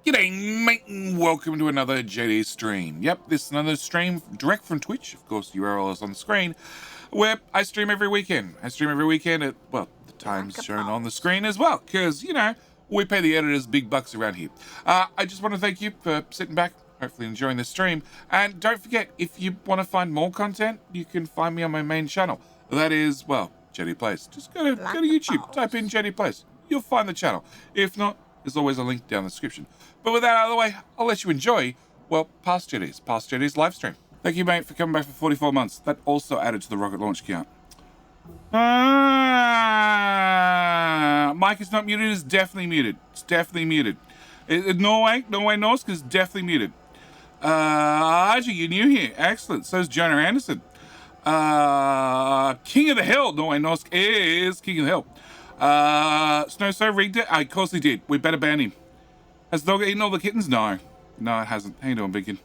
G'day, mate, and welcome to another JD stream. Yep, this is another stream direct from Twitch. Of course, the URL is on the screen, where I stream every weekend. I stream every weekend at, well, the times shown on the screen as well, because, you know, we pay the editors big bucks around here. I just want to thank you for sitting back, hopefully enjoying the stream. And don't forget, if you want to find more content, you can find me on my main channel. That is, well, JD Plays. Just go to YouTube, type in JD Plays. You'll find the channel. If not, there's always a link down in the description. But with that out of the way, I'll let you enjoy, well, past JD's live stream. Thank you, mate, for coming back for 44 months. That also added to the rocket launch count. Mike is not muted. It's definitely muted. It's definitely muted. Norway Norsk is definitely muted. Archie, you're new here. Excellent. So is Jonah Anderson. King of the Hill. Norway Norsk is King of the Hill. Snow so rigged it? Of course he did. We better ban him. Has the dog eaten all the kittens? No. No, it hasn't. How you doing, Beacon?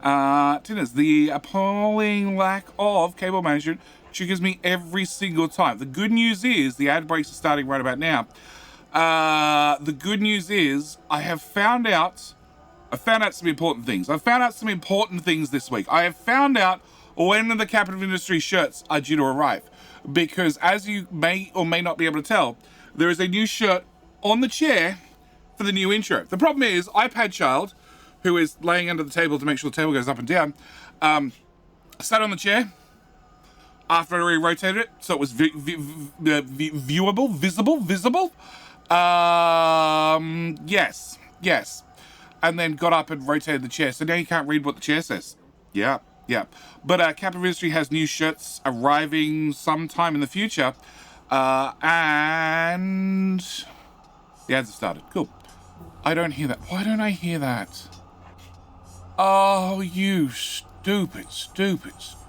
Tinners, the appalling lack of cable management triggers me every single time. The good news is, the ad breaks are starting right about now. The good news is, I found out some important things. I've found out some important things this week. I have found out when the Capital Industry shirts are due to arrive. Because as you may or may not be able to tell, there is a new shirt on the chair for the new intro. The problem is, iPad Child, who is laying under the table to make sure the table goes up and down, sat on the chair after I rotated it, so it was viewable, visible. Yes. And then got up and rotated the chair, so now you can't read what the chair says. Yeah. But Capital Industry has new shirts arriving sometime in the future, and the ads have started. Cool. I don't hear that. Why don't I hear that? Oh, you stupid.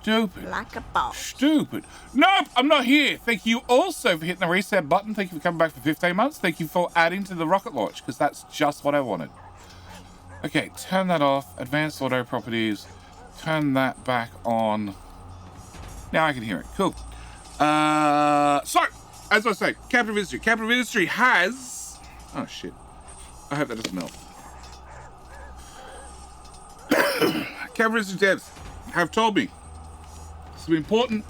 Like a boss. Stupid. Nope, I'm not here. Thank you also for hitting the reset button. Thank you for coming back for 15 months. Thank you for adding to the rocket launch, because that's just what I wanted. Okay, turn that off. Advanced auto properties. Turn that back on. Now I can hear it. Cool. So, as I say, Capital Industry has... Oh, shit. I hope that doesn't melt. Capital Industry devs have told me some important,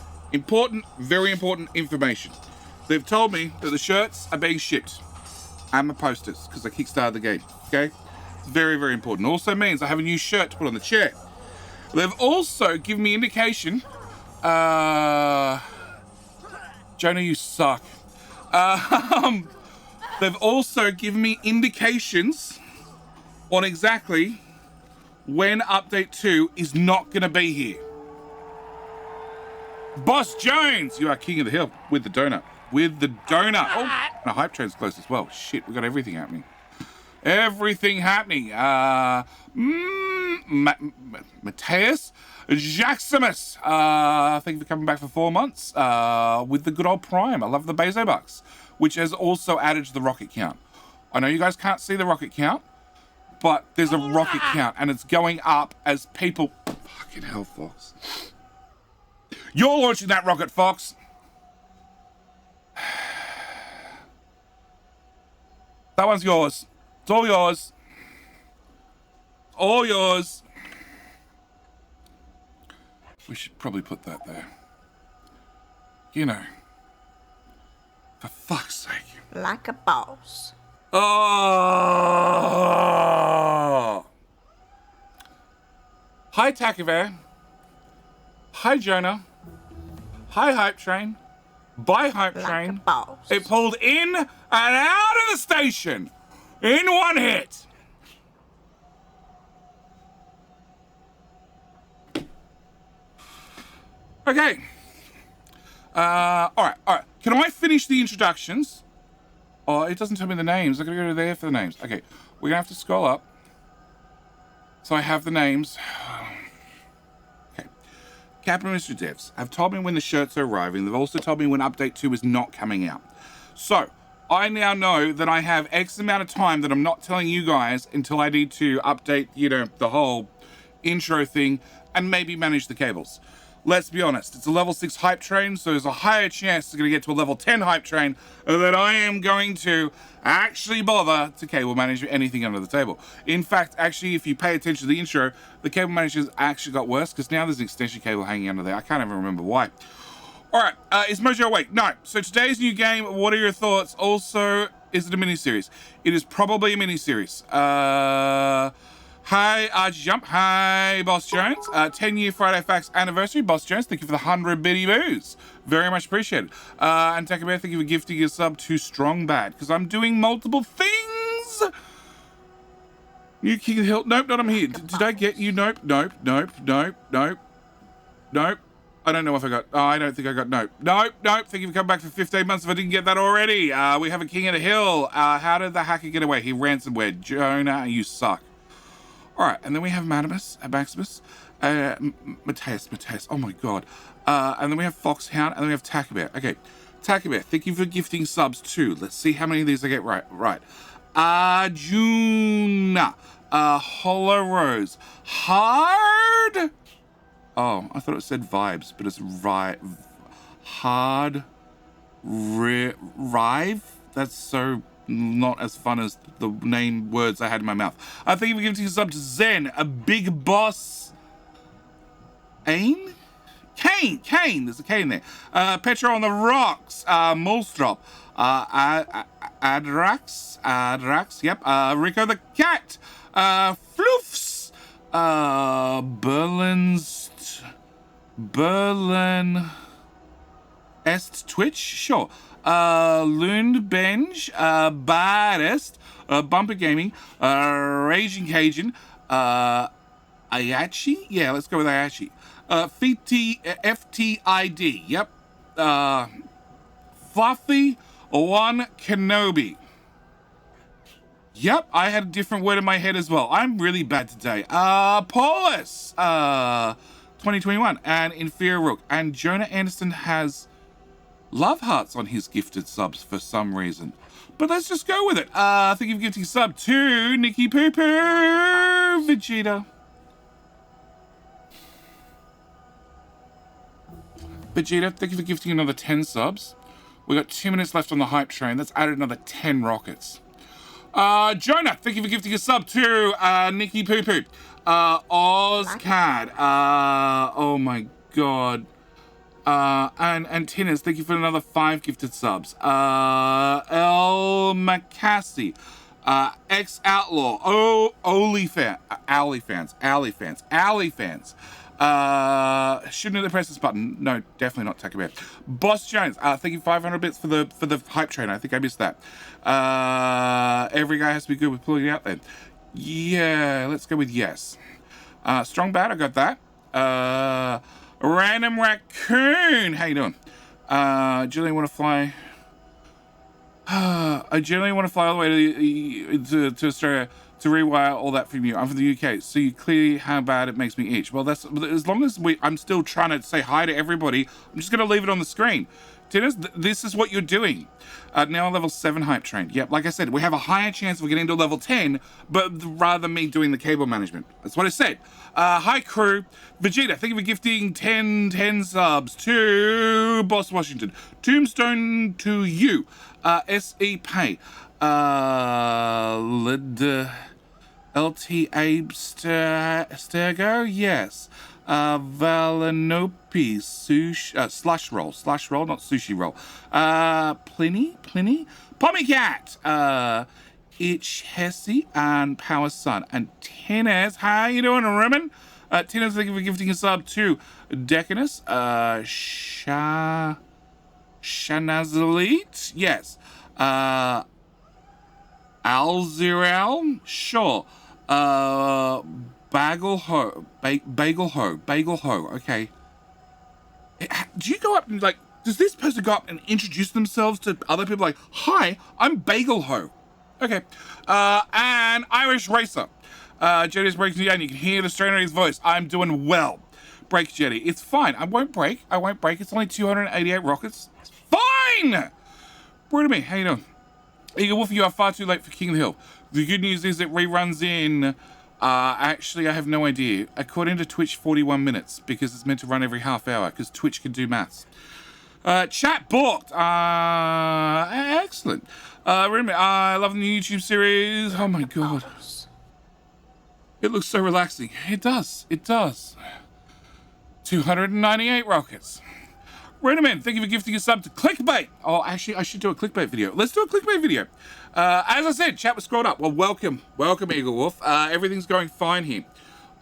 very important information. They've told me that the shirts are being shipped and the posters, because I kickstarted the game, okay? It's very, very important. It also means I have a new shirt to put on the chair. They've also given me indication. Jonah, you suck. They've also given me indications on exactly when Update 2 is not going to be here. Boss Jones, you are king of the hill with the donut. Oh, and a hype train's close as well. Shit, we got everything happening. Mateus Jaximus, thank you for coming back for 4 months with the good old Prime. I love the Bezo Bucks, which has also added to the rocket count. I know you guys can't see the rocket count, but there's a rocket count, and it's going up as people... Fucking hell, Fox. You're launching that rocket, Fox. That one's yours. It's all yours. All yours. We should probably put that there. You know. For fuck's sake. Like a boss. Oh! Hi, Takiver. Hi, Jonah. Hi, Hype Train. Bye, Hype Train. Like a boss. It pulled in and out of the station in one hit. Okay. All right. Can I finish the introductions? Oh, it doesn't tell me the names. I'm going to go there for the names. Okay, we're going to have to scroll up. So I have the names. Okay. Capital Industry devs have told me when the shirts are arriving. They've also told me when Update 2 is not coming out. So, I now know that I have X amount of time that I'm not telling you guys until I need to update, you know, the whole intro thing and maybe manage the cables. let's be honest, it's a level 6 hype train, so there's a higher chance it's going to get to a level 10 hype train that I am going to actually bother to cable manage anything under the table. In fact, actually, if you pay attention to the intro, the cable managers actually got worse, because now there's an extension cable hanging under there. I can't even remember why. Alright, is Mojo awake? No. So today's new game, what are your thoughts? Also, is it a mini-series? It is probably a mini-series. Hi, Jump. Hi, Boss Jones. 10-year Friday Facts anniversary. Boss Jones, thank you for the 100 bitty boos. Very much appreciated. And Take a Bear, thank you for gifting your sub to Strong Bad, because I'm doing multiple things. New King of the Hill. Nope, not I'm here. Did I get you? Nope, nope, nope, nope, nope, nope. I don't know if I got... Oh, I don't think I got... Nope. Nope, nope. Thank you for coming back for 15 months if I didn't get that already. We have a King of the Hill. How did the hacker get away? He ransomware. Jonah, you suck. All right, and then we have Maximus, Mateus. Oh, my God. And then we have Foxhound, and then we have Tacabear. Okay, Tacabear, thank you for gifting subs, too. Let's see how many of these I get right. Right. Arjuna. Hollow Rose. Hard... Oh, I thought it said vibes, but it's hard rive. That's so not as fun as the name words I had in my mouth. I think we're giving you sub to Zen, a big boss. Kane. There's a Kane there. Petro on the rocks. Molstrop. Adrax. Yep. Rico the cat. Floofs. Berlin Est Twitch, sure. Lund Benj, Baddest, Bumper Gaming, Raging Cajun, Ayachi? Yeah, let's go with Ayachi. FTID, yep. Fluffy One Kenobi. Yep, I had a different word in my head as well. I'm really bad today. Paulus, 2021, and Inferior Rook. And Jonah Anderson has love hearts on his gifted subs for some reason. But let's just go with it. Thank you for gifting sub to Nikki Poo Poo Vegeta. Vegeta, thank you for gifting another 10 subs. We got 2 minutes left on the hype train. That's added another 10 rockets. Jonah, thank you for gifting a sub to Nikki Poo Poo. Ozcad. Oh my god. And Tinners, thank you for another 5 gifted subs. El Macassi. Ex Outlaw. Oh, Alley fans. Shouldn't have pressed this button. No, definitely not Take a Bear. Boss Jones, thank you 500 bits for the hype train. I think I missed that. Every guy has to be good with pulling it out then. Yeah, let's go with yes. Strong Bad, I got that. Random Raccoon, how you doing? Generally want to fly. I generally want to fly all the way to Australia to rewire all that from you. I'm from the UK, so you clearly how bad it makes me itch. Well, that's as long as I'm still trying to say hi to everybody. I'm just going to leave it on the screen. Dennis, this is what you're doing. Now level 7 hype train. Yep, like I said, we have a higher chance of getting to level 10, but rather than me doing the cable management. That's what I said. Hi, crew. Vegeta, thank you for gifting 10 subs to Boss Washington. Tombstone to you. S.E. Pay. LTA Stergo, yes. Valenopi, slush roll, not sushi roll. Pliny, Pommycat, Itch Hesse, and Power Sun, and Tenez. How you doing, Roman? Tenez, thank you for gifting a sub to Decanus, Shanazalit, yes. Alzirel, sure. Bagel Ho, okay. Do you go up and does this person go up and introduce themselves to other people like, hi, I'm Bagel Ho? Okay. And Irish Racer. Jetty's breaking down, you can hear the strain on his voice. I'm doing well. Break Jetty, it's fine. I won't break, it's only 288 rockets. It's fine! Brew to me, how you doing? Eagle Wolf, you are far too late for King of the Hill. The good news is it reruns in Actually, I have no idea. According to Twitch, 41 minutes, because it's meant to run every half hour, because Twitch can do maths. Chat booked. Excellent. Remember, I love the new YouTube series. Oh my god. It looks so relaxing. It does. It does. 298 rockets. Rudiman, thank you for gifting a sub to Clickbait. Oh, actually, I should do a clickbait video. Let's do a clickbait video. As I said, chat was scrolled up. Well, welcome. Welcome, Eagle Wolf. Everything's going fine here.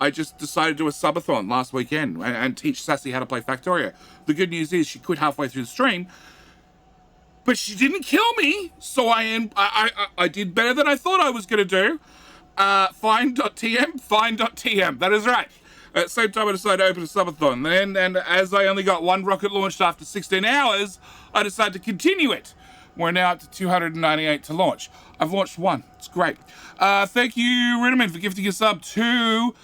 I just decided to do a subathon last weekend and teach Sassy how to play Factorio. The good news is she quit halfway through the stream, but she didn't kill me, so I did better than I thought I was going to do. Fine.tm. That is right. At the same time, I decided to open a subathon. And as I only got one rocket launched after 16 hours, I decided to continue it. We're now up to 298 to launch. I've launched one. It's great. Thank you, Rudiman, for gifting a sub to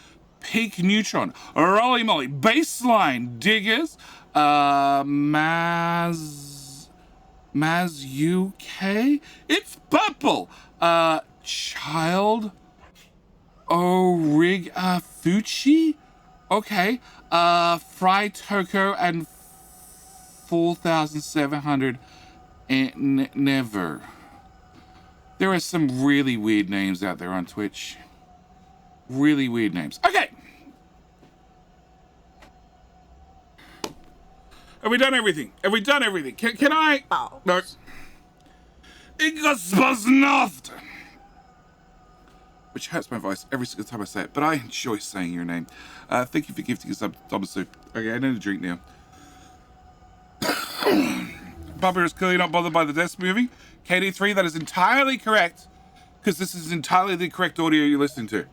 Peak Neutron, Rolly Molly, Baseline Diggers, Maz UK. It's purple. Child Orig Fuchi. Okay. Fry Toko and 4,700 and never. There are some really weird names out there on Twitch. Really weird names. Okay. Have we done everything? Have we done everything? Can I? Balls. No. Igosbosnoft. Which hurts my voice every single time I say it, but I enjoy saying your name. Thank you for gifting us up, Thomas Soup. Okay, I need a drink now. Papa is clearly not bothered by the death movie. KD3, that is entirely correct, because this is entirely the correct audio you're listening to.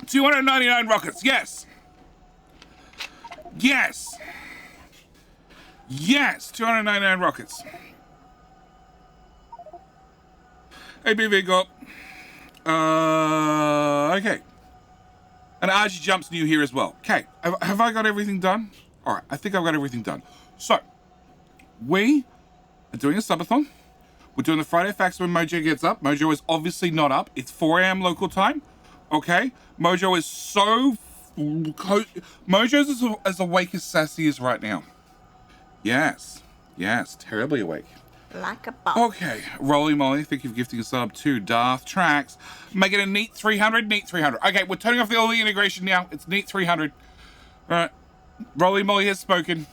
299 rockets, yes. Yes. Yes, 299 rockets. Hey, BV got. Okay. And RG Jump's new here as well. Okay, have I got everything done? All right, I think I've got everything done. So, we are doing a subathon. We're doing the Friday facts when Mojo gets up. Mojo is obviously not up. It's 4 a.m. local time. Okay? Mojo is so... Mojo's as awake as Sassy is right now. Yes. Yes, terribly awake. Like a boss. Okay, Rolly Molly, thank you for gifting a sub to Darth Tracks. Make it a neat 300, neat 300. Okay, we're turning off all the integration now. It's neat 300. All right, Rolly Molly has spoken.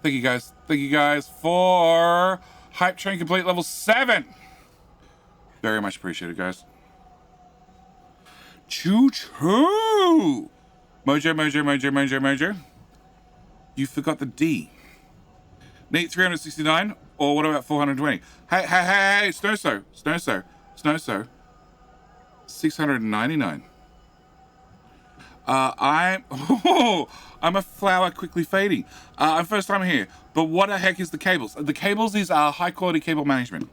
Thank you guys. Thank you guys for Hype Train Complete level 7. Very much appreciated, guys. Choo-choo! Mojo. You forgot the D. Neat 369, or what about 420? Hey, Snowso. 699. I'm a flower quickly fading. I'm first time here, but what the heck is the cables? The cables is high quality cable management.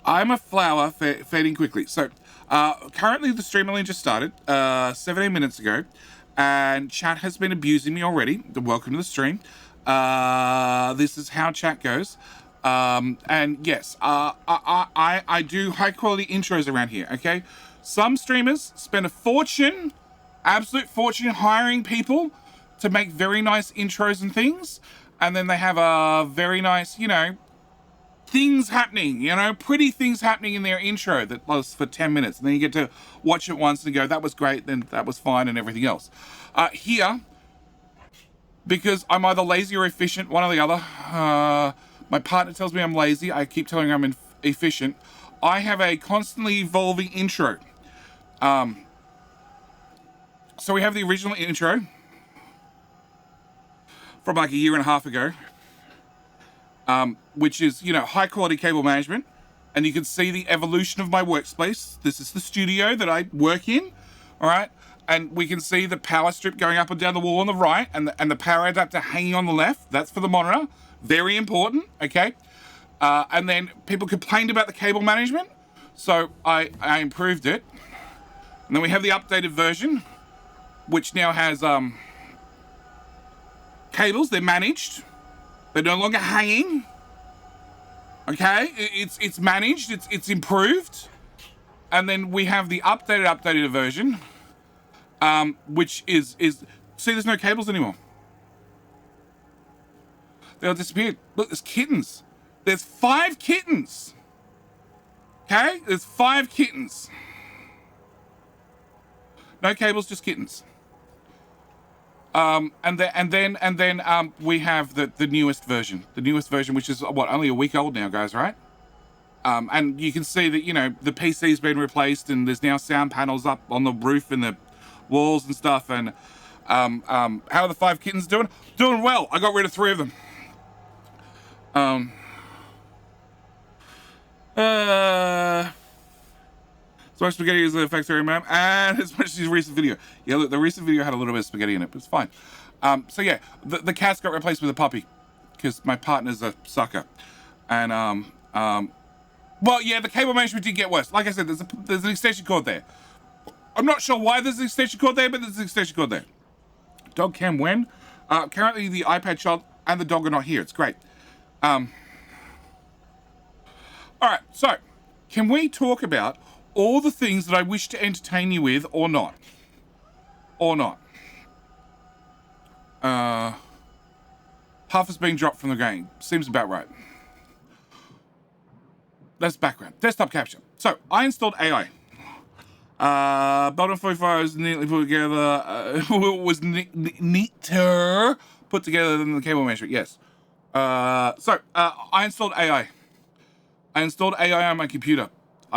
I'm a flower fading quickly. So currently the stream only just started 17 minutes ago, and chat has been abusing me already. Welcome to the stream. This is how chat goes. And yes, I do high quality intros around here, okay? Some streamers spend a fortune, absolute fortune, hiring people to make very nice intros and things. And then they have a very nice, things happening, pretty things happening in their intro that lasts for 10 minutes. And then you get to watch it once and go, that was great, then that was fine, and everything else. Here, because I'm either lazy or efficient, one or the other. My partner tells me I'm lazy. I keep telling her I'm efficient. I have a constantly evolving intro. So we have the original intro from like a year and a half ago, which is, high quality cable management. And you can see the evolution of my workspace. This is the studio that I work in, all right? And we can see the power strip going up and down the wall on the right, and the power adapter hanging on the left. That's for the monitor. Very important, okay? And then people complained about the cable management, so I improved it. And then we have the updated version, which now has cables. They're managed. They're no longer hanging. Okay, it's managed, it's improved, and then we have the updated version, which is see, there's no cables anymore. They all disappeared. Look, there's kittens. There's 5 kittens. Okay, there's 5 kittens. No cables, just kittens. And then we have the newest version. The newest version, which is what, only a week old now, guys, right? And you can see that, you know, the PC's been replaced and there's now sound panels up on the roof and the walls and stuff. And how are the 5 kittens doing? Doing well. I got rid of 3 of them. So much spaghetti is the Factorio ma'am, and as much as his recent video. Yeah, look, the recent video had a little bit of spaghetti in it, but it's fine. So yeah, the cat's got replaced with a puppy because my partner's a sucker. And well, yeah, the cable management did get worse. Like I said, there's an extension cord there. I'm not sure why there's an extension cord there, but there's an extension cord there. Dog cam when? Currently the iPad child and the dog are not here. It's great. All right, so can we talk about all the things that I wish to entertain you with, or not? Or not? Half has been dropped from the game. Seems about right. That's background. Desktop capture. So I installed AI. Bottom 45 was neatly put together. Was neater put together than the cable management. Yes. So I installed AI. I installed AI on my computer.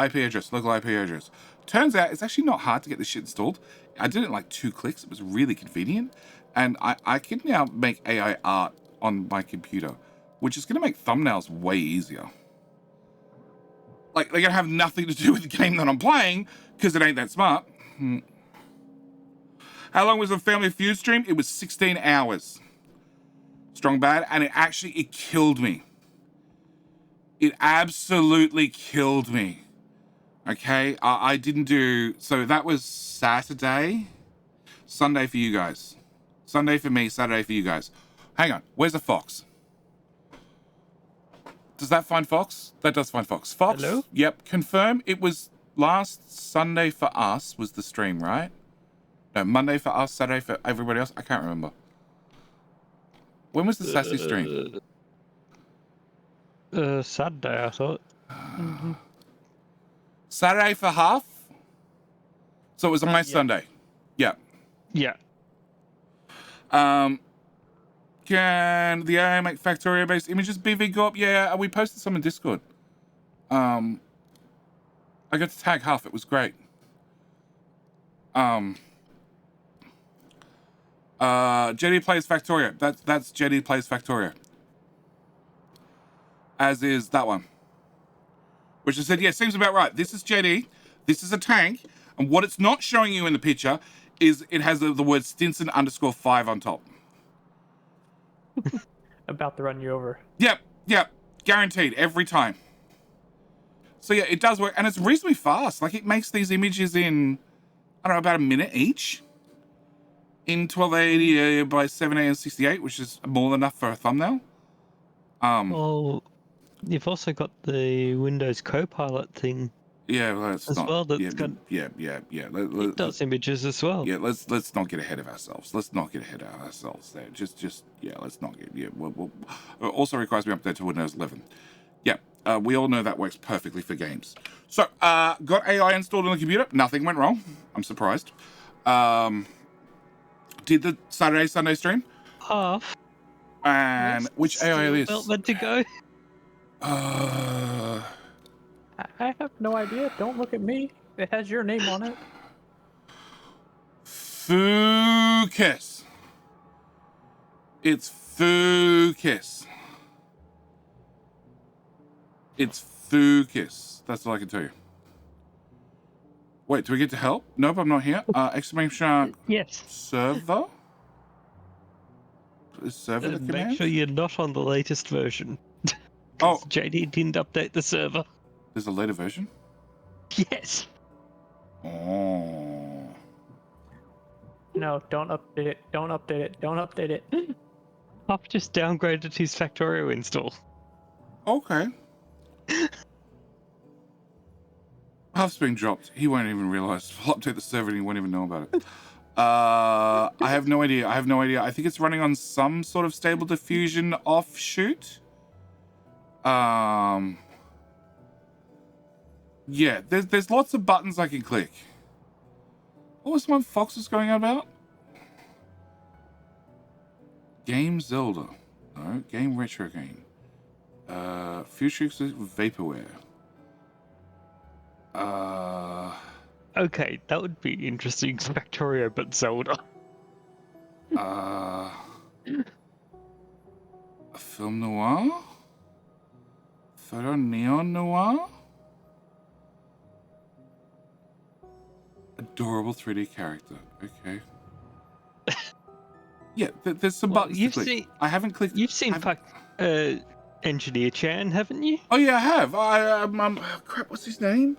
IP address, local IP address. Turns out it's actually not hard to get this shit installed. I did it in like 2 clicks. It was really convenient. And I can now make AI art on my computer, which is going to make thumbnails way easier. Like, they're going to have nothing to do with the game that I'm playing because it ain't that smart. How long was the Family Feud stream? It was 16 hours. Strong bad. And it killed me. It absolutely killed me. Okay, I didn't do... So that was Saturday. Sunday for you guys. Sunday for me, Saturday for you guys. Hang on, where's the fox? Does that find Fox? That does find Fox. Fox? Hello? Yep, confirm it was last Sunday for us was the stream, right? No, Monday for us, Saturday for everybody else? I can't remember. When was the Sassy stream? Saturday, I thought. Saturday for half? So it was on my Sunday. Yeah. Yeah. Can the AI make Factorio-based images BV go up? Yeah, we posted some in Discord. I got to tag half. It was great. Jetty plays Factorio. That's Jetty plays Factorio. As is that one. Which I said, yeah, seems about right. This is Jetty. This is a tank. And what it's not showing you in the picture is it has the word Stinson _5 on top. About to run you over. Yep. Guaranteed, every time. So yeah, it does work, and it's reasonably fast. Like, it makes these images in, I don't know, about a minute each. In 1280 by 780 and 68, which is more than enough for a thumbnail. Well, you've also got the Windows Copilot thing. Yeah, well, that's as not, well. That's yeah, got yeah. it does images as well. Yeah, let's not get ahead of ourselves. Let's not get ahead of ourselves there. Just yeah, let's not get We'll also requires me to update to Windows 11. Yeah, we all know that works perfectly for games. So got AI installed on the computer. Nothing went wrong. I'm surprised. Did the Sunday stream? Half. And which AI is this? Meant to go. I have no idea. Don't look at me. It has your name on it. Focus. It's Focus. It's Focus. That's all I can tell you. Wait, do we get to help? Nope, I'm not here. Exclamation Yes. server? Is server the command? Make sure you're not on the latest version. Oh. JD didn't update the server. There's a later version? Yes. Oh. No, don't update it. Don't update it. Don't update it. I've just downgraded his Factorio install. Okay. Half's being dropped. He won't even realize. I'll update the server and he won't even know about it. I have no idea. I think it's running on some sort of stable diffusion offshoot. Yeah, there's lots of buttons I can click. What was one Fox was going on about? Game Zelda. No, game retro game. Future Vaporware. Okay, that would be interesting. Factorio, but Zelda. A film noir? Photo neon noir? Adorable 3D character. Okay. Yeah, there's some buttons to click. I haven't clicked. You've seen Engineer Chan, haven't you? Oh yeah, I have. Crap, what's his name?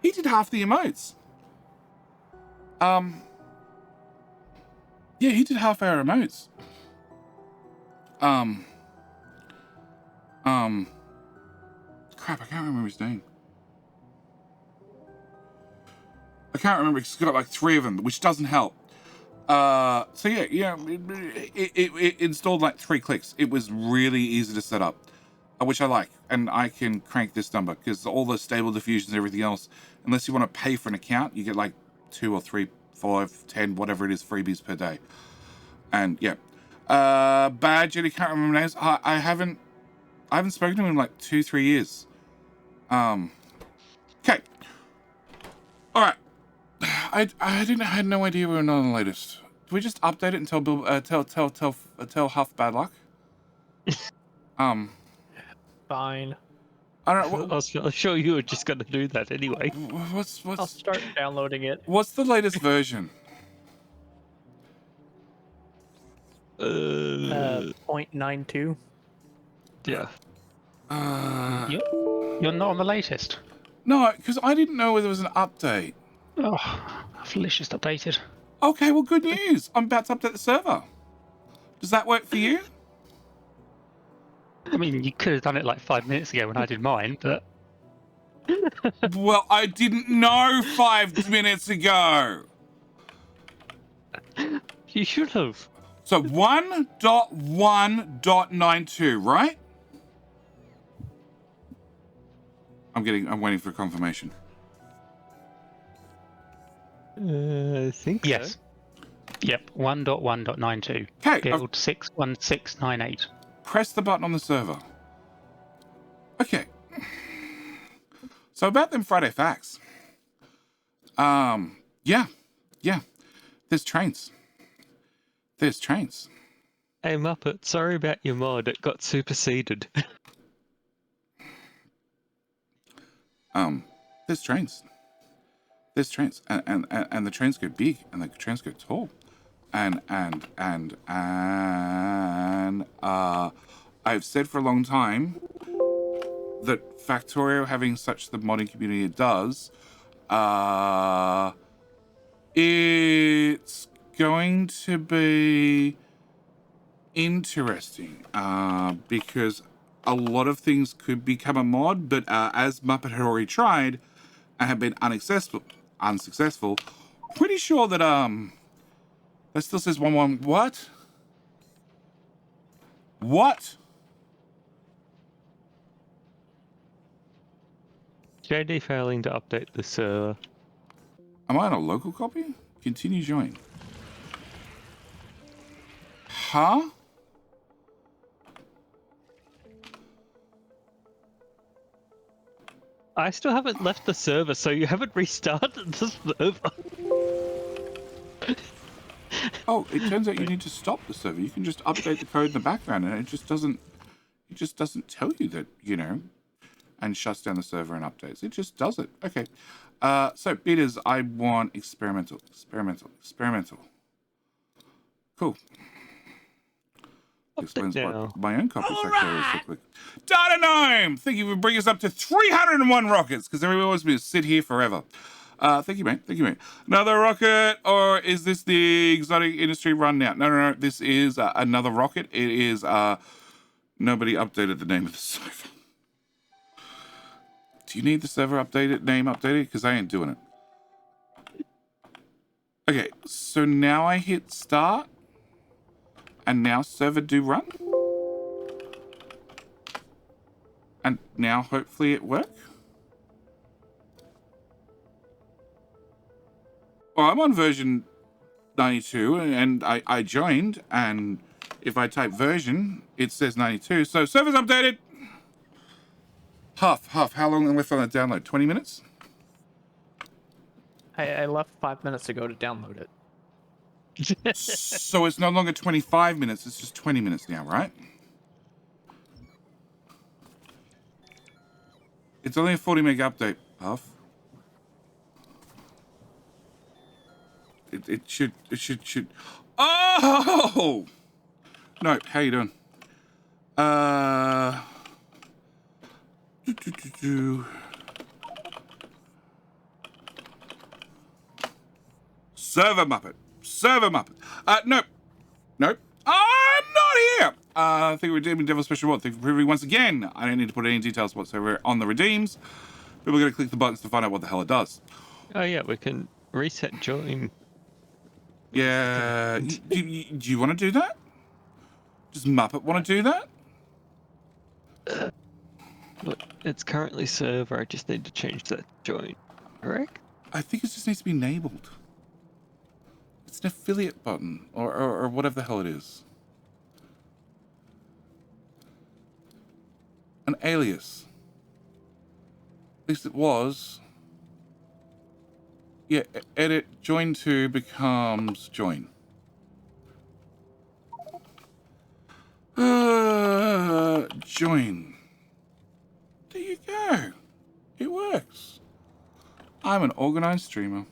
He did half the emotes. Yeah, he did half our emotes. Crap, I can't remember his name. I can't remember because he's got like 3 of them, which doesn't help. So yeah, it installed like 3 clicks. It was really easy to set up, which I like, and I can crank this number because all the stable diffusions and everything else, unless you want to pay for an account, you get like 2 or 3, 5, 10, whatever it is, freebies per day. And yeah, Badge, I can't remember names. I haven't spoken to him in like 2-3 years. Okay, all right. I had no idea we were not on the latest. Do we just update it and tell Bill, tell Huff bad luck? Fine. I don't know. I was sure you were just going to do that anyway. What's I'll start downloading it. What's the latest version? 0.92. Yeah. You're not on the latest. No, because I didn't know there was an update. Oh, Felish just updated. Okay, well, good news. I'm about to update the server. Does that work for you? I mean, you could have done it like 5 minutes ago when I did mine, but... Well, I didn't know 5 minutes ago. You should have. So 1.1.92, right? I'm waiting for confirmation. I think yes. so. Yep, 1.1.92. Okay. Build 61698. Press the button on the server. Okay. So about them Friday facts. Yeah. There's trains. Hey Muppet, sorry about your mod. It got superseded. There's trains. And the trains go big and the trains go tall. And I've said for a long time that Factorio having such the modding community it does, it's going to be interesting because a lot of things could become a mod, but as Muppet had already tried and have been unsuccessful, pretty sure that that still says 1.1. What? JD failing to update the server. Am I on a local copy? Continue join. Huh? I still haven't left the server, so you haven't restarted the server. Oh, it turns out you need to stop the server. You can just update the code in the background, and it just doesn't tell you that, and shuts down the server and updates. It just does it. Okay. So betas, I want experimental. Cool. Explains why my own copy is so quick. Data Gnome! Thank you for bringing us up to 301 rockets, because everyone wants me to sit here forever. Thank you, mate. Another rocket, or is this the exotic industry run now? No. This is another rocket. It is, nobody updated the name of the server. Do you need the server updated, name updated? Because I ain't doing it. Okay, so now I hit start. And now server do run. And now hopefully it work. Well, I'm on version 92 and I joined, and if I type version, it says 92. So server's updated. Huff. How long left on the download? 20 minutes? I left 5 minutes ago to download it. So it's no longer 25 minutes, it's just 20 minutes now, right? It's only a 40 meg update, Huff. It should. Oh! No, how you doing? Server Muppet. Nope. I'm not here. I think we're redeeming Devil Special Reward. Thank you for proving once again. I don't need to put any details whatsoever on the redeems. But we're going to click the buttons to find out what the hell it does. Oh yeah, we can reset join. Yeah. Do you want to do that? Does Muppet want to do that? Look, it's currently server. I just need to change that join. Correct? I think it just needs to be enabled. It's an affiliate button, or whatever the hell it is. An alias. At least it was. Yeah, edit join to becomes join. Join. There you go. It works. I'm an organized streamer.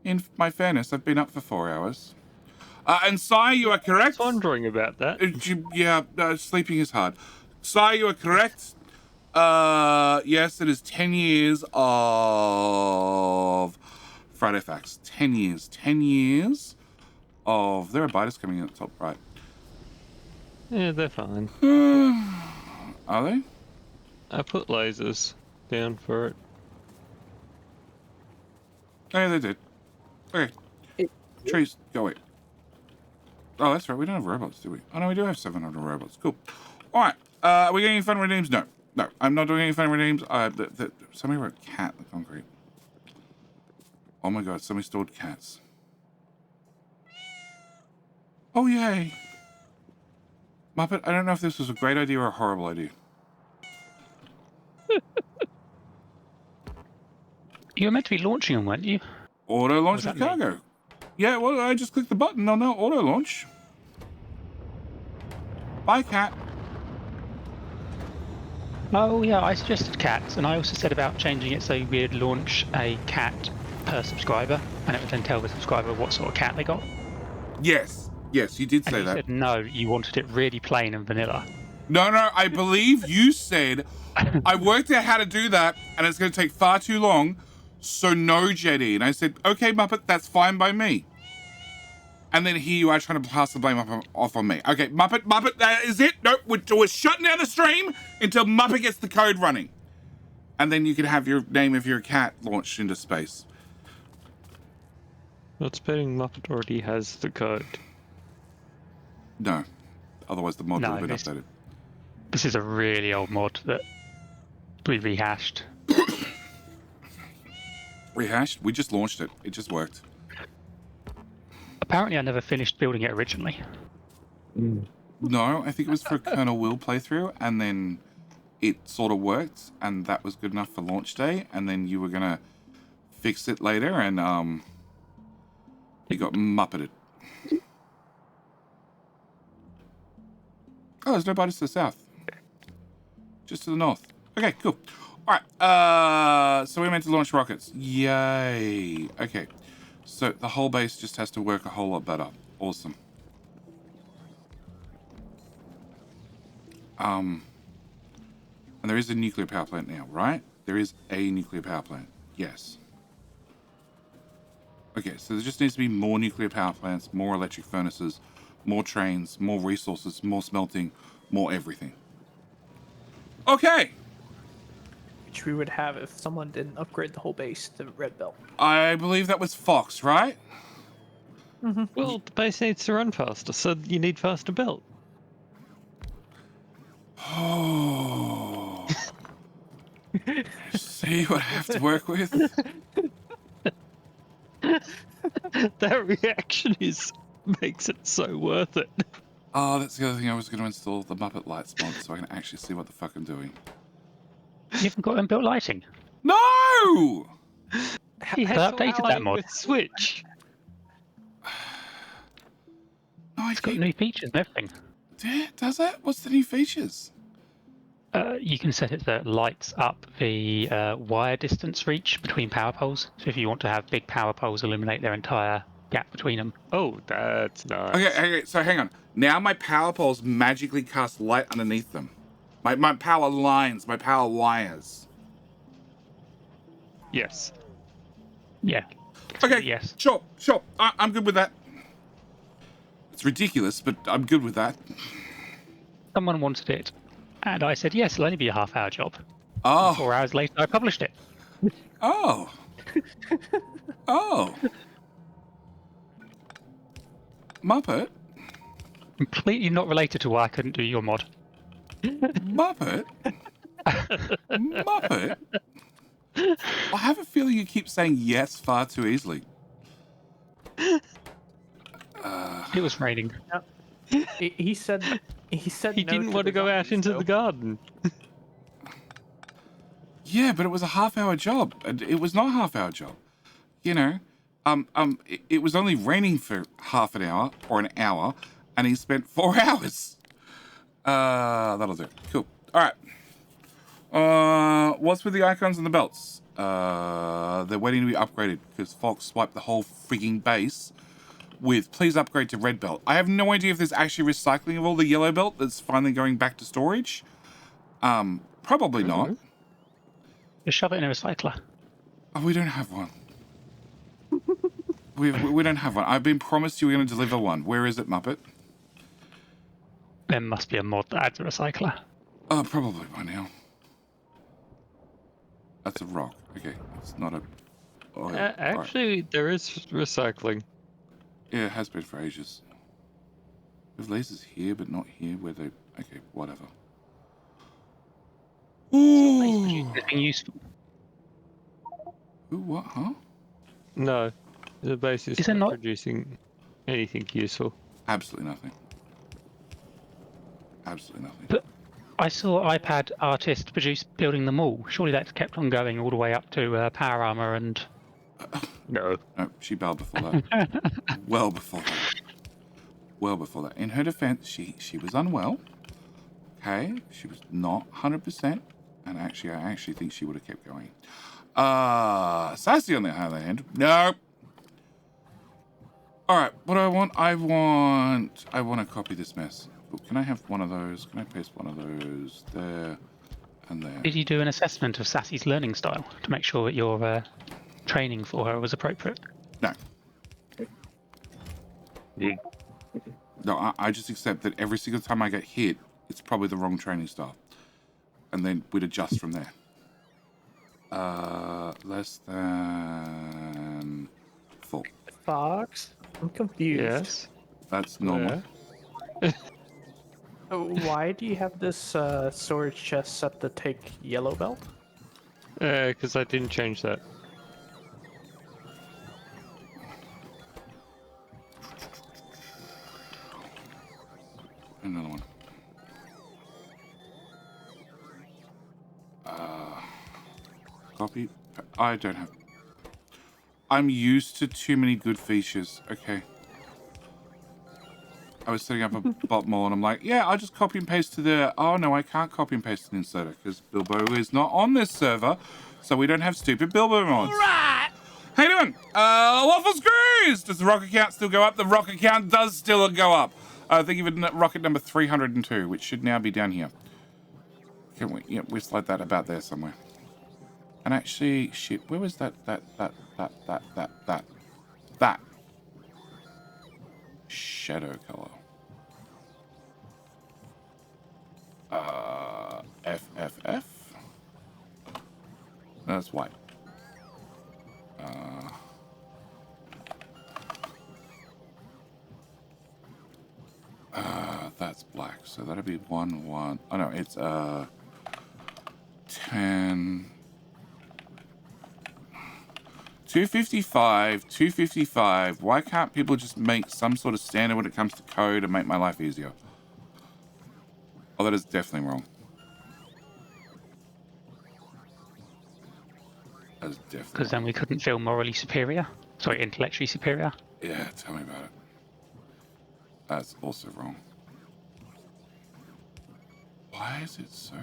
In my fairness, I've been up for 4 hours. And Sai, you are correct. I was wondering about that. Sleeping is hard. Sai, you are correct. Yes, it is 10 years of Friday Facts. 10 years. 10 years of... There are biters coming in at the top right. Yeah, they're fine. Are they? I put lasers down for it. Oh, yeah, they did. Okay. Trees, go away. Oh, that's right. We don't have robots, do we? Oh, no, we do have 700 robots. Cool. All right. Are we getting any fun redeems? No. No, I'm not doing any fun redeems. Somebody wrote cat in the concrete. Oh, my God. Somebody stored cats. Oh, yay. Muppet, I don't know if this was a great idea or a horrible idea. You were meant to be launching them, weren't you? Auto launch with cargo. Yeah, well, I just clicked the button. No, auto launch. Bye, cat. Oh, yeah, I suggested cats, and I also said about changing it so we'd launch a cat per subscriber, and it would then tell the subscriber what sort of cat they got. Yes, you did say and you that. said no, you wanted it really plain and vanilla. No, I believe you said, I worked out how to do that, and it's going to take far too long, so no, Jetty. And I said, okay, Muppet, that's fine by me. And then here you are trying to pass the blame off on me. Okay, Muppet, that is it. Nope, we're shutting down the stream until Muppet gets the code running. And then you can have your name of your cat launched into space. Not betting Muppet already has the code. No, otherwise the mod would have been updated. This is a really old mod that we rehashed. Rehashed? We just launched it. It just worked. Apparently I never finished building it originally. No, I think it was for a Colonel Will playthrough, and then it sort of worked, and that was good enough for launch day, and then you were going to fix it later, and it got muppeted. Oh, there's no biters to the south. Just to the north. Okay, cool. All right, so we're meant to launch rockets. Yay. Okay, so the whole base just has to work a whole lot better. Awesome. And there is a nuclear power plant now, right? There is a nuclear power plant. Yes. Okay, so there just needs to be more nuclear power plants, more electric furnaces, more trains, more resources, more smelting, more everything. Okay. feature we would have if someone didn't upgrade the whole base to red belt. I believe that was Fox, right? Well, the base needs to run faster, so you need faster build. Oh. See what I have to work with? That reaction makes it so worth it. Oh, that's the other thing. I was going to install the Muppet Lights mod so I can actually see what the fuck I'm doing. You haven't got inbuilt lighting. No! He has updated that mod. With Switch. No, It's got new features and everything. Does it? What's the new features? You can set it that lights up the wire distance reach between power poles. So if you want to have big power poles illuminate their entire gap between them. Oh, that's nice. Okay, so hang on. Now my power poles magically cast light underneath them. My power lines, my power wires. Yes. Yeah. Okay, Yes. sure. I'm good with that. It's ridiculous, but I'm good with that. Someone wanted it. And I said, yes, it'll only be a half-hour job. Oh. 4 hours later, I published it. Oh. Oh. Muppet? Completely not related to why I couldn't do your mod. Muppet? Muppet? I have a feeling you keep saying yes far too easily. It was raining. He said He no didn't want to the go out zombies, into though. the garden. Yeah, but it was a half-hour job. And it was not a half-hour job. You know, it was only raining for half an hour or an hour, and he spent 4 hours. That'll do. Cool. All right. What's with the icons and the belts? They're waiting to be upgraded because Fox swiped the whole frigging base with please upgrade to red belt. I have no idea if there's actually recycling of all the yellow belt that's finally going back to storage. Probably not. Just shove it in a recycler. Oh, we don't have one. we don't have one. I've been promised you were going to deliver one. Where is it, Muppet? There must be a mod that adds a recycler. Oh, probably by now. That's a rock. Okay, it's not a... Oh, yeah. Actually, there is recycling. Yeah, it has been for ages. There's lasers here, but not here where they... Okay, whatever. Ooh. Anything useful? Ooh, what, huh? No, the base is Is it not not? producing anything useful. Absolutely nothing. Absolutely nothing. But I saw iPad artist produce building them all. Surely that's kept on going all the way up to power armor and... No. No, she bailed before that. Well before that. Well before that. In her defense, she was unwell. Okay? She was not 100%. And actually, I actually think she would have kept going. Sassy on the other hand. No. Alright, what do I want? I want to copy this mess. But can I have one of those? Can I paste one of those there and there? Did you do an assessment of Sassy's learning style to make sure that your training for her was appropriate? No. No, I just accept that every single time I get hit, it's probably the wrong training style. And then we'd adjust from there. Less than 4. Fox? I'm confused. Yes. That's normal. Why do you have this storage chest set to take yellow belt? Because I didn't change that. Another one. Copy. I don't have... I'm used to too many good features. Okay. I was setting up a bot mall and I'm like, yeah, I'll just copy and paste to the... Oh, no, I can't copy and paste an inserter because Bilbo is not on this server, so we don't have stupid Bilbo mods. All right. How you doing? Waffle Screws! Does the rocket count still go up? The rocket count does still go up. Think of it rocket number 302, which should now be down here. Can we? Yeah, we slide that about there somewhere. And actually, shit, where was that shadow color? FFF. That's white. That's black. So that'll be 1, 1. Oh no, it's 10. 255, 255. Why can't people just make some sort of standard when it comes to code and make my life easier? Oh, that is definitely wrong. That is definitely Because then we couldn't feel morally superior. Sorry, intellectually superior. Yeah, tell me about it. That's also wrong. Why is it so...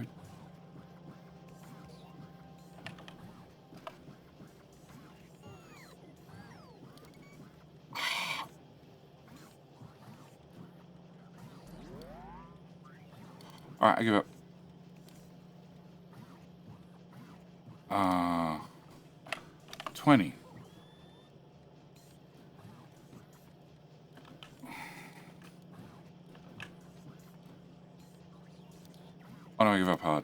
Alright, I give up. 20. Oh no, I give up hard.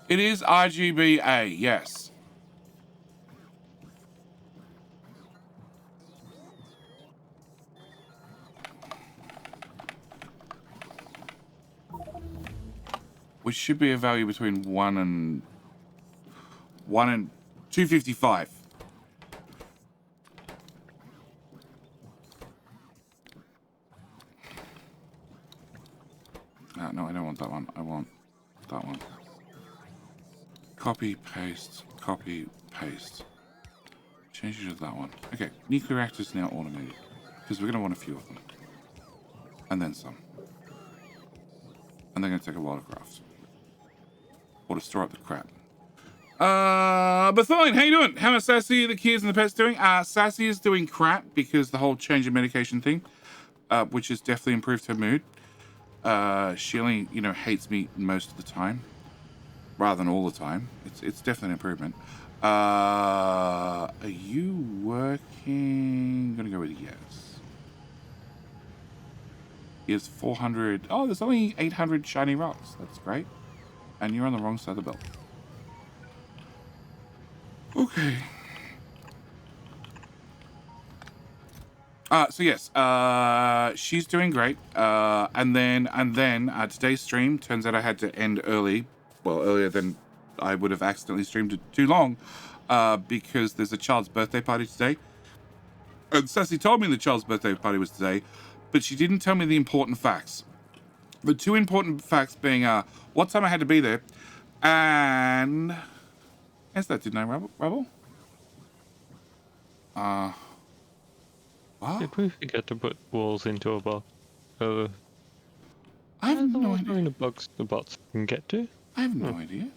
It is RGBA, yes. Which should be a value between 1 and 255. No, I don't want that one. I want that one. Copy, paste, copy, paste. Change it to that one. Okay, nuclear reactors now automated. Because we're going to want a few of them. And then some. And they're going to take a lot of graphs. Or to store up the crap. Bethine, how you doing? How are Sassy, the kids, and the pets doing? Sassy is doing crap because the whole change of medication thing, which has definitely improved her mood. She only, hates me most of the time, rather than all the time. It's definitely an improvement. Are you working? I'm gonna go with yes. He has 400. Oh, there's only 800 shiny rocks. That's great. And you're on the wrong side of the belt. Okay. So yes, she's doing great. And then today's stream turns out I had to end early. Well, earlier than I would have accidentally streamed it too long, because there's a child's birthday party today. And Sassy told me the child's birthday party was today, but she didn't tell me the important facts. The two important facts being what time I had to be there, and yes, that didn't I, Rebel? What? Did we forget to put walls into a box? I have no idea. In a box the bots can get to. I have no idea.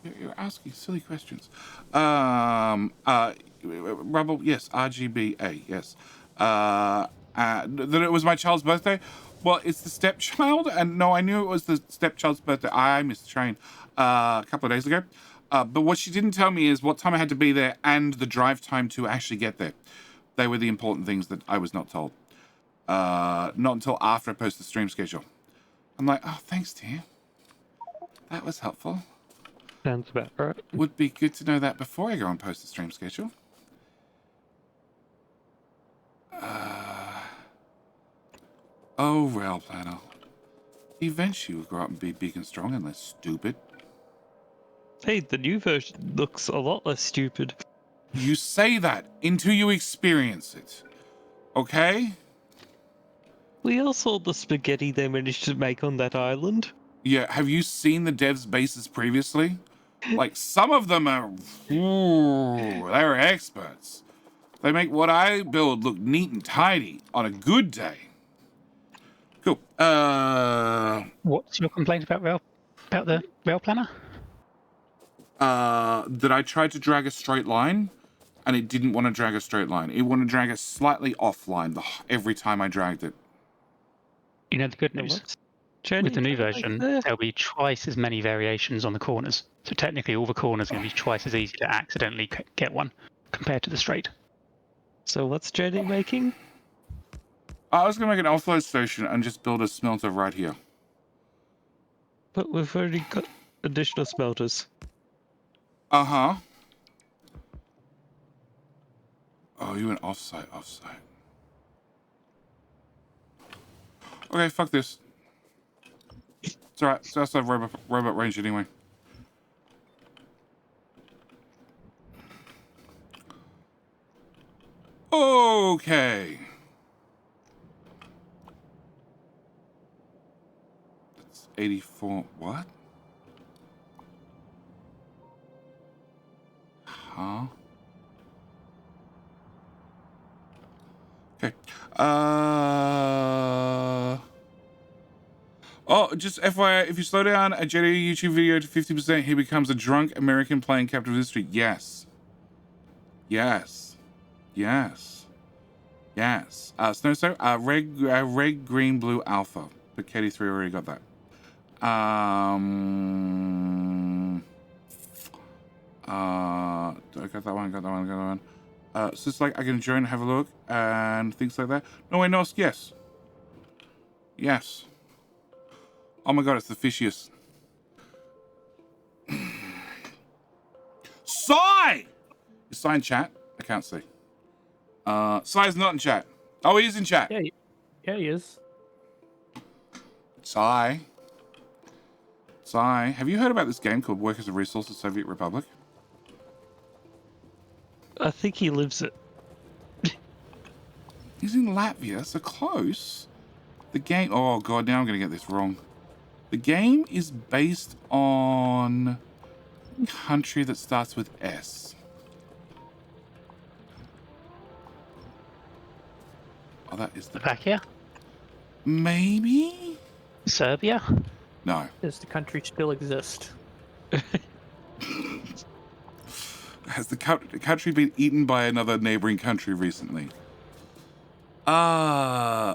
You're asking silly questions. Rebel, yes, RGBA, yes. That it was my child's birthday. Well, it's the stepchild, and no, I knew it was the stepchild's birthday. I missed the train a couple of days ago. But what she didn't tell me is what time I had to be there and the drive time to actually get there. They were the important things that I was not told. Not until after I posted the stream schedule. I'm like, oh, thanks, dear. That was helpful. Sounds about right. Would be good to know that before I go and post the stream schedule. Oh, Rail Planner. Eventually you'll grow up and be big and strong and less stupid. Hey, the new version looks a lot less stupid. You say that until you experience it. Okay? We all saw the spaghetti they managed to make on that island. Yeah, have you seen the devs' bases previously? Like, some of them are... Ooh, they're experts. They make what I build look neat and tidy on a good day. Cool. What's your complaint about the rail planner? That I tried to drag a straight line, and it didn't want to drag a straight line. It wanted to drag a slightly off line every time I dragged it. You know the good news? With the new version, there'll be twice as many variations on the corners. So technically all the corners are going to be twice as easy to accidentally get one compared to the straight. So what's Jenny making? I was gonna make an offload station and just build a smelter right here. But we've already got additional smelters. Uh-huh. Oh, you went offsite. Okay, fuck this. It's alright. It's outside robot range anyway. Okay. That's 84. What? Huh? Okay. Oh, just FYI, if you slow down a Jedi YouTube video to 50%, he becomes a drunk American playing Captain of History. Yes. Yes. Yes. Yes. Snowstone, red, green, blue, alpha. But Katie 3 already got that. Do I got that one, got that one. So it's like I can join, have a look, and things like that. No, wait, no, yes. Yes. Oh my god, it's the fishiest. Sai! Is Sai in chat? I can't see. Sai's not in chat. Oh, he is in chat. Yeah, he is. Sai. Have you heard about this game called Workers of Resources Soviet Republic? I think he lives it. He's in Latvia, so close. The game... Oh, God, now I'm going to get this wrong. The game is based on a country that starts with S. Oh, that is the... Slovakia? Maybe? Serbia? No. Does the country still exist? Has the country been eaten by another neighboring country recently?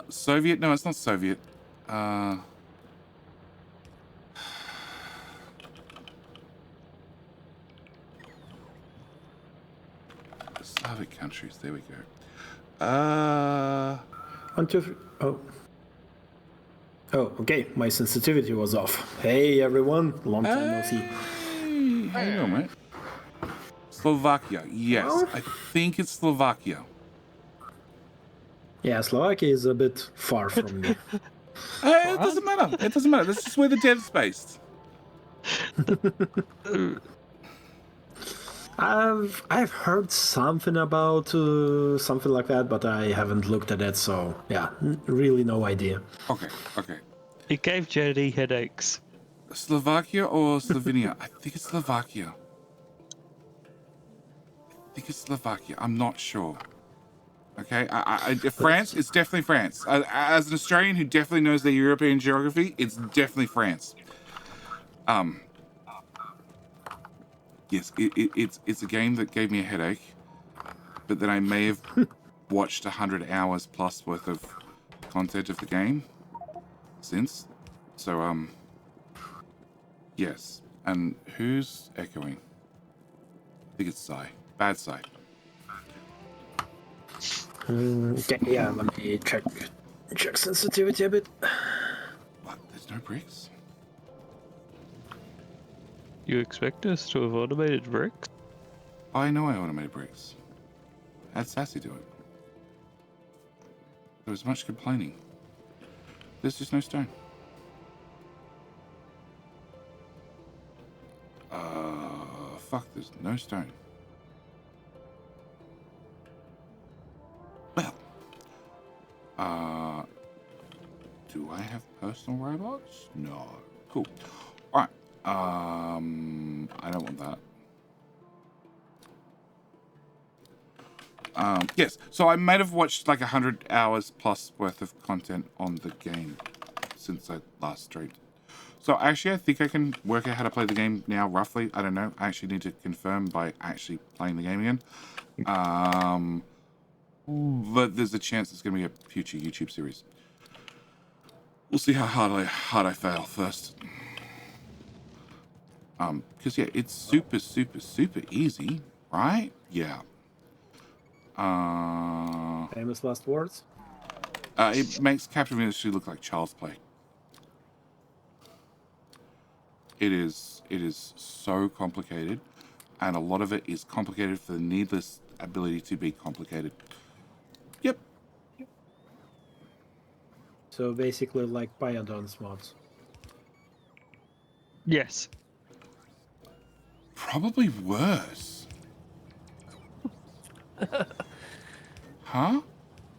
Soviet? No, it's not Soviet. Slavic countries. There we go. 1, 2, 3. Oh, okay. My sensitivity was off. Hey, everyone. Long time no see. Hey, how you doing, mate? Slovakia. Yes, Well, I think it's Slovakia. Yeah, Slovakia is a bit far from me. It doesn't matter. It doesn't matter. That's just where the dev's based. I've heard something about something like that, but I haven't looked at it, so yeah, really no idea. Okay. It gave JD headaches. Slovakia or Slovenia? I think it's Slovakia. I'm not sure. Okay, France, it's definitely France. As an Australian who definitely knows their European geography, it's definitely France. Yes, it's a game that gave me a headache, but then I may have watched 100 hours plus worth of content of the game since. So, yes. And who's echoing? I think it's Sai. Bad Sai. Okay, yeah, let me check sensitivity a bit. What? There's no bricks? You expect us to have automated bricks? I know I automated bricks. Had Sassy do it. There was much complaining. There's just no stone. Fuck, there's no stone. Well, do I have personal robots? No. Cool. Alright. I don't want that. Yes, so I might have watched like 100 hours plus worth of content on the game since I last streamed. So actually, I think I can work out how to play the game now, roughly. I don't know. I actually need to confirm by actually playing the game again. But there's a chance it's going to be a future YouTube series. We'll see how hard I fail first. Because yeah, it's super easy, right? Yeah. Famous last words? It makes Captain Ministry look like child's play. It is so complicated, and a lot of it is complicated for the needless ability to be complicated. Yep. So basically like Pyodon's mods. Yes. Probably worse. Huh?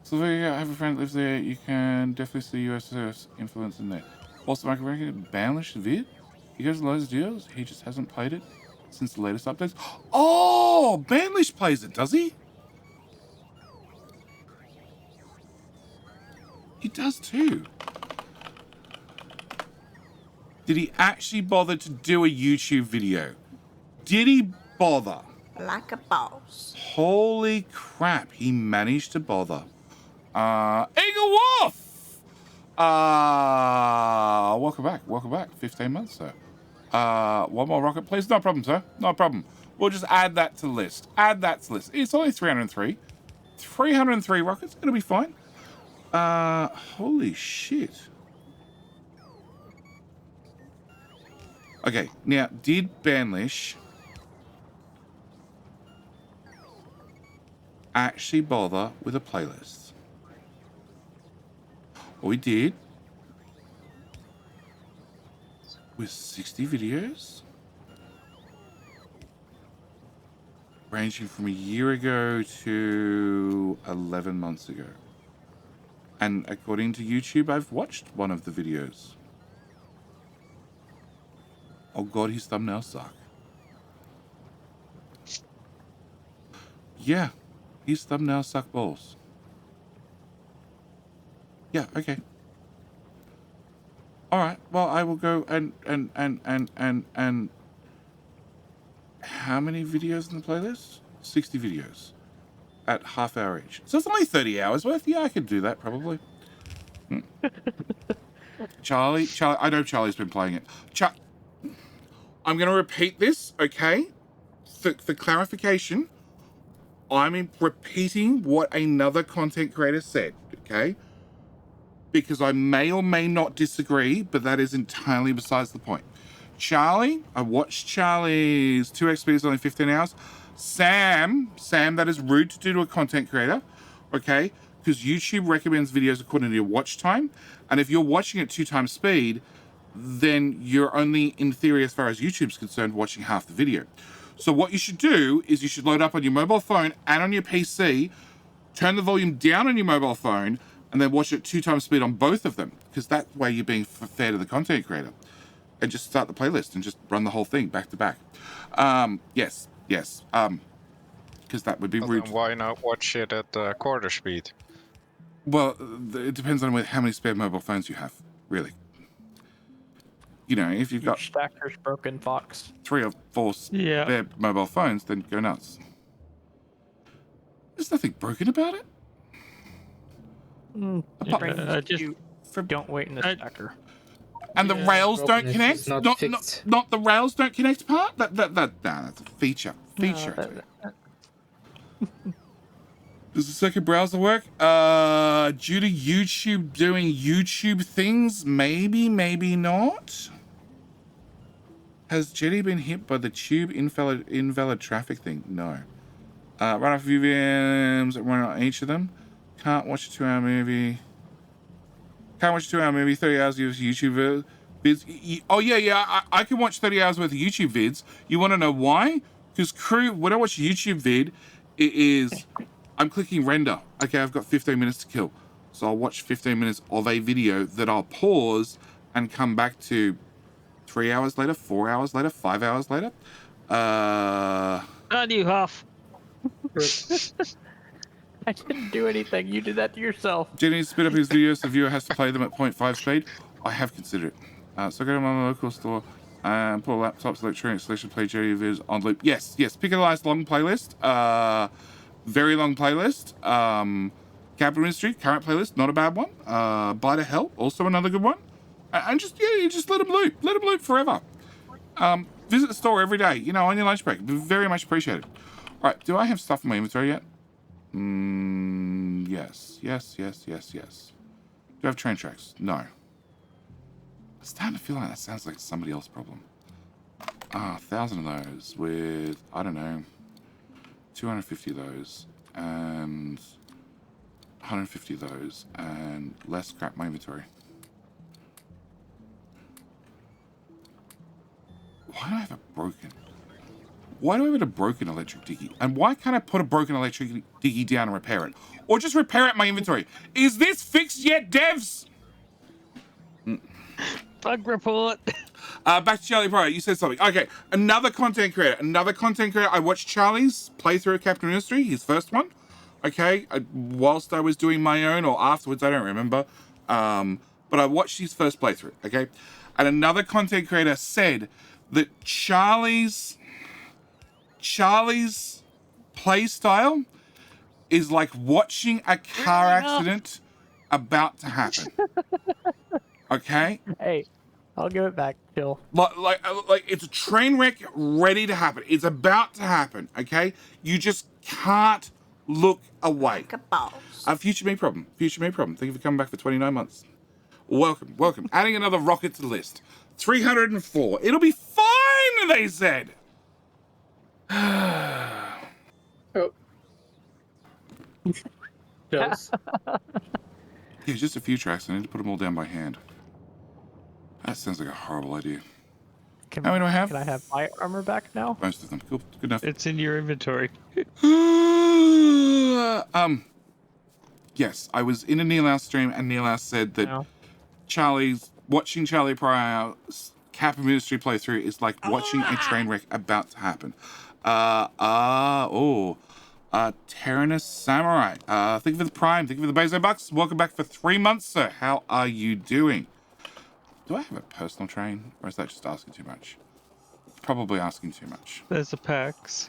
So I have a friend that lives there. You can definitely see USS influence in there. Also, I can reckon Banlish vid. He goes loads of deals. He just hasn't played it since the latest updates. Oh, Banlish plays it, does he? He does too. Did he actually bother to do a YouTube video? Did he bother? Like a boss. Holy crap, he managed to bother. Eagle Wolf! Welcome back. 15 months, sir. One more rocket, please. No problem, sir. No problem. We'll just add that to the list. It's only 303. 303 rockets. It'll be fine. Holy shit. Okay, now, did Banlish actually bother with a playlist? We did. With 60 videos? Ranging from a year ago to 11 months ago. And according to YouTube, I've watched one of the videos. Oh god, his thumbnails suck. Yeah, his thumbnails suck balls. Yeah, okay. Alright, well I will go and how many videos in the playlist? 60 videos. At half hour each. So it's only 30 hours worth. Yeah, I could do that probably. Charlie, I know Charlie's been playing it. I'm going to repeat this, okay? For clarification, I'm repeating what another content creator said, okay? Because I may or may not disagree, but that is entirely besides the point. Charlie, I watched Charlie's 2xP's only 15 hours. Sam, that is rude to do to a content creator, okay? Because YouTube recommends videos according to your watch time. And if you're watching at 2 times speed, then you're only, in theory, as far as YouTube's concerned, watching half the video. So what you should do is you should load up on your mobile phone and on your PC, turn the volume down on your mobile phone, and then watch it 2 times speed on both of them. Because that way you're being fair to the content creator. And just start the playlist and just run the whole thing back to back. Yes. Because that would be rude. Then why not watch it at quarter speed? Well, it depends on how many spare mobile phones you have, really. You know, if you've got Stacker's broken, Fox. 3 or 4 spare mobile phones, then go nuts. There's nothing broken about it. Don't wait in the stacker. And the rails don't connect. Not the rails don't connect part. That's a feature. Does the second browser work? Due to YouTube doing YouTube things, maybe not. Has Jetty been hit by the tube invalid traffic thing? No. Run off a few VMs, run on each of them. Can't watch a 2-hour movie. 30 hours of YouTube vids. Oh, yeah, I can watch 30 hours worth of YouTube vids. You want to know why? Because when I watch a YouTube vid, I'm clicking render. Okay, I've got 15 minutes to kill. So I'll watch 15 minutes of a video that I'll pause and come back to 3 hours later, 4 hours later, 5 hours later. And you half. I didn't do anything. You did that to yourself. Jenny needs to speed up his videos so the viewer has to play them at 0.5 speed. I have considered it. So go to my local store and pull laptops, electronic selection, play Jenny videos on loop. Yes. Pick a nice long playlist. Very long playlist. Capital Ministry, current playlist, not a bad one. Bite of Hell, also another good one. And just let them loop. Let them loop forever. Visit the store every day, on your lunch break. Very much appreciated. All right, do I have stuff in my inventory yet? Yes. Do I have train tracks? No. I'm starting to feel like that sounds like somebody else's problem. 1,000 of those with, I don't know, 250 of those and 150 of those and less crap in my inventory. Why do I have a broken? Why do I have a broken electric diggy? And why can't I put a broken electric diggy down and repair it? Or just repair it in my inventory? Is this fixed yet, devs? Bug report. Back to Charlie Pryor. You said something. Okay, another content creator. I watched Charlie's playthrough of Captain Industry, his first one. Okay, whilst I was doing my own or afterwards, I don't remember. But I watched his first playthrough. Okay, and another content creator said that Charlie's play style is like watching a car accident about to happen. Okay. Hey, I'll give it back. Chill. Like it's a train wreck ready to happen. It's about to happen. Okay. You just can't look away. Like a boss. Future me problem. Thank you for coming back for 29 months. Welcome. Adding another rocket to the list. 304. It'll be fine, they said. Oh. Just. Yeah, just a few tracks. I need to put them all down by hand. That sounds like a horrible idea. How many do I have? Can I have my armor back now? Most of them. Cool. Good enough. It's in your inventory. Yes, I was in a Neilhouse stream, and Neilhouse said that No. watching Charlie Pryor's Cap Ministry playthrough is like watching a train wreck about to happen. Tyrannus Samurai. Thank you for the Prime. Thank you for the Bezo Bucks. Welcome back for 3 months, sir. How are you doing? Do I have a personal train, or is that just asking too much? Probably asking too much. There's the packs.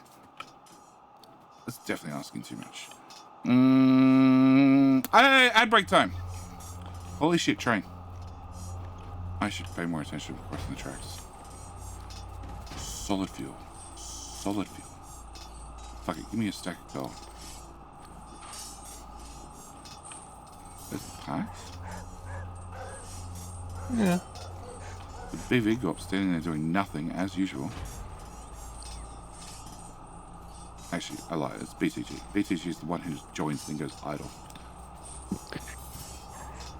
That's definitely asking too much. Ad break time. Holy shit, train. I should pay more attention to crossing the tracks. Solid fuel. Fuck it, give me a stack of gold. There's the packs. Yeah. The BV got standing there doing nothing as usual. Actually, I lie, it's BTG. BTG is the one who joins and goes idle.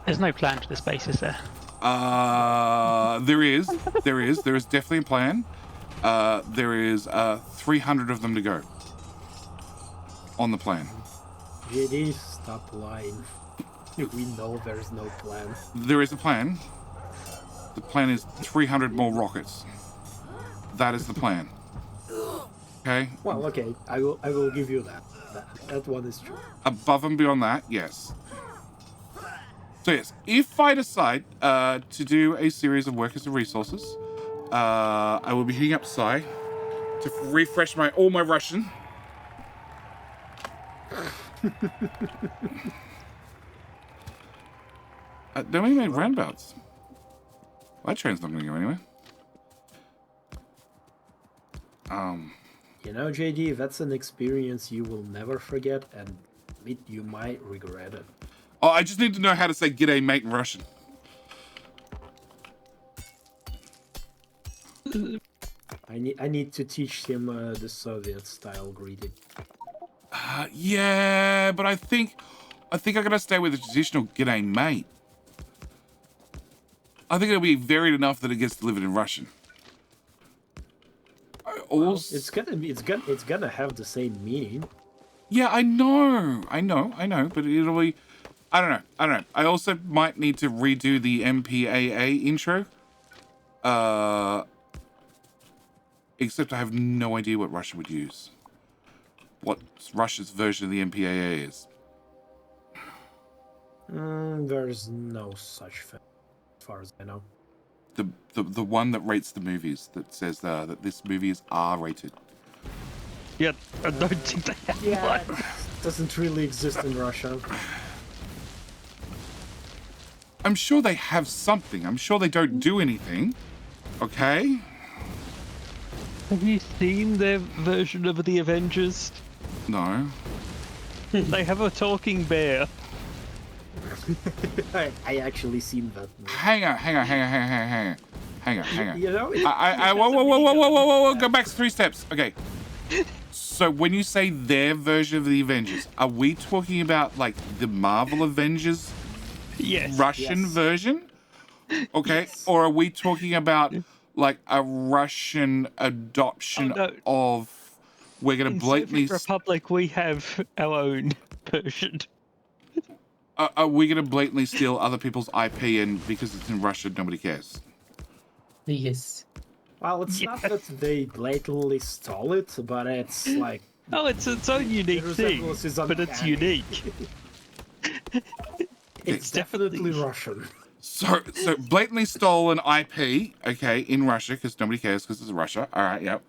There's no plan for this base, is there? There is definitely a plan. There is 300 of them to go on the plan. JD, stop lying. We know there's no plan. There is a plan. The plan is 300 more rockets. That is the plan. Okay? Well, okay, I will give you that. That one is true. Above and beyond that, yes. So yes, if I decide to do a series of workers and resources, I will be hitting up Psy to refresh all my Russian. Then we made roundabouts. Well, that train's not going to go anywhere. You know, JD, that's an experience you will never forget, and you might regret it. Oh, I just need to know how to say "G'day, mate" in Russian. I need to teach him the Soviet-style greeting. Yeah, but I think I gotta stay with the traditional "G'day, mate." I think it'll be varied enough that it gets delivered in Russian. Well, it's gonna have the same meaning. Yeah, I know, but it'll be. I don't know. I also might need to redo the MPAA intro. Except I have no idea what Russia would use. What Russia's version of the MPAA is. There's no such thing, as far as I know. The one that rates the movies, that says that this movie is R-rated. Yeah, I don't think they have one. It doesn't really exist in Russia. I'm sure they have something. I'm sure they don't do anything. Okay? Have you seen their version of the Avengers? No. They have a talking bear. I actually seen that. Hang on. You know, Whoa. Go back 3 steps. Okay. So when you say their version of the Avengers, are we talking about like the Marvel Avengers Yes. Russian version? Okay. Yes. Or are we talking about like a Russian adoption Oh, no. of we're going to In blatantly Soviet Republic, we have our own version. are we going to blatantly steal other people's IP and because it's in Russia nobody cares? Yes. well, it's not that they blatantly stole it, but it's like Oh, it's its own unique the thing, resemblance is but it's uncanny. unique. It's definitely Russian. So blatantly stolen IP, okay, in Russia because nobody cares because it's Russia. All right, yep.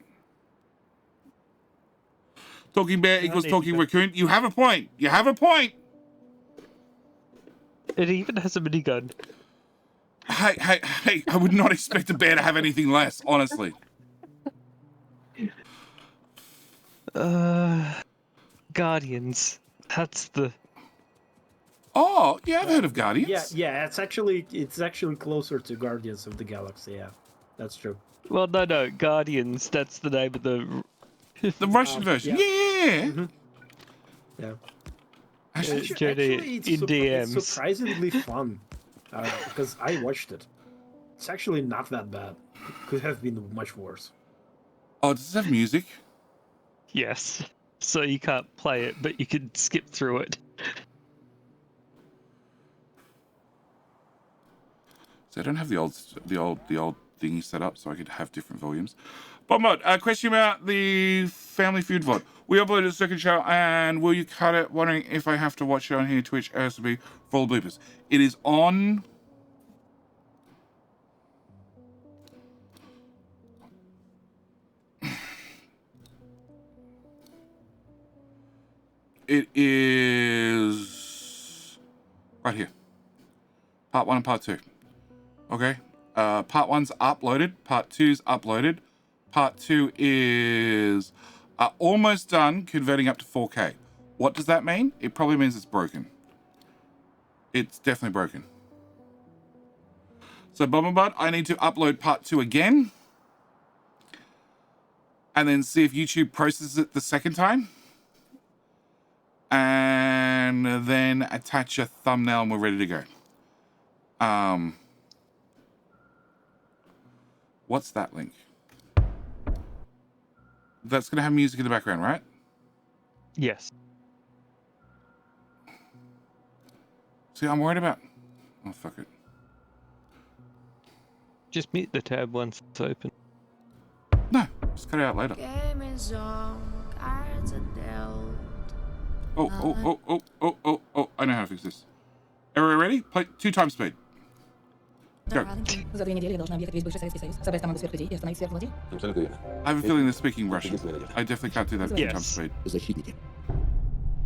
Talking bear equals talking raccoon. You have a point. It even has a minigun. Hey, I would not expect a bear to have anything less, honestly. Guardians. That's the... Oh, yeah, I've heard of Guardians. Yeah. It's actually closer to Guardians of the Galaxy. Yeah, that's true. Well, no, Guardians. That's the name of the... The Russian version. yeah. Yeah. Mm-hmm. Yeah. Actually, Journey in it's DMs. surprisingly fun because I watched it. It's actually not that bad. It could have been much worse. oh, does it have music? Yes. So you can't play it, but you can skip through it. So I don't have the old thingy set up, so I could have different volumes. But Mod, a question about the Family Feud VOD. We uploaded a second show, and will you cut it? Wondering if I have to watch it on here, Twitch, ASB, for all the bloopers. It is on. It is right here. Part 1 and Part 2. Okay. Part 1's uploaded. Part 2's uploaded. Part 2 is almost done converting up to 4K. What does that mean? It probably means it's broken. It's definitely broken. So, Bomberbud, I need to upload Part 2 again. And then see if YouTube processes it the second time. And then attach a thumbnail and we're ready to go. What's that link? That's going to have music in the background, right? Yes. See, I'm worried about... Oh, fuck it. Just mute the tab once it's open. No, just cut it out later. Oh, I know how to fix this. Are we ready? Play 2 times speed. Go. За 2 недели должна объехать весь бывший Советский Союз, собрать команду сверхлюдей и остановить сверхзлодеев. Абсолютно верно. I have a feeling they're speaking Russian. I definitely can't do that at 2 times speed. Защитники.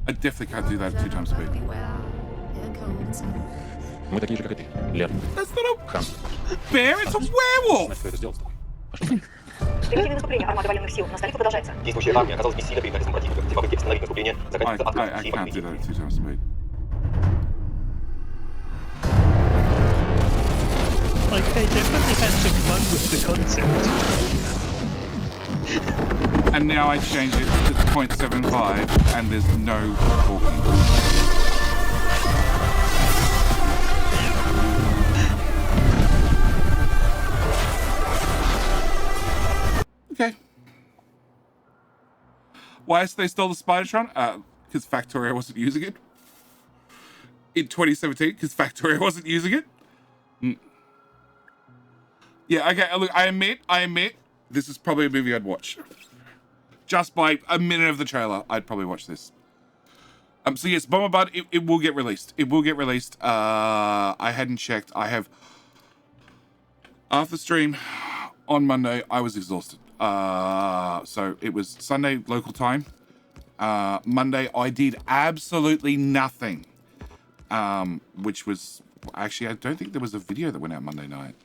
I definitely can't do that at 2 times speed. Мы такие же, как и ты. Лер. That's not a Хан. bear, it's a werewolf! Значит, кто это сделал с тобой? Пошли. Стремительное наступление армады военных сил на столицу продолжается. Действующая армия оказалась бессильна перед натиском противника. Все попытки остановить наступление заканчиваются I отказом всей can't do победителей. that at 2 times speed. Like, they definitely had some fun with the concept. And now I change it to 0.75 and there's no talking. Okay. Why is they stole the Spidertron? Because Factorio wasn't using it. In 2017, because Factorio wasn't using it. Yeah, okay, look, I admit, this is probably a movie I'd watch. Just by a minute of the trailer, I'd probably watch this. So yes, Bomberbud, it will get released. It will get released. I hadn't checked. I have... After stream on Monday, I was exhausted. So it was Sunday local time. Monday, I did absolutely nothing. Which was... Actually, I don't think there was a video that went out Monday night.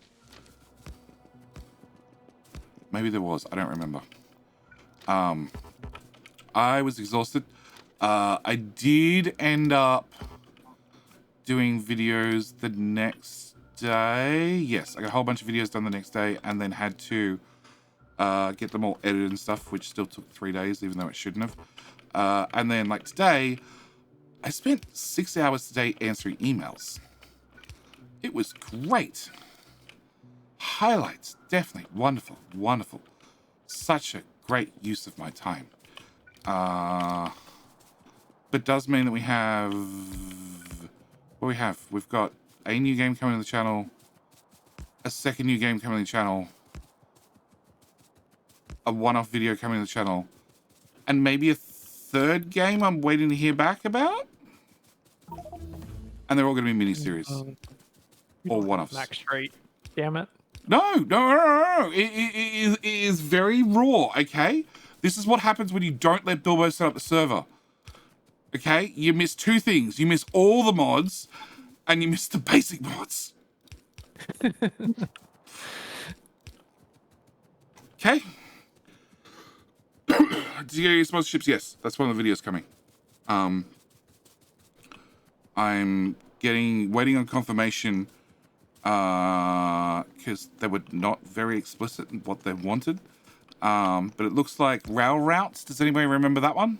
Maybe there was. I don't remember. I was exhausted. I did end up doing videos the next day. Yes, I got a whole bunch of videos done the next day and then had to get them all edited and stuff, which still took 3 days, even though it shouldn't have. And then, like today, I spent 6 hours today answering emails. It was great. Highlights, definitely wonderful, wonderful. Such a great use of my time. But does mean that we have... What we have? We've got a new game coming to the channel, a second new game coming to the channel, a one-off video coming to the channel, and maybe a third game I'm waiting to hear back about. And they're all going to be mini-series. Or one-offs. Max straight. Damn it. No. It is very raw, okay? This is what happens when you don't let Bilbo set up the server. Okay? You miss two things. You miss all the mods, and you miss the basic mods. Okay? Did you get your sponsorships? Yes. That's one of the videos coming. I'm waiting on confirmation because they were not very explicit in what they wanted. But it looks like Rail Routes. Does anybody remember that one?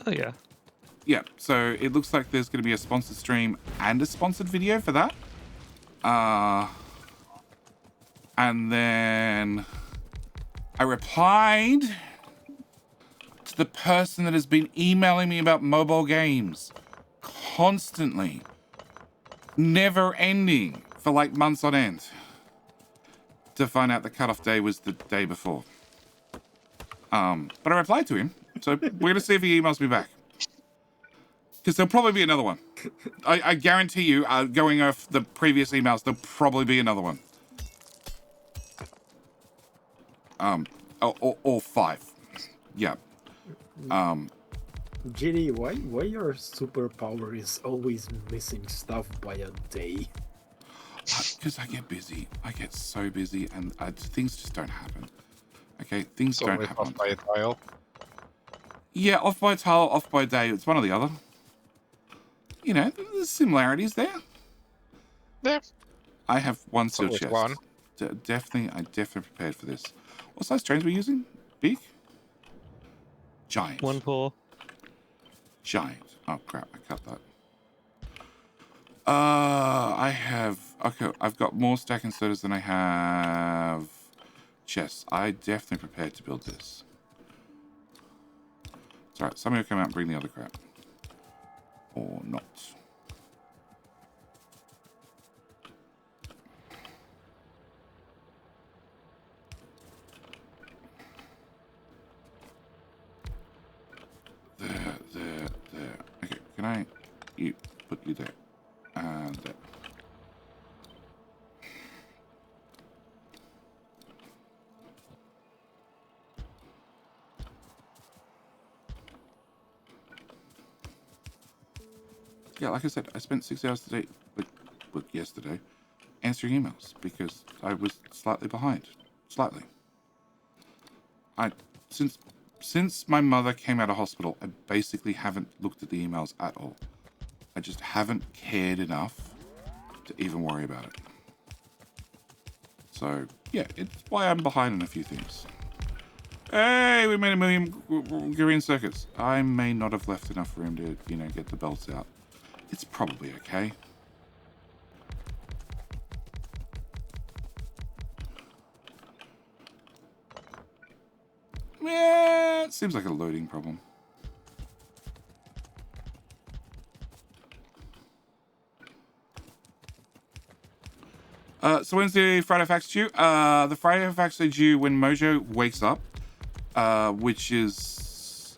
Oh, yeah. Yeah, so it looks like there's going to be a sponsored stream and a sponsored video for that. And then I replied to the person that has been emailing me about mobile games constantly, never ending for like months on end, to find out the cutoff day was the day before. But I replied to him, so we're going to see if he emails me back. Because there'll probably be another one. I guarantee you, going off the previous emails, there'll probably be another one. Or 5. Yeah. Ginny, why your superpower is always missing stuff by a day? Because I get busy. I get so busy, and things just don't happen. Okay, things don't happen. Off by a tile. Yeah, off by a tile, off by a day. It's one or the other. You know, there's similarities there. Yeah. I have one So steel chest. one. I definitely prepared for this. What size trains are we using? Big? Giant. 1-4. Giant. Oh crap, I cut that. I've got more stack inserters than I have chests. I definitely prepared to build this. It's alright, somebody will come out and bring the other crap. Or not. There. Okay, can I put you there? And there. Yeah, like I said, I spent 6 hours today, yesterday, answering emails because I was slightly behind. Slightly. Since my mother came out of hospital, I basically haven't looked at the emails at all. I just haven't cared enough to even worry about it. So, yeah, it's why I'm behind on a few things. Hey, we made 1 million green circuits. I may not have left enough room to, get the belts out. It's probably okay. Yeah, it seems like a loading problem. So when's the Friday Facts due? The Friday Facts are due when Mojo wakes up, which is,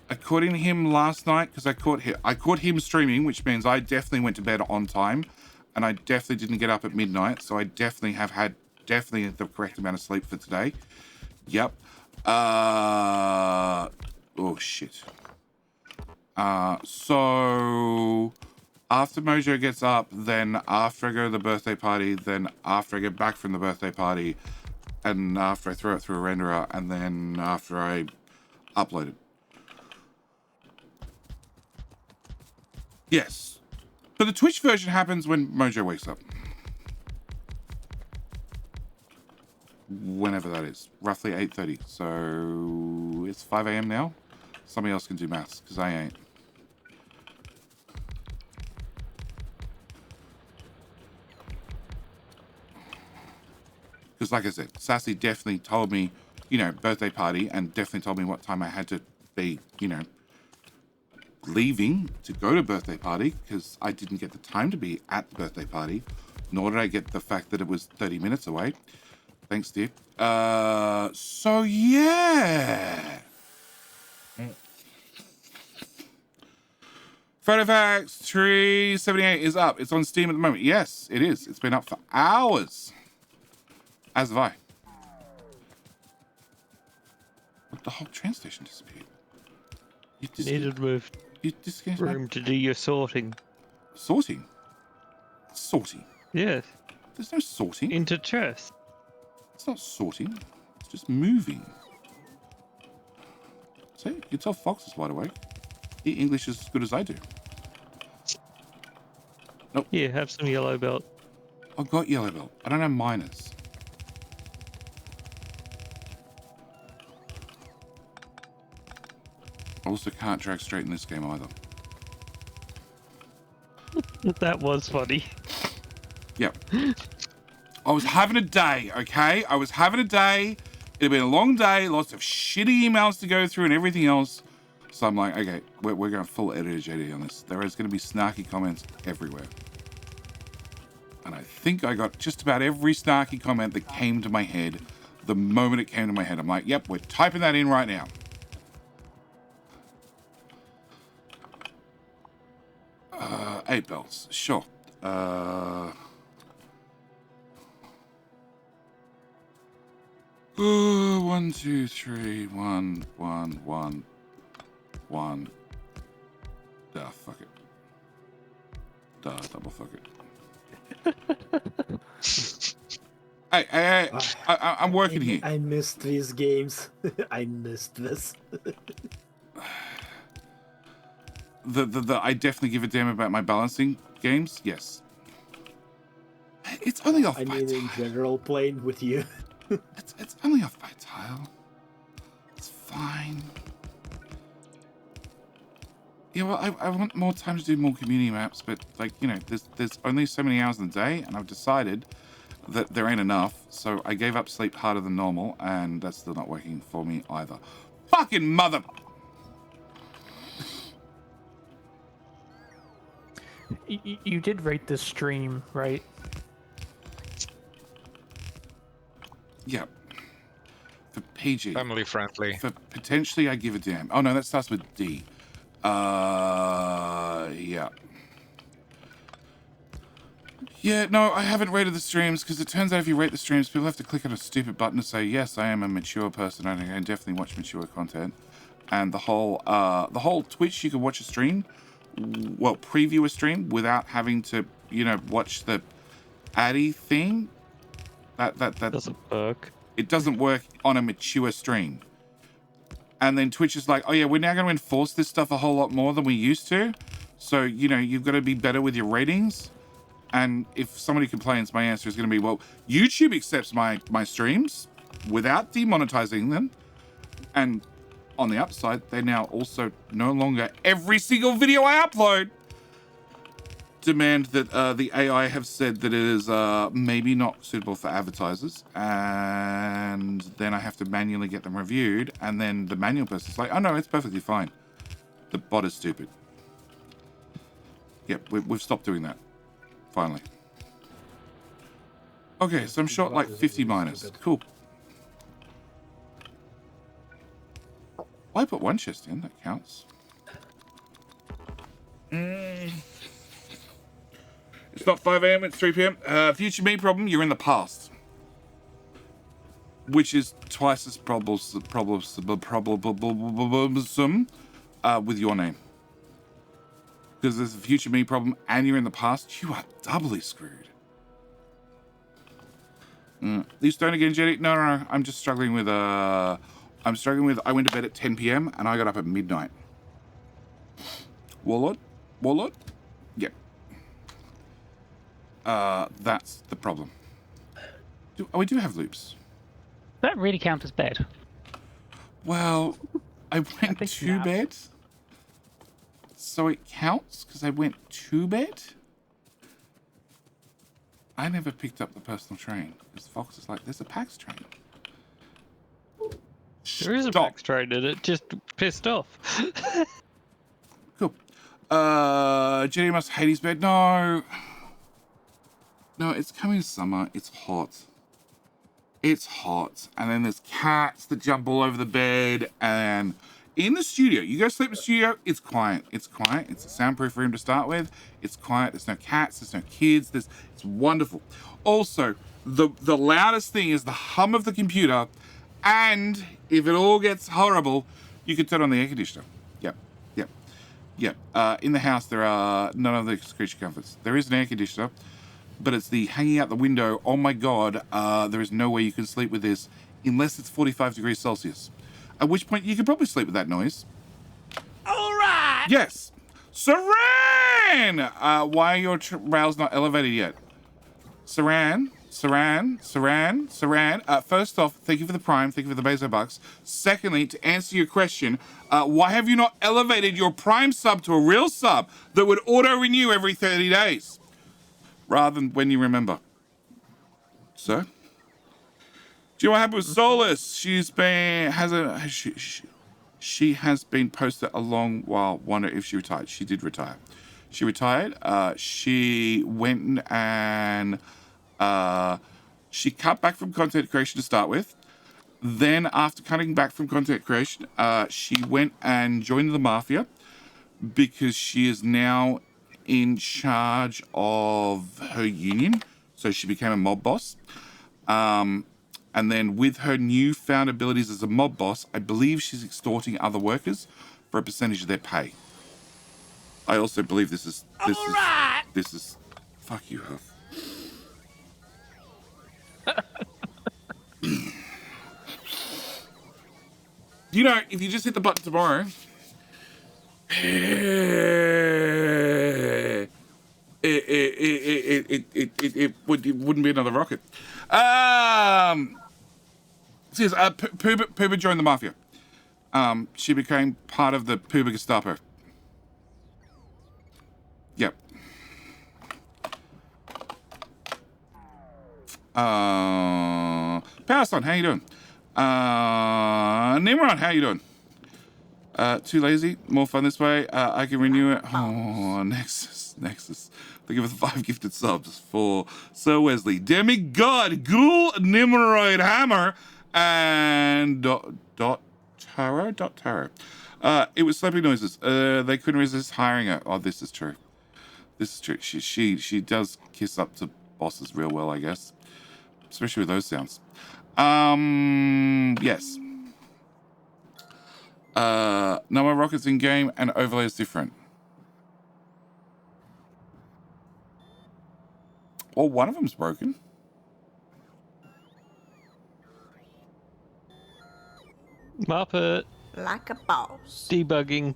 according to him last night, because I caught him streaming, which means I definitely went to bed on time, and I definitely didn't get up at midnight, so I definitely have had the correct amount of sleep for today. Yep. Oh shit. So after Mojo gets up, then after I go to the birthday party, then after I get back from the birthday party, and after I throw it through a renderer, and then after I upload it. Yes. But the Twitch version happens when Mojo wakes up. Whenever that is. Roughly 8:30. So it's 5 a.m. now. Somebody else can do maths, because I ain't. Because like I said, Sassy definitely told me, you know, birthday party, and definitely told me what time I had to be, you know, leaving to go to birthday party, because I didn't get the time to be at the birthday party, nor did I get the fact that it was 30 minutes away. Thanks, dear. So yeah. PhotoFax 378 is up. It's on Steam at the moment. Yes, it is. It's been up for hours. As have I. But the whole train station disappeared. You Needed with room to do your sorting. Sorting? Sorting? Yes. There's no sorting. Into chests. It's not sorting. It's just moving. See, you can tell Fox is wide awake. He English as good as I do. Nope. Yeah, have some yellow belt. I've got yellow belt. I don't have minors. I also can't drag straight in this game either. That was funny. Yep. I was having a day, okay? I was having a day. It had been a long day, lots of shitty emails to go through and everything else. So I'm like, okay, we're going full editor JD on this. There is going to be snarky comments everywhere. And I think I got just about every snarky comment that came to my head the moment it came to my head. I'm like, yep, we're typing that in right now. 8 belts, sure. 1, 2, 3, 1, 1, 1, 1. Duh, fuck it. Duh, double fuck it. Hey, I'm working here. I missed these games. I missed this. I definitely give a damn about my balancing games. Yes. It's only off by I mean, in general, playing with you. It's only off by a tile. It's fine. Yeah, well, I want more time to do more community maps, but like, you know, there's only so many hours in the day, and I've decided that there ain't enough, so I gave up sleep harder than normal, and that's still not working for me either. Fucking mother. You did rate this stream, right? Yeah. For PG. Family friendly. For potentially, I give a damn. Oh no, that starts with D. Yeah. Yeah, no, I haven't rated the streams because it turns out if you rate the streams, people have to click on a stupid button to say, yes, I am a mature person and I can definitely watch mature content. And the whole Twitch, you can watch a stream, well, preview a stream without having to, you know, watch the Addy thing. That doesn't work. It doesn't work on a mature stream. And then Twitch is like, oh yeah, we're now going to enforce this stuff a whole lot more than we used to. So, you know, you've got to be better with your ratings. And if somebody complains, my answer is going to be, well, YouTube accepts my streams without demonetizing them. And on the upside, they now also no longer, every single video I upload, demand that the AI have said that it is maybe not suitable for advertisers. And then I have to manually get them reviewed. And then the manual person's like, oh no, it's perfectly fine. The bot is stupid. Yep, we've stopped doing that. Finally. Okay, so I'm short like 50 minus. Cool. Well, I put one chest in, that counts. It's not 5 a.m., it's 3 p.m. Future me problem, you're in the past. Which is twice as troublesome with your name. Because there's a future me problem and you're in the past, you are doubly screwed. You stoned again, Jetty? No, I'm just struggling with, I went to bed at 10 p.m. and I got up at midnight. Warlord? Yep. That's the problem. We do have loops. That really count as bed. Well, I went think to nap. bed. So it counts because I went to bed? I never picked up the personal train. Because Fox is like, there's a PAX train. There is a Stop. PAX train and it just pissed off. Cool. Jenny must hate his bed. No. No, it's coming summer. It's hot. It's hot. And then there's cats that jump all over the bed. And in the studio, you go sleep in the studio, it's quiet. It's quiet. It's a soundproof room to start with. It's quiet. There's no cats. There's no kids. It's wonderful. Also, the loudest thing is the hum of the computer. And if it all gets horrible, you can turn on the air conditioner. Yep. In the house, there are none of the creature comforts. There is an air conditioner, but it's the hanging out the window. Oh my God, there is no way you can sleep with this unless it's 45 degrees Celsius. At which point you could probably sleep with that noise. All right. Yes. Saran! Why are your rails not elevated yet? Saran. First off, thank you for the Prime. Thank you for the Bezo Bucks. Secondly, to answer your question, why have you not elevated your Prime sub to a real sub that would auto-renew every 30 days? Rather than when you remember. Sir? Do you know what happened with Solus? She has been posted a long while. Wonder if she retired. She did retire. She retired. She went and she cut back from content creation to start with. Then after cutting back from content creation, she went and joined the Mafia because she is now in charge of her union. So she became a mob boss. And then with her newfound abilities as a mob boss, I believe she's extorting other workers for a percentage of their pay. I also believe this is fuck you, Huff. You know, if you just hit the button tomorrow, it wouldn't be another rocket. Says Pooba joined the Mafia. She became part of the Pooba Gestapo. Yep. Powerstone, how you doing? Nimrod, how you doing? Too lazy, more fun this way. I can renew it. Oh, Nexus. Thank you for the 5 gifted subs for Sir Wesley, Demigod, Ghoul, Nimrod, Hammer, and Dot Tarot. It was sleeping noises. They couldn't resist hiring her. Oh, this is true. She does kiss up to bosses real well, I guess. Especially with those sounds. Yes. No more rockets in game and overlay is different. Well, one of them's broken. Muppet. Like a boss. Debugging.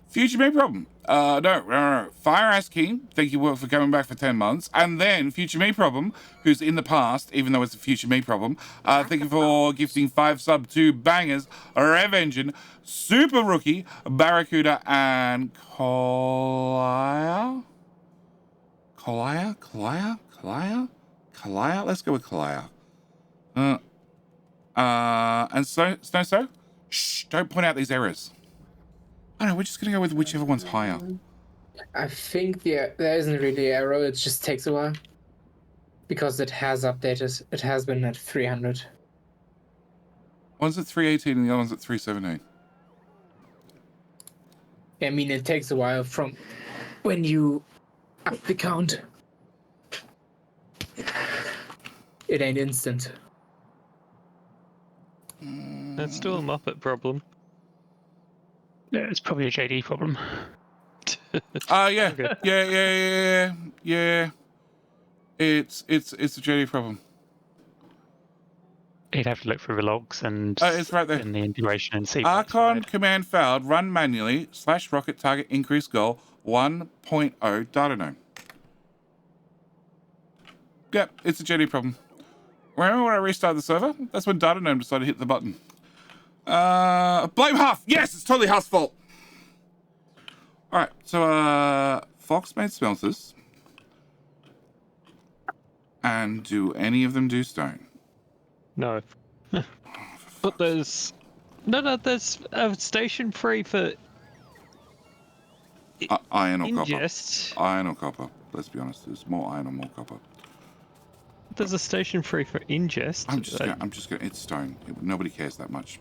Future Me Problem. No. Fire Ass King, thank you for coming back for 10 months. And then Future Me Problem, who's in the past, even though it's a Future Me Problem. Thank you for gifting 5 sub to Bangers, Rev Engine, Super Rookie, Barracuda, and Kalaya? Let's go with Kalaya. And so? Shh, don't point out these errors. I don't know, we're just going to go with whichever one's higher. I think there isn't really an error, it just takes a while. Because it has updated. It has been at 300. One's at 318 and the other one's at 317. I mean, it takes a while from when you up the count. It ain't instant. That's still a Muppet problem. Yeah, it's probably a JD problem. Yeah. It's a JD problem. You'd have to look through the logs and It's right there. in the integration and see. Archon command failed. Run manually. /rocket target increase goal 1.0 data node. Yep, it's a jetty problem. Remember when I restarted the server? That's when Data Gnome decided to hit the button. Blame Huff! Yes, it's totally Huff's fault! Alright, so, Fox made smelters. And do any of them do stone? No. But there's... No, there's a station free for... Iron or ingest. copper? Iron or copper? Let's be honest, there's more iron or more copper. There's a station free for ingest. I'm just gonna, it's stone. Nobody cares that much.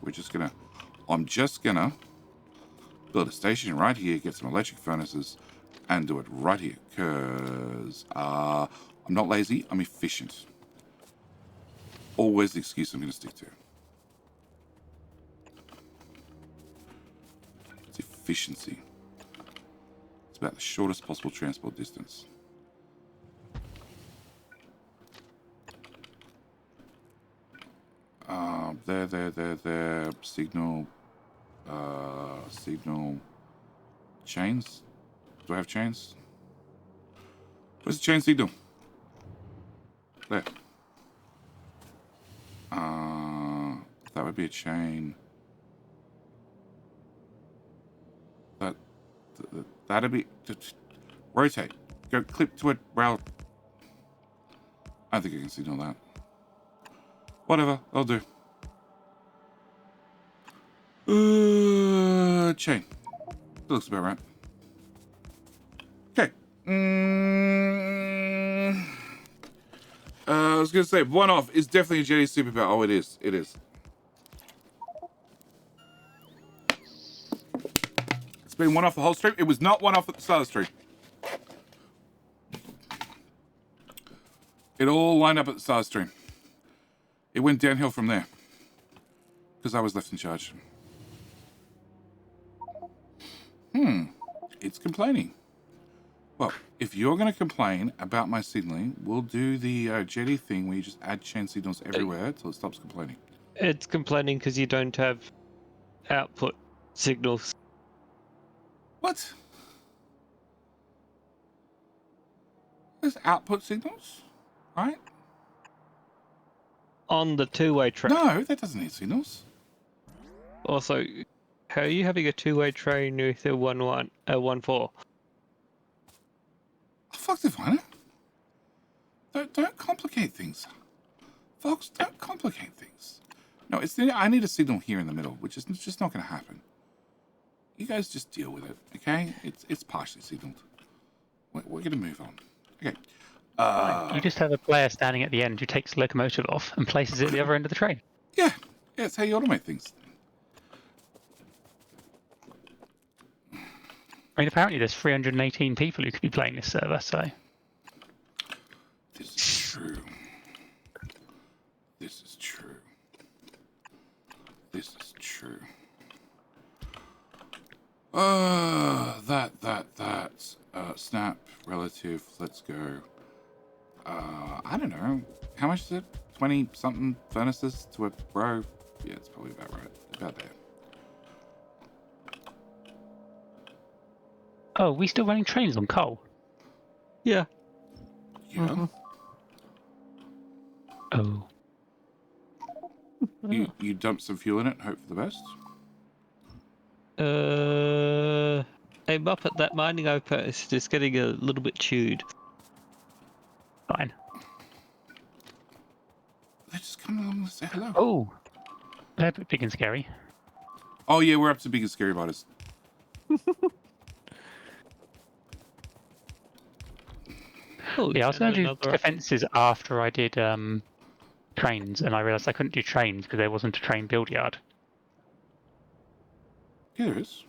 I'm just gonna build a station right here, get some electric furnaces, and do it right here. Cause, I'm not lazy, I'm efficient. Always the excuse I'm gonna stick to. It's efficiency. It's about the shortest possible transport distance. There. Signal. Signal. Chains? Do I have chains? Where's the chain signal? There. That would be a chain. That'd be... Rotate. Go clip to it. Well... I think I can signal that. Whatever, I'll do. Chain. That looks about right. Okay. I was gonna say, one off is definitely a jetty superpower. Oh, it is. It is. It's been one off the whole stream. It was not one off at the start of the stream. It all lined up at the start of the stream. It went downhill from there. Because I was left in charge. It's complaining. Well, if you're going to complain about my signaling, we'll do the jetty thing where you just add chain signals everywhere until it stops complaining. It's complaining because you don't have output signals. What? There's output signals, right? On the two-way train. No, that doesn't need signals. Also, how are you having a two-way train with a 1-4? Oh, fuck if I know. Don't complicate things. Folks, don't complicate things. No, I need a signal here in the middle, which is just not going to happen. You guys just deal with it, okay? It's partially signaled. We're going to move on. Okay. You just have a player standing at the end who takes the locomotive off and places it at the other end of the train. Yeah, it's how you automate things. I mean, apparently there's 318 people who could be playing this server, so... This is true. This is true. This is true. Snap, relative, let's go. I don't know. How much is it? 20-something furnaces to a row? Yeah, it's probably about right. About there. Oh, we still running trains on coal? Yeah. Yeah. Oh. You dump some fuel in it, hope for the best. I'm up at that mining outpost. It's getting a little bit chewed. Fine. They just come along and say hello. Oh. They're a bit big and scary. Oh yeah, we're up to big and scary biters. Oh, Yeah, I was going to do defences after I did trains, and I realised I couldn't do trains because there wasn't a train build yard. Yeah, there is.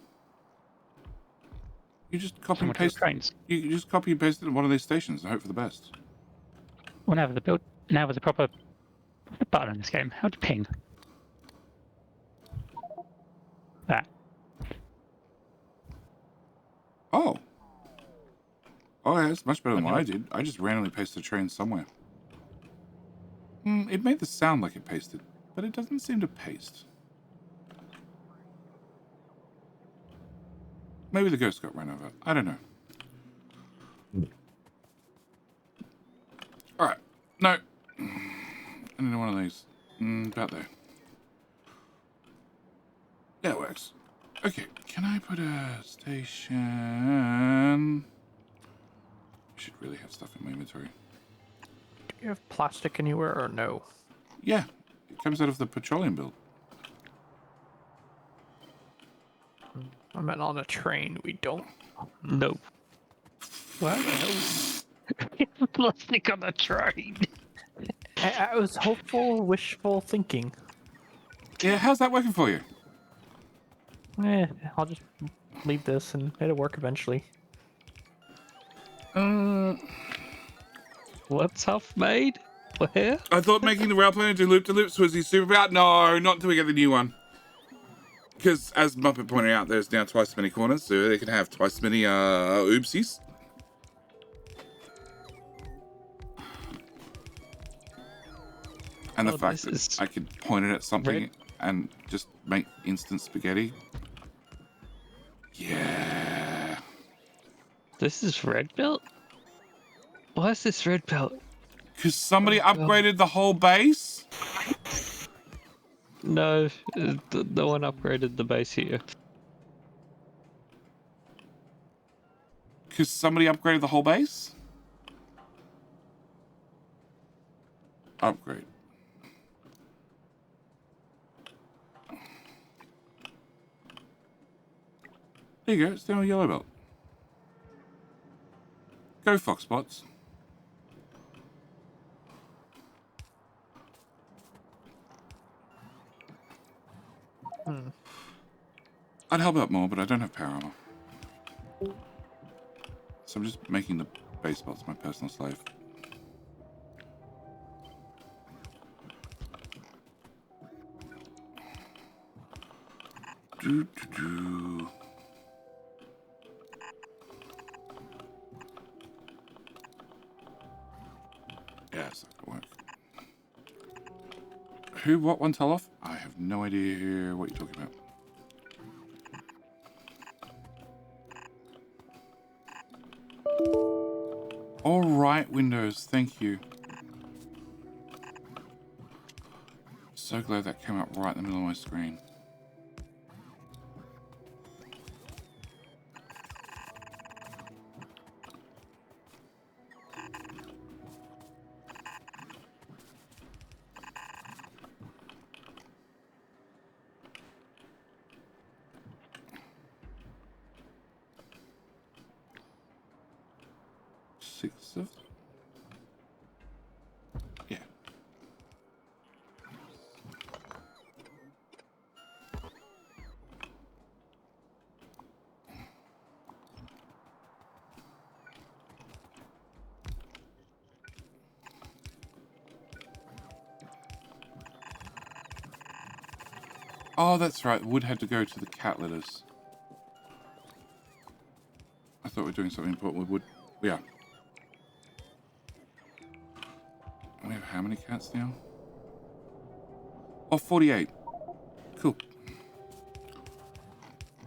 You just copy and paste trains. You just copy and paste it in one of these stations and hope for the best. Well, now with the proper button in this game, how do you ping? That. Oh. Oh yeah, it's much better than what I did. I just randomly pasted a train somewhere. It made the sound like it pasted, but it doesn't seem to paste. Maybe the ghost got run over. I don't know. Alright. About there. Yeah, it works. Okay, can I put a station? I should really have stuff in my inventory. Do you have plastic anywhere or no? Yeah, it comes out of the petroleum build. I meant on a train. We don't. Nope. Why the hell? Plastic on a train. I was hopeful, wishful thinking. Yeah, how's that working for you? I'll just leave this and it'll work eventually. What's Huff made? Where? I thought making the rail plan into loop-to-loops was his superpower. No, not until we get the new one. Because, as Muppet pointed out, there's now twice as many corners, so they can have twice as many oopsies. And the fact that I could point it at something and just make instant spaghetti. Yeah. This is red belt? Why is this red belt? Because somebody upgraded the whole base? No, no one upgraded the base here. Because somebody upgraded the whole base? Upgrade. There you go, it's down a yellow belt. Go Foxbots. I'd help out more, but I don't have power armor. So I'm just making the base bots my personal slave. Do. Yeah, it's not gonna work. Who, what, one tell off? I have no idea what you're talking about. All right, Windows, thank you. So glad that came up right in the middle of my screen. Six of them? Yeah. Oh, that's right. Wood had to go to the cat litters. I thought we were doing something important with wood. We are. We have how many cats now? Oh, 48. Cool.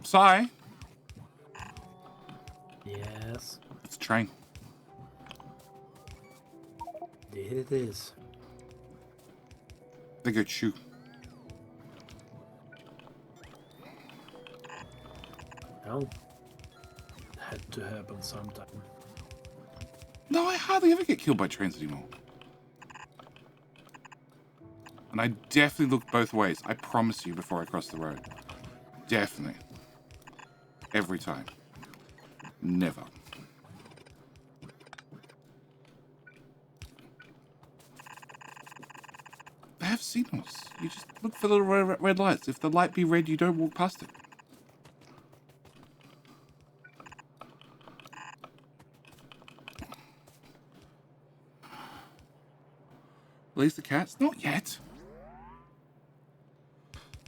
Sai? Yes. It's a train. It is. They go chew. Well, had to happen sometime. No, I hardly ever get killed by trains anymore. And I definitely look both ways. I promise you before I cross the road. Definitely. Every time. Never. They have signals. You just look for the red lights. If the light be red, you don't walk past it. Release the cats? Not yet.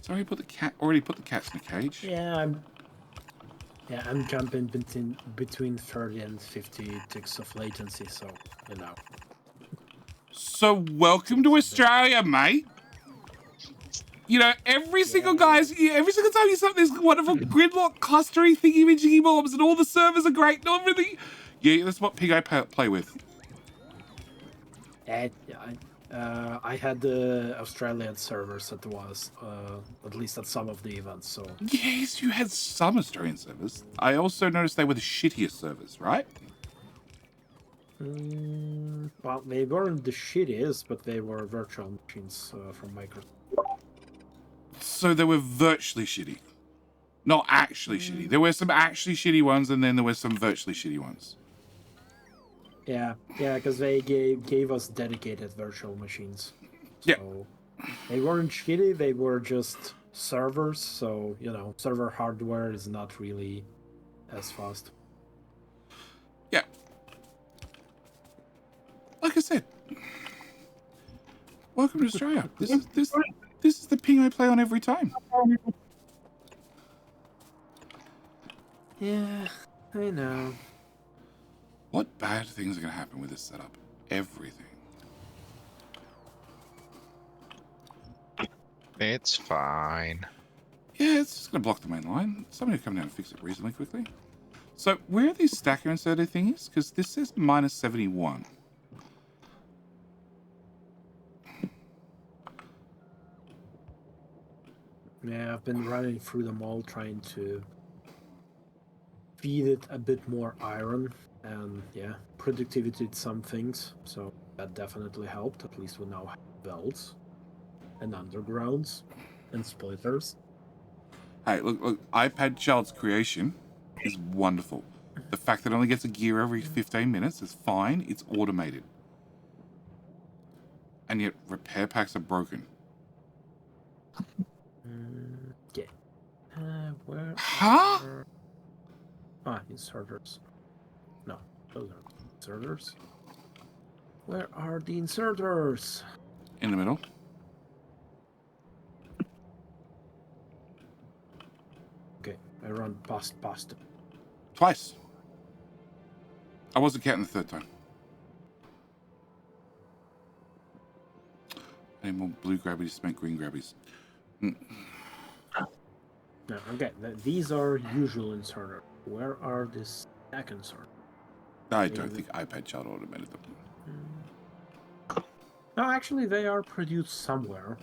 Sorry, already put the cats in a cage. Yeah, I'm jumping between 30 and 50 ticks of latency, so you know. So welcome to Australia, mate. You know, every single time you set this wonderful gridlock clustery thingy-majiggy bombs and all the servers are great and everything. Yeah, that's what pig I play with. I had the Australian servers that was, at least at some of the events, so... Yes, you had some Australian servers. I also noticed they were the shittiest servers, right? Well, they weren't the shittiest, but they were virtual machines from Microsoft. So they were virtually shitty. Not actually shitty. There were some actually shitty ones, and then there were some virtually shitty ones. Yeah, because they gave us dedicated virtual machines. So they weren't shitty, they were just servers, so, you know, server hardware is not really as fast. Yeah. Like I said, welcome to Australia. This is the ping I play on every time. Yeah, I know. What bad things are going to happen with this setup? Everything. It's fine. Yeah, it's just going to block the main line. Somebody will come down and fix it reasonably quickly. So, where are these stacker inserted thingies? Because this says minus 71. Yeah, I've been running through them all, trying to feed it a bit more iron, and yeah, productivity did some things, so that definitely helped. At least we now have belts and undergrounds and splitters. Hey, look, iPad Child's creation is wonderful. The fact that it only gets a gear every 15 minutes is fine. It's automated. And yet, repair packs are broken. Okay. Where Huh? Inserters. No, those are inserters. Where are the inserters? In the middle. Okay, I run past it. Twice. I wasn't counting the third time. I need more blue grabbies to make green grabbies. No, okay, these are usual inserters. Where are the stack inserters? I don't think iPad Child automated them. No, actually, they are produced somewhere,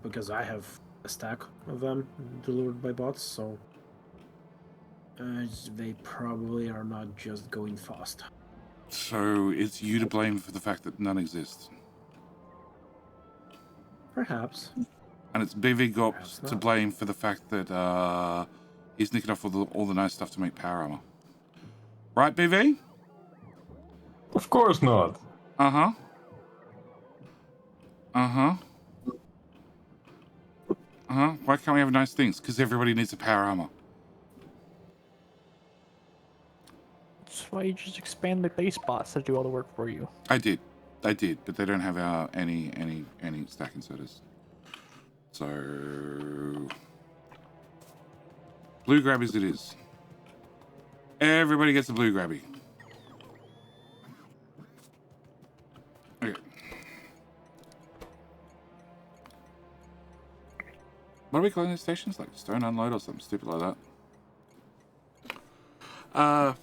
because I have a stack of them delivered by bots, so they probably are not just going fast. So it's you to blame for the fact that none exists. Perhaps. And it's BV Gops to blame for the fact that he's nicking off all the nice stuff to make power armor. Right, BV? Of course not. Uh-huh. Uh-huh. Uh-huh. Why can't we have nice things? Because everybody needs a power armor. That's why you just expand the base bots to do all the work for you. I did, but they don't have any stack inserters. So blue grabbies it is. Everybody gets a blue grabby. Okay. What are we calling these stations? Like stone unload or something stupid like that?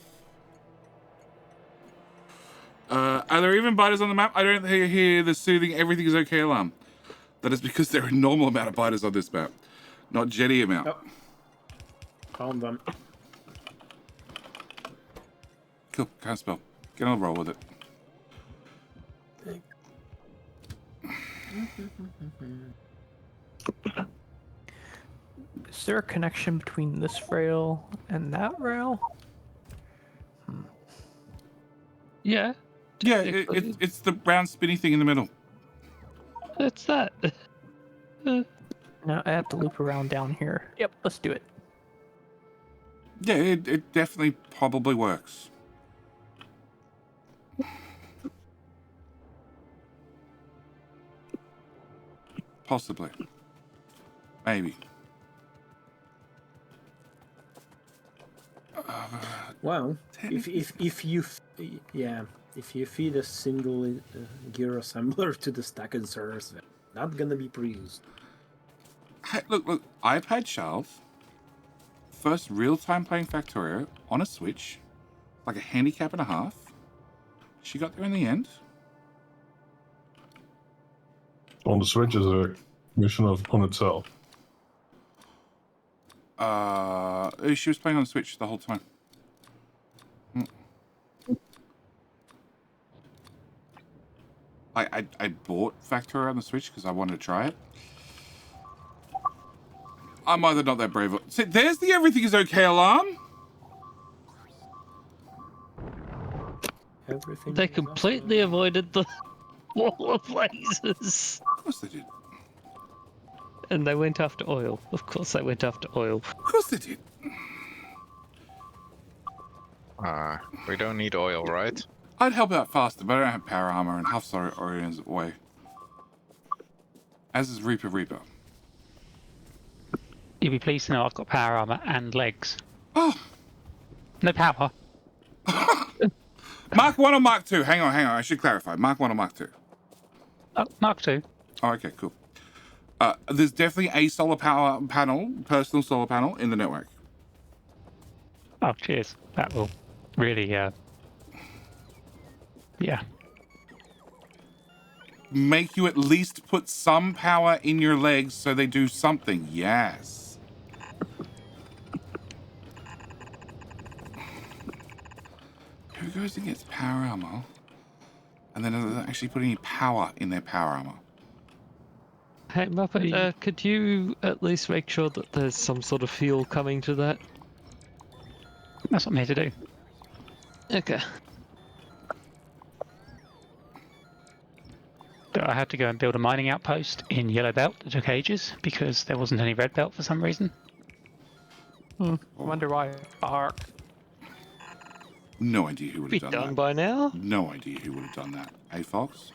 Are there even biters on the map? I don't hear the soothing everything is okay alarm. That is because there are a normal amount of biters on this map, not jetty amount. Oh. Found them. Cool, can't spell. Get on the roll with it. Is there a connection between this rail and that rail? Yeah. Yeah, it's the round spinny thing in the middle. What's that? Now I have to loop around down here. Yep, let's do it. Yeah, it definitely probably works. Possibly. Maybe. Well, if you feed a single gear assembler to the stack inserters, they're not gonna be pre-used. Hey, look, iPad shelf. First real-time playing Factorio on a Switch, like a handicap and a half. She got there in the end. On the Switch is a mission on itself. She was playing on the Switch the whole time. I bought Factorio on the Switch because I wanted to try it. I'm either not that brave. See, there's the everything is okay alarm. Everything. They completely avoided the wall of lasers. Of course they did. And they went after oil. Of course they went after oil. Of course they did. We don't need oil, right? I'd help out faster, but I don't have power armor, and half sorry Orion's away. As is Reaper. You'll be pleased to know I've got power armor and legs. Oh. No power. Mark 1 or Mark 2? Hang on. I should clarify. Mark 1 or Mark 2? Mark 2. Oh, okay, cool. There's definitely a solar power panel, personal solar panel, in the network. Oh, cheers. That will really, yeah. Make you at least put some power in your legs so they do something. Yes. Who goes and gets power armor and then doesn't actually put any power in their power armor? Hey, Muppet, could you at least make sure that there's some sort of fuel coming to that? That's what I'm here to do. Okay. But I had to go and build a mining outpost in Yellow Belt. It took ages because there wasn't any Red Belt for some reason. Wonder why. Ark. No idea who would have done done that. by now? No idea who would have done that. Hey, Fox?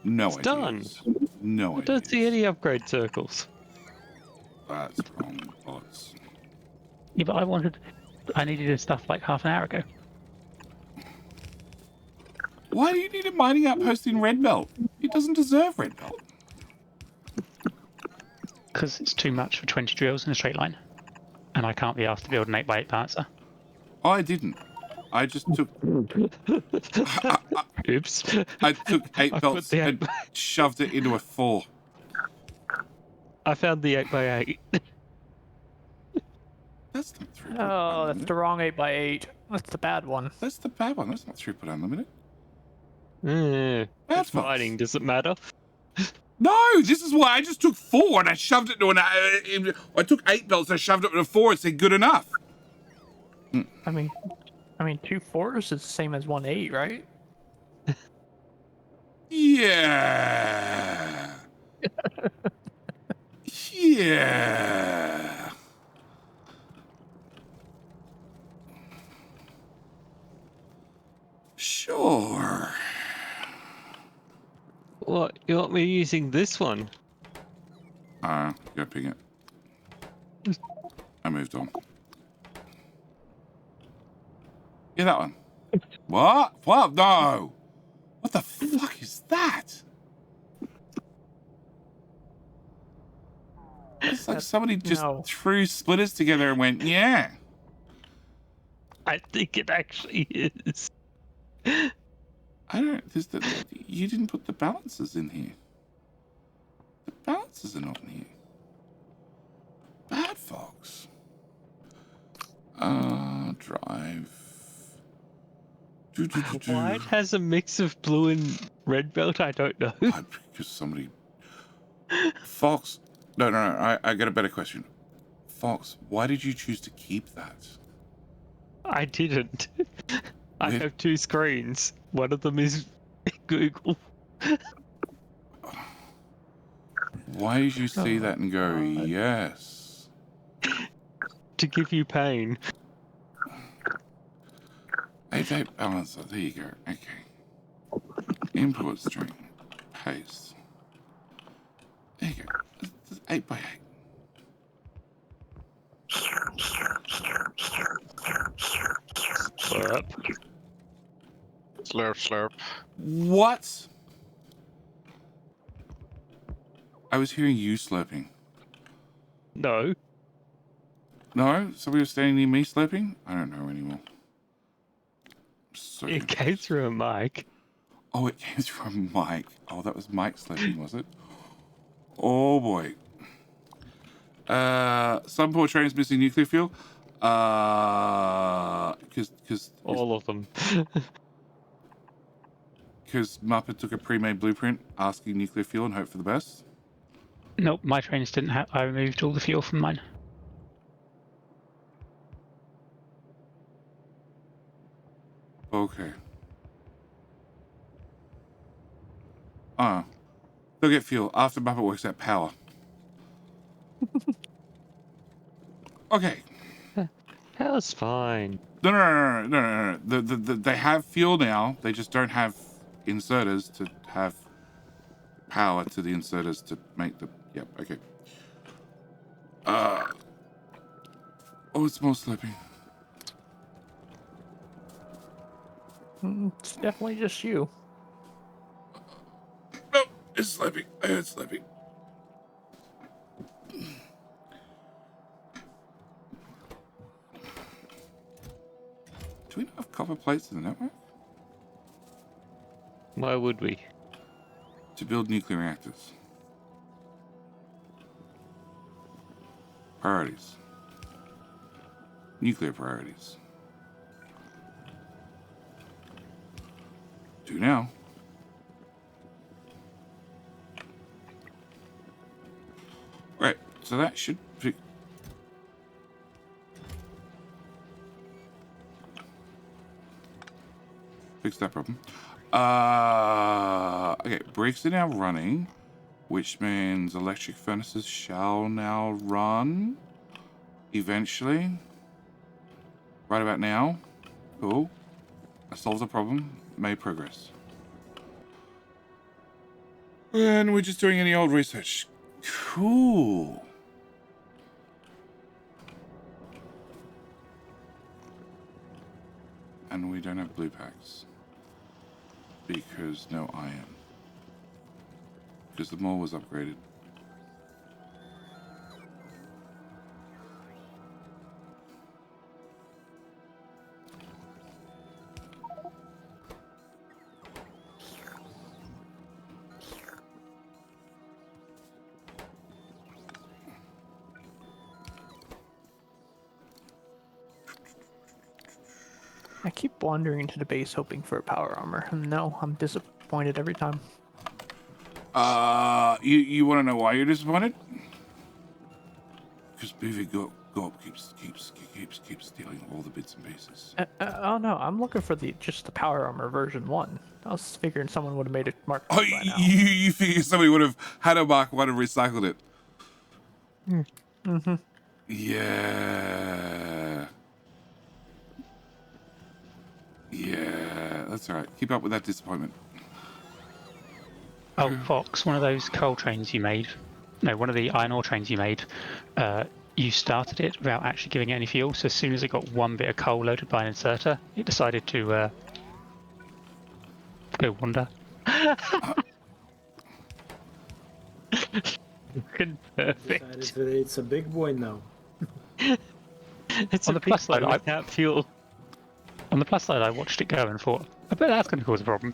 No It's idea. done. No idea. I don't see any upgrade circles. That's wrong, bots. Yeah, but I needed this stuff like half an hour ago. Why do you need a mining outpost in Red Belt? It doesn't deserve Red Belt. Because it's too much for 20 drills in a straight line. And I can't be asked to build an 8x8 balancer. I didn't. I just took... Oops. I took 8 belts and shoved it into a 4. I found the 8x8. That's not throughput. Oh, that's unlimited. the wrong 8x8. That's the bad one. That's the bad one. That's not throughput unlimited. That's That's mining. Does it matter? No, this is why I just took 4 and I shoved it into an... I took 8 belts and I shoved it into a 4 and said good enough. I mean, 2 4s is the same as 1 8, right? Yeah. Yeah. Sure. What? You want me using this one? Go ping it. I moved on. Yeah, that one. What? What? No. What the fuck is that? It's like somebody just threw splitters together and went, yeah. I think it actually is. I don't. You didn't put the balances in here. The balances are not in here. Bad Fox. Drive. Why it has a mix of blue and red belt, I don't know. Because somebody... Fox. No. I got a better question. Fox, why did you choose to keep that? I didn't. I have 2 screens. One of them is Google. Why did you see that and go, yes? To give you pain. 8 balancer. There you go. Okay. Import string. Paste. There you go. 8x8. Slurp. Slurp. What? I was hearing you slurping. No. No? Somebody was standing near me slurping? I don't know anymore. So it came through a mic. Oh, it came from Mike. Oh, that was Mike sleeping, was it? Oh boy. Some poor trains missing nuclear fuel. Because All of them. Because Muppet took a pre-made blueprint asking nuclear fuel and hope for the best. Nope, my trains didn't have. I removed all the fuel from mine. Okay. They'll get fuel after Muppet works out power. Okay. That's fine. No. They have fuel now. They just don't have inserters to have power to the inserters to make the... Yep, okay. Oh, it's more sleeping. It's definitely just you. No, it's sleeping. It's sleeping. Do we not have copper plates in the network? Why would we? To build nuclear reactors. Priorities. Nuclear priorities. Do now. Right, so that should fix that problem. Okay, brakes are now running, which means electric furnaces shall now run eventually. Right about now. Cool. I solved the problem. Made progress. And we're just doing any old research. Cool. And we don't have blue packs. Because no iron. Because the mall was upgraded. I keep wandering into the base hoping for a power armor, and no, I'm disappointed every time. You want to know why you're disappointed? Because Beaver Gulp keeps stealing all the bits and pieces. Oh no, I'm looking for just the power armor version 1. I was figuring someone would have made it Mark 2 Oh, by now. you figure somebody would have had a Mark 1 and recycled it? Mm-hmm. Yeah. Yeah, that's all right. Keep up with that disappointment. Oh, Fox, one of those coal trains you made, no, one of the iron ore trains you made, you started it without actually giving it any fuel, so as soon as it got one bit of coal loaded by an inserter, it decided to go wander. Perfect. It's a big boy now. It's On a the plus big side, one without fuel. On the plus side, I watched it go and thought, I bet that's going to cause a problem.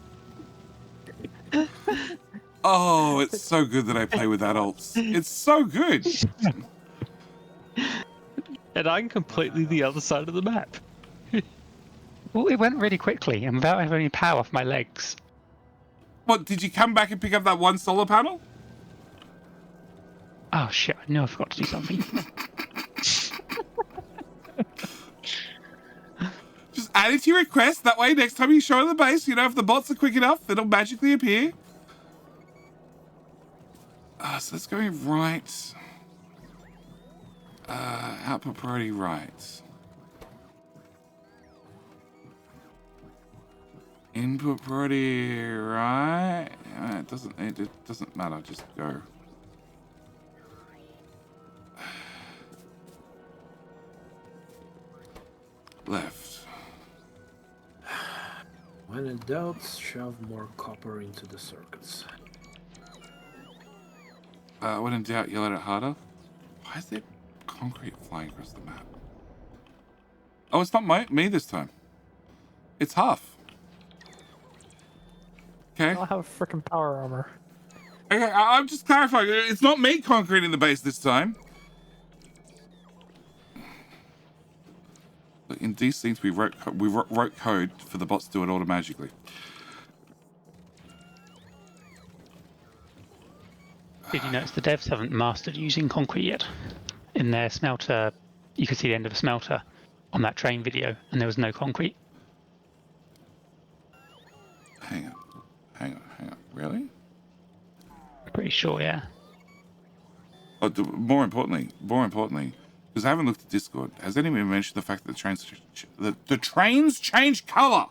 Oh, it's so good that I play with adults. It's so good. And I'm completely the other side of the map. Well, it went really quickly and without having any power off my legs. What, did you come back and pick up that one solar panel? Oh shit, I knew I forgot to do something. Just add it to your request. That way, next time you show on the base, you know, if the bots are quick enough, it'll magically appear. So that's going right. Output priority right. Input priority right. It doesn't matter. Just go. Left. When in doubt, shove more copper into the circuits. When in doubt, yell at it harder. Why is there concrete flying across the map? Oh, it's not me this time. It's half. Okay. I'll have freaking power armor. Okay, I'm just clarifying. It's not me concreting the base this time. Look, in these things, we wrote code for the bots to do it automatically. Did you notice the devs haven't mastered using concrete yet? In their smelter, you could see the end of a smelter on that train video, and there was no concrete. Hang on. Really? Pretty sure, yeah. Oh, more importantly, because I haven't looked at Discord. Has anyone mentioned the fact that the trains change color?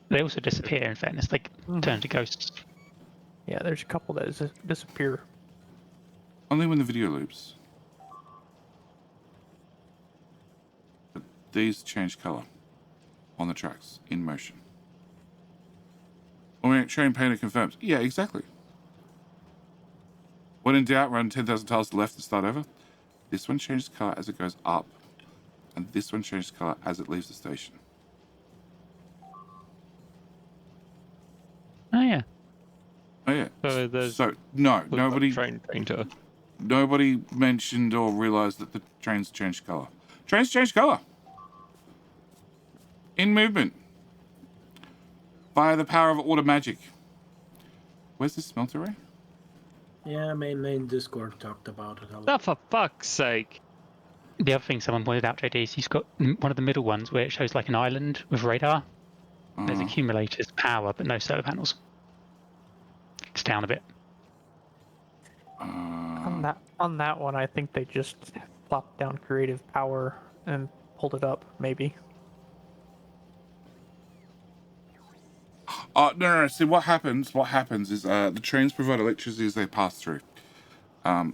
They also disappear. In fairness, they turn to ghosts. Yeah, there's a couple that disappear. Only when the video loops. But these change color on the tracks in motion. Or train painter confirms. Yeah, exactly. When in doubt, run 10,000 tiles to the left and start over. This one changes color as it goes up, and this one changes color as it leaves the station. Oh yeah. Oh yeah. So no, nobody. Train painter. Nobody mentioned or realized that the trains changed color. Trains change color in movement by the power of auto magic. Where's the smelter ray? Yeah, main Discord talked about it a lot. Oh, for fuck's sake. The other thing someone pointed out, JD, is he's got one of the middle ones where it shows like an island with radar. There's accumulators, power, but no solar panels. It's down a bit. On that one, I think they just plopped down creative power and pulled it up, maybe. No. See, what happens is the trains provide electricity as they pass through.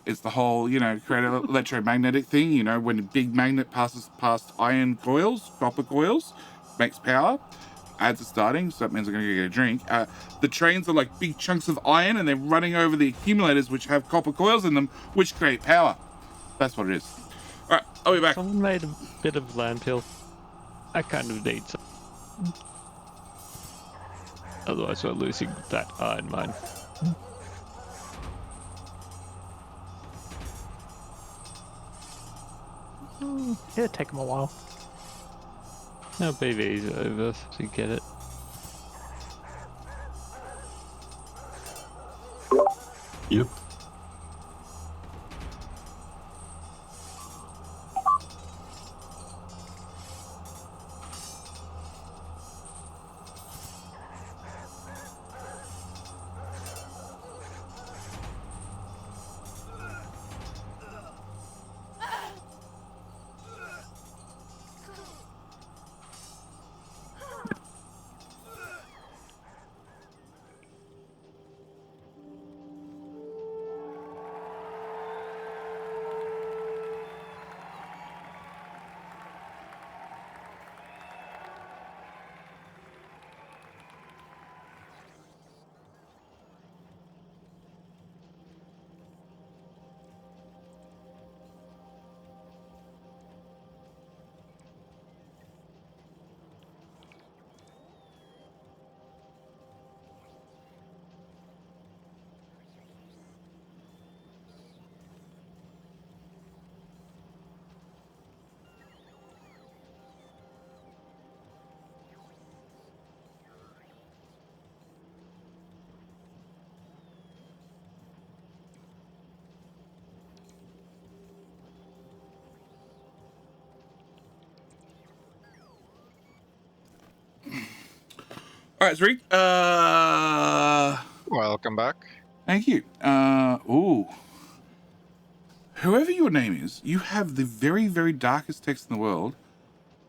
It's the whole, create an electromagnetic thing, when a big magnet passes past iron coils, copper coils, makes power. Ads are starting, so that means I'm going to get a drink. The trains are like big chunks of iron, and they're running over the accumulators, which have copper coils in them, which create power. That's what it is. All right, I'll be back. Someone made a bit of landfill. I kind of need some. Otherwise, we're losing that iron mine. It'll take them a while. No, BV's over to get it. Yep. All right, Zreek. Welcome back. Thank you. Whoever your name is, you have the very, very darkest text in the world,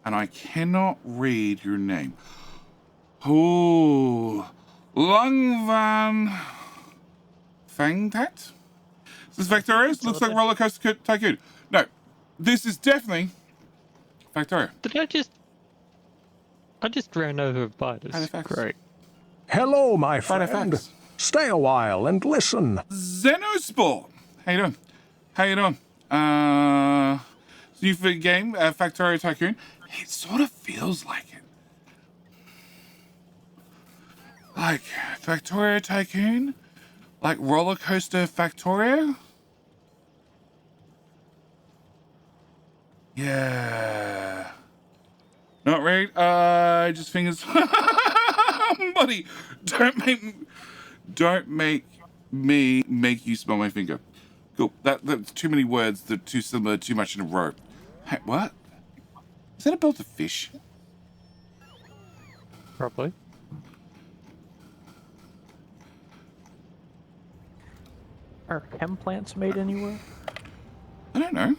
and I cannot read your name. Oh, Lung Van Fangtat? Is this Factorio? Looks like Roller Coaster Tycoon. No, this is definitely Factorio. Did I just ran over by this. Great. Hello, my friend. Stay a while and listen. Xenosport. How you doing? New for the game, Factorio Tycoon. It sort of feels like it. Like Factorio Tycoon? Like Roller Coaster Factorio? Yeah. Not right. Just fingers. Buddy, don't make me make you smell my finger. Cool. That's too many words. They're too similar. Too much in a row. Hey, what? Is that a belt of fish? Probably. Are chem plants made anywhere? I don't know.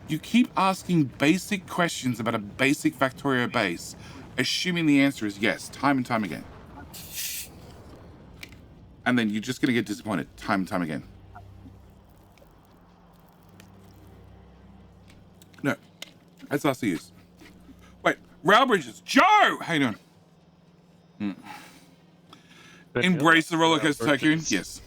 You keep asking basic questions about a basic Factorio base, assuming the answer is yes, time and time again. And then you're just going to get disappointed time and time again. No. That's us to use. Wait, rail bridges. Joe! How you doing? Embrace the roller coaster tycoon? Yes.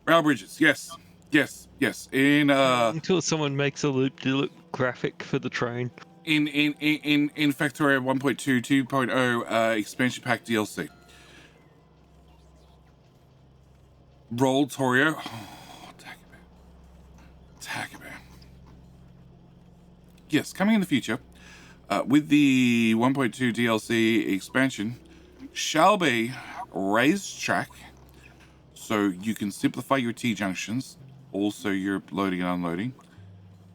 Rail bridges. Yes. Yes. Yes. Until someone makes a loop-de-loop graphic for the train. In Factorio 1.2 2.0 expansion pack DLC. Roll Torio. Oh, Takaban. Yes, coming in the future, with the 1.2 DLC expansion, shall be raised track, so you can simplify your T-junctions, also your loading and unloading.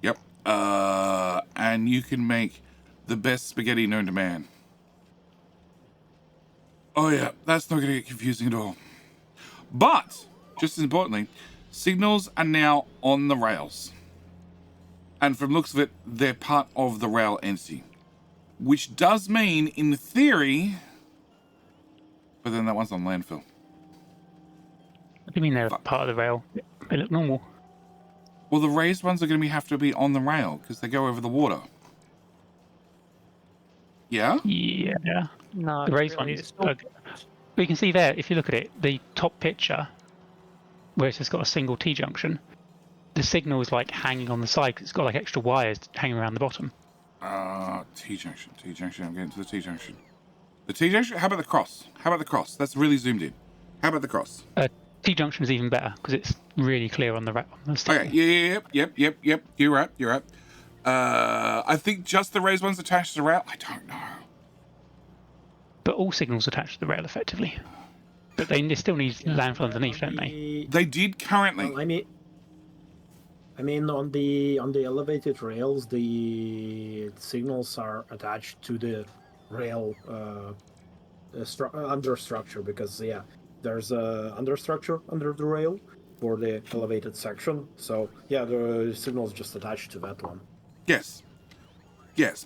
Yep. And you can make the best spaghetti known to man. Oh yeah, that's not going to get confusing at all. But, just as importantly, signals are now on the rails. And from looks of it, they're part of the rail entity. Which does mean, in theory... But then that one's on landfill. What do you mean they're part of the rail? They look normal. Well, the raised ones are going to have to be on the rail, because they go over the water. Yeah? Yeah. No, The raised really. ones. You can see there, if you look at it, the top picture, where it's just got a single T-junction, the signal is like hanging on the side, 'cause it's got like extra wires hanging around the bottom. T-junction. I'm getting to the T-junction. The T-junction? How about the cross? That's really zoomed in. How about the cross? T-junction is even better, because it's really clear on the sticker. Okay, yep. You're right. I think just the raised ones attached to the rail? I don't know. But all signals attached to the rail, effectively. But they still need landfill underneath, don't they? They did currently. Well, I mean, on the elevated rails, the signals are attached to the rail understructure, because there's a understructure under the rail for the elevated section. So yeah, the signal's just attached to that one. Yes,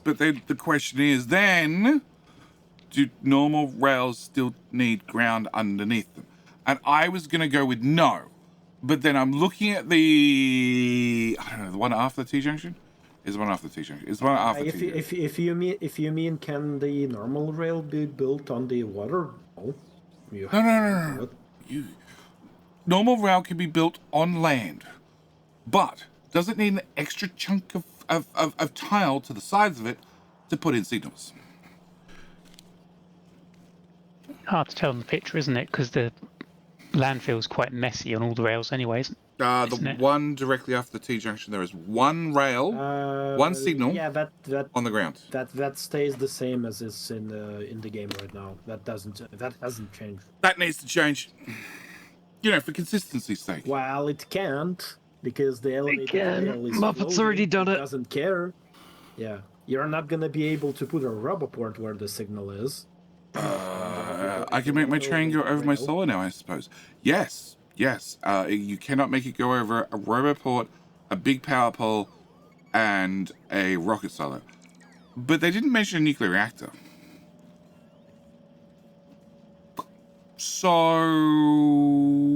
but then the question is then, do normal rails still need ground underneath them? And I was going to go with no. But then I'm looking at the one after the T-junction? Is the one after the T-junction? Is the one after the T-junction? If you mean can the normal rail be built on the water? No. No. Normal rail can be built on land. But does it need an extra chunk of tile to the sides of it to put in signals? Hard to tell in the picture, isn't it? Because the landfill's quite messy on all the rails anyway, isn't the one directly after the T-junction, there is one rail, one signal on the ground. That stays the same as is in the game right now. That hasn't changed. That needs to change. For consistency's sake. Well, it can't, because the elevated rail is Muppet's already done it. Doesn't care. Yeah. You're not going to be able to put a rubber port where the signal is. I can make my train go over my solar now, I suppose. Yes. You cannot make it go over a roboport, a big power pole, and a rocket silo. But they didn't mention a nuclear reactor. So,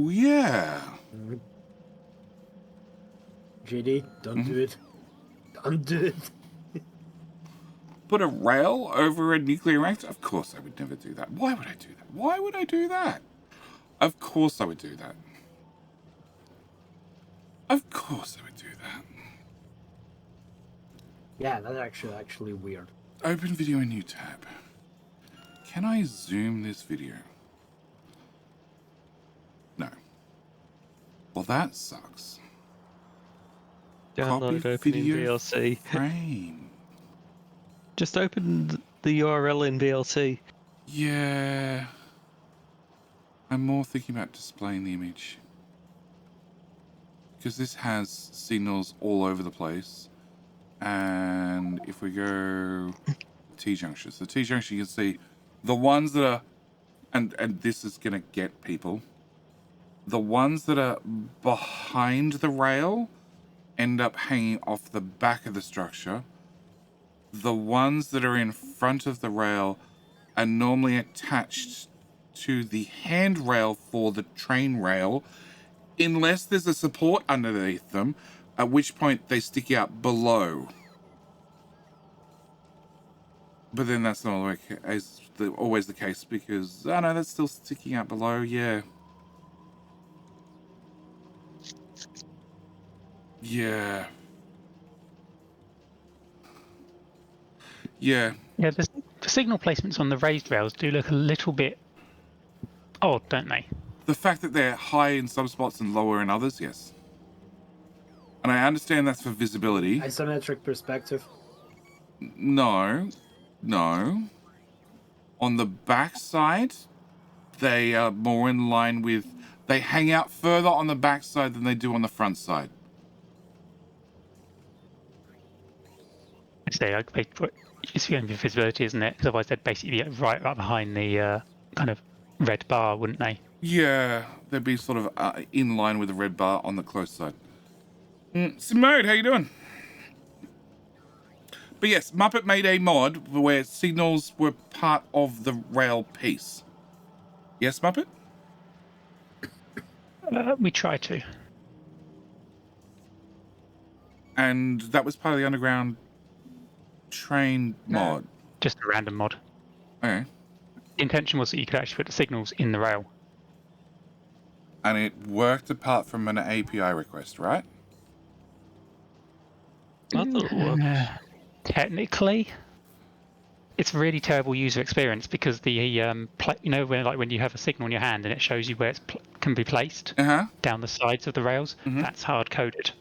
yeah. JD, don't do it. Don't do it. Put a rail over a nuclear reactor? Of course I would never do that. Why would I do that? Of course I would do that. Yeah, that's actually weird. Open video in new tab. Can I zoom this video? No. Well, that sucks. Download Copy open in video VLC. frame. Just open the URL in VLC. Yeah. I'm more thinking about displaying the image. Because this has signals all over the place. And if we go T-junctions, the T-junction, you can see the ones that are, and this is going to get people, the ones that are behind the rail end up hanging off the back of the structure. The ones that are in front of the rail are normally attached to the handrail for the train rail, unless there's a support underneath them, at which point they stick out below. But then that's not always the case, because, oh no, that's still sticking out below, yeah. Yeah. Yeah. Yeah, the signal placements on the raised rails do look a little bit odd, don't they? The fact that they're high in some spots and lower in others, yes. And I understand that's for visibility. Isometric perspective. No. On the back side, they are more in line with... They hang out further on the back side than they do on the front side. I say, it's going to be visibility, isn't it? Because otherwise they'd basically be right behind the kind of red bar, wouldn't they? Yeah, they'd be sort of in line with the red bar on the close side. Simone, how you doing? But yes, Muppet made a mod where signals were part of the rail piece. Yes, Muppet? We try to. And that was part of the underground train mod. Just a random mod. Okay. The intention was that you could actually put the signals in the rail. And it worked apart from an API request, right? I thought it worked. Technically, it's a really terrible user experience because the when you have a signal in your hand and it shows you where it can be placed down the sides of the rails, that's hard coded.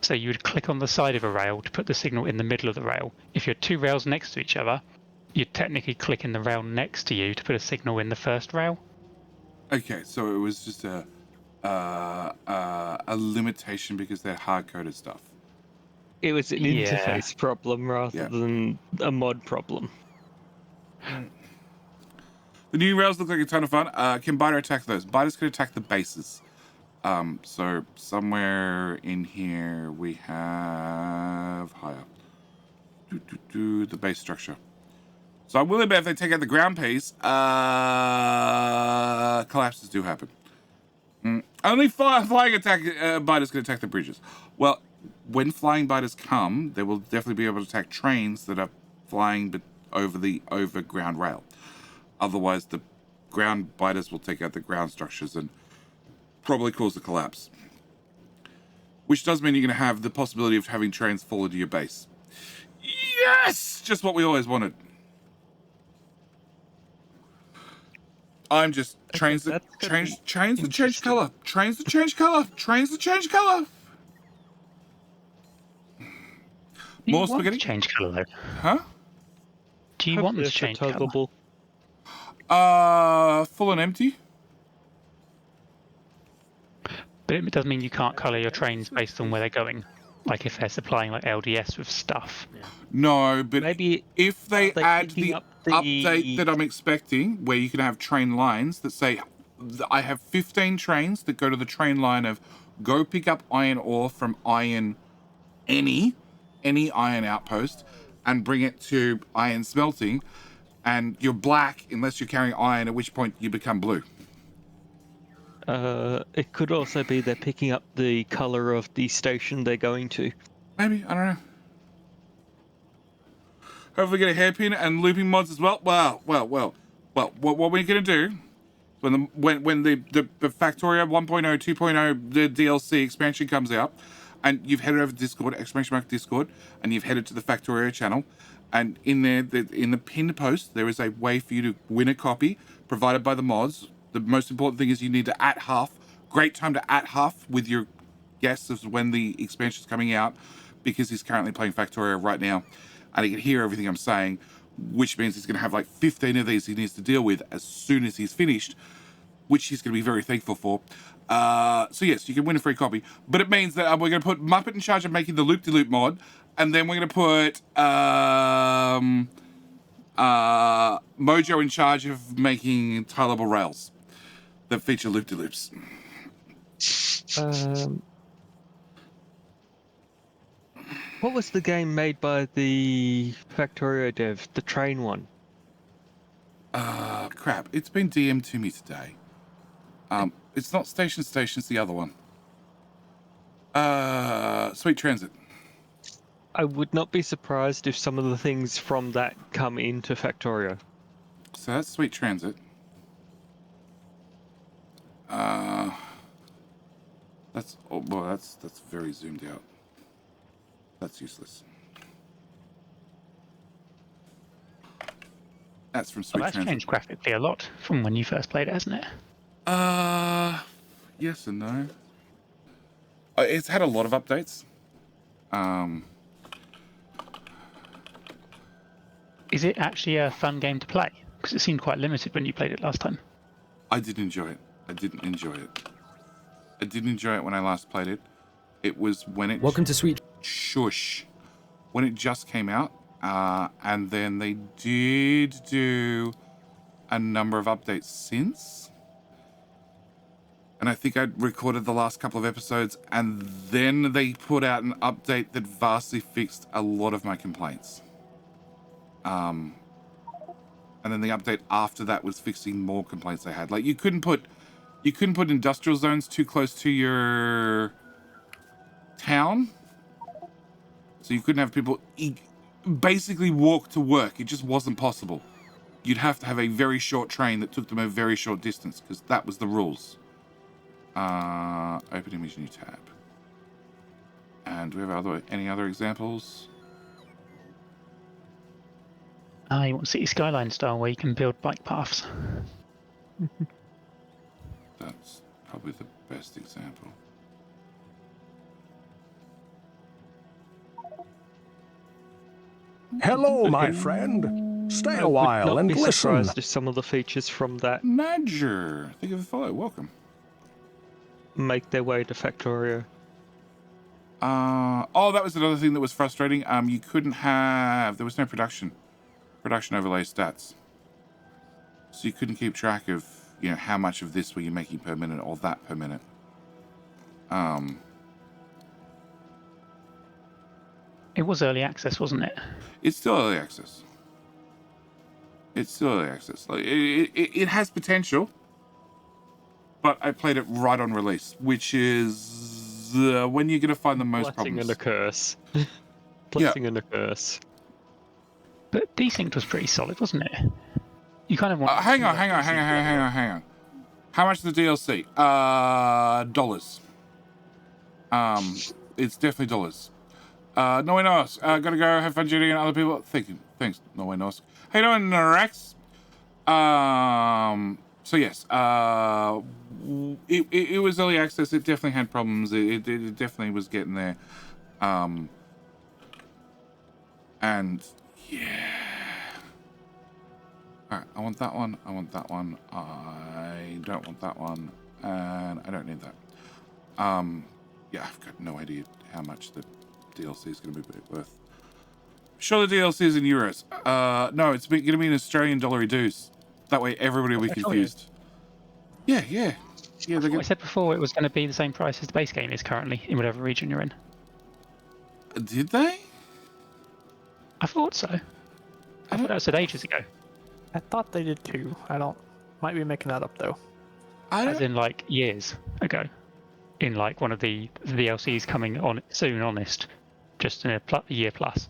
So you would click on the side of a rail to put the signal in the middle of the rail. If you're two rails next to each other, you'd technically click in the rail next to you to put a signal in the first rail. Okay, so it was just a limitation because they're hard coded stuff. It was an interface problem rather than a mod problem. The new rails look like a ton of fun. Can Biter attack those? Biters can attack the bases. So somewhere in here we have higher. The base structure. So I'm willing to bet if they take out the ground piece, collapses do happen. Only flying attack biters can attack the bridges. Well, when flying biters come, they will definitely be able to attack trains that are flying over the overground rail. Otherwise, the ground biters will take out the ground structures and probably cause a collapse. Which does mean you're going to have the possibility of having trains fall into your base. Yes! Just what we always wanted. I'm just trains that change color. Trains that change color. Trains that change color. More spaghetti. Change color though. Huh? Do you want them to change color? Full and empty. But it does mean you can't color your trains based on where they're going. Like if they're supplying like LDS with stuff. No, but maybe if they add the update that I'm expecting, where you can have train lines that say, I have 15 trains that go to the train line of go pick up iron ore from any iron outpost and bring it to iron smelting, and you're black unless you're carrying iron, at which point you become blue. It could also be they're picking up the color of the station they're going to. Maybe, I don't know. Hopefully get a hairpin and looping mods as well. Well, what we're going to do when the Factorio 1.0, 2.0 the DLC expansion comes out, and you've headed over to Discord, !Discord, and you've headed to the Factorio channel, and in there, in the pinned post, there is a way for you to win a copy provided by the mods. The most important thing is you need to @half. Great time to @half with your guess of when the expansion is coming out, because he's currently playing Factorio right now, and he can hear everything I'm saying, which means he's going to have like 15 of these he needs to deal with as soon as he's finished, which he's going to be very thankful for. So yes, you can win a free copy, but it means that we're going to put Muppet in charge of making the loop-de-loop mod, and then we're going to put Mojo in charge of making tile-level rails that feature loop-de-loops. What was the game made by the Factorio dev, the train one? Crap, it's been DM'd to me today. It's not Station, it's the other one. Sweet Transit. I would not be surprised if some of the things from that come into Factorio. So that's Sweet Transit. That's very zoomed out. That's useless. That's from Sweet Well, that's Transit. changed graphically a lot from when you first played it, hasn't it? Yes and no. It's had a lot of updates. Is it actually a fun game to play? Because it seemed quite limited when you played it last time. I did enjoy it. I didn't enjoy it. I didn't enjoy it when I last played it. It was when it... Welcome to Sweet... Shush. When it just came out. And then they did do a number of updates since. And I think I recorded the last couple of episodes, and then they put out an update that vastly fixed a lot of my complaints. And then the update after that was fixing more complaints I had. Like, you couldn't put industrial zones too close to your town. So you couldn't have people basically walk to work. It just wasn't possible. You'd have to have a very short train that took them a very short distance, because that was the rules. Open image, new tab. And do we have any other examples? You want City Skyline style where you can build bike paths. That's probably the best example. Hello, my friend. Stay a while and I'd not be listen. surprised if some of the features from that Major. Thank you for the follow. Welcome. make their way to Factorio. Oh, that was another thing that was frustrating. You couldn't have... There was no production overlay stats. So you couldn't keep track of, you know, how much of this were you making per minute or that per minute. It was early access, wasn't it? It's still early access. Like, it has potential, but I played it right on release, which is when you're going to find the most Blessing problems. and a curse. Blessing and a curse. But Desync was pretty solid, wasn't it? You kind of want... Hang on. How much is the DLC? Dollars. It's definitely dollars. No one else. Gotta go have fun, Judy, and other people. Thanks. No one else. How you doing, Rex? So yes. It was early access. It definitely had problems. It definitely was getting there. And yeah. All right. I want that one. I don't want that one, and I don't need that. Yeah, I've got no idea how much the DLC is going to be worth. Sure, the DLC is in euros. No, it's going to be in Australian dollary dues. That way, everybody will be confused. Yeah. I said before it was going to be the same price as the base game is currently in whatever region you're in. Did they? I thought so. I thought that was said ages ago. I thought they did too. Might be making that up though. As in like years ago. In like one of the DLCs coming on soon, honest. Just in a year plus.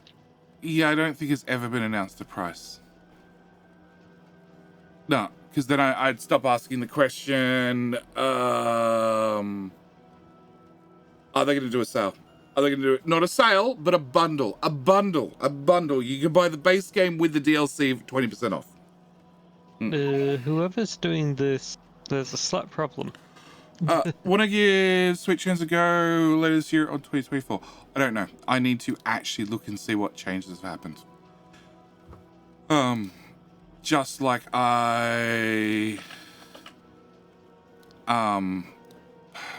Yeah, I don't think it's ever been announced a price. No, because then I'd stop asking the question, are they going to do a sale? Are they going to do it? Not a sale, but a bundle. A bundle. A bundle. You can buy the base game with the DLC for 20% off. Whoever's doing this, there's a slight problem. Want to give Switch Hands a go later this year on 2024? I don't know. I need to actually look and see what changes have happened. Just like what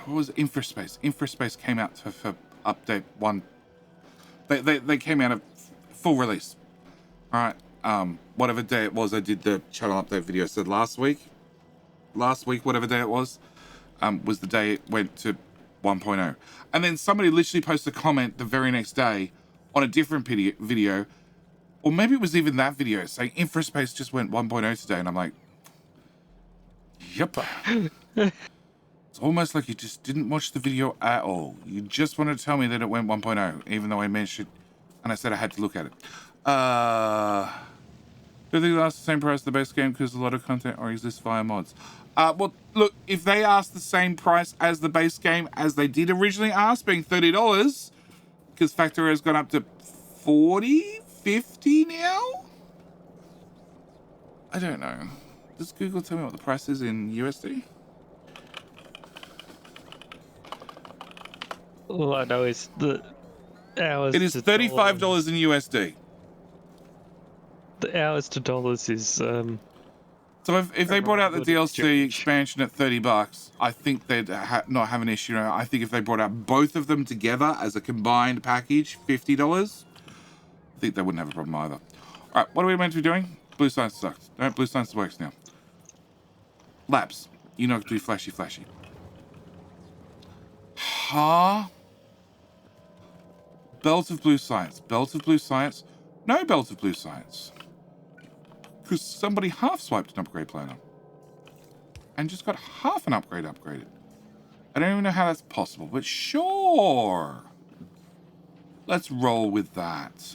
was it? Infraspace? Infraspace came out for update 1. They came out of full release. All right. Whatever day it was, I did the channel update video. So last week, whatever day it was the day it went to 1.0. And then somebody literally posted a comment the very next day on a different video, or maybe it was even that video, saying Infraspace just went 1.0 today. And I'm like, yep. It's almost like you just didn't watch the video at all. You just wanted to tell me that it went 1.0, even though I mentioned it, and I said I had to look at it. Do you think that's the same price as the base game because a lot of content, or is this via mods? Well, look, if they ask the same price as the base game as they did originally ask, being $30, because Factorio has gone up to 40, 50 now? I don't know. Does Google tell me what the price is in USD? All I know is the hours. It is $35 in USD. The hours to dollars is. So if they brought out the DLC expansion at $30, I think they'd not have an issue. I think if they brought out both of them together as a combined package, $50, I think they wouldn't have a problem either. All right, what are we meant to be doing? Blue Science sucks. No, Blue Science works now. Labs, you know, do flashy. Huh? Belt of Blue Science. Belt of Blue Science. No Belt of Blue Science. Because somebody half swiped an upgrade planner. And just got half an upgrade upgraded. I don't even know how that's possible, but sure. Let's roll with that.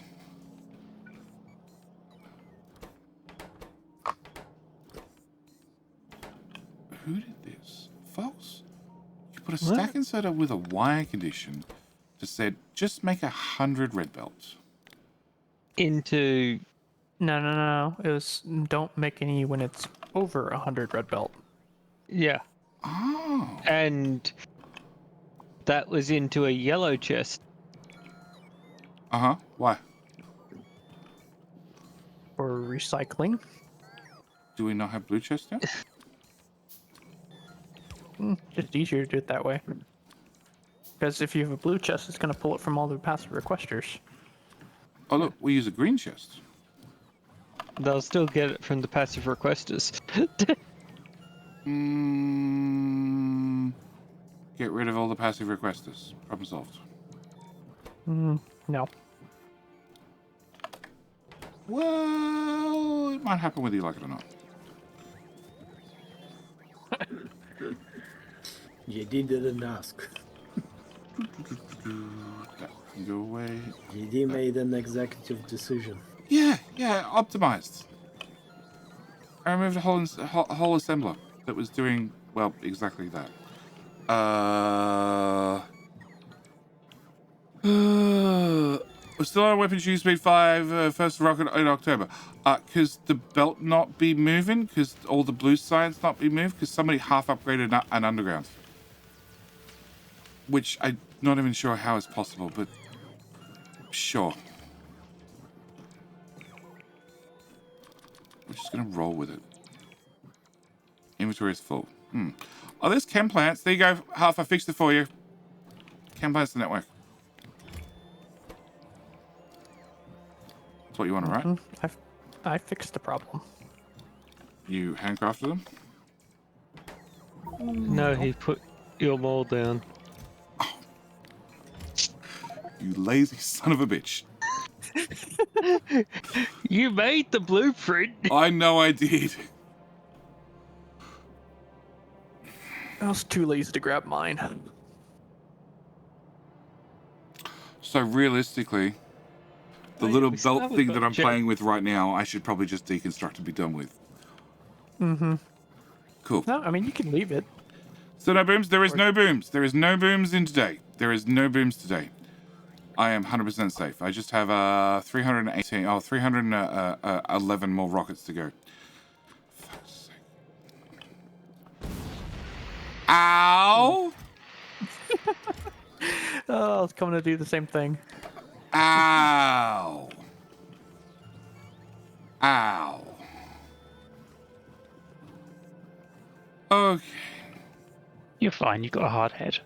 Who did this? Folks, you put a stack inserter with a wire condition that said, just make 100 red belts. Into... No. It was don't make any when it's over 100 red belt. Yeah. Oh. And that was into a yellow chest. Uh-huh. Why? For recycling. Do we not have blue chests now? Just easier to do it that way. Because if you have a blue chest, it's going to pull it from all the passive requesters. Oh, look, we use a green chest. They'll still get it from the passive requesters. Get rid of all the passive requesters. Problem solved. No. Well, it might happen whether you like it or not. You didn't ask. That can go away. GD made an executive decision. Yeah, optimized. I removed a whole assembler that was doing, well, exactly that. We're still on weapons use speed 5, first rocket in October. Because the belt not be moving, because all the blue signs not be moved, because somebody half upgraded an underground. Which I'm not even sure how is possible, but sure. We're just gonna roll with it. Inventory is full. Oh, there's chem plants. There you go. Half, I fixed it for you. Chem plants the network. That's what you want, right? I fixed the problem. You handcrafted them? No, he put your mold down. Oh. You lazy son of a bitch. You made the blueprint. I know I did. I was too lazy to grab mine. So realistically, the little belt thing that I'm playing with right now, I should probably just deconstruct and be done with. Cool. No, I mean, you can leave it. So no booms? There is no booms. There is no booms in today. There is no booms today. I am 100% safe. I just have 311 more rockets to go. Fuck's sake. Ow! Oh, I was coming to do the same thing. Ow! Ow! Okay. You're fine. You've got a hard head.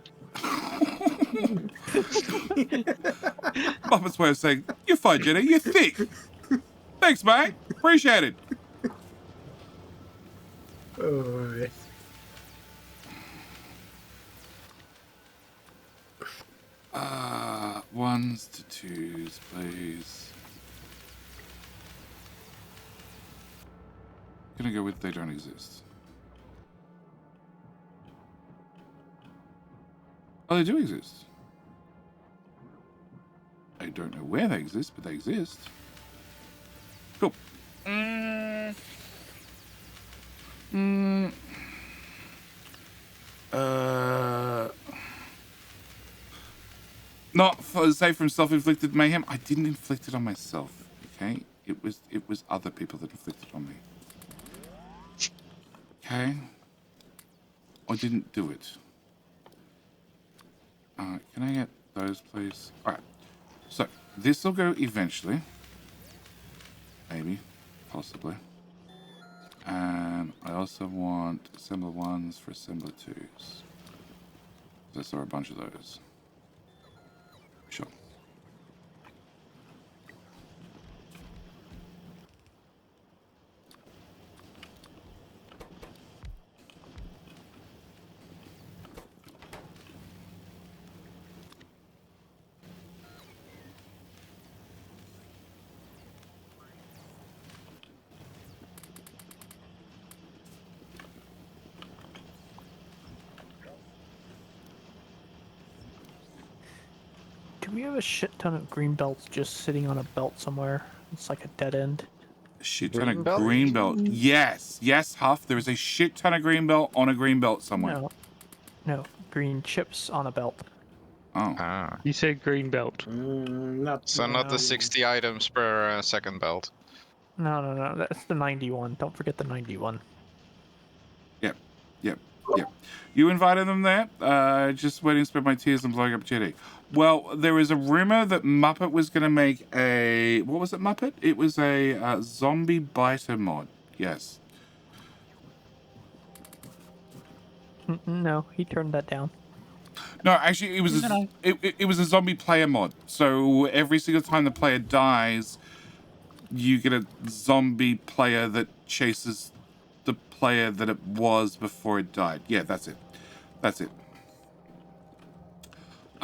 Muppet's way of saying, you're fine, Jenny. You're thick. Thanks, mate. Appreciate it. Oh, Ones to twos, please. Gonna go with they don't exist. Oh, they do exist. I don't know where they exist, but they exist. Cool. Not for, say from self-inflicted mayhem. I didn't inflict it on myself. Okay, it was other people that inflicted on me. Okay, I didn't do it. Can I get those, please? All right. So this will go eventually. Maybe, possibly. And I also want assembler 1s for assembler 2s. I saw a bunch of those. Sure. Do we have a shit ton of green belts just sitting on a belt somewhere? It's like a dead end. Shit ton of green belt. Yes, yes, Huff. There is a shit ton of green belt on a green belt somewhere. No, green chips on a belt. Oh. You said green belt. Not the 60 items per second belt. No. That's the 91. Don't forget the 91. Yep. You invited them there? Just waiting to spread my tears and blowing up Jetty. Well, there was a rumor that Muppet was going to make a... What was it, Muppet? It was a zombie biter mod. Yes. No, he turned that down. No, actually, it was it was a zombie player mod. So every single time the player dies, you get a zombie player that chases the player that it was before it died. Yeah, that's it.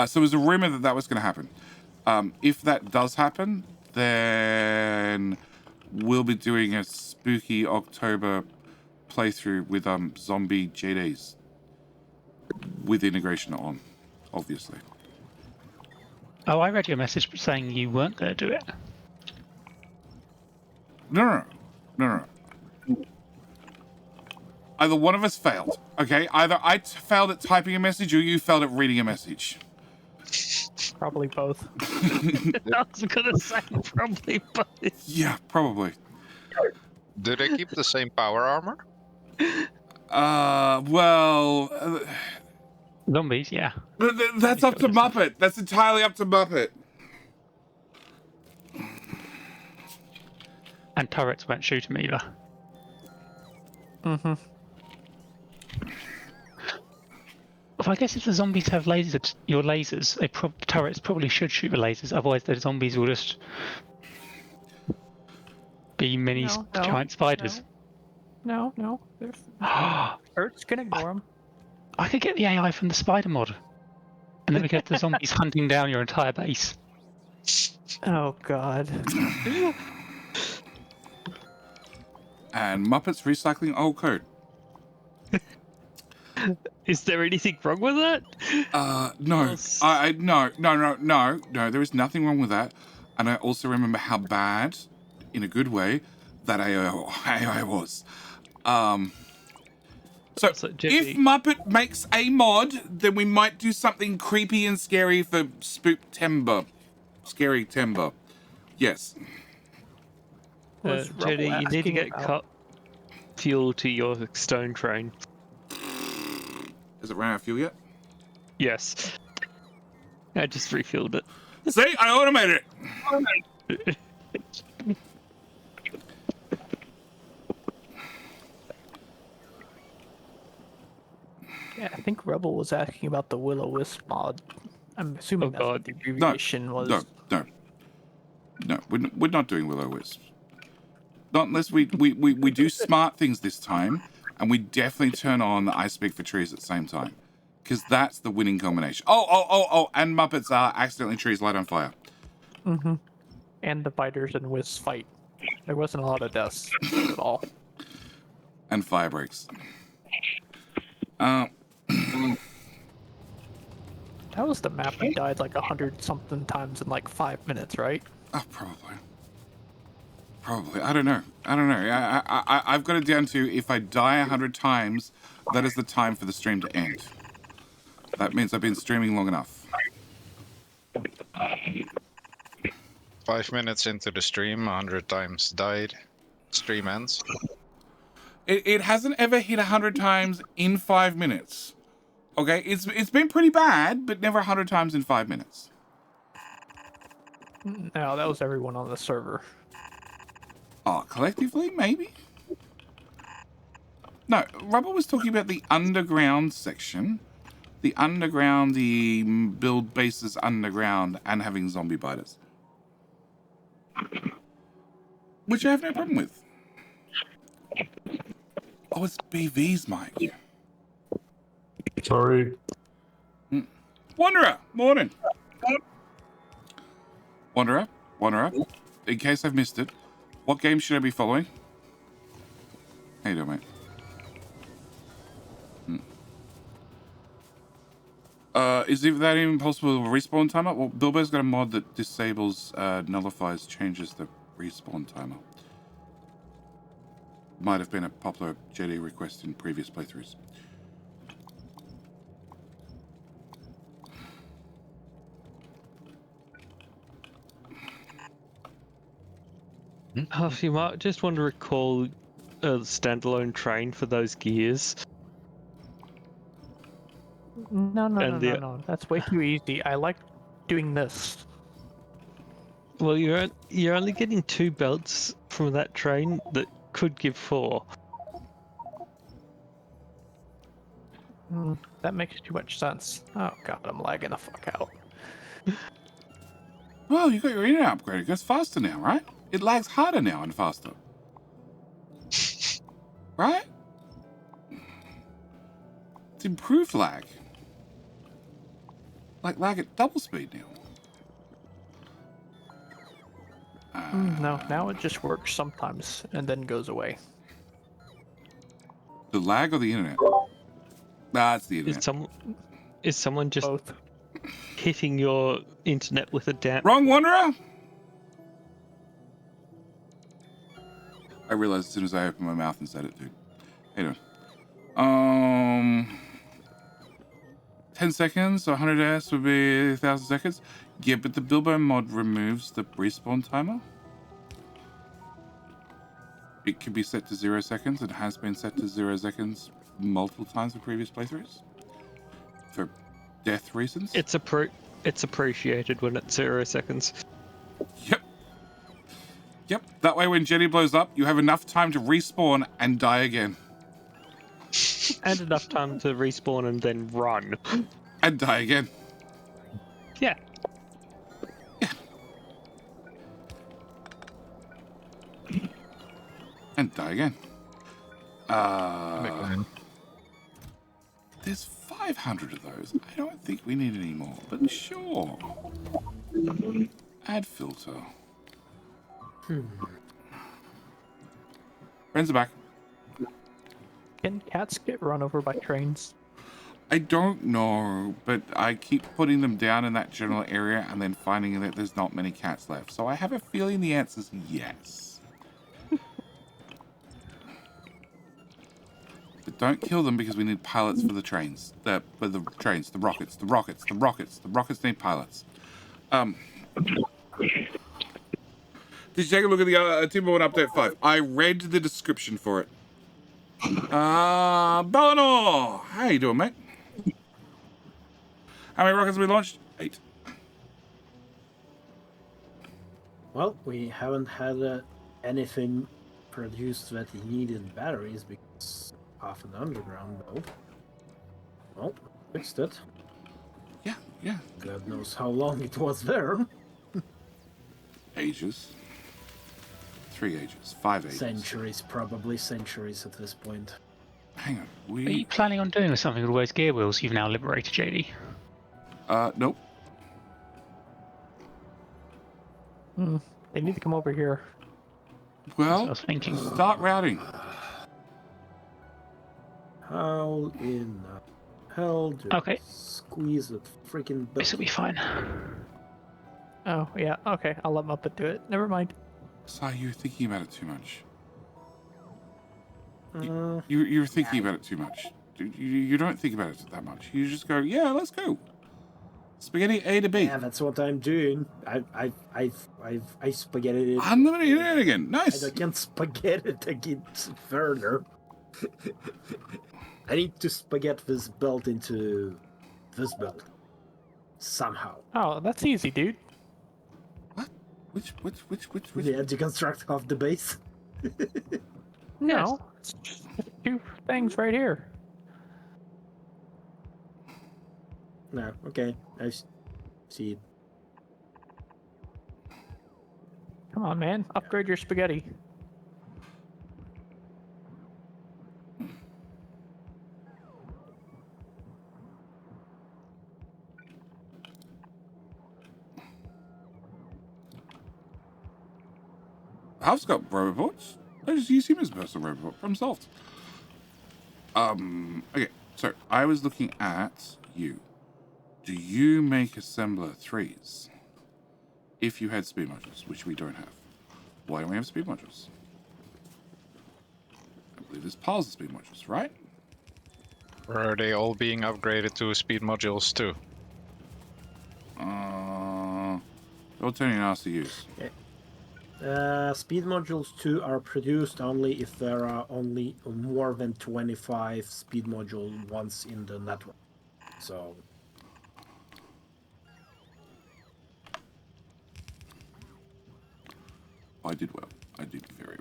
So it was a rumor that that was going to happen. If that does happen, then we'll be doing a spooky October playthrough with zombie JDs with integration on, obviously. Oh, I read your message saying you weren't going to do it. No. Either one of us failed, okay? Either I failed at typing a message or you failed at reading a message. Probably both. I was gonna say probably both. Yeah, probably. Do they keep the same power armor? Zombies, yeah. That's up to Muppet. That's entirely up to Muppet. And turrets won't shoot him either. Mm-hmm. Well, I guess if the zombies have lasers, your lasers, the turrets probably should shoot the lasers. Otherwise, the zombies will just be mini giant spiders. No. Earth's gonna ignore them. I could get the AI from the spider mod, and then we get the zombies hunting down your entire base. Oh God. And Muppets recycling old code. Is there anything wrong with that? No. No. There is nothing wrong with that. And I also remember how bad, in a good way, that AI was. So if Muppet makes a mod, then we might do something creepy and scary for Spooktember. scary timber. Yes. Jody, you need to get fuel to your stone train. Has it run out of fuel yet? Yes. I just refilled it. See, I automated it. Yeah, I think Rebel was asking about the Will-O-Wisp mod. I'm assuming that's what the abbreviation was. No, we're not doing Will-O-Wisp. Not unless we do smart things this time, and we definitely turn on the Ice Speak for trees at the same time, because that's the winning combination. Oh, and Muppets are accidentally trees light on fire. Mm-hmm. And the biters and wisps fight. There wasn't a lot of deaths at all. And fire breaks. That was the map we died like 100-something times in like 5 minutes, right? Oh, probably. I don't know. I've got it down to if I die 100 times, that is the time for the stream to end. That means I've been streaming long enough. 5 minutes into the stream, 100 times died. Stream ends. It hasn't ever hit 100 times in 5 minutes. Okay, it's been pretty bad, but never 100 times in 5 minutes. No, that was everyone on the server. Oh, collectively, maybe? No, Rubber was talking about the underground section. The underground, the build bases underground, and having zombie biters. Which I have no problem with. Oh, it's BV's mic. Sorry. Wanderer, morning. Wanderer, in case I've missed it, what game should I be following? How you doing, mate? Is that even possible with a respawn timer? Well, Bilbo's got a mod that disables, nullifies, changes the respawn timer. Might have been a popular JD request in previous playthroughs. You might just want to recall a standalone train for those gears. No. That's way too easy. I like doing this. Well, you're only getting 2 belts from that train that could give 4. That makes too much sense. Oh god, I'm lagging the fuck out. Well, you got your internet upgraded. It goes faster now, right? It lags harder now and faster. Right? It's improved lag. Like lag at double speed now. No, now it just works sometimes and then goes away. The lag or the internet? Nah, it's the internet. Is someone just both hitting your internet with a damp? Wrong Wanderer! I realized as soon as I opened my mouth and said it, dude. How you doing? 10 seconds, so 100 S would be 1,000 seconds. Yeah, but the Bilbo mod removes the respawn timer. It can be set to 0 seconds. It has been set to 0 seconds multiple times in previous playthroughs. For death reasons. It's appreciated when it's 0 seconds. Yep. That way when Jenny blows up, you have enough time to respawn and die again. And enough time to respawn and then run. And die again. Yeah. And die again. There's 500 of those. I don't think we need any more, but sure. Add filter. Friends are back. Can cats get run over by trains? I don't know, but I keep putting them down in that general area and then finding that there's not many cats left. So I have a feeling the answer is yes. But don't kill them because we need pilots for the trains. The rockets need pilots. Did you take a look at the Timberwood Update 5? I read the description for it. Balinor! How you doing, mate? How many rockets have we launched? 8. Well, we haven't had anything produced that needed batteries because half an underground, though. Well, fixed it. Yeah, yeah. God knows how long it was there. Ages. 3 ages. 5 ages. Centuries, probably centuries at this point. Hang on, Are you planning on doing something with those gear wheels you've now liberated, JD? Nope. They need to come over here. Well, I was thinking. Start routing. How in the hell do I squeeze the freaking... This will be fine. Oh, yeah, okay. I'll let Muppet do it. Never mind. So you're thinking about it too much. You're thinking about it too much. You don't think about it that much. You just go, yeah, let's go. Spaghetti A to B. Yeah, that's what I'm doing. I spaghetti it. Unlimited internet again. Nice. I can't spaghetti it again further. I need to spaghetti this belt into this belt. Somehow. Oh, that's easy, dude. What? Which? Yeah, to construct half the base. No. It's just 2 things right here. No, okay. I see it. Come on, man. Upgrade your spaghetti. I've got robots. I just use him as a personal robot. Problem solved. Okay, so I was looking at you. Do you make assembler 3s? If you had speed modules, which we don't have. Why don't we have speed modules? I believe there's piles of speed modules, right? Or are they all being upgraded to speed modules too? They're turning RCUs. Okay. Speed modules 2 are produced only if there are only more than 25 speed module ones in the network. So... I did well. I did very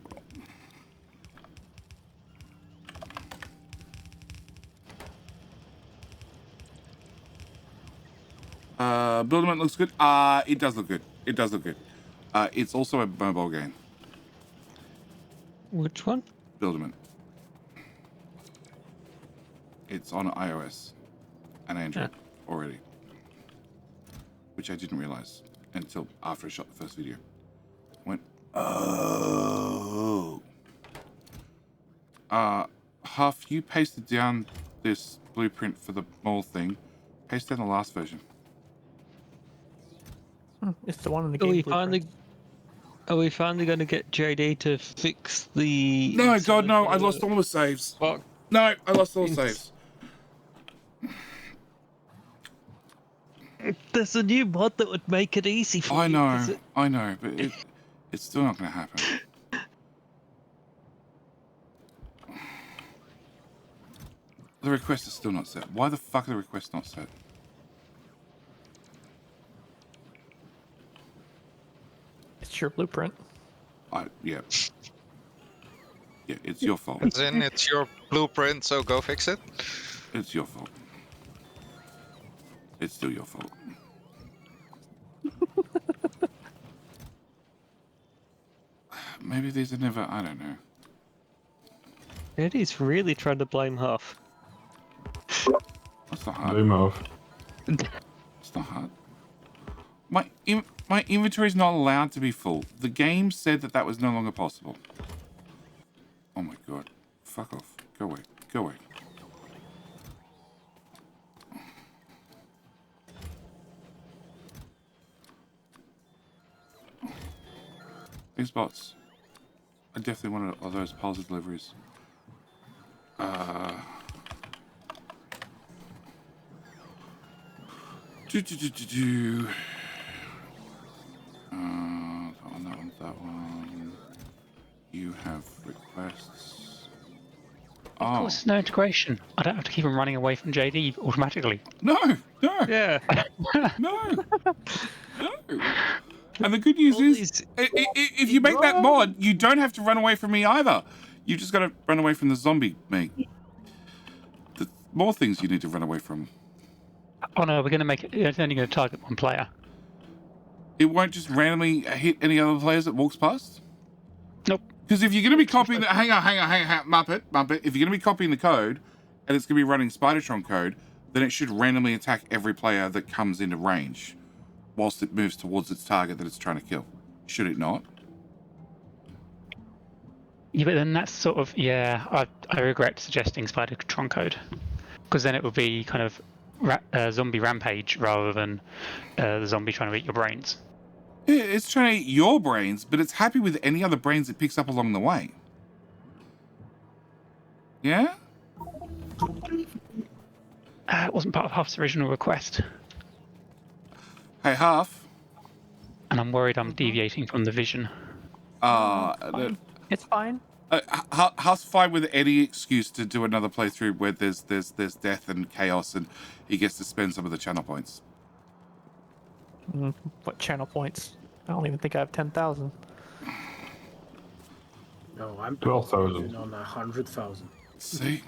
well. Buildament looks good. It does look good. It does look good. It's also a mobile game. Which one? Buildament. It's on iOS and Android already. Which I didn't realize until after I shot the first video. I went, oh. Huff, you pasted down this blueprint for the mall thing. Paste down the last version. It's the one in the game. Are we finally going to get JD to fix the... No, God, no. I lost all the saves. Fuck. No, I lost all the saves. There's a new mod that would make it easy for I you. I know, but it's still not going to happen. The request is still not set. Why the fuck are the requests not set? It's your blueprint. Yeah. Yeah, it's your fault. As in, it's your blueprint, so go fix it? It's your fault. It's still your fault. Maybe these are never... I don't know. JD's really trying to blame Huff. That's not hard. Blame Huff. It's not hard. My inventory is not allowed to be full. The game said that was no longer possible. Oh my god. Fuck off. Go away. Go away. These bots. I definitely wanted all those piles of deliveries. That one. You have requests. Of course, no integration. I don't have to keep them running away from JD automatically. No. Yeah. No. And the good news is, if you make that mod, you don't have to run away from me either. You just got to run away from the zombie me. There's more things you need to run away from. Oh no, we're going to make it. It's only going to target one player. It won't just randomly hit any other players that walks past? Nope. Because if you're going to be copying the... Hang on, Muppet. If you're going to be copying the code, and it's going to be running Spidertron code, then it should randomly attack every player that comes into range, whilst it moves towards its target that it's trying to kill. Should it not? Yeah, but then that's sort of... Yeah, I regret suggesting Spidertron code. Because then it would be kind of zombie rampage rather than the zombie trying to eat your brains. Yeah, it's trying to eat your brains, but it's happy with any other brains it picks up along the way. Yeah? It wasn't part of Huff's original request. Hey, Huff. And I'm worried I'm deviating from the vision. It's fine. Huff's fine with any excuse to do another playthrough where there's death and chaos, and he gets to spend some of the channel points. What channel points? I don't even think I have 10,000. No, I'm 12,000 on 100,000. See?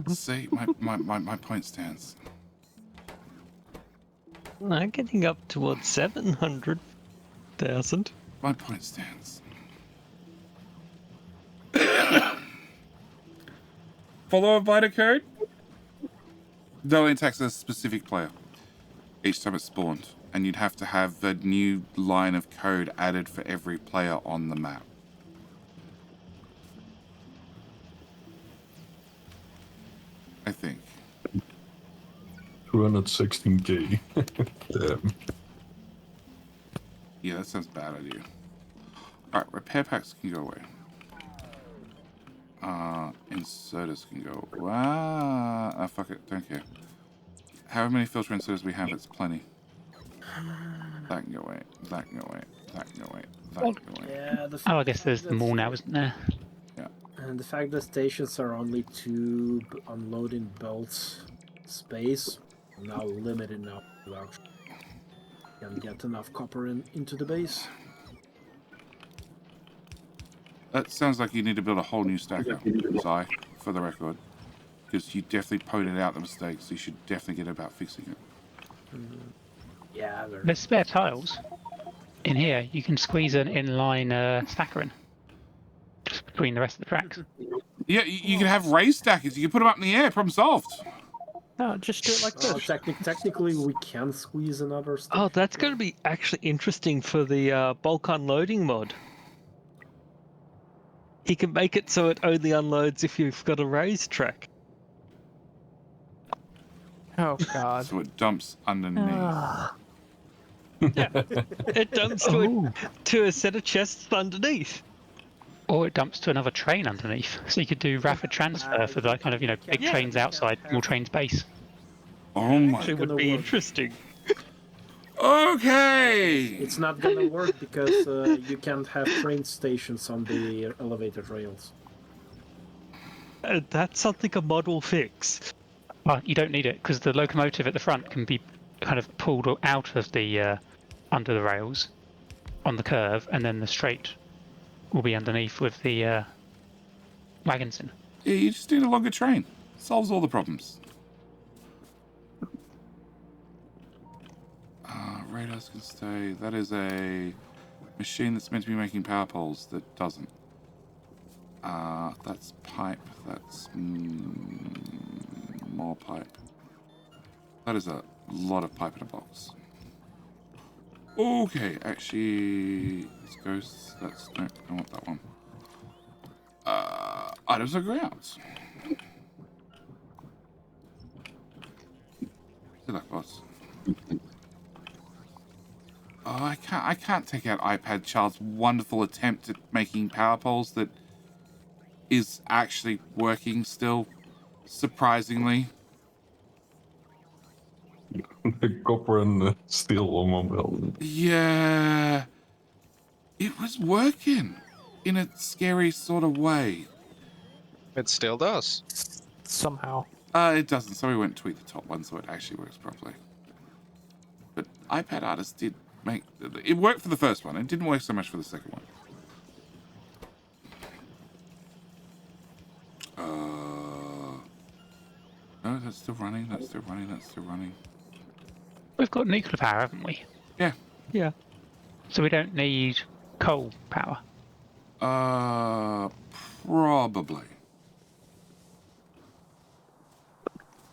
See, my point stands. I'm getting up towards 700,000. My point stands. Follow a Vita code? No, it attacks a specific player each time it's spawned, and you'd have to have a new line of code added for every player on the map. I think. 216k. Damn. Yeah, that sounds bad idea. Alright, repair packs can go away. Inserters can go. Wow. Fuck it, don't care. However many filter inserters we have, it's plenty. That can go away. That can go away. That can go away. That can go away. Yeah, I guess there's more now, isn't there? Yeah. And the fact that stations are only 2 unloading belts space, I'm now limited now to actually can get enough copper into the base. That sounds like you need to build a whole new stacker, Zai, for the record. Because you definitely pointed out the mistakes, so you should definitely get about fixing it. Yeah, there's spare tiles in here. You can squeeze an inline stacker in just between the rest of the tracks. Yeah, you can have raised stackers. You can put them up in the air. Problem solved. No, just do it like this. Technically, we can squeeze another stack. Oh, that's going to be actually interesting for the bulk unloading mod. He can make it so it only unloads if you've got a raised track. Oh god. So it dumps underneath. Yeah, it dumps to a set of chests underneath. Or it dumps to another train underneath. So you could do rapid transfer for the kind of, big trains outside, small trains base. Oh my. It would be interesting. Okay. It's not gonna work because you can't have train stations on the elevated rails. That's something a mod will fix. You don't need it because the locomotive at the front can be kind of pulled out of the under the rails on the curve, and then the straight will be underneath with the wagons in. Yeah, you just need a longer train. Solves all the problems. Radars can stay. That is a machine that's meant to be making power poles that doesn't. That's pipe. That's more pipe. That is a lot of pipe in a box. Okay, actually, let's go. That's no, I want that one. Items of grounds. Good luck, boss. Oh, I can't take out iPad Child's wonderful attempt at making power poles that is actually working still, surprisingly. The copper and steel on one belt. Yeah. It was working in a scary sort of way. It still does. Somehow. It doesn't. So we went and tweak the top one so it actually works properly. But iPad Artist did make... It worked for the first one. It didn't work so much for the second one. No, that's still running. That's still running. That's still running. We've got nuclear power, haven't we? Yeah. Yeah. So we don't need coal power. Probably.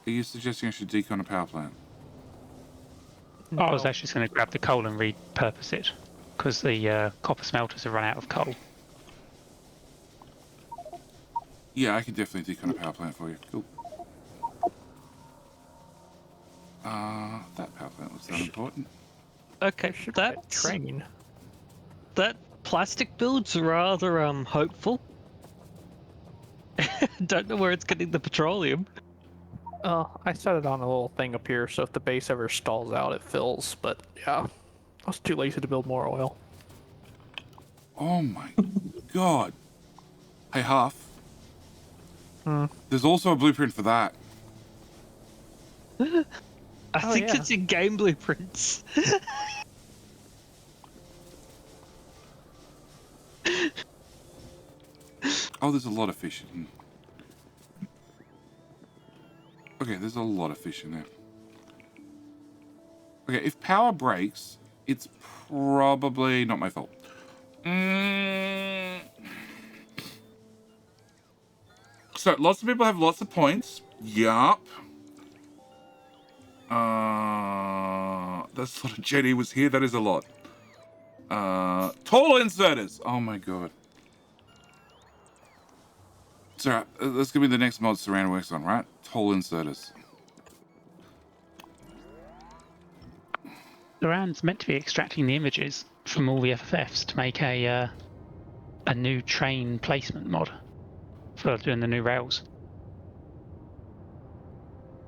Are you suggesting I should decon a power plant? No. I was actually just going to grab the coal and repurpose it, because the copper smelters have run out of coal. Yeah, I can definitely decon a power plant for you. Cool. That power plant looks unimportant. Okay, that train. That plastic build's rather hopeful. Don't know where it's getting the petroleum. I set it on a little thing up here, so if the base ever stalls out, it fills. But yeah, I was too lazy to build more oil. Oh my god! Hey, Huff. There's also a blueprint for that. I think it's in game blueprints. Oh, there's a lot of fish in. Okay, there's a lot of fish in there. Okay, if power breaks, it's probably not my fault. So, lots of people have lots of points. Yup. That's a lot of Jenny was here. That is a lot. Tall inserters. Oh my god. So, that's going to be the next mod Saran works on, right? Tall inserters. Saran's meant to be extracting the images from all the FFFs to make a new train placement mod for doing the new rails.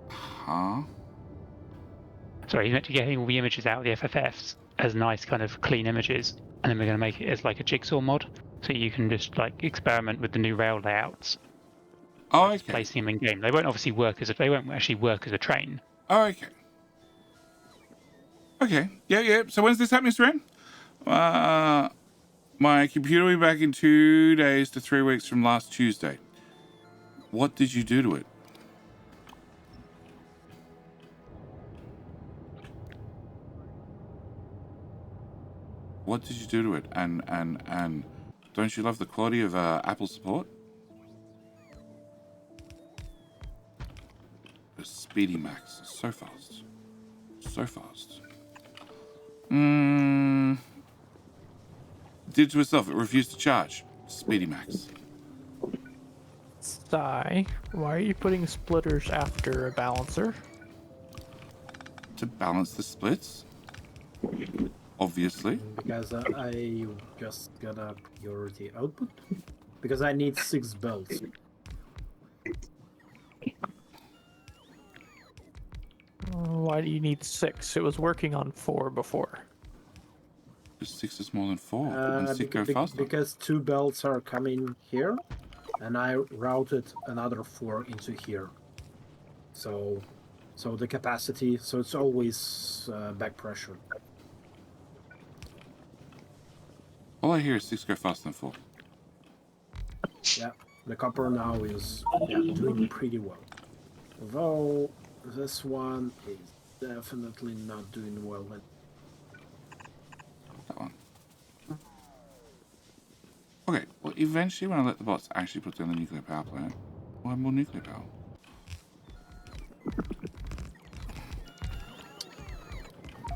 Huh? Sorry, he's meant to be getting all the images out of the FFFs as nice kind of clean images, and then we're going to make it as like a jigsaw mod, so you can just like experiment with the new rail layouts. Oh, okay. Placing them in game. They won't obviously work as they won't actually work as a train. Oh, okay. Okay. Yeah. So when's this happening, Saran? My computer will be back in 2 days to 3 weeks from last Tuesday. What did you do to it? What did you do to it? And don't you love the quality of Apple support? The Speedy Max. So fast. So fast. Did to itself. It refused to charge. Speedy Max. Sigh. Why are you putting splitters after a balancer? To balance the splits. Obviously. Because I just got a priority output. Because I need 6 belts. Why do you need 6? It was working on 4 before. 6 is more than 4. And 6 go faster. Because 2 belts are coming here, and I routed another 4 into here. So the capacity, so it's always back pressure. All I hear is 6 go faster than 4. Yeah, the copper now is doing pretty well. Although this one is definitely not doing well. That one. Okay, well, eventually when I let the bots actually put down the nuclear power plant, we'll have more nuclear power.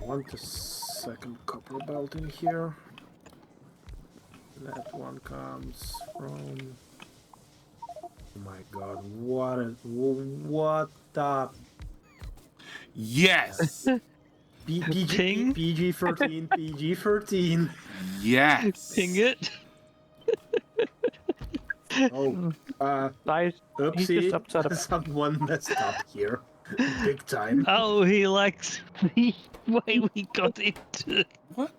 I want the second copper belt in here. That one comes from... Oh my god, what the... Yes! PG-13, PG-13. Yes! Ping it. Oh, He's just upset someone messed up here. Big time. Oh, he likes the way we got into what?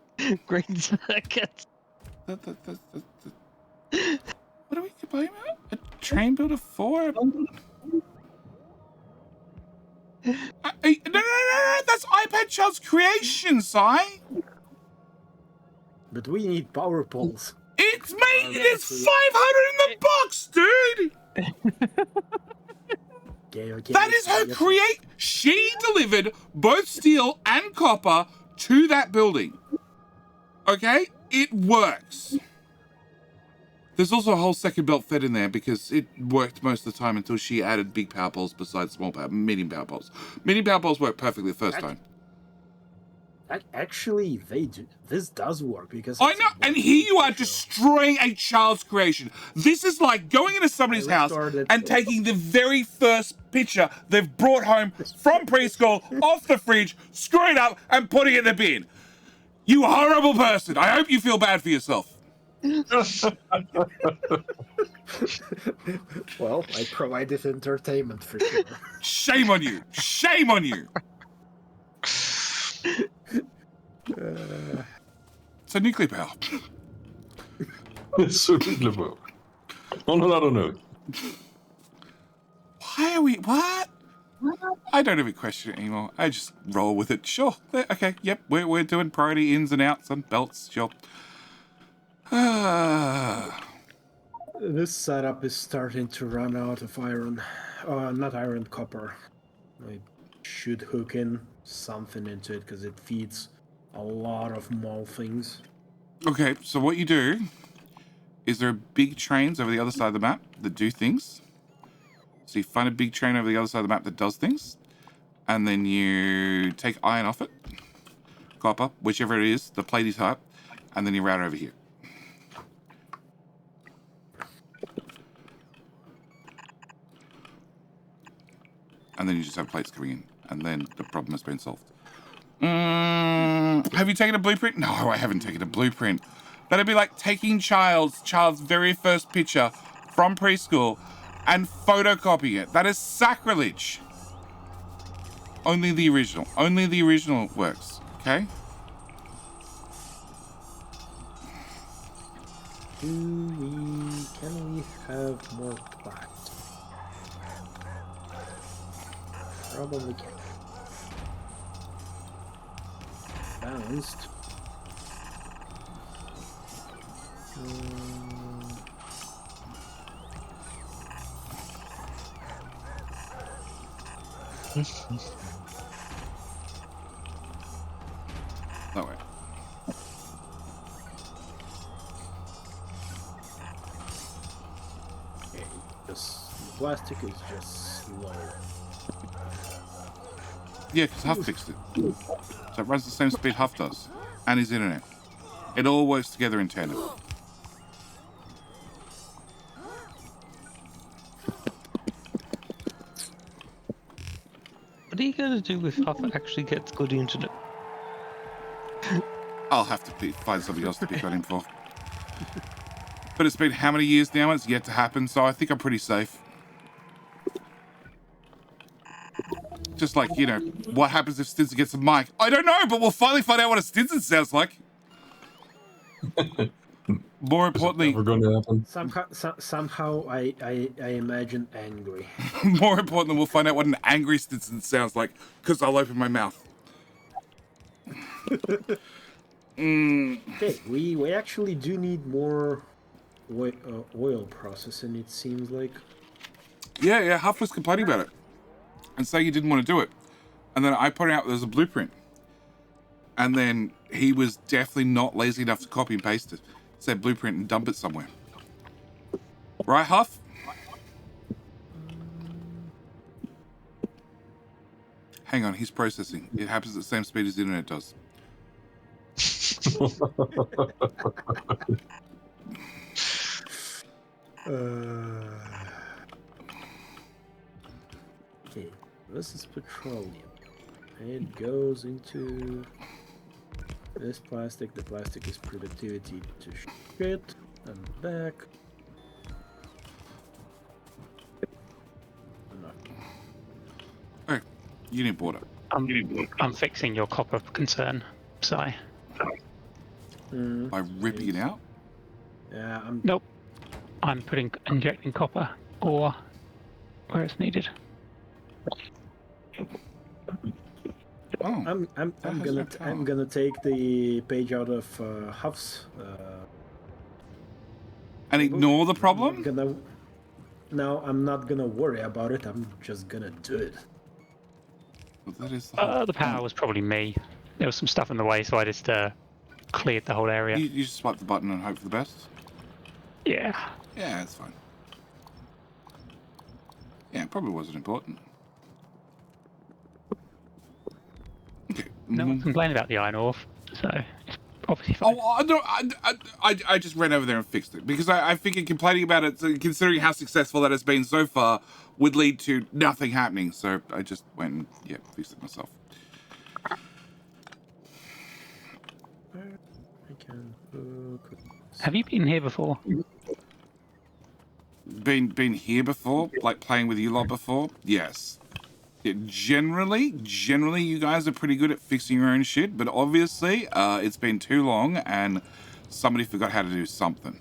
green circuits. What are we complaining about? A train builder 4? No, that's iPad Child's creation, Si. But we need power poles. It's made. There's 500 in the box, dude. Okay. That is her create. She delivered both steel and copper to that building. Okay, it works. There's also a whole second belt fed in there because it worked most of the time until she added big power poles besides small power, medium power poles. Medium power poles worked perfectly the first time. Actually, they do. This does work because I know, and here you are destroying a child's creation. This is like going into somebody's house and taking the very first picture they've brought home from preschool off the fridge, screwing it up, and putting it in the bin. You horrible person. I hope you feel bad for yourself. Well, I provided entertainment for sure. Shame on you. Shame on you. So nuclear power. So nuclear power. On another note. Why are we... What? I don't even question it anymore. I just roll with it. Sure. Okay. Yep. We're doing priority ins and outs and belts. Sure. This setup is starting to run out of iron. Not iron, copper. I should hook in something into it because it feeds a lot of small things. Okay, so what you do is there are big trains over the other side of the map that do things. So you find a big train over the other side of the map that does things, and then you take iron off it, copper, whichever it is, the platey type, and then you route it over here. And then you just have plates coming in, and then the problem has been solved. Have you taken a blueprint? No, I haven't taken a blueprint. That'd be like taking child's very first picture from preschool and photocopying it. That is sacrilege. Only the original. Only the original works. Okay? Can we have more plat? Probably can. Balanced. That way. Okay, the plastic is just slow. Yeah, because Huff fixed it. So it runs the same speed Huff does. And his internet. It all works together in tandem. What are you going to do if Huff actually gets good internet? I'll have to find somebody else to pick on him for. But it's been how many years now? It's yet to happen, so I think I'm pretty safe. Just like, you know, what happens if Stinson gets a mic? I don't know, but we'll finally find out what a Stinson sounds like. More importantly, never going to happen. Somehow I imagine angry. More importantly, we'll find out what an angry Stinson sounds like, because I'll open my mouth. Okay, we actually do need more oil processing, it seems like. Yeah, Huff was complaining about it. And saying he didn't want to do it. And then I pointed out there's a blueprint. And then he was definitely not lazy enough to copy and paste it. Said blueprint and dump it somewhere. Right, Huff? Hang on, he's processing. It happens at the same speed as the internet does. Okay, this is petroleum. It goes into this plastic. The plastic is productivity to shit and back. Okay, You need water. I'm fixing your copper concern, Si. By ripping it out? Yeah, Nope. I'm injecting copper ore where it's needed. Oh, I'm gonna take the page out of Huff's. And ignore the problem? No, I'm not gonna worry about it. I'm just gonna do it. Well, that is The power was probably me. There was some stuff in the way, so I just cleared the whole area. You just swipe the button and hope for the best? Yeah. Yeah, that's fine. Yeah, it probably wasn't important. Okay. No one's complaining about the iron ore, so it's obviously fine. Oh, no, I just ran over there and fixed it because I figured complaining about it, considering how successful that has been so far, would lead to nothing happening. So I just went and, yeah, fixed it myself. Have you been here before? Been here before? Like playing with you lot before? Yes. Yeah, generally, you guys are pretty good at fixing your own shit, but obviously, it's been too long and somebody forgot how to do something.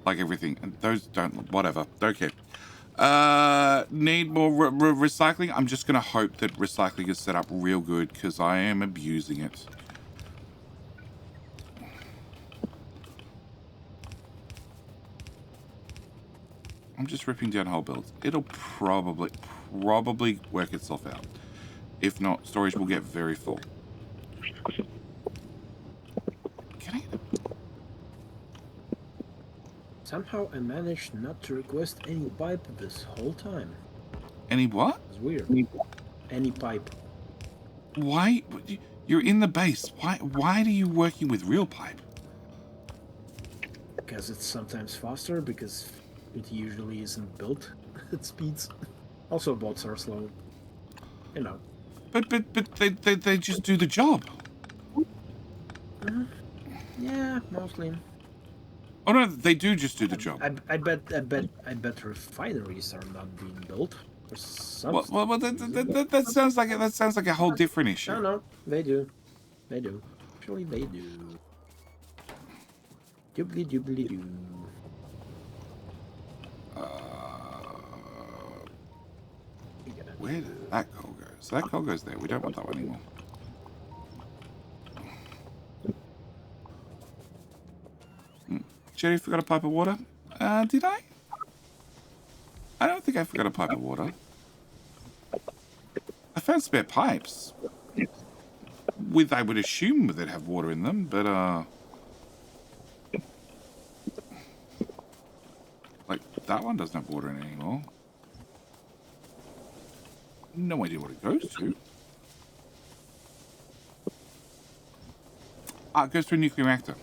Like everything. And those don't, whatever. Okay. Need more recycling? I'm just gonna hope that recycling is set up real good, because I am abusing it. I'm just ripping down whole builds. It'll probably work itself out. If not, storage will get very full. Can I? Somehow I managed not to request any pipe this whole time. Any what? It's weird. Any pipe. Why? You're in the base. Why are you working with real pipe? Because it's sometimes faster, because it usually isn't built at speeds. Also, bots are slow. You know. But they just do the job. Yeah, mostly. Oh no, they do just do the job. I bet refineries are not being built. Well, that sounds like a whole different issue. No, they do. They do. Actually, they do. Doobly doobly doo. Where did that coal go? So that coal goes there. We don't want that one anymore. Jerry forgot a pipe of water. Did I? I don't think I forgot a pipe of water. I found spare pipes. I would assume they'd have water in them, but like that one doesn't have water in it anymore. No idea what it goes to. It goes to a nuclear reactor.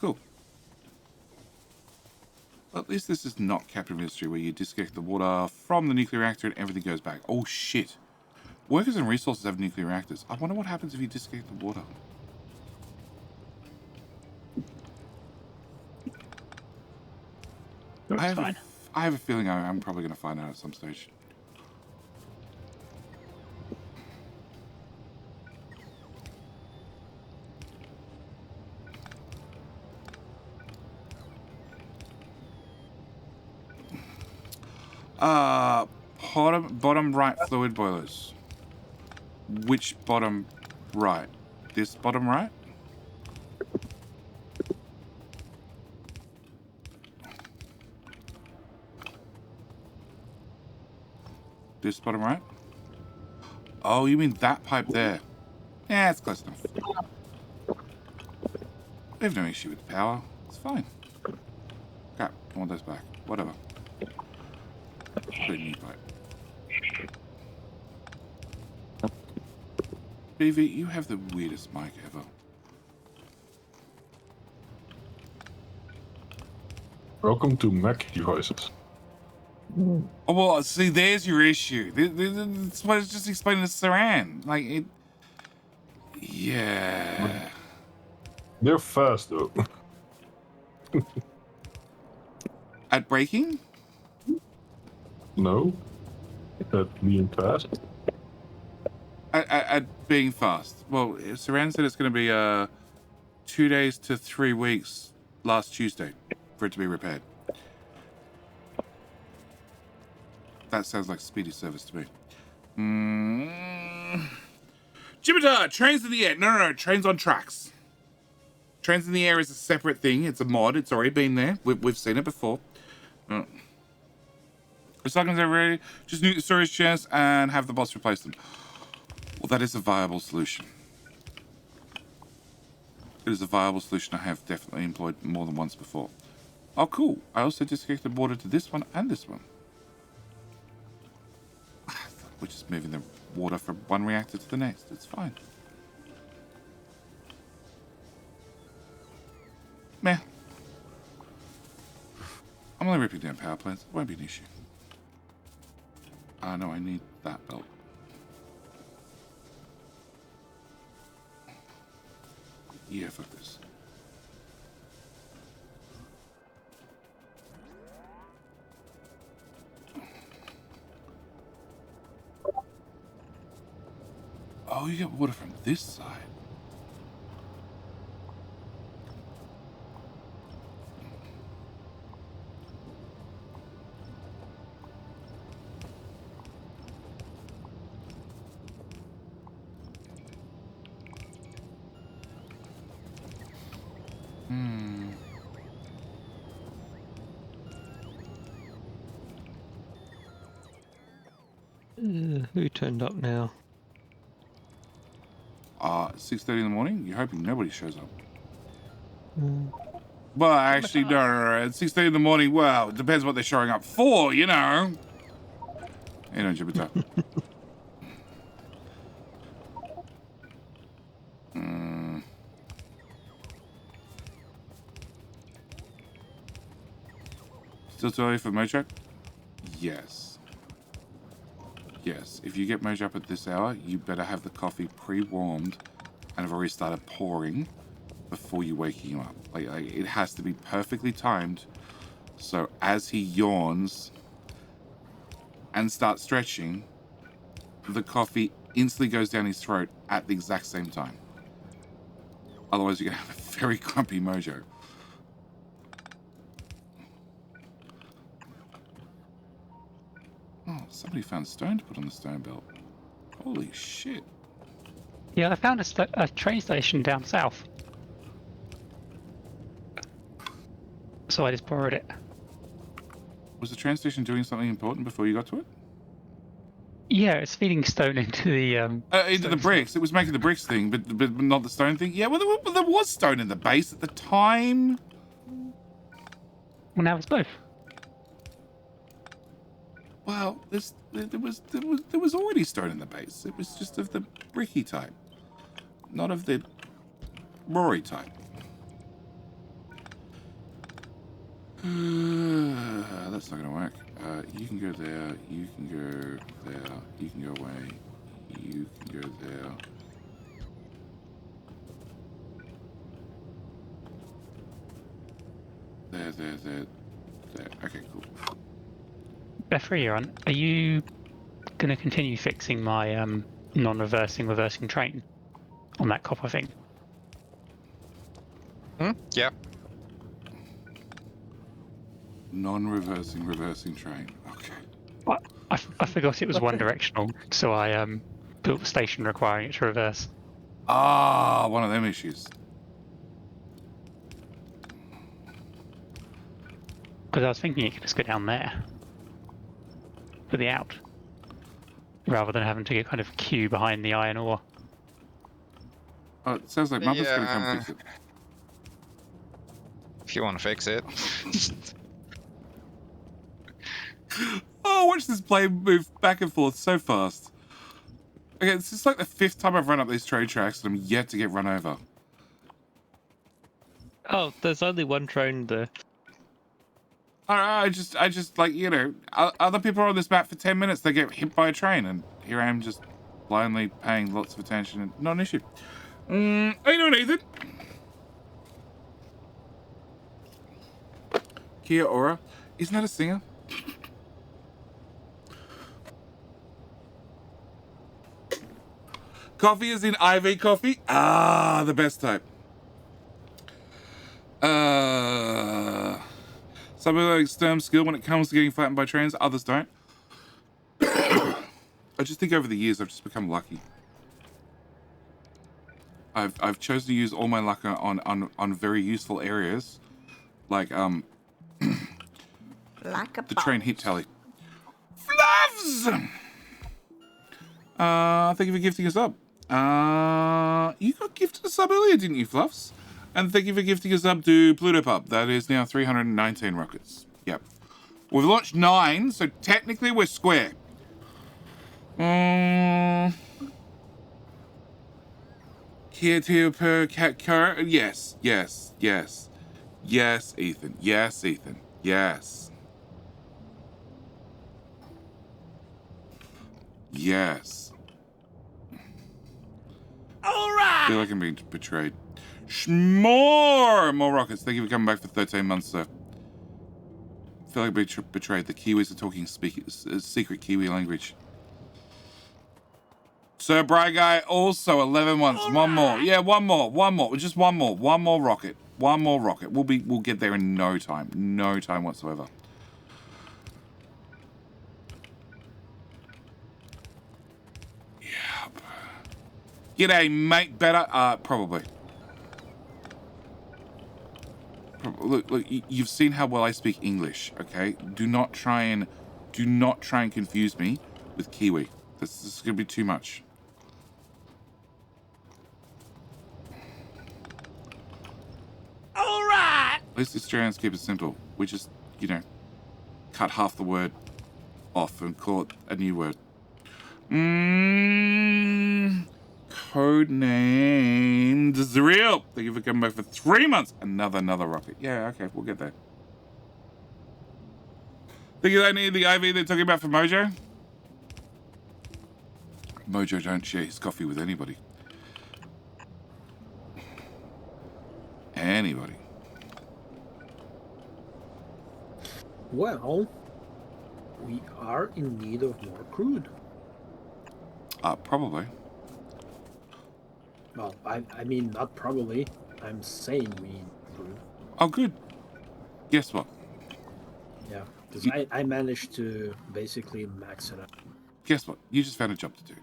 Cool. Well, at least this is not Captain Mystery, where you disconnect the water from the nuclear reactor and everything goes back. Oh, shit. Workers and resources have nuclear reactors. I wonder what happens if you disconnect the water. I have a feeling I'm probably going to find out at some stage. Bottom right fluid boilers. Which bottom right? This bottom right? This bottom right? Oh, you mean that pipe there? Yeah, it's close enough. We have no issue with the power. It's fine. Crap, I want those back. Whatever. Put a new pipe. BV, you have the weirdest mic ever. Welcome to Mac devices. Oh, well, see, there's your issue. That's what I was just explaining to Saran. Like, it... Yeah. They're fast, though. At breaking? No. At being fast? At being fast. Well, Saran said it's going to be 2 days to 3 weeks last Tuesday for it to be repaired. That sounds like speedy service to me. Jupiter, trains in the air. No, trains on tracks. Trains in the air is a separate thing. It's a mod. It's already been there. We've seen it before. Recycling's are ready. Just nuke the storage chairs and have the boss replace them. Well, that is a viable solution. It is a viable solution I have definitely employed more than once before. Oh, cool. I also disconnected water to this one and this one. We're just moving the water from one reactor to the next. It's fine. Meh. I'm only ripping down power plants. It won't be an issue. No, I need that belt. Yeah, fuck this. Oh, you get water from this side. Who turned up now? 6:30 in the morning. You're hoping nobody shows up. Well, actually, no. At 6:30 in the morning, well, it depends what they're showing up for, you know. You know, Jupiter. Still too early for Mojak? Yes. Yes. If you get Mojak at this hour, you better have the coffee pre-warmed and have already started pouring before you waking him up. Like it has to be perfectly timed. So as he yawns and starts stretching, the coffee instantly goes down his throat at the exact same time. Otherwise, you're going to have a very grumpy Mojo. Oh, somebody found stone to put on the stone belt. Holy shit. Yeah, I found a train station down south. So I just borrowed it. Was the train station doing something important before you got to it? Yeah, it's feeding stone into the into the bricks. Stuff. It was making the bricks thing, but not the stone thing. Yeah, well, there was stone in the base at the time. Well, now it's both. Well, there was already stone in the base. It was just of the bricky type, not of the Rory type. That's not gonna work. You can go there. You can go there. You can go away. You can go there. There. Okay, cool. Befrion, are you going to continue fixing my non-reversing train on that copper thing? Yeah. Non-reversing train. Okay. I forgot it was one directional, so I built a station requiring it to reverse. Ah, one of them issues. Because I was thinking it could just go down there for the out, rather than having to get kind of queue behind the iron ore. Oh, it sounds like Mother's gonna come fix it. If you want to fix it. Oh, watch this plane move back and forth so fast. Okay, it's just like the 5th time I've run up these train tracks and I'm yet to get run over. Oh, there's only one train there. I just like, you know, other people are on this map for 10 minutes, they get hit by a train, and here I am just blindly paying lots of attention and not an issue. How you doing, Ethan? Kia Ora? Isn't that a singer? Coffee is in IV coffee. Ah, the best type. Some people like STEM skill when it comes to getting flattened by trains. Others don't. I just think over the years I've just become lucky. I've chosen to use all my luck on very useful areas, like the train hit tally. Fluffs! Thank you for gifting us up. You got gifted a sub earlier, didn't you, Fluffs? And thank you for gifting us up to Pluto Pub. That is now 319 rockets. Yep. We've launched 9, so technically we're square. Kia per cat car. Yes, yes, yes. Yes, Ethan. Yes, Ethan. Yes. Yes. All right. I feel like I'm being betrayed. More rockets. Thank you for coming back for 13 months, sir. I feel like I'm betrayed. The Kiwis are talking secret Kiwi language. Sir Bry Guy also 11 months. One more. Yeah, one more. Just one more. One more rocket. One more rocket. We'll get there in no time. No time whatsoever. Yep. G'day, mate. Better? Probably. Look, you've seen how well I speak English, okay? Do not try and confuse me with Kiwi. This is gonna be too much. All right. At least Australians keep it simple. We just, cut half the word off and call it a new word. Codenamed Zreal. Thank you for coming back for 3 months. Another rocket. Yeah, okay, we'll get there. Think you don't need the IV they're talking about for Mojo? Mojo don't share his coffee with anybody. Anybody. Well, we are in need of more crude. Probably. Well, I mean, not probably. I'm saying we need crude. Oh, good. Guess what? Yeah, because I managed to basically max it out. Guess what? You just found a job to do.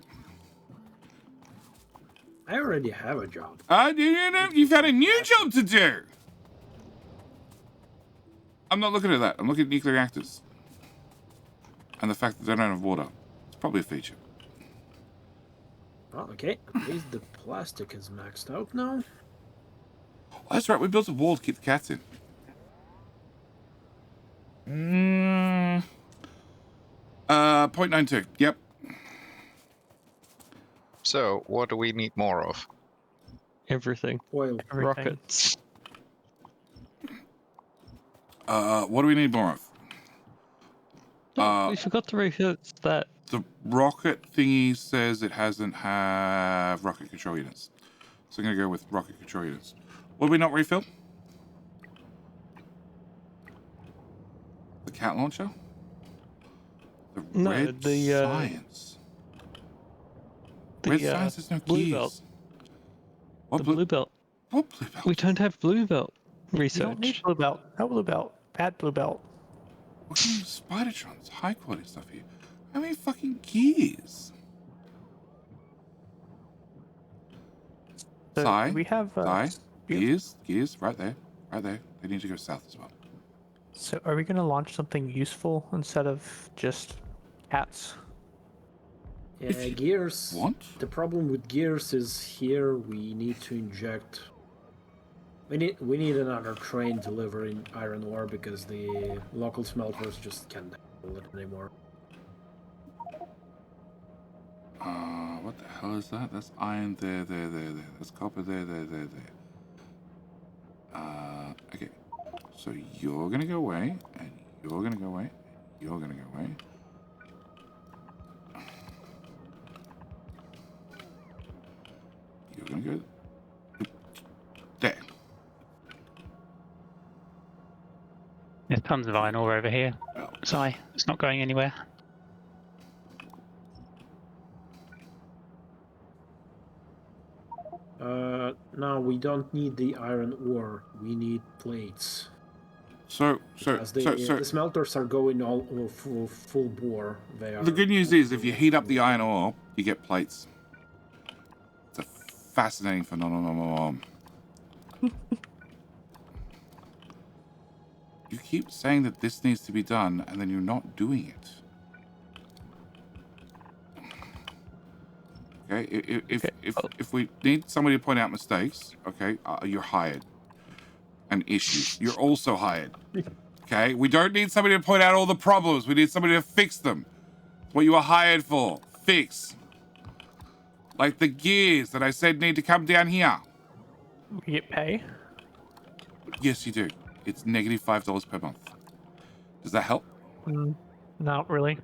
I already have a job. You found a new job to do! I'm not looking at that. I'm looking at nuclear reactors. And the fact that they don't have water. It's probably a feature. Oh, okay. At least the plastic is maxed out now. Oh, that's right. We built a wall to keep the cats in. 0.92. Yep. So, what do we need more of? Everything. Oil. Rockets. What do we need more of? We forgot to research that. The rocket thingy says it hasn't have rocket control units. So I'm going to go with rocket control units. What did we not refill? The cat launcher? The red science. Red science has no keys. Belt. What blue belt? What blue belt? We don't have blue belt research. You don't need blue belt. No blue belt. Bad blue belt. What kind of Spidertrons? High quality stuff here. How many fucking gears? So we have gears, right there. They need to go south as well. So are we going to launch something useful instead of just cats? Yeah, gears. What? The problem with gears is here we need to inject. We need another train delivering iron ore because the local smelters just can't handle it anymore. What the hell is that? That's iron there. That's copper there. Okay. So you're gonna go away, and you're gonna go away, and you're gonna go away. You're gonna go there. There's tons of iron ore over here. Sorry, it's not going anywhere. no, we don't need the iron ore. We need plates. So The smelters are going all full bore. The good news is, if you heat up the iron ore, you get plates. It's a fascinating phenomenon. You keep saying that this needs to be done, and then you're not doing it. Okay, if we need somebody to point out mistakes, okay, you're hired. And issues, you're also hired. Okay, we don't need somebody to point out all the problems. We need somebody to fix them. What you were hired for, fix. Like the gears that I said need to come down here. We get pay? Yes, you do. It's negative $5 per month. Does that help? Not really.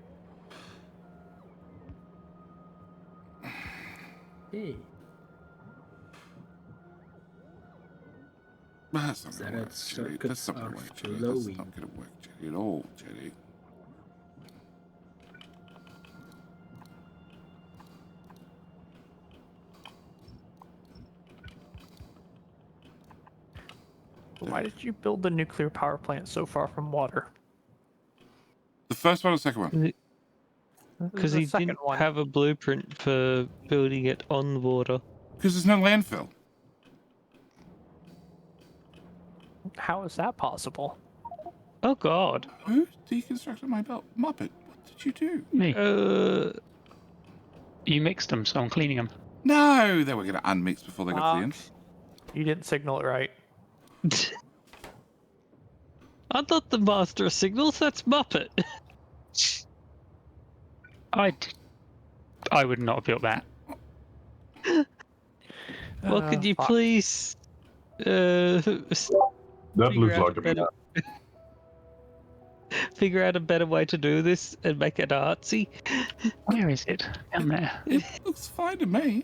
Hey. That's not going to work, Jerry. That's not going to work, Jerry. That's not going to work, Jerry, at all, Jerry. Why did you build the nuclear power plant so far from water? The first one or the second one? Because he didn't have a blueprint for building it on the water. Because there's no landfill. How is that possible? Oh God! Who deconstructed my belt? Muppet, what did you do? Me. You mixed them, so I'm cleaning them. No, they were going to unmix before they got to the end. You didn't signal it right. I'm not the master of signals, that's Muppet. I would not have built that. Well, could you please that looks like a better... figure out a better way to do this and make it artsy? Where is it? Down there. It looks fine to me.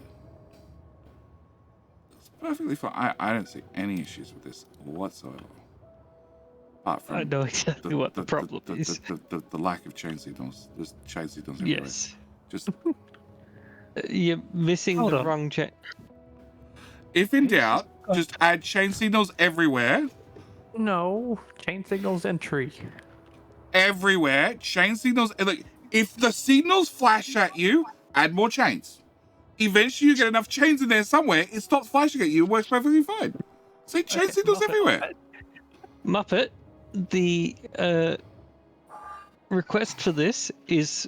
It's perfectly fine. I don't see any issues with this whatsoever. Apart from I know exactly what the problem is. The lack of chain signals. There's chain signals everywhere. Yes. Just you're missing the wrong chain. If in doubt, just add chain signals everywhere. No, chain signals entry. Everywhere, chain signals. Look, if the signals flash at you, add more chains. Eventually, you get enough chains in there somewhere. It stops flashing at you. It works perfectly fine. See, chain signals everywhere. Muppet, the request for this is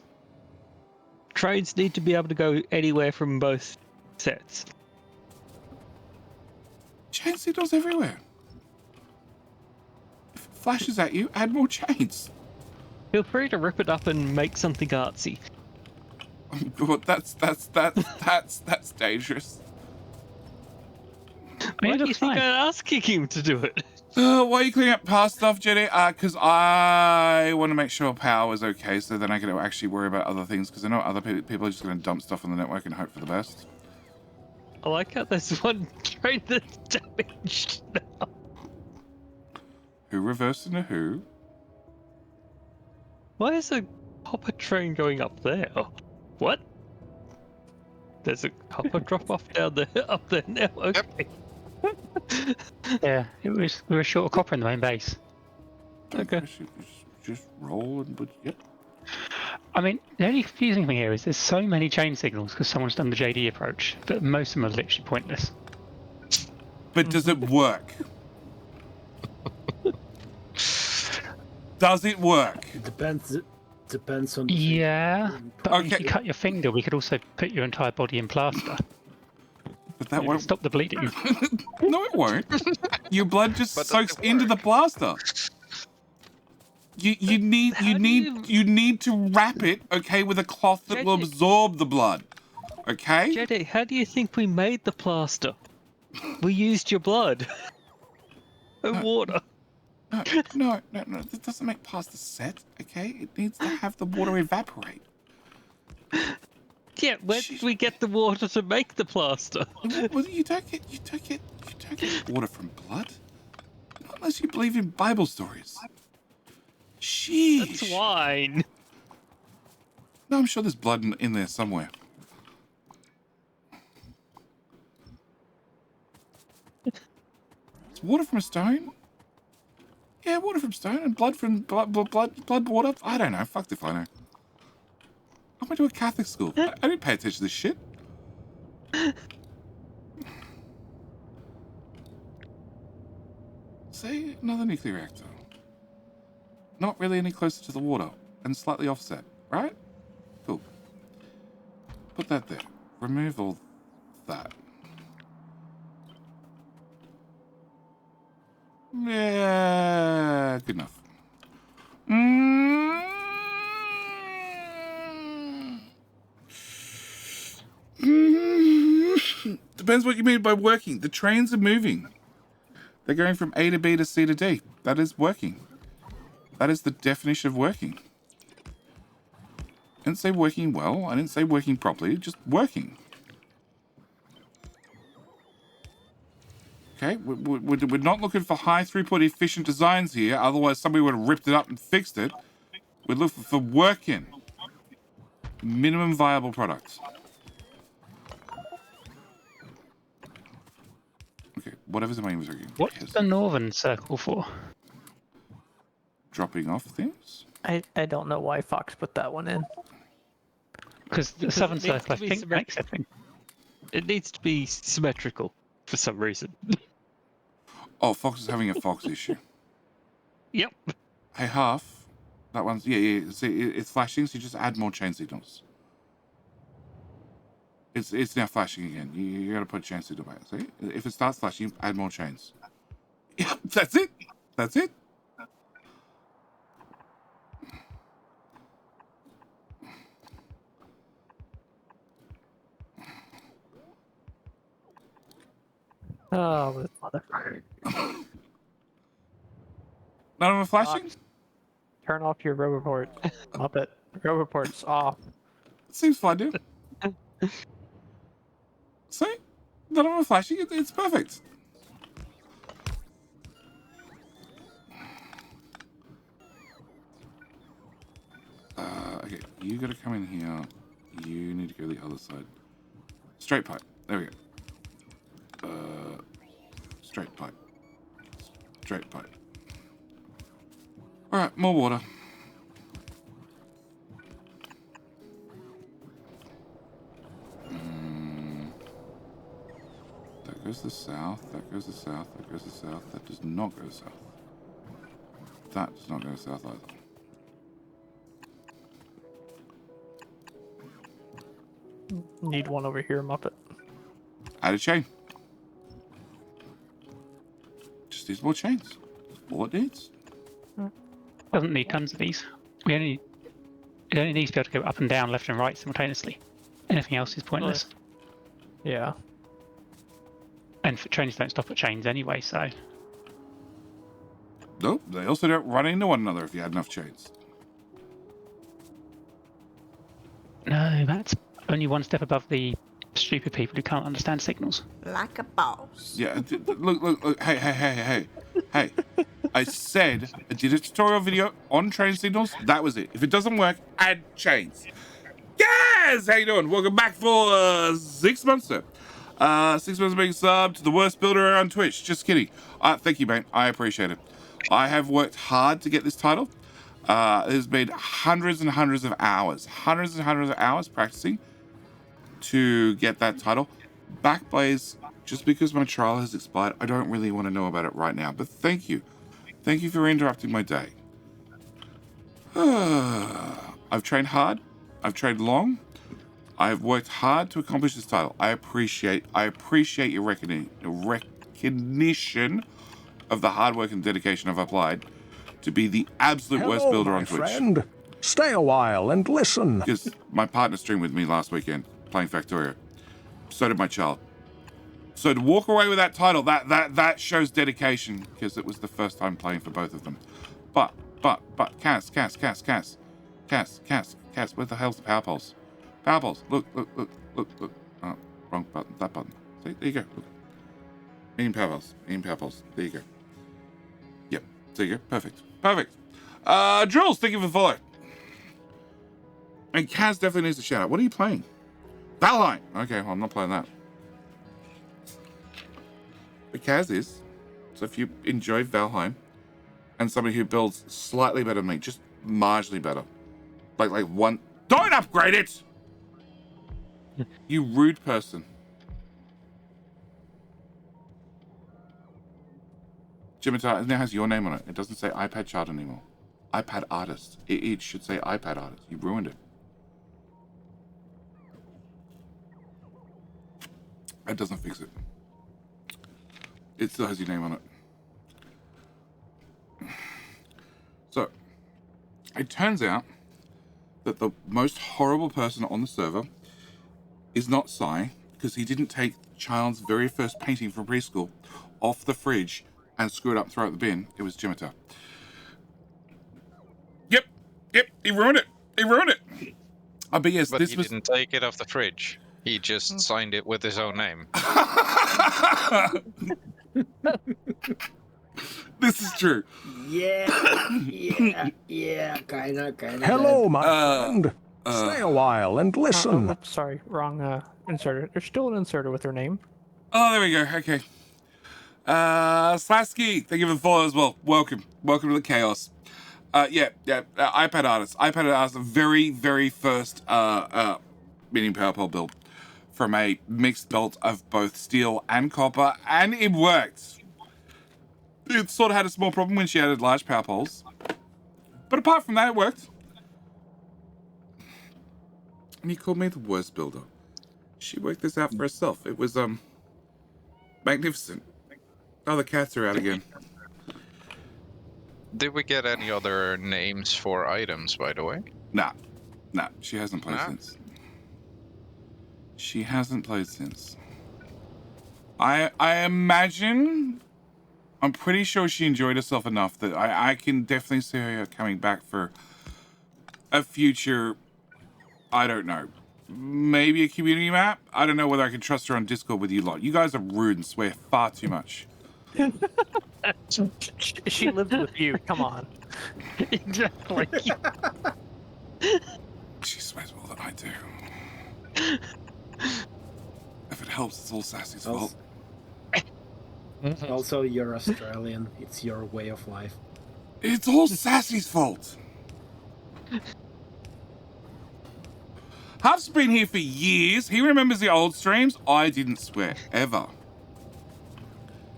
trains need to be able to go anywhere from both sets. Chain signals everywhere. If it flashes at you, add more chains. Feel free to rip it up and make something artsy. Oh God, that's dangerous. Why do you think I'm asking him to do it? Why are you cleaning up past stuff, Jenny? Because I want to make sure power is okay, so then I can actually worry about other things, because I know other people are just going to dump stuff on the network and hope for the best. I like how there's one train that's damaged now. Who reversed into who? Why is a hopper train going up there? What? There's a copper drop off down there, up there now. Okay. Yeah, we were short of copper in the main base. Okay. Just roll and but yep. I mean, the only confusing thing here is there's so many chain signals because someone's done the JD approach, but most of them are literally pointless. But does it work? Does it work? It depends on. Yeah, but if you cut your finger, we could also put your entire body in plaster. But that won't stop the bleeding. No, it won't. Your blood just soaks into the plaster. You need to wrap it, okay, with a cloth that will absorb the blood. Okay? Jetty, how do you think we made the plaster? We used your blood. And water. No, that doesn't make pasta set, okay? It needs to have the water evaporate. Yeah, where did we get the water to make the plaster? Well, you don't get water from blood. Not unless you believe in Bible stories. Sheesh. That's wine. No, I'm sure there's blood in there somewhere. It's water from a stone? Yeah, water from stone and blood from blood water. I don't know. Fuck if I know. I went to a Catholic school. I didn't pay attention to this shit. See, another nuclear reactor. Not really any closer to the water and slightly offset, right? Cool. Put that there. Remove all that. Yeah, good enough. Depends what you mean by working. The trains are moving. They're going from A to B to C to D. That is working. That is the definition of working. I didn't say working well. I didn't say working properly. Just working. Okay, we're not looking for high throughput efficient designs here. Otherwise, somebody would have ripped it up and fixed it. We're looking for working. Minimum viable products. Okay, whatever's the main was working. What's the northern circle for? Dropping off things? I don't know why Fox put that one in. Because the southern circle, I think, makes everything. It needs to be symmetrical for some reason. Oh, Fox is having a Fox issue. Yep. Hey, Half. That one's... Yeah. See, it's flashing, so you just add more chain signals. It's now flashing again. You gotta put chain signal back. See? If it starts flashing, add more chains. Yeah, that's it. That's it. Oh, this motherfucker. None of them flashing? Turn off your Roboport. Muppet. Roboport's off. Seems fine, dude. See? None of them are flashing. It's perfect. Okay, you gotta come in here. You need to go the other side. Straight pipe. There we go. Straight pipe. Straight pipe. Alright, more water. That goes to the south, that goes to the south, that goes to the south. That does not go south. That does not go south either. Need one over here, Muppet. Add a chain. Just needs more chains. That's all it needs. Doesn't need tons of these. It only needs to be able to go up and down, left and right simultaneously. Anything else is pointless. Yeah. And trains don't stop at chains anyway, so... Nope, they also don't run into one another if you had enough chains. No, that's only one step above the stupid people who can't understand signals. Like a boss. Yeah, look, hey. I said I did a tutorial video on train signals. That was it. If it doesn't work, add chains. Yes! How you doing? Welcome back for 6 months, sir. 6 months of being subbed to the worst builder around Twitch. Just kidding. Thank you, mate. I appreciate it. I have worked hard to get this title. There's been hundreds and hundreds of hours practicing to get that title. Backblaze, just because my trial has expired, I don't really want to know about it right now. But thank you. Thank you for interrupting my day. I've trained hard. I've trained long. I've worked hard to accomplish this title. I appreciate your recognition of the hard work and dedication I've applied to be the absolute worst builder on Twitch. Friend. Stay a while and listen. Because my partner streamed with me last weekend playing Factorio. So did my child. So to walk away with that title, that shows dedication, because it was the first time playing for both of them. But Cass, where the hell's the power pulse? Power pulse. Look. Oh, wrong button. That button. See, there you go. Look. Medium power pulse. There you go. Yep. There you go. Perfect. Jules, thank you for the follow. And Kaz definitely needs a shout out. What are you playing? Valheim. Okay, well, I'm not playing that. But Kaz is. So if you enjoy Valheim and somebody who builds slightly better than me, just marginally better, like one, don't upgrade it. You rude person. Jimitar, it now has your name on it. It doesn't say iPad chart anymore. iPad artist. It should say iPad artist. You ruined it. That doesn't fix it. It still has your name on it. So, it turns out that the most horrible person on the server is not Sai, because he didn't take Child's very first painting from preschool off the fridge and screw it up and throw it in the bin. It was Jimitar. Yep, he ruined it. But yes, but he didn't take it off the fridge. He just signed it with his own name. This is true. Yeah, kinda. Hello, my friend. Stay a while and listen. Sorry, wrong inserter. There's still an inserter with her name. Oh, there we go. Okay. Slasky, thank you for the follow as well. Welcome to the chaos. iPad artist. The very, very first mini power pole build from a mixed belt of both steel and copper, and it worked. It sort of had a small problem when she added large power poles, but apart from that, it worked. And he called me the worst builder. She worked this out for herself. It was magnificent. Oh, the cats are out again. Did we get any other names for items, by the way? Nah. She hasn't played since. She hasn't played since. I imagine. I'm pretty sure she enjoyed herself enough that I can definitely see her coming back for a future. I don't know. Maybe a community map? I don't know whether I can trust her on Discord with you lot. You guys are rude and swear far too much. She lives with you. Come on. Exactly. She swears more than I do. If it helps, it's all Sassy's fault. Also, you're Australian. It's your way of life. It's all Sassy's fault. Huff's been here for years. He remembers the old streams. I didn't swear, ever.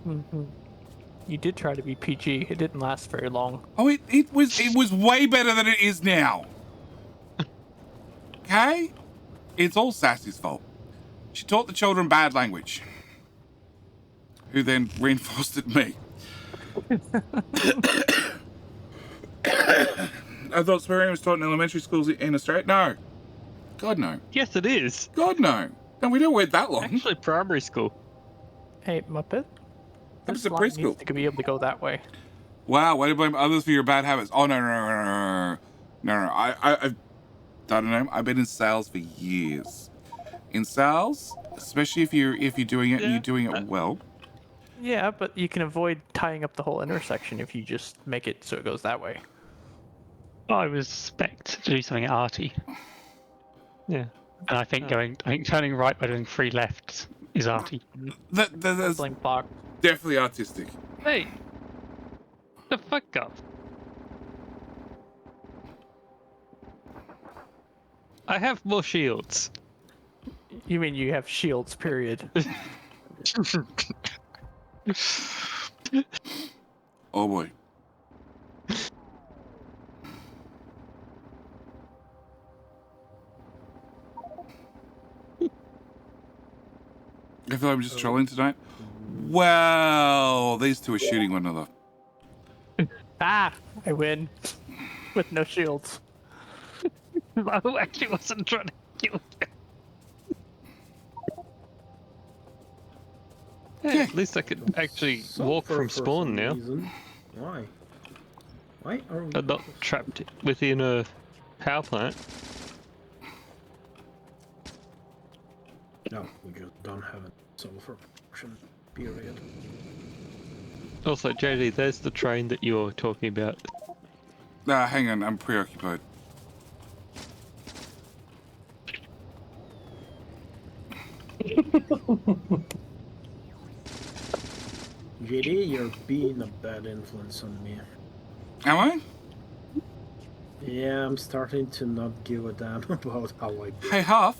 Mm-hmm. You did try to be PG. It didn't last very long. Oh, it was way better than it is now. Okay? It's all Sassy's fault. She taught the children bad language, who then reinforced it me. I thought swearing was taught in elementary schools in Australia. No. God, no. Yes, it is. God, no. No, we don't wait that long. Actually, primary school. Hey, Muppet. This is preschool. To be able to go that way. Wow, way to blame others for your bad habits. Oh, no. I don't know. I've been in sales for years. In sales, especially if you're doing it and you're doing it well. Yeah, but you can avoid tying up the whole intersection if you just make it so it goes that way. I was spec'd to do something arty. Yeah. And I think turning right by doing 3 lefts is arty. That's definitely artistic. Hey, the fuck up. I have more shields. You mean you have shields, period. Oh boy. I feel like I'm just trolling tonight. Well, these two are shooting one another. I win. With no shields. I actually wasn't trying to kill you. Hey, at least I could actually walk from spawn now. Why? Why are we... I'm not trapped within a power plant. No, we just don't have a sulfur production, period. Also, JD, there's the train that you're talking about. Hang on, I'm preoccupied. JD, you're being a bad influence on me. Am I? Yeah, I'm starting to not give a damn about how I do. Hey, Huff.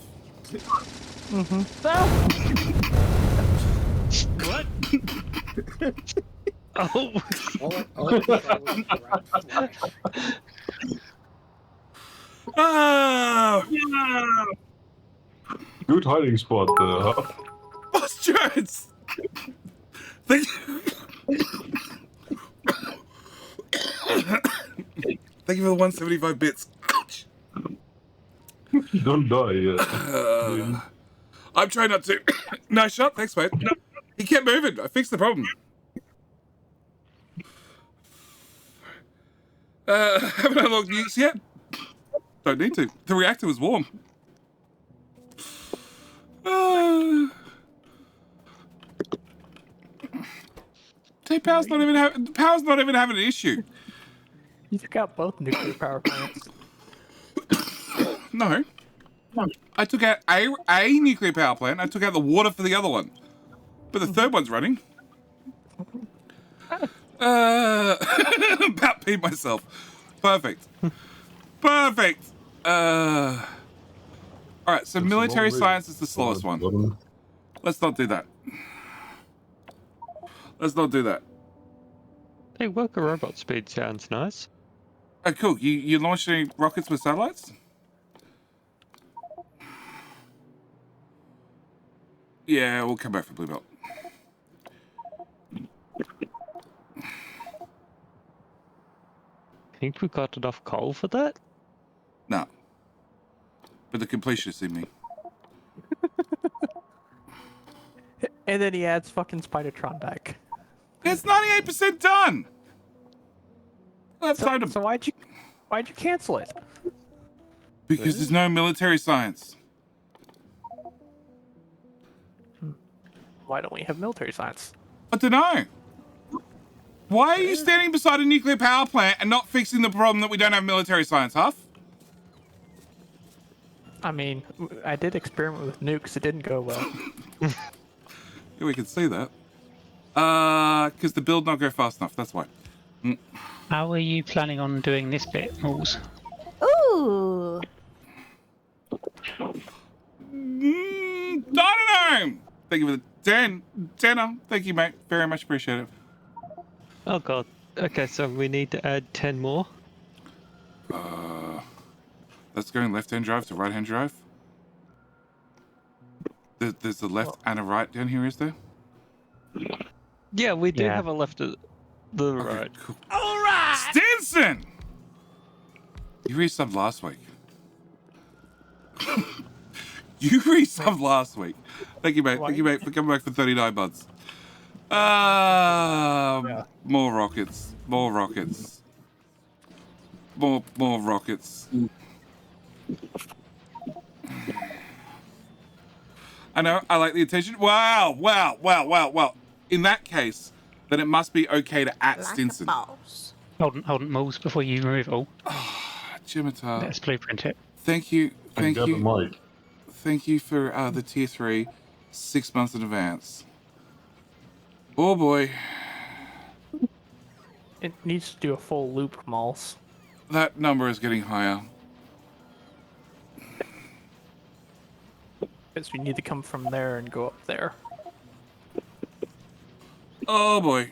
What? Oh. Oh. Good hiding spot, Huff. Boss Jones. Thank you. Thank you for the 175 bits. Ouch. Don't die yet. I'm trying not to. Nice shot. Thanks, mate. No, he kept moving. I fixed the problem. Haven't unlocked nukes yet. Don't need to. The reactor was warm. Power's not even having an issue. You took out both nuclear power plants. No. I took out a nuclear power plant. I took out the water for the other one. But the third one's running. About peed myself. Perfect. Perfect. Alright, so military science is the slowest one. Let's not do that. Let's not do that. Hey, worker robot speed sounds nice. Oh, cool. You launched any rockets with satellites? Yeah, we'll come back for Blue Belt. Think we got enough coal for that? No. But the completionists in me. And then he adds fucking Spider-Tron back. It's 98% done! So why'd you cancel it? Because there's no military science. Why don't we have military science? I don't know. Why are you standing beside a nuclear power plant and not fixing the problem that we don't have military science, Huff? I mean, I did experiment with nukes. It didn't go well. Yeah, we can see that. Because the build not go fast enough. That's why. How are you planning on doing this bit, Malls? Ooh. I don't know. Thank you for the 10. Tenner. Thank you, mate. Very much appreciate it. Oh god. Okay, so we need to add 10 more. That's going left-hand drive to right-hand drive. There's a left and a right down here, is there? Yeah, we do have a left to the right. Cool. All right. Stinson! You resubbed last week. You resubbed last week. Thank you, mate. Thank you, mate, for coming back for 39 months. More rockets. More rockets. More rockets. I know, I like the attention. Wow. In that case, then it must be okay to Stinson. Hold on, Malls, before you remove it all. Jimitar. Let's blueprint it. Thank you. Thank you. Thank you for the tier 3 6 months in advance. Oh boy. It needs to do a full loop, Malls. That number is getting higher. Because we need to come from there and go up there. Oh boy.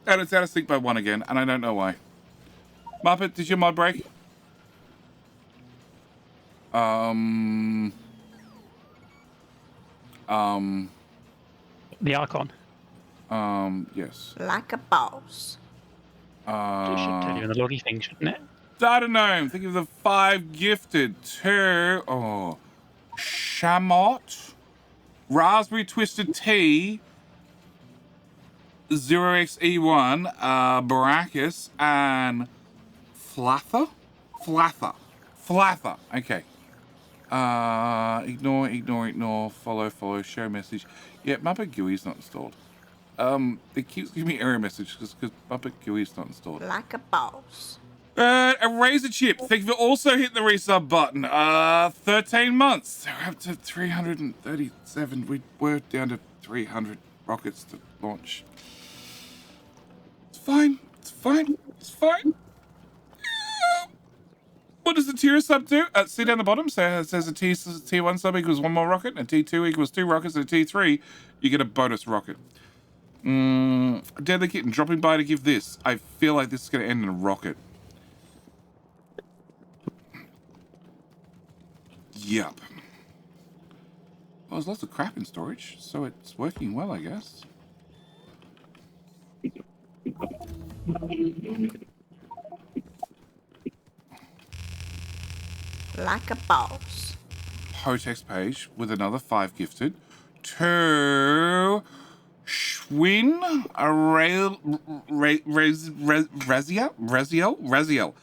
And it's out of sync by 1 again, and I don't know why. Muppet, did your mod break? The icon. Yes. Like a boss. It should tell you in the loggy thing, shouldn't it? Data Gnome, think of the 5 gifted to Shamot, Raspberry Twisted Tea, 0xE1, Baracus, and Flather? Flather. Okay. Ignore, follow, share message. Yeah, Muppet GUI's not installed. It keeps giving me error message because Muppet GUI's not installed. Like a boss. Eraser Chip, thank you for also hitting the resub button. 13 months. We're up to 337. We were down to 300 rockets to launch. fine. It's fine. It's fine. What does the tier sub do? See down the bottom, so it says a tier 1 sub equals 1 more rocket, and a T2 equals 2 rockets, and a T3, you get a bonus rocket. Deadly Kitten, dropping by to give this. I feel like this is going to end in a rocket. Yup. Well, there's lots of crap in storage, so it's working well, I guess. Like a boss. Hotex page with another 5 gifted to Schwinn Raziel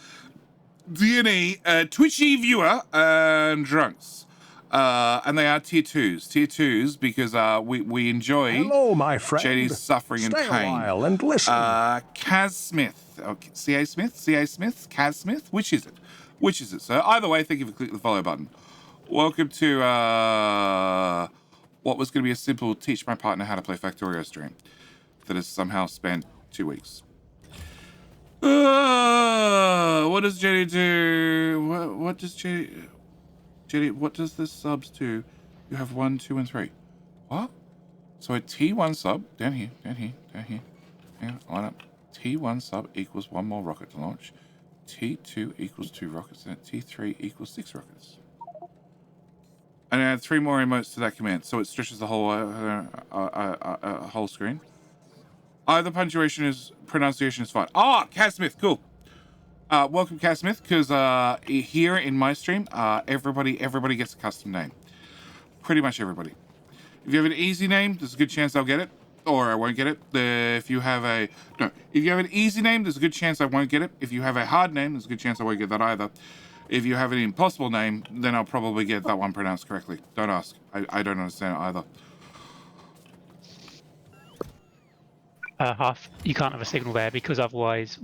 DNA Twitchy viewer and drunks. And they are tier 2s. Tier 2s because we enjoy Hello, my friend. JD's suffering and Stay pain. a while and listen. Kaz Smith. Okay, C.A. Smith? C.A. Smith? Kaz Smith? Which is it? Which is it, sir? Either way, thank you for clicking the follow button. Welcome to what was going to be a simple teach my partner how to play Factorio stream that has somehow spanned 2 weeks. What does JD do? What does JD... JD, what does this subs do? You have 1, 2, and 3. What? So a T1 sub, down here. Hang on, line up. T1 sub equals 1 more rocket to launch. T2 equals 2 rockets, and T3 equals 6 rockets. And add 3 more emotes to that command, so it stretches the whole whole screen. Either pronunciation is fine. Ah, Kaz Smith, cool. Welcome, Kaz Smith, because here in my stream, everybody gets a custom name. Pretty much everybody. If you have an easy name, there's a good chance I'll get it, or I won't get it. If you have an easy name, there's a good chance I won't get it. If you have a hard name, there's a good chance I won't get that either. If you have an impossible name, then I'll probably get that one pronounced correctly. Don't ask. I don't understand it either. You can't have a signal there because otherwise,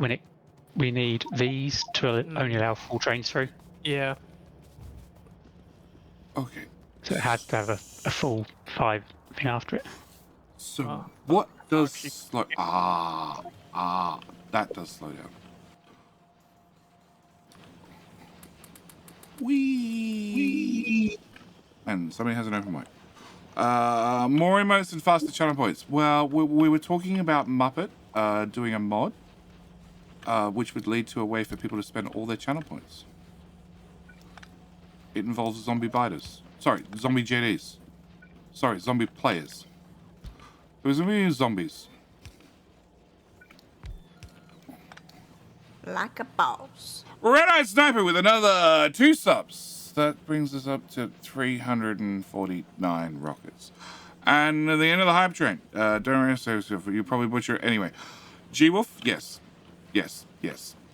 we need these to only allow full trains through. Yeah. Okay. So it has to have a full 5 thing after it. So what does slow? That does slow down. Wee. And somebody has an open mic. More emotes and faster channel points. Well, we were talking about Muppet doing a mod, which would lead to a way for people to spend all their channel points. It involves zombie biters. Sorry, zombie JDs. Sorry, zombie players. There was a million zombies. Like a boss. Red-Eyed Sniper with another 2 subs. That brings us up to 349 rockets. And at the end of the hype train. Don't worry, you probably butcher it. Anyway. G-Wolf? Yes. Yes.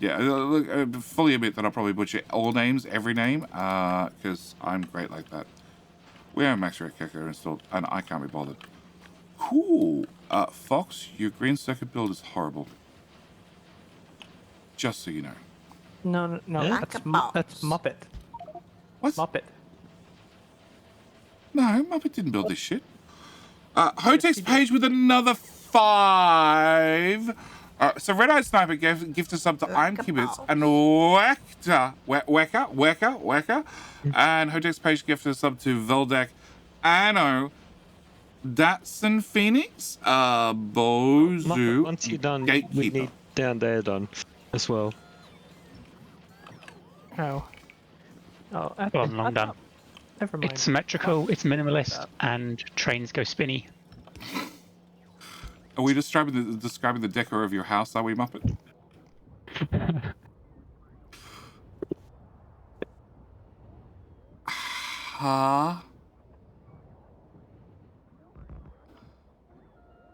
Yeah, look, fully admit that I'll probably butcher all names, every name, because I'm great like that. We have Max Red Kecker installed, and I can't be bothered. Cool. Fox, your green circuit build is horrible. Just so you know. No, that's Muppet. What? Muppet. No, Muppet didn't build this shit. Hotex page with another 5. So Red-Eyed Sniper gift us up to I'm Cubits and Weka, and Hotex page gift us up to Veldak, Anno, Datsun Phoenix, Bozu, once you're done, Gatekeeper. we need down there done as well. Oh, I'm long done. Never mind. It's symmetrical, it's minimalist, and trains go spinny. Are we describing the decor of your house, are we, Muppet? Huh?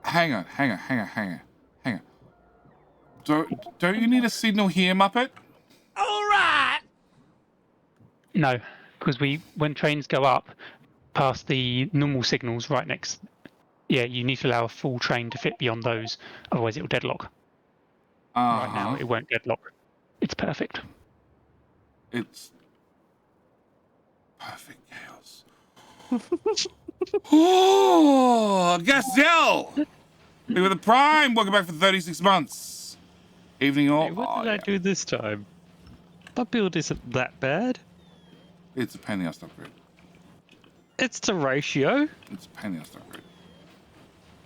Hang on. Don't you need a signal here, Muppet? All right. No, because when trains go up past the normal signals right next, yeah, you need to allow a full train to fit beyond those, otherwise it'll deadlock. Right now it won't deadlock. It's perfect. It's perfect chaos. Oh, Gazelle! With the Prime, welcome back for 36 months. Evening all. Hey, what did I do this time? My build isn't that bad. It's a pain in the ass to upgrade. It's to ratio. It's a pain in the ass to upgrade.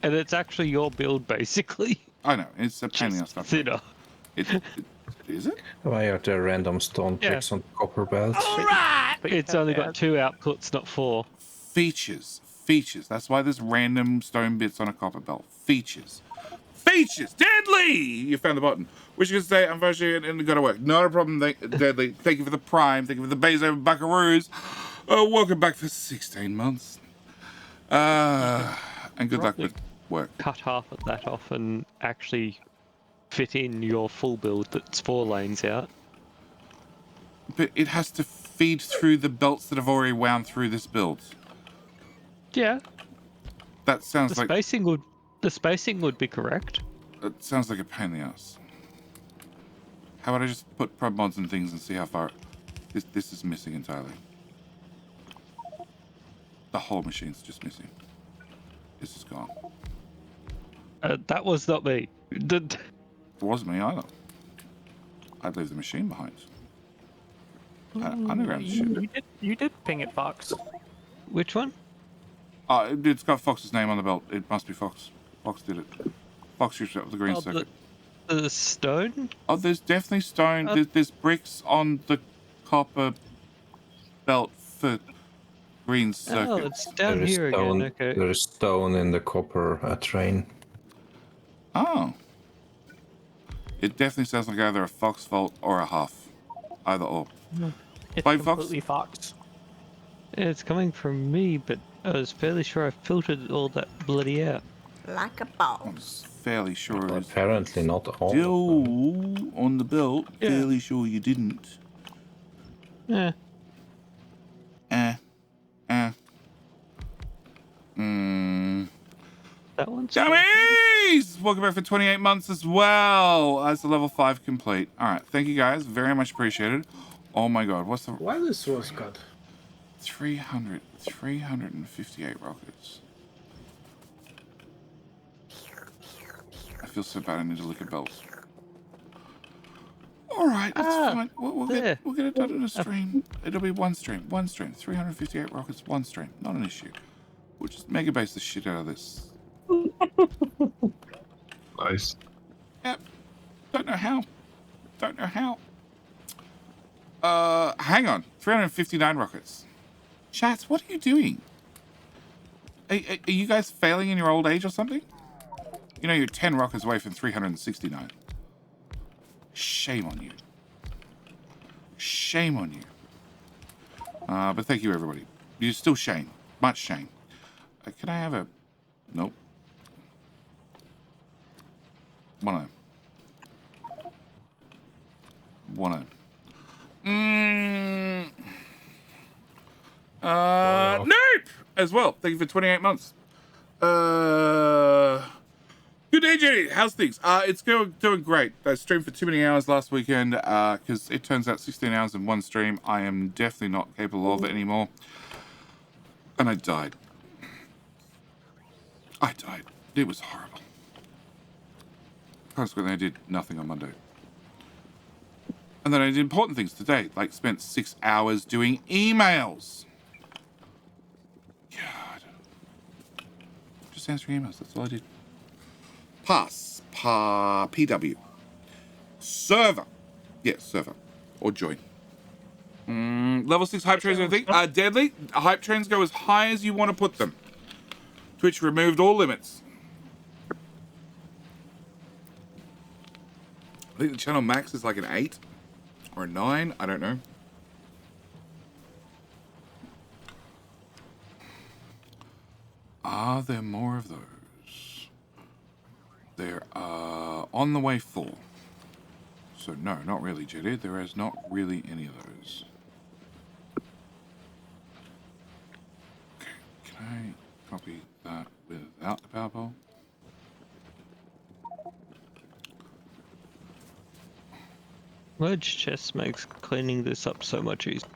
And it's actually your build, basically. I know. It's a pain in the ass to upgrade. Thinner. Is it? Why are there random stone bricks on copper belts? Alright! It's only got 2 outputs, not 4. Features. That's why there's random stone bits on a copper belt. Features. Deadly! You found the button. Wish you could say, unfortunately, and gotta work. Not a problem, Deadly. Thank you for the prime. Thank you for the Bezo Buckaroos. Welcome back for 16 months. And good luck with work. Cut half of that off and actually fit in your full build that's 4 lanes out. But it has to feed through the belts that have already wound through this build. Yeah. That sounds like... The spacing would be correct. It sounds like a pain in the ass. How about I just put prob mods and things and see how far... This is missing entirely. The whole machine's just missing. This is gone. That was not me. It wasn't me either. I'd leave the machine behind. Underground shit. You did ping it, Fox. Which one? It's got Fox's name on the belt. It must be Fox. Fox did it. Fox shoots up the green circuit. The stone? Oh, there's definitely stone. There's bricks on the copper belt for green circuit. Oh, it's down here again. Okay. There's stone in the copper train. Oh. It definitely sounds like either a Fox vault or a Huff. Either or. It's By completely Fox. It's coming from me, but I was fairly sure I filtered all that bloody out. Like a boss. Fairly sure. Well, apparently not all. Still on the belt. Yeah. Fairly sure you didn't. Yeah. That one's Dummies! Welcome back for 28 months as well. That's the level 5 complete. All right. Thank you guys. Very much appreciated. Oh my god. What's the... Wireless was cut. 358 rockets. I feel so bad I need to lick a belt. Alright, that's fine. We'll get it done in a stream. It'll be one stream. 358 rockets, one stream. Not an issue. We'll just mega base the shit out of this. Nice. Yep. Don't know how. Hang on. 359 rockets. Chats, what are you doing? Are you guys failing in your old age or something? You know you're 10 rockets away from 369. Shame on you. Shame on you. But thank you, everybody. You're still shame. Much shame. Can I have a... Nope. One of them. Nope! As well. Thank you for 28 months. Good day, Jenny. How's things? It's doing great. I streamed for too many hours last weekend because it turns out 16 hours in one stream. I am definitely not capable of it anymore. And I died. It was horrible. Consequently, I did nothing on Monday. And then I did important things today, like spent 6 hours doing emails. God. Just answering emails, that's all I did. PW. Server. Yes, server. Or join. Level 6 hype trains, I think. Deadly. Hype trains go as high as you want to put them. Twitch removed all limits. I think the channel max is like an 8 or a 9. I don't know. Are there more of those? There are on the way 4. So no, not really, Jetty. There is not really any of those. Okay, can I copy that without the power pole? Merge chest makes cleaning this up so much easier.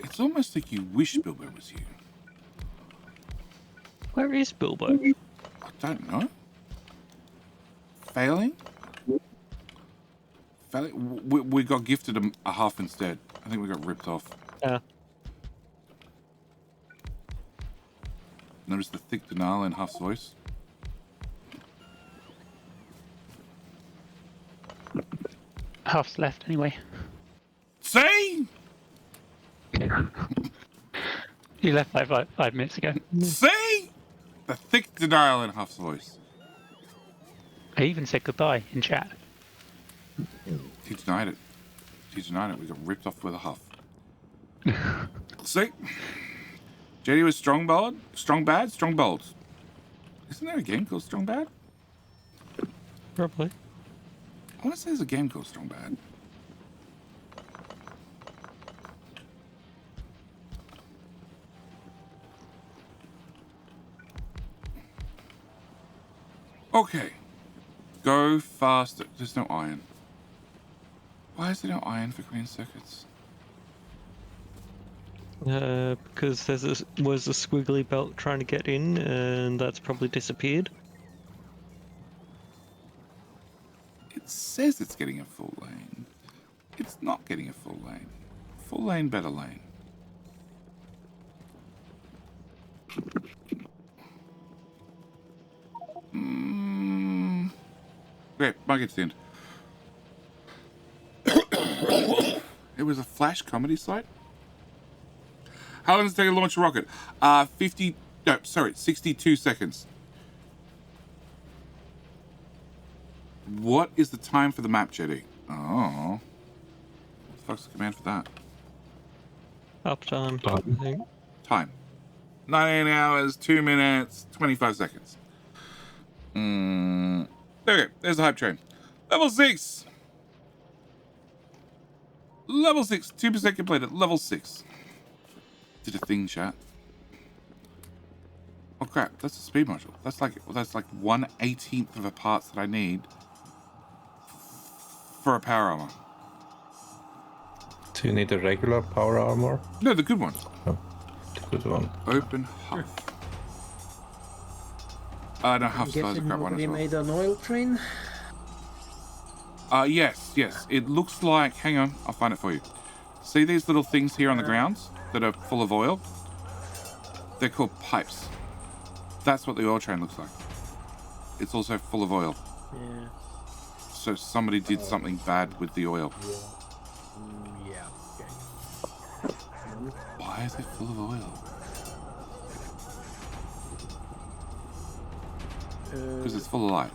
It's almost like you wish Bilbo was you. Where is Bilbo? I don't know. Failing? We got gifted a half instead. I think we got ripped off. Yeah. Notice the thick denial in Huff's voice. Huff's left anyway. See? He left like 5 minutes ago. See? The thick denial in Huff's voice. I even said goodbye in chat. He denied it. He denied it. We got ripped off with a Huff. See? JD was strong bold, strong bad, strong bold. Isn't there a game called Strong Bad? Probably. I want to say there's a game called Strong Bad. Okay. Go faster. There's no iron. Why is there no iron for green circuits? Because was a squiggly belt trying to get in, and that's probably disappeared. It says it's getting a full lane. It's not getting a full lane. Full lane, better lane. Great, might get to the end. It was a Flash comedy site. How long does it take to launch a rocket? 62 seconds. What is the time for the map, Jetty? Oh. What the fuck's the command for that? Uptime, I think. Time. 19 hours, 2 minutes, 25 seconds. There we go. There's the hype train. Level 6. Level 6. 2% completed. Level 6. Did a thing, chat. Oh crap, that's a speed module. That's like 1/18 of the parts that I need for a power armor. Do you need a regular power armor? No, the good one. Oh, the good one. Open Huff. No, Huff's the crap one as They well. made an oil train? Yes. It looks like, hang on, I'll find it for you. See these little things here on the ground that are full of oil? They're called pipes. That's what the oil train looks like. It's also full of oil. Yeah. So somebody did something bad with the oil. Yeah. Okay. Why is it full of oil? Because it's full of light.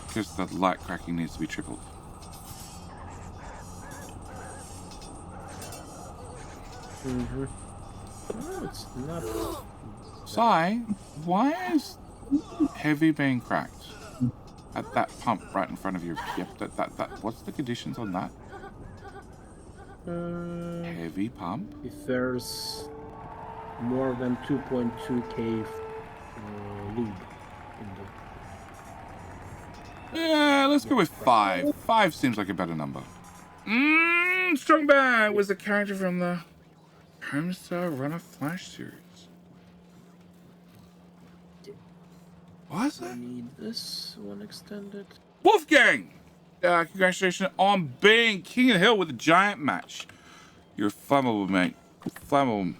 Because the light cracking needs to be tripled. Mm-hmm. No, it's not. Sai, why is heavy being cracked at that pump right in front of you? Yep, that. What's the conditions on that? Heavy pump? If there's more than 2.2k lube in the. Yeah, let's go with 5. 5 seems like a better number. Strong Bad was a character from the Homestar Runner Flash series. Was it? I need this one extended. Wolfgang! Congratulations on being King of the Hill with a giant match. You're flammable, mate. Flammable.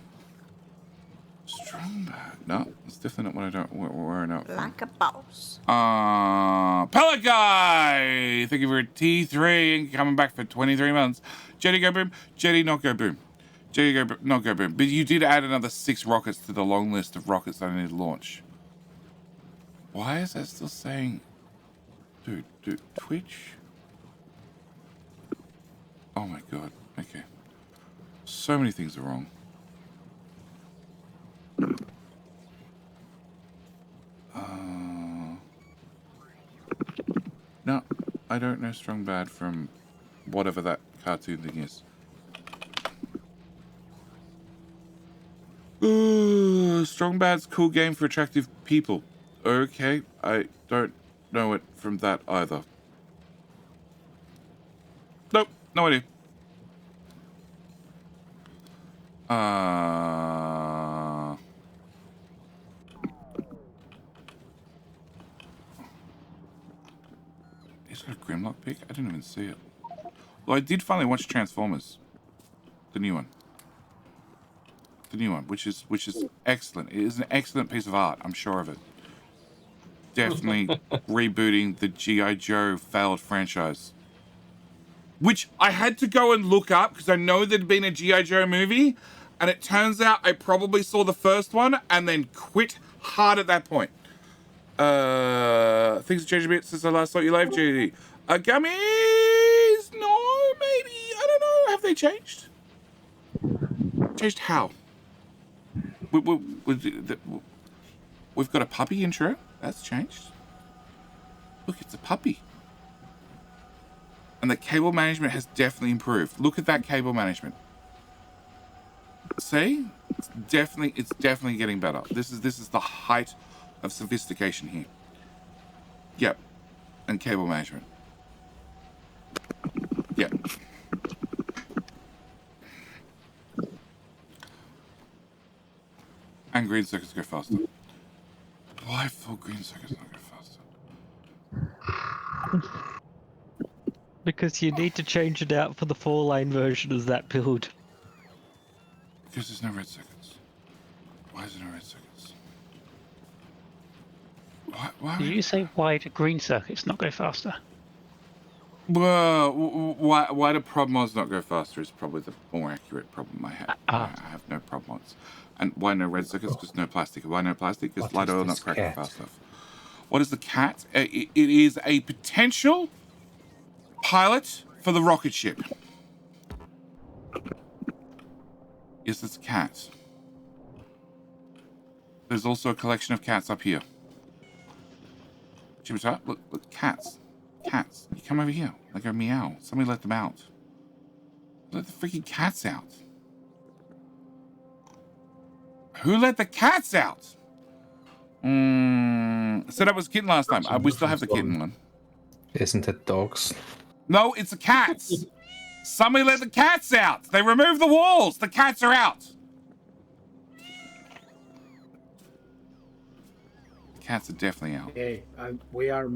Strong Bad. No, that's definitely not what we're wearing out. Like a boss. Pellet Guy! Thank you for T3 and coming back for 23 months. Jetty go boom. Jetty not go boom. Jetty go boom. Not go boom. But you did add another 6 rockets to the long list of rockets that I need to launch. Why is that still saying... Dude, Twitch? Oh my god. Okay. So many things are wrong. No, I don't know Strong Bad from whatever that cartoon thing is. Strong Bad's cool game for attractive people. Okay, I don't know it from that either. Nope, no idea. He's got a Grimlock pick? I didn't even see it. Well, I did finally watch Transformers. The new one. The new one, which is excellent. It is an excellent piece of art, I'm sure of it. Definitely rebooting the G.I. Joe failed franchise. Which I had to go and look up because I know there'd been a G.I. Joe movie, and it turns out I probably saw the first one and then quit hard at that point. Things have changed a bit since I last saw you live, JD. Gummies? No, maybe. I don't know. Have they changed? Changed how? We've got a puppy intro. That's changed. Look, it's a puppy. And the cable management has definitely improved. Look at that cable management. See? It's definitely getting better. This is the height of sophistication here. Yep. And cable management. Yep. And green circuits go faster. Why full green circuits not go faster? Because you need to change it out for the 4-lane version of that build. Because there's no red circuits. Why is there no red circuits? Why Did you say why do green circuits not go faster? Well, why do prod mods not go faster is probably the more accurate problem I have. I have no prod mods. And why no red circuits? Because no plastic. Why no plastic? Because light oil not cracking fast enough. What is the cat? It is a potential pilot for the rocket ship. Yes, it's a cat. There's also a collection of cats up here. Chibata, look, cats. Cats. You come over here. They go meow. Somebody let them out. Let the freaking cats out. Who let the cats out? Said that was kitten last time. We still have the kitten one. Isn't it dogs? No, it's the cats. Somebody let the cats out. They removed the walls. The cats are out. Cats are definitely out. Hey, we have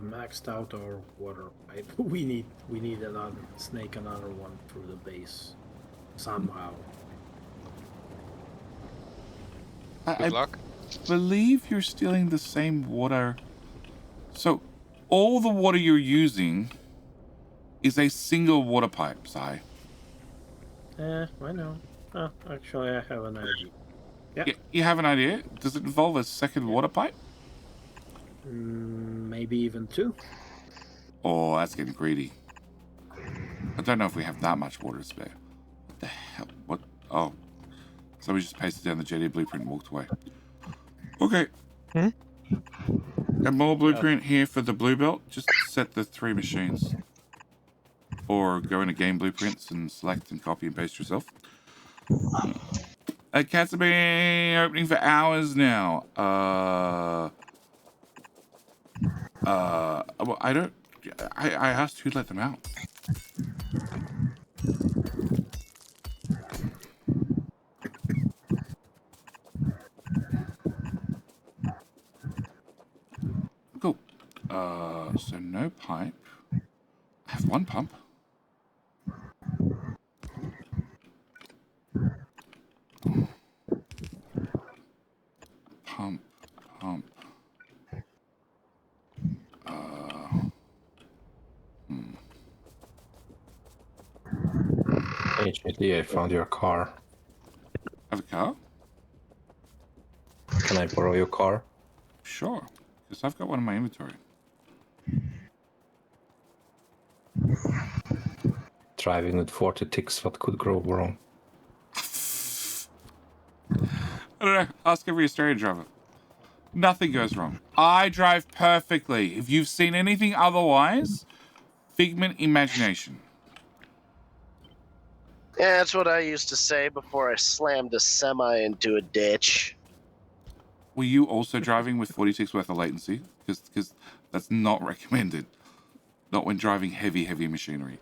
maxed out our water pipe. We need another another one through the base somehow. Good luck. Believe you're stealing the same water. So, all the water you're using is a single water pipe, Si. I know. Oh, actually, I have an idea. Yeah. You have an idea? Does it involve a second water pipe? Maybe even 2. Oh, that's getting greedy. I don't know if we have that much water to spare. What the hell? What? Oh. Somebody just pasted down the JD blueprint and walked away. Okay. Got more blueprint here for the blue belt. Just set the 3 machines. Or go into game blueprints and select and copy and paste yourself. Cats have been opening for hours now. Well, I asked who let them out. Cool. So no pipe. I have 1 pump. Pump. HID, I found your car. Have a car? Can I borrow your car? Sure. Because I've got one in my inventory. Driving with 40 ticks, what could go wrong? I don't know. Ask every Australian driver. Nothing goes wrong. I drive perfectly. If you've seen anything otherwise, figment imagination. Yeah, that's what I used to say before I slammed a semi into a ditch. Were you also driving with 46 worth of latency? Because that's not recommended. Not when driving heavy machinery.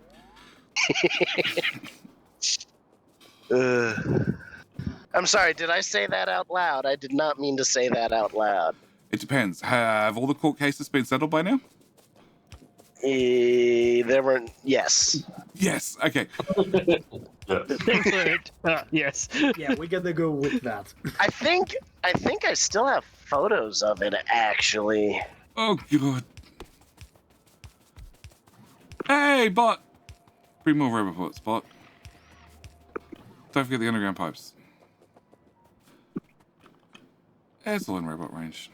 I'm sorry, did I say that out loud? I did not mean to say that out loud. It depends. Have all the court cases been settled by now? There were yes. Yes. Okay. Yes. Yeah, we're gonna go with that. I think I still have photos of it actually. Oh god. Hey, bot. Bring more rubber bullets, bot. Don't forget the underground pipes. It's all in robot range.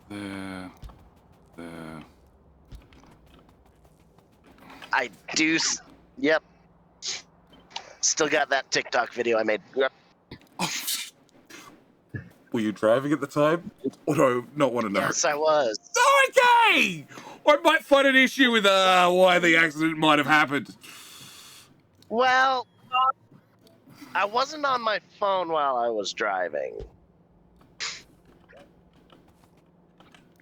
There. I do. Yep. Still got that TikTok video I made. Yep. Were you driving at the time? Or do I not want to know? Yes, I was. Okay! I might find an issue with why the accident might have happened. Well, I wasn't on my phone while I was driving.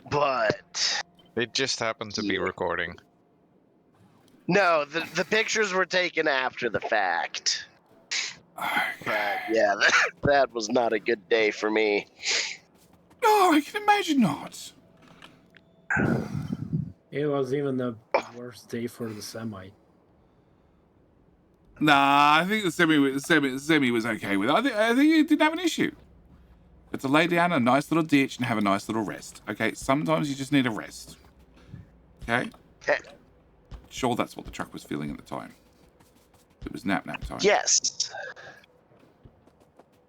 But it just happened to be recording. No, the pictures were taken after the fact. But yeah, that was not a good day for me. No, I can imagine not. It was even the worst day for the semi. Nah, I think the semi was okay with it. I think it didn't have an issue. But to lay down a nice little ditch and have a nice little rest. Okay, sometimes you just need a rest. Okay? Sure, that's what the truck was feeling at the time. It was nap time. Yes.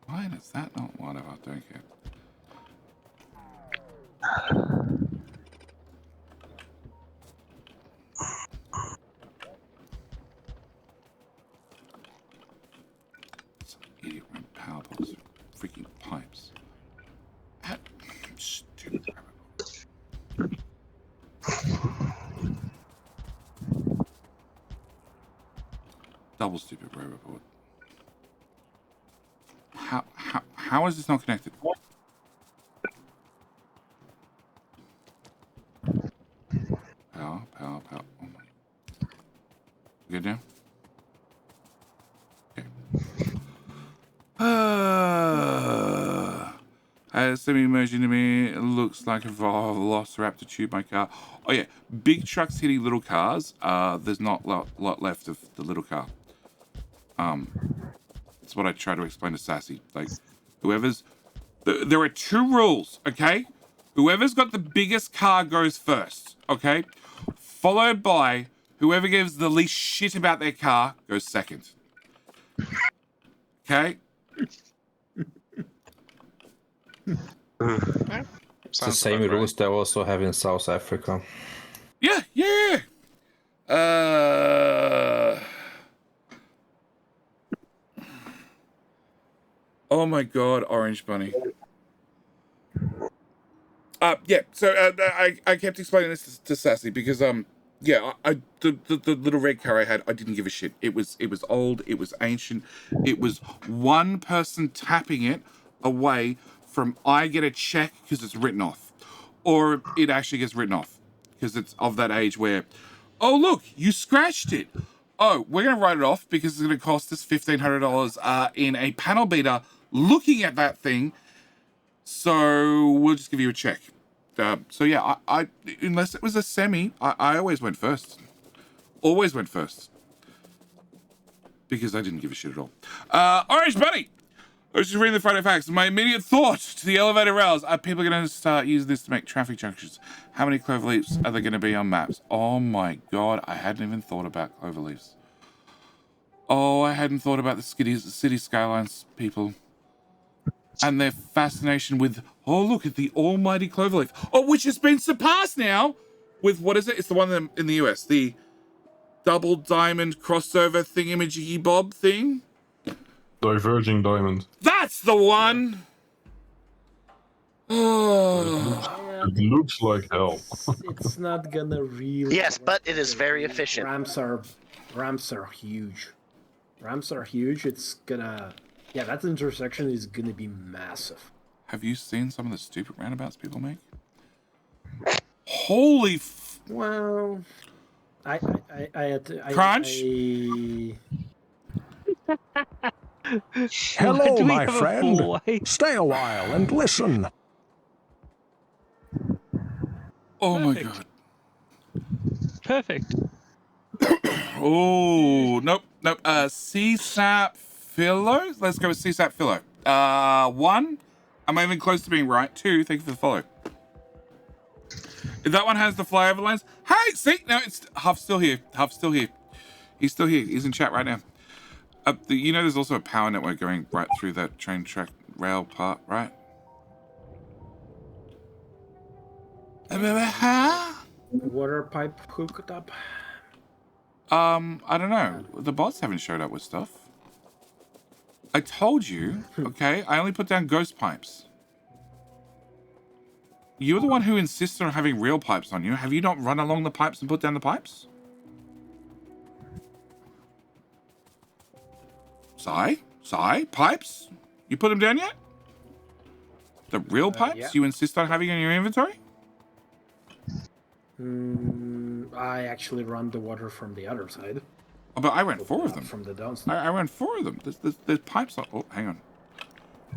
Why is that not whatever? I don't care. Some idiot went power box. Freaking pipes. Stupid. Double stupid robot board. How is this not connected? Power. Oh my. Good now? Okay. Semi-emerging to me. It looks like a Velociraptor chewed my car. Oh yeah, big trucks hitting little cars. There's not a lot left of the little car. That's what I try to explain to Sassy. Like, whoever's... There are two rules, okay? Whoever's got the biggest car goes first, okay? Followed by whoever gives the least shit about their car goes second. Okay? It's the same rules they also have in South Africa. Yeah. Oh my god, Orange Bunny. Yeah, so I kept explaining this to Sassy because yeah, the little red car I had, I didn't give a shit. It was old, it was ancient, it was one person tapping it away from I get a check because it's written off, or it actually gets written off because it's of that age where, oh look, you scratched it. Oh, we're gonna write it off because it's gonna cost us $1,500 in a panel beater looking at that thing. So we'll just give you a check. So yeah, I unless it was a semi, I always went first. Always went first. Because I didn't give a shit at all. Orange Bunny! I was just reading the Friday facts. My immediate thought to the elevator rails. Are people going to start using this to make traffic junctions? How many cloverleafs are there going to be on maps? Oh my god, I hadn't even thought about cloverleafs. Oh, I hadn't thought about the city skylines, people. And their fascination with, oh, look at the almighty cloverleaf. Oh, which has been surpassed now with, what is it? It's the one in the US. The double diamond crossover thingamajiggy bob thing. Diverging diamond. That's the one! Oh. It looks like hell. It's not gonna really... Yes, but it is very efficient. Ramps are huge. Ramps are huge. It's gonna... Yeah, that intersection is gonna be massive. Have you seen some of the stupid roundabouts people make? Holy Well... I had to... Crunch? Hello, my friend. Stay a while and listen. Oh my god. Perfect. Oh, nope. CSAP filler? Let's go with CSAP filler. 1, I'm even close to being right. 2, thank you for the follow. If that one has the flyover lines, hey, see, no, it's Huff's still here. He's still here. He's in chat right now. You know, there's also a power network going right through that train track rail part, right? Water pipe hooked up. I don't know. The bots haven't showed up with stuff. I told you, okay? I only put down ghost pipes. You're the one who insisted on having real pipes on you. Have you not run along the pipes and put down the pipes? Pipes? You put them down yet? The real pipes yeah. you insist on having in your inventory? I actually run the water from the other side. Oh, but I ran 4 of them. From the downside. I ran 4 of them. There's pipes on... Oh, hang on.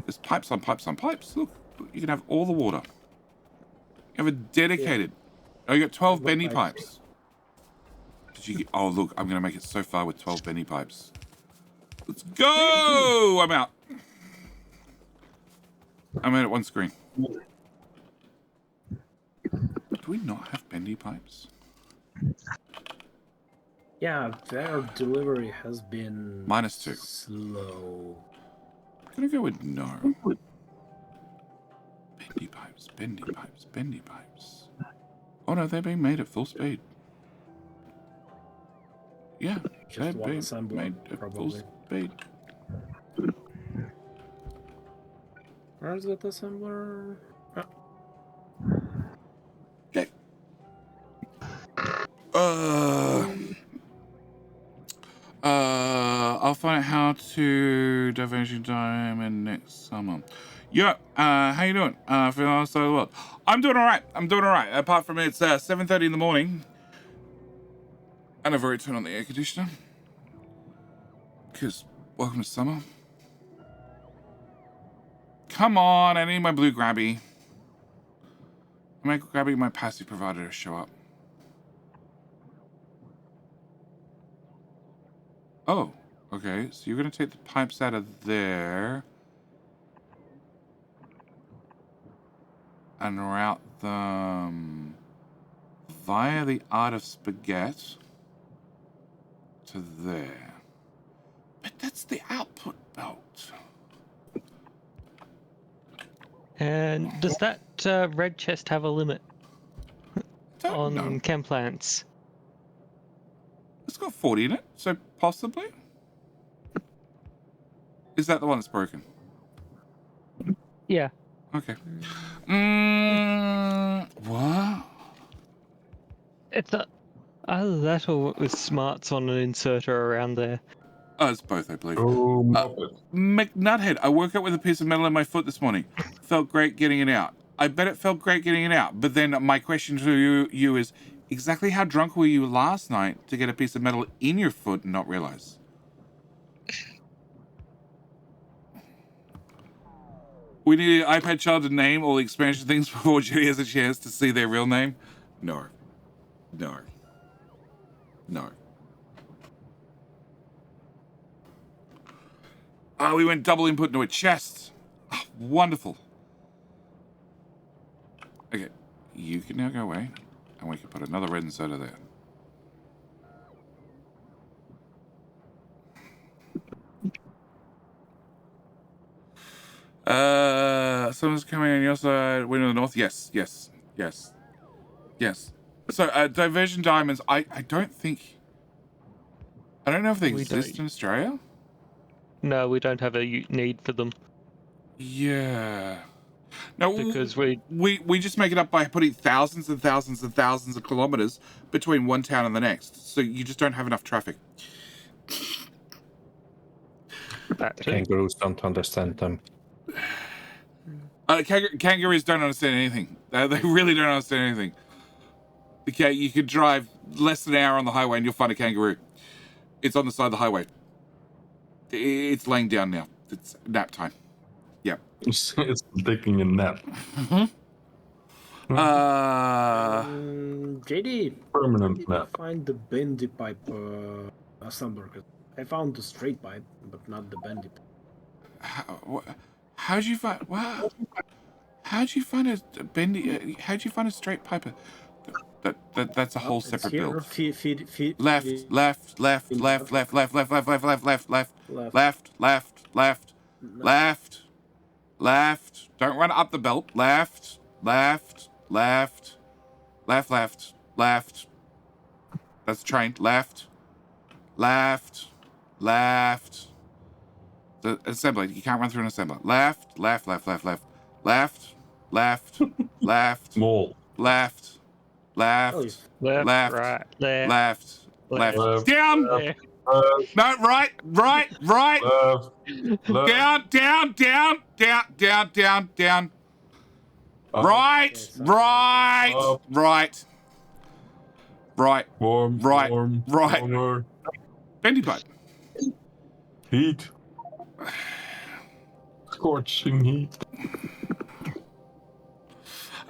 There's pipes on pipes on pipes. Look, you can have all the water. You have a dedicated... Yeah. Oh, you got 12 bendy pipes. Did you get... Oh, look, I'm going to make it so far with 12 bendy pipes. Let's go! I'm out. I'm at 1 screen. Do we not have bendy pipes? Yeah, their delivery has been -2. Slow. I'm gonna go with no. Bendy pipes. Oh no, they're being made at full speed. Yeah, they're being made at full speed. Where's that assembler? Okay. I'll find out how to diversion diamond next summer. Yeah, how you doing? From the other side of the world. I'm doing all right. Apart from it's 7:30 in the morning, and I've already turned on the air conditioner. Because welcome to summer. Come on, I need my blue grabby. I'm grabbing my passive provider to show up. Oh, okay. So you're going to take the pipes out of there and route them via the Art of Spaghetti to there. But that's the output belt. And does that red chest have a limit on chem plants? It's got 40 in it, so possibly. Is that the one that's broken? Yeah. Okay. What? It's either that or with smarts on an inserter around there. Oh, it's both, I believe. McNuthead, I woke up with a piece of metal in my foot this morning. Felt great getting it out. I bet it felt great getting it out. But then my question to you is, exactly how drunk were you last night to get a piece of metal in your foot and not realize? We need an iPad child to name all the expansion things before Judy has a chance to see their real name? No. Oh, we went double input into a chest. Oh, wonderful. Okay, you can now go away, and we can put another red inserter there. Someone's coming on your side, wind of the north. Yes. So, diversion diamonds, I don't know if they exist in Australia. No, we don't have a need for them. Yeah. No, because we just make it up by putting thousands and thousands and thousands of kilometers between one town and the next. So you just don't have enough traffic. The kangaroos don't understand them. Kangaroos don't understand anything. They really don't understand anything. Okay, you could drive less than an hour on the highway and you'll find a kangaroo. It's on the side of the highway. It's laying down now. It's nap time. Yep. It's taking a nap. JD, Permanent nap. find the bendy pipe assembler. I found the straight pipe, but not the bendy pipe. How'd you find? Wow. How'd you find a bendy? How'd you find a straight pipe? That's a whole separate build. Left. Don't run up the belt. Left. That's train. Left. The assembly. You can't run through an assembler. Left. Small. Left. Down. No, right. Down. Right. Warmer. Bendy pipe. Heat. Scorching heat.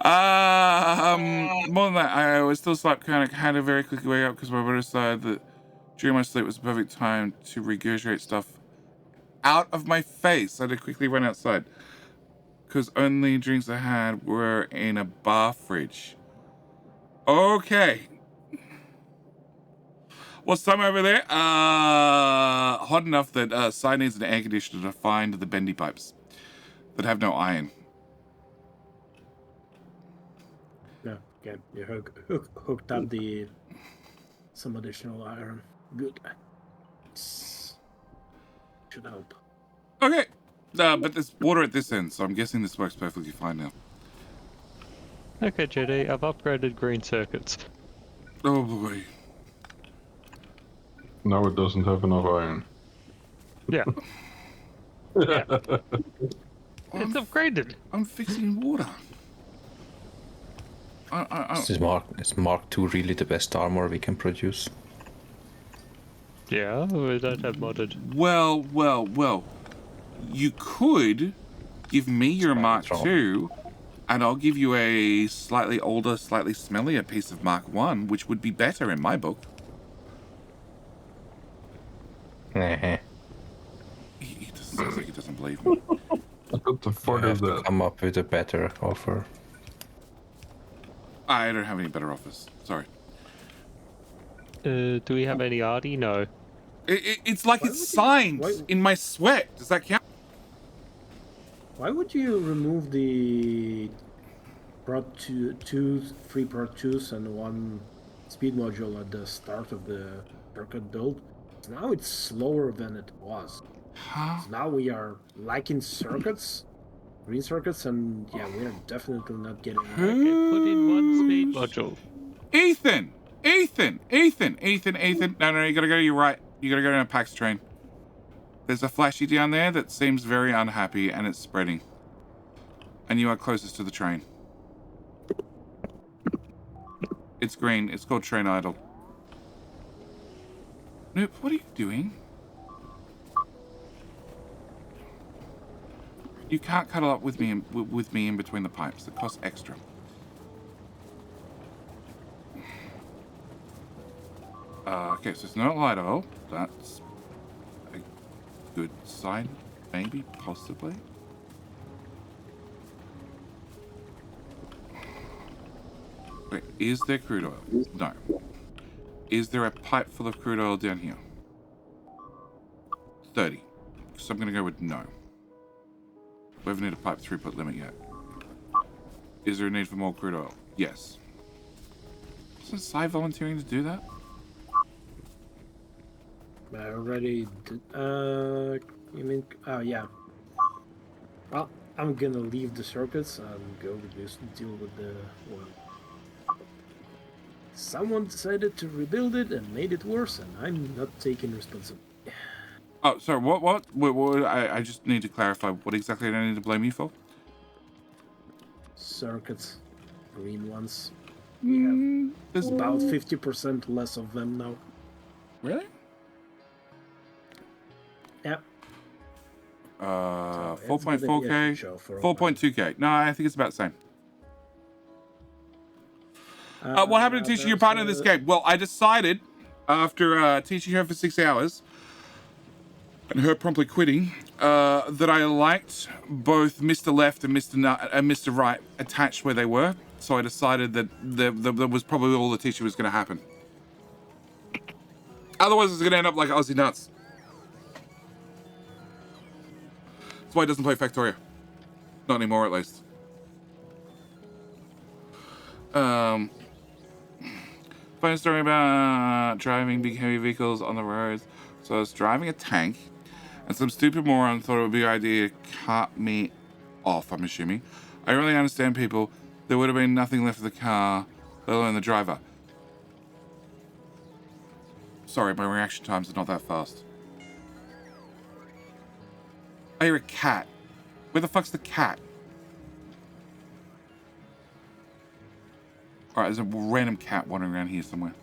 More than that, I was still slept kind of very quickly wake up because my brother decided that during my sleep was the perfect time to regurgitate stuff out of my face. I had to quickly run outside because only drinks I had were in a bar fridge. Okay. What's time over there? Hot enough that Sai needs an air conditioner to find the bendy pipes that have no iron. Yeah, you hooked up some additional iron. Good. Should help. Okay. But there's water at this end, so I'm guessing this works perfectly fine now. Okay, JD, I've upgraded green circuits. Oh boy. Now it doesn't have enough iron. Yeah. It's upgraded. I'm fixing water. Is Mark II really the best armor we can produce? Yeah, we don't have modded. Well. You could give me your Mark II, and I'll give you a slightly older, slightly smellier piece of Mark I, which would be better in my book. He sounds like he doesn't believe me. What the fuck is that? Come up with a better offer. I don't have any better offers. Sorry. Do we have any Artie? No. It's like it's signed in my sweat. Does that count? Why would you remove the two free Part 2s and one speed module at the start of the circuit build? Now it's slower than it was. Huh? So now we are lacking circuits, green circuits, and yeah, we are definitely not getting. Okay, put in one speed module. Ethan! No, you gotta go to your right. You gotta go to a PAX train. There's a flashy down there that seems very unhappy and it's spreading. And you are closest to the train. It's green. It's called Train Idle. Nope, what are you doing? You can't cuddle up with me in between the pipes. It costs extra. Okay, so it's not light oil. That's a good sign, maybe, possibly. Wait, is there crude oil? No. Is there a pipe full of crude oil down here? 30. So I'm going to go with no. We haven't hit a pipe throughput limit yet. Is there a need for more crude oil? Yes. Isn't Sai volunteering to do that? I already did, you mean, oh yeah. Well, I'm gonna leave the circuits and go deal with the oil. Someone decided to rebuild it and made it worse, and I'm not taking responsibility. Oh, sorry, what I just need to clarify what exactly I need to blame you for. Circuits. Green ones. We have about 50% less of them now. Really? Yep. 4.4K, 4.2K. No, I think it's about the same. What happened to teaching your partner in this game? Well, I decided after teaching her for 6 hours and her promptly quitting that I liked both Mr. Left and Mr. Right attached where they were. So I decided that that was probably all the teaching was going to happen. Otherwise, it's going to end up like Aussie Nuts. That's why he doesn't play Factorio. Not anymore, at least. Funny story about driving big heavy vehicles on the roads. So I was driving a tank, and some stupid moron thought it would be a good idea to cut me off, I'm assuming. I really understand people. There would have been nothing left of the car, let alone the driver. Sorry, my reaction times are not that fast. I hear a cat. Where the fuck's the cat? Alright, there's a random cat wandering around here somewhere.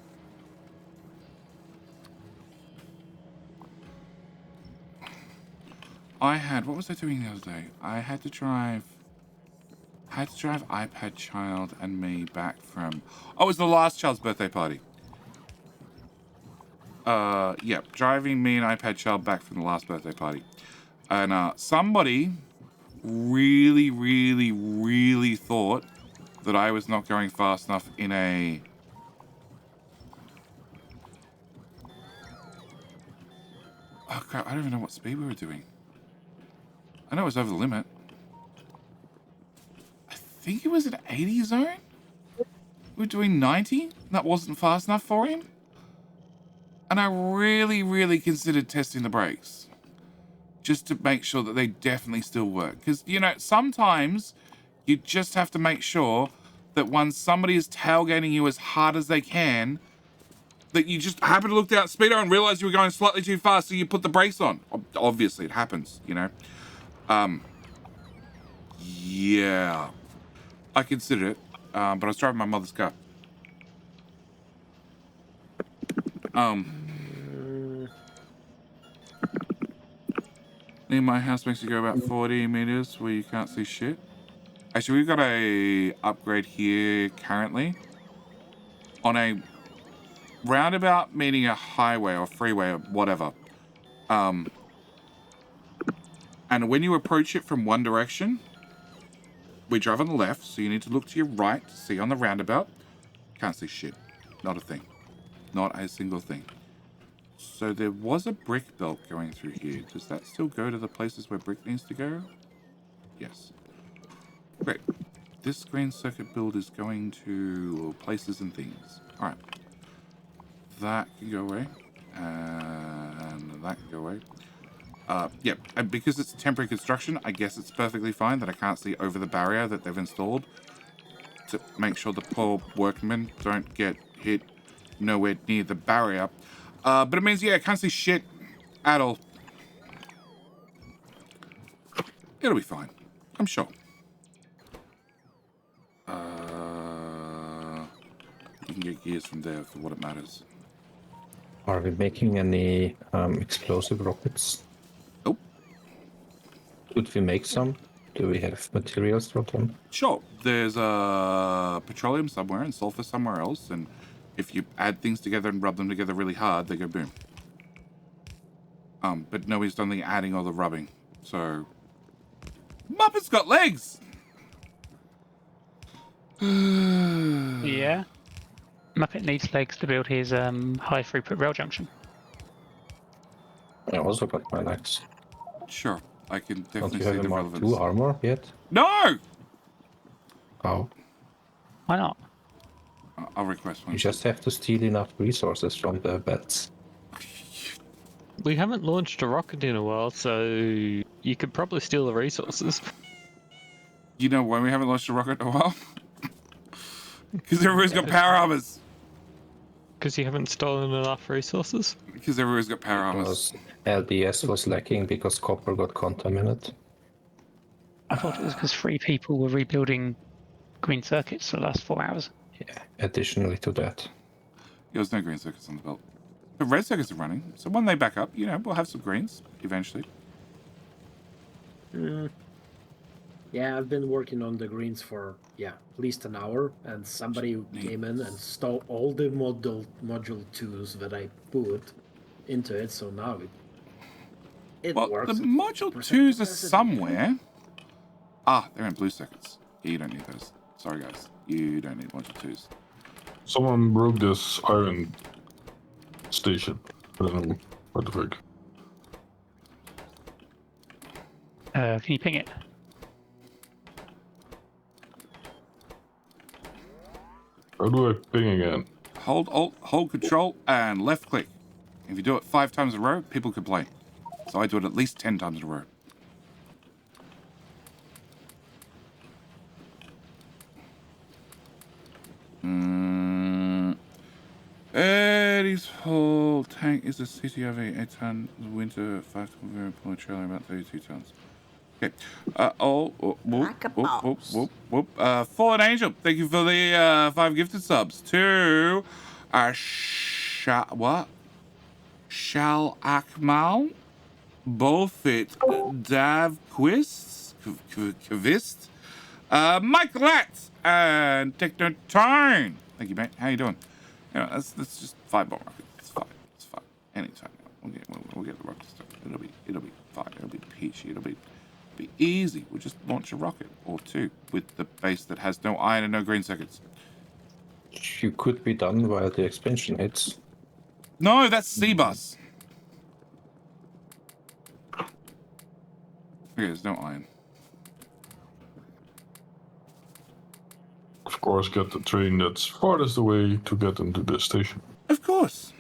What was I doing the other day? I had to drive iPad Child and me back from... Oh, it was the last child's birthday party. Yeah, driving me and iPad Child back from the last birthday party. And somebody really, really, really thought that I was not going fast enough in a... Oh crap, I don't even know what speed we were doing. I know it was over the limit. I think it was an 80 zone? We were doing 90? That wasn't fast enough for him? And I really, really considered testing the brakes. Just to make sure that they definitely still work. Because, you know, sometimes you just have to make sure that when somebody is tailgating you as hard as they can, that you just happen to look down at speedo and realize you were going slightly too fast, so you put the brakes on. Obviously, it happens, you know. Yeah. I considered it, but I was driving my mother's car. Near my house makes you go about 40 meters where you can't see shit. Actually, we've got a upgrade here currently on a roundabout, meaning a highway or freeway or whatever. And when you approach it from one direction, we drive on the left, so you need to look to your right to see on the roundabout. Can't see shit. Not a thing. Not a single thing. So there was a brick belt going through here. Does that still go to the places where brick needs to go? Yes. Great. This green circuit build is going to places and things. Alright. That can go away. And that can go away. Yep. And because it's temporary construction, I guess it's perfectly fine that I can't see over the barrier that they've installed to make sure the poor workmen don't get hit nowhere near the barrier. But it means, yeah, I can't see shit at all. It'll be fine. I'm sure. You can get gears from there for what it matters. Are we making any explosive rockets? Nope. Could we make some? Do we have materials for them? Sure. There's petroleum somewhere and sulfur somewhere else, and if you add things together and rub them together really hard, they go boom. But nobody's done the adding or the rubbing, so... Muppet's got legs! Yeah. Muppet needs legs to build his high throughput rail junction. I also got my legs. Sure, I can definitely Don't you see have the a Mark relevance. II armor yet? No! Oh. Why not? I'll request one. You just have to steal enough resources from the beds. We haven't launched a rocket in a while, so you could probably steal the resources. You know why we haven't launched a rocket in a while? Because everyone's got power armors. Because you haven't stolen enough resources? Because everyone's got power armors. LBS was lacking because copper got contaminated. I thought it was because 3 people were rebuilding green circuits for the last 4 hours. Yeah, additionally to that. There's no green circuits on the belt. The red circuits are running, so when they back up, you know, we'll have some greens eventually. Yeah, I've been working on the greens for at least an hour, and somebody came in and stole all the module 2s that I put into it. So now it works. The module 2s are somewhere. Ah, they're in blue circuits. Yeah, you don't need those. Sorry, guys. You don't need module 2s. Someone broke this iron station. I don't know what the fuck. Can you ping it? How do I ping again? Hold Alt, hold Control, and left click. If you do it 5 times in a row, people complain. So I do it at least 10 times in a row. Eddie's whole tank is a CTRV 8-ton winter 5-ton trailer, about 32 tons. Okay. Fallen Angel, thank you for the 5 gifted subs. To Shal Akmal, Bolfit, Dav Kvist, Mike Latz, and Technotone. Thank you, mate. How you doing? Yeah, that's just 5 more rockets. It's fine. It's fine. Anytime now. We'll get the rocket stuff. It'll be fine. It'll be peachy. It'll be easy. We'll just launch a rocket or 2 with the base that has no iron and no green circuits. You could be done via the expansion hits. No, that's C-Bus. Okay, there's no iron. Of course, get the train that's farthest away to get into the station. Of course.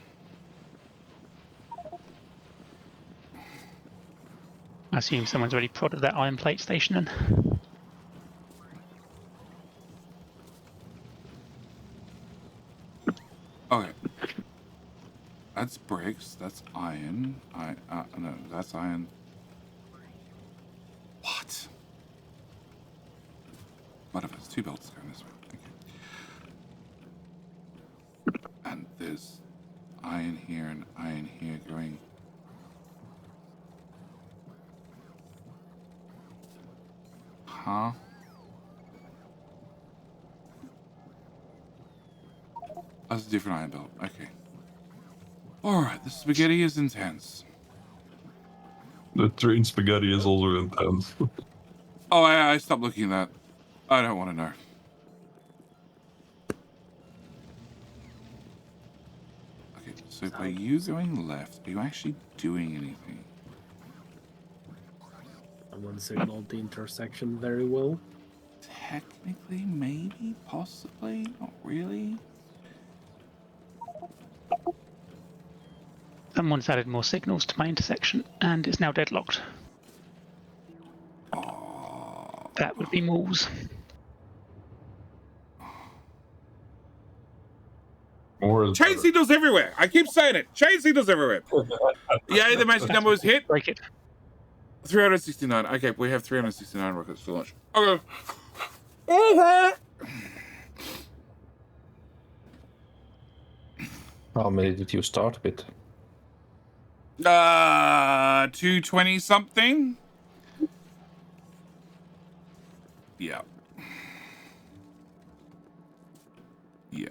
I assume someone's already prodded that iron plate station in. Okay. That's bricks. That's iron. No, that's iron. What? Whatever. It's 2 belts going this way. Okay. And there's iron here and iron here going. Huh? That's a different iron belt. Okay. Alright, the spaghetti is intense. The train spaghetti is also intense. Oh, I stopped looking at that. I don't want to know. Okay, so by you going left, are you actually doing anything? Someone signaled the intersection very well. Technically, maybe, possibly, not really. Someone's added more signals to my intersection, and it's now deadlocked. Oh. That would be Mools. Chain signals everywhere. I keep saying it. Chain signals everywhere. Yeah, the magic number was hit. Break it. 369. Okay, we have 369 rockets to launch. Okay. Okay. How many did you start with? 220 something. Yeah. Yeah.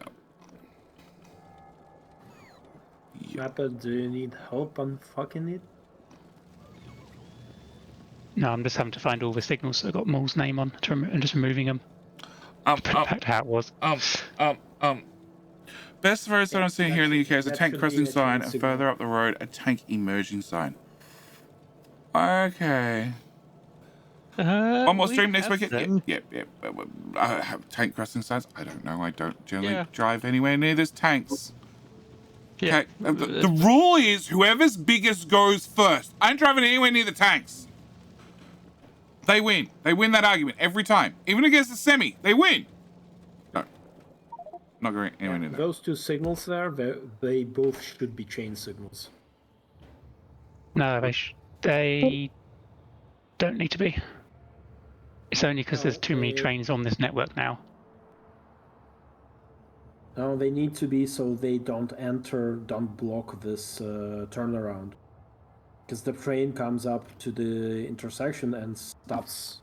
Rapper, do you need help on fucking it? No, I'm just having to find all the signals that got Mools' name on and just removing them. Put it back to how it was. Best road sign I'm seeing here in the UK is a tank crossing sign, and further up the road, a tank emerging sign. Okay. One more stream next week. Yeah. Have tank crossing signs? I don't know. I don't generally drive anywhere near there's tanks. Yeah. Okay. The rule is whoever's biggest goes first. I ain't driving anywhere near the tanks. They win. They win that argument every time. Even against the semi, they win. No. Not going anywhere near that. Those 2 signals there, they both should be chain signals. No, they don't need to be. It's only because there's too many trains on this network now. No, they need to be so they don't block this turnaround. Because the train comes up to the intersection and stops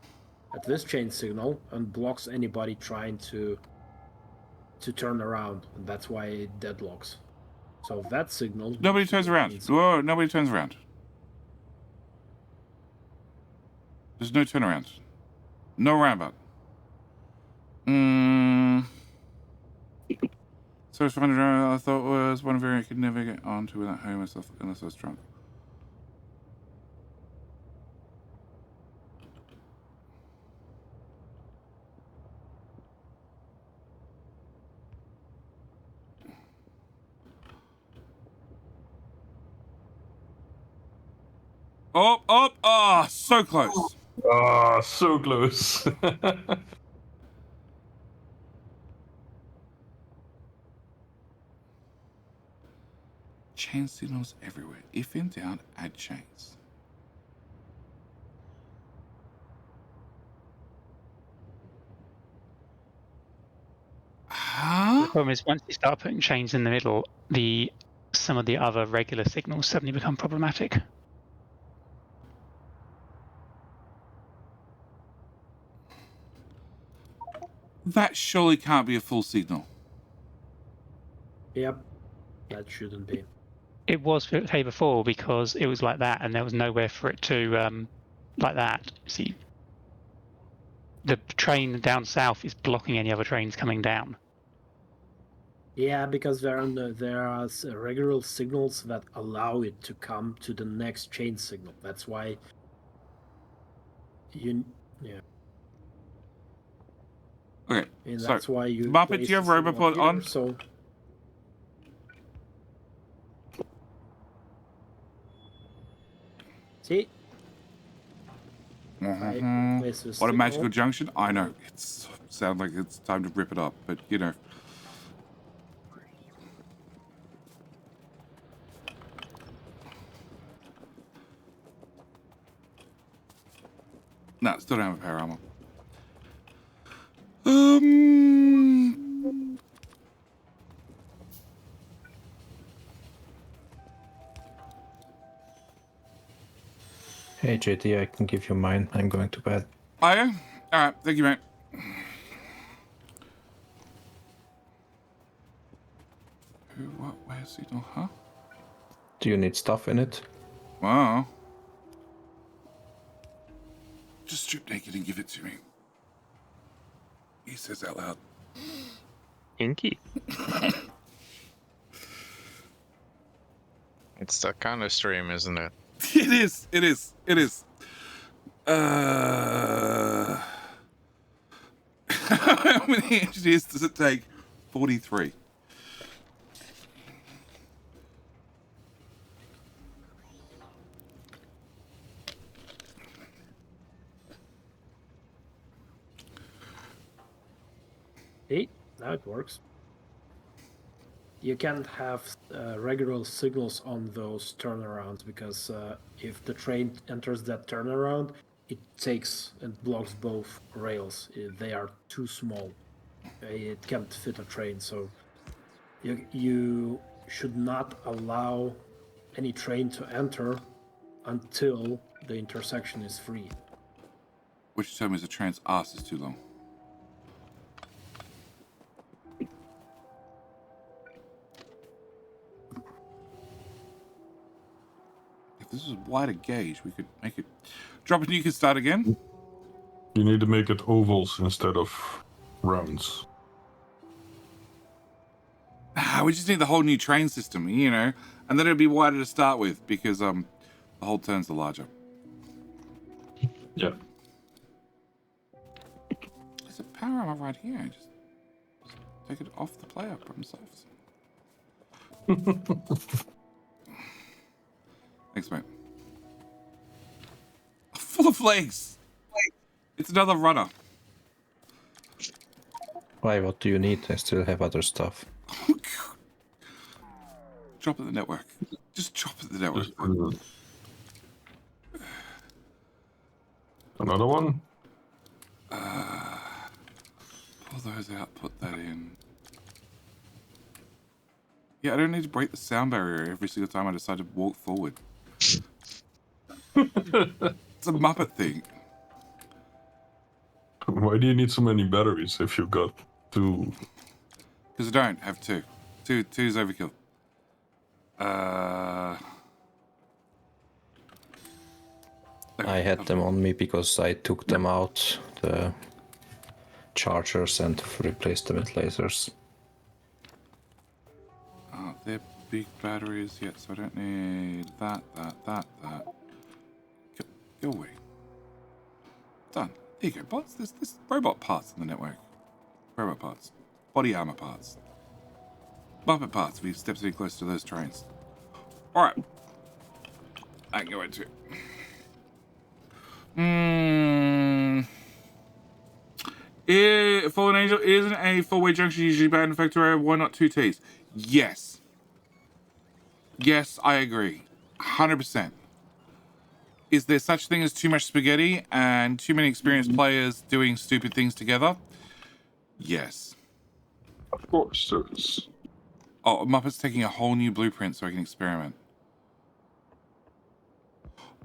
at this chain signal and blocks anybody trying to turn around, and that's why it deadlocks. So that signal. Nobody turns around. Whoa, nobody turns around. There's no turnaround. No roundabout. So it's 500 I thought was one variant I could never get onto without home myself unless I was drunk. Oh, so close. Ah, so close. Chain signals everywhere. If in doubt, add chains. The problem is once you start putting chains in the middle, some of the other regular signals suddenly become problematic. That surely can't be a full signal. Yep, that shouldn't be. It was okay before because it was like that, and there was nowhere for it to like that. See, the train down south is blocking any other trains coming down. Yeah, because there are regular signals that allow it to come to the next chain signal. That's why yeah. Okay, And so that's why you Muppet, do you have Robopod on? So see? What a magical junction. I know. It sounds like it's time to rip it up, but you know. No, still don't have a power armor. Hey JD, I can give you mine. I'm going to bed. Are you? Alright, thank you, mate. Who, what, where's signal, huh? Do you need stuff in it? Wow. Just strip naked and give it to me. He says out loud. Inky. It's that kind of stream, isn't it? It is. It is. It is. How many engineers does it take? 43. See, now it works. You can't have regular signals on those turnarounds because if the train enters that turnaround, it takes and blocks both rails. They are too small. It can't fit a train, so you should not allow any train to enter until the intersection is free. Which tells me the train's ass is too long. If this was wider gauge, we could make it... Drop it and you can start again? You need to make it ovals instead of rounds. We just need the whole new train system, you know, and then it'll be wider to start with because the whole turns are larger. Yeah. There's a power armor right here. Just take it off the player. Problem solved. Thanks, mate. Full of legs. It's another runner. Why? What do you need? I still have other stuff. Drop it the network. Just drop it the network. Another one? Pull those out, put that in. Yeah, I don't need to break the sound barrier every single time I decide to walk forward. It's a Muppet thing. Why do you need so many batteries if you've got 2? Because I don't have 2. Two's overkill. Okay. I had them on me because I took them out, the chargers, and replaced them with lasers. Oh, they're big batteries yet, so I don't need that. Go away. Done. There you go, bots. There's robot parts in the network. Robot parts. Body armor parts. Muppet parts if he steps any close to those trains. Alright. I can go into it. Fallen Angel isn't a four-way junction usually banned in Factorio. Why not 2 Ts? Yes. Yes, I agree. 100%. Is there such thing as too much spaghetti and too many experienced players doing stupid things together? Yes. Of course there is. Oh, Muppet's taking a whole new blueprint so I can experiment.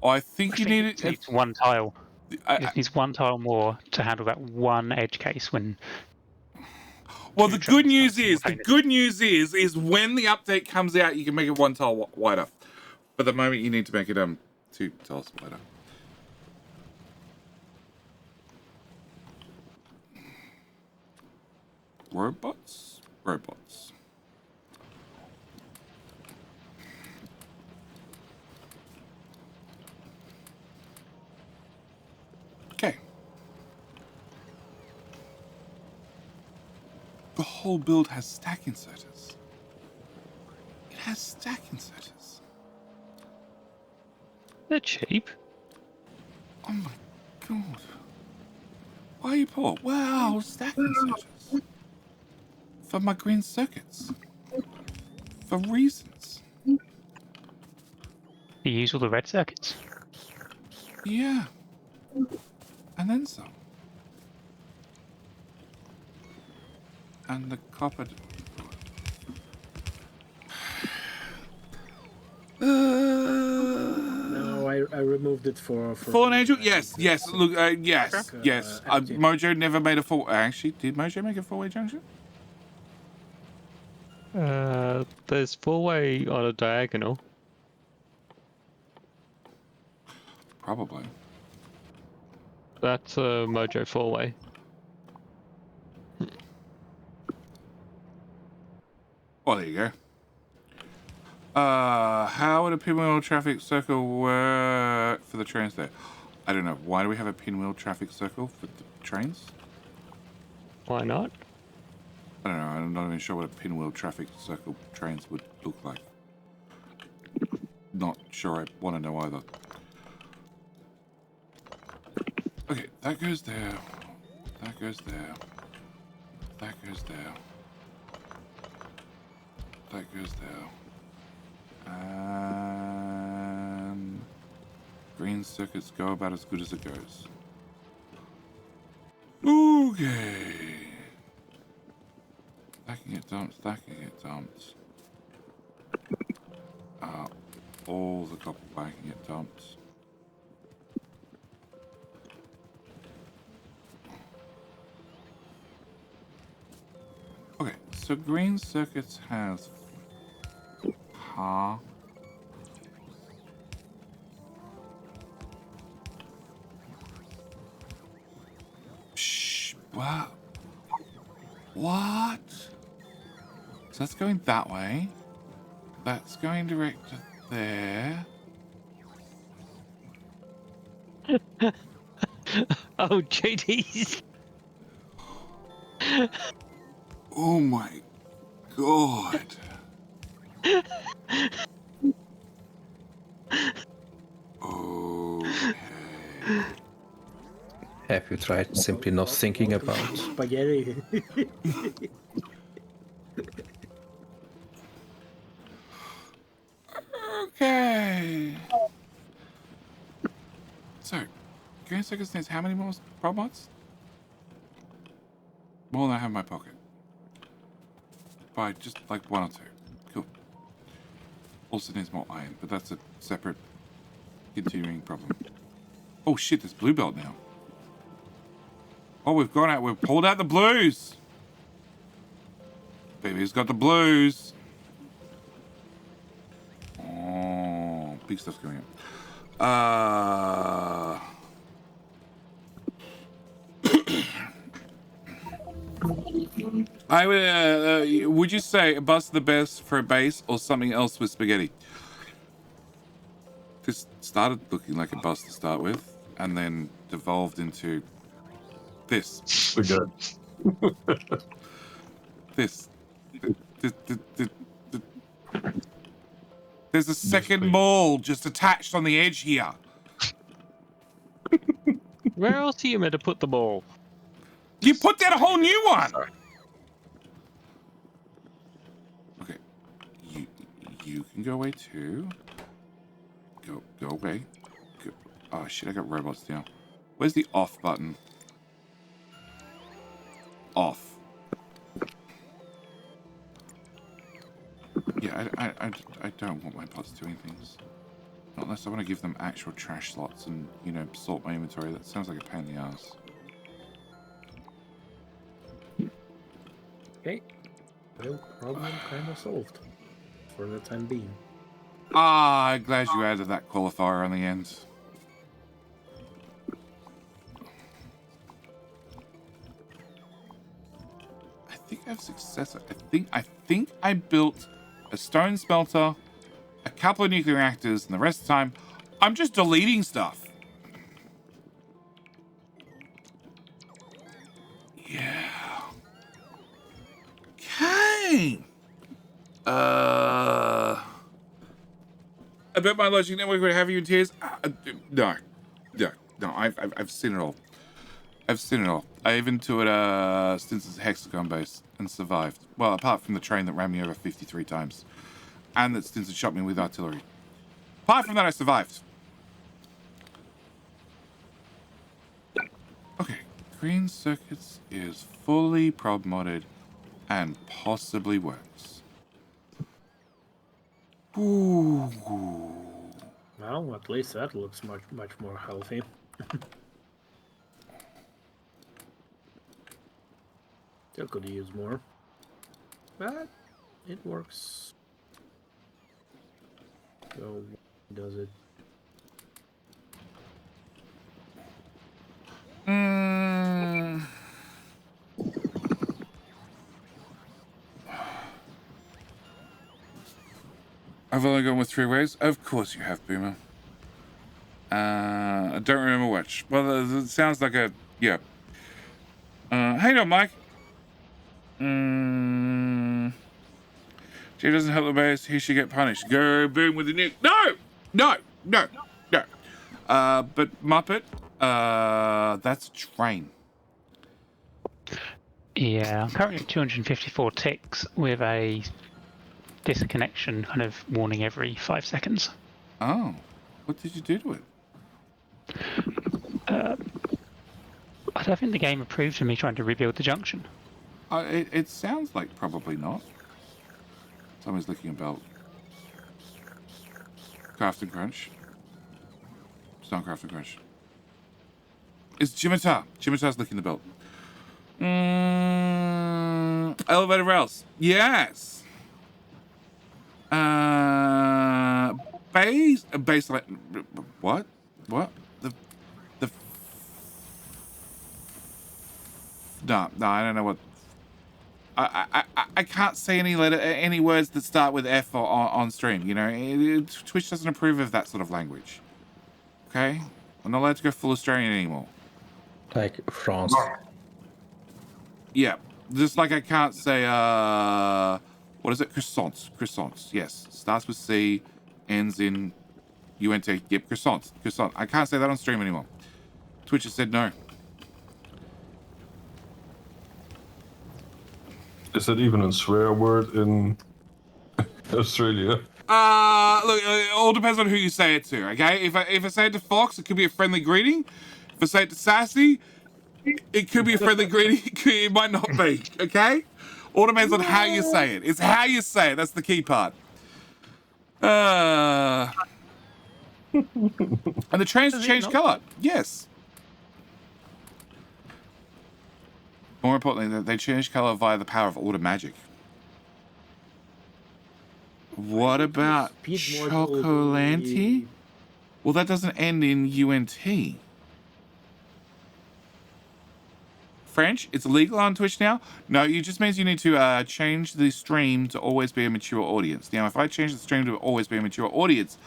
Oh, I think you need it. It's one tile. It needs one tile more to handle that one edge case when. Well, the good news is when the update comes out, you can make it 1 tile wider. But at the moment, you need to make it 2 tiles wider. Robots. Okay. The whole build has stack inserters. It has stack inserters. They're cheap. Oh my god. Why are you poor? Wow, stack inserters. For my green circuits. For reasons. You use all the red circuits? Yeah. And then some. And the copper. No, I removed it for Fallen Angel? Yes. Look, yes. Mojo never made a full. Actually, did Mojo make a 4-way junction? There's 4-way on a diagonal. Probably. That's a Mojo 4-way. Well, there you go. How would a pinwheel traffic circle work for the trains there? I don't know. Why do we have a pinwheel traffic circle for the trains? Why not? I don't know. I'm not even sure what a pinwheel traffic circle trains would look like. Not sure I want to know either. Okay, that goes there. That goes there. That goes there. That goes there. And green circuits go about as good as it goes. Okay. That can get dumped. That can get dumped. All the copper back can get dumped. Okay, so green circuits has Shh, what? What? So that's going that way. That's going direct to there. Oh, JD's. Oh my god. Okay. Have you tried simply not thinking about spaghetti? Okay. So, green circuits needs how many more robots? More than I have in my pocket. By just like 1 or 2. Cool. Also needs more iron, but that's a separate continuing problem. Oh shit, there's blue belt now. Oh, we've pulled out the blues. Baby's got the blues. Oh, big stuff's going up. Would you say a bus the best for a base or something else with spaghetti? This started looking like a bus to start with, and then devolved into this. Spaghetti. This. There's a second mall just attached on the edge here. Where else are you meant to put the ball? You put down a whole new one. Okay, you can go away too. Go away. Go. Oh shit! I got robots now. Where's the off button? Off. Yeah, I don't want my bots doing things. Not unless I want to give them actual trash slots and, you know, sort my inventory. That sounds like a pain in the ass. Okay. Well, problem kind of solved. For the time being. Ah, I'm glad you added that qualifier on the end. I think I have successor. I think I built a stone smelter, a couple of nuclear reactors, and the rest of the time, I'm just deleting stuff. Yeah. Okay. I bet my logic network would have you in tears. No. I've seen it all. I've seen it all. I even toured Stinson's hexagon base and survived. Well, apart from the train that ran me over 53 times. And that Stinson shot me with artillery. Apart from that, I survived. Okay. Green Circuits is fully prob modded and possibly works. Ooh. Well, at least that looks much more healthy. Still could use more. But it works. So, does it? I've only gone with 3 ways. Of course you have, Boomer. I don't remember which. Well, it sounds like a... Yeah. Hang on, Mike. Jay doesn't help the base. He should get punished. Go boom with the nuke. No. But Muppet, that's a train. Yeah, I'm currently at 254 ticks with a disconnection kind of warning every 5 seconds. Oh, what did you do to it? I don't think the game approved of me trying to rebuild the junction. It sounds like probably not. Someone's licking a belt. Craft and Crunch. It's not Craft and Crunch. It's Jimitar. Jimitar's licking the belt. Elevated rails. Yes. Baseline. What? No, I don't know what. I can't say any words that start with F on stream. You know, Twitch doesn't approve of that sort of language. Okay, I'm not allowed to go full Australian anymore. Like France. Yeah, just like I can't say what is it? Croissants. Yes, starts with C, ends in UNT. Yep, croissants. I can't say that on stream anymore. Twitch has said no. Is that even a swear word in Australia? Look, it all depends on who you say it to, okay? If I say it to Fox, it could be a friendly greeting. If I say it to Sassy, it could be a friendly greeting. It might not be, okay? All depends on how you say it. It's how you say it. That's the key part. And the trains change color. Yes. More importantly, they change color via the power of auto magic. What about Chocolanti? Well, that doesn't end in UNT. French, it's illegal on Twitch now? No, it just means you need to change the stream to always be a mature audience. Now, if I change the stream to always be a mature audience,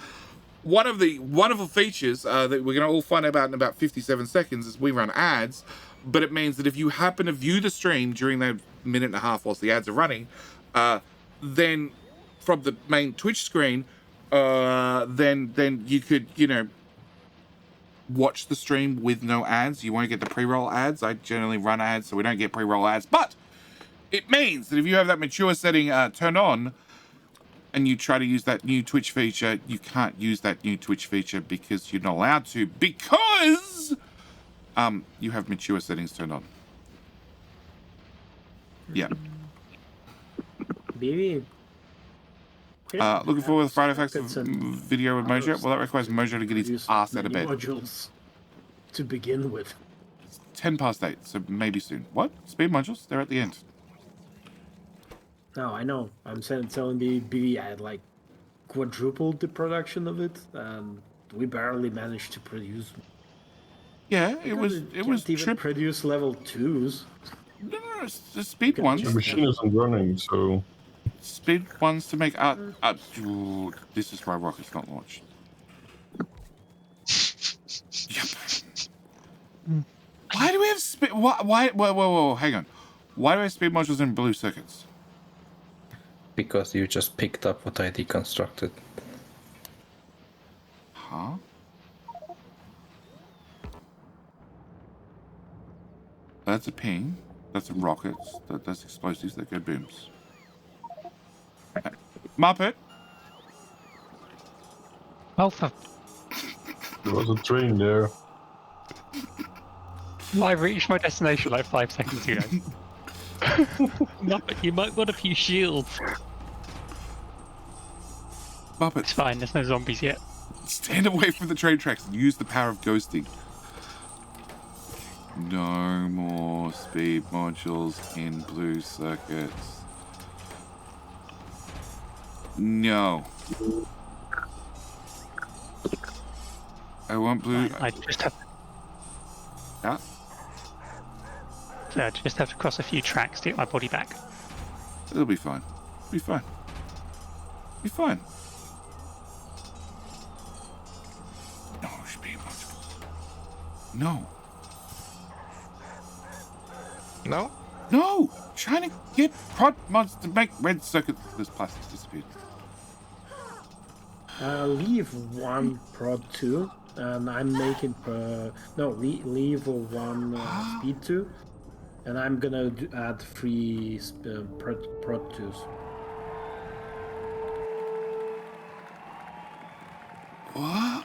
one of the wonderful features that we're going to all find about in about 57 seconds is we run ads, but it means that if you happen to view the stream during that minute and a half whilst the ads are running, then from the main Twitch screen, then you could, you know, watch the stream with no ads. You won't get the pre-roll ads. I generally run ads, so we don't get pre-roll ads. But it means that if you have that mature setting turned on and you try to use that new Twitch feature, you can't use that new Twitch feature because you're not allowed to, because you have mature settings turned on. Yeah. Maybe. Looking forward to the Friday Facts video with Mojo. Well, that requires Mojo to get his ass out of bed. Modules to begin with. It's 8:10, so maybe soon. What? Speed modules? They're at the end. No, I know. I'm telling the BB I had like quadrupled the production of it, and we barely managed to produce. Yeah, it was even produce level 2s. No, it's the speed ones. The machine isn't running, so. Speed ones to make art. This is why Rocket's not launched. Yep. Why do we have speed? Whoa, hang on. Why do we have speed modules in blue circuits? Because you just picked up what I deconstructed. Huh? That's a ping. That's rockets. That's explosives that go booms. Muppet. Alpha. There was a train there. I reached my destination like 5 seconds ago. Muppet, you might want a few shields. Muppet. It's fine, there's no zombies yet. Stand away from the train tracks and use the power of ghosting. No more speed modules in blue circuits. No. I want blue. I just have. Yeah. So I just have to cross a few tracks to get my body back. It'll be fine. Be fine. Be fine. No speed modules. No. No? No! Trying to get prod mods to make red circuits. This plastic's disappeared. Leave one prod 2, and I'm making leave one speed 2, and I'm gonna add 3 prod 2s. What?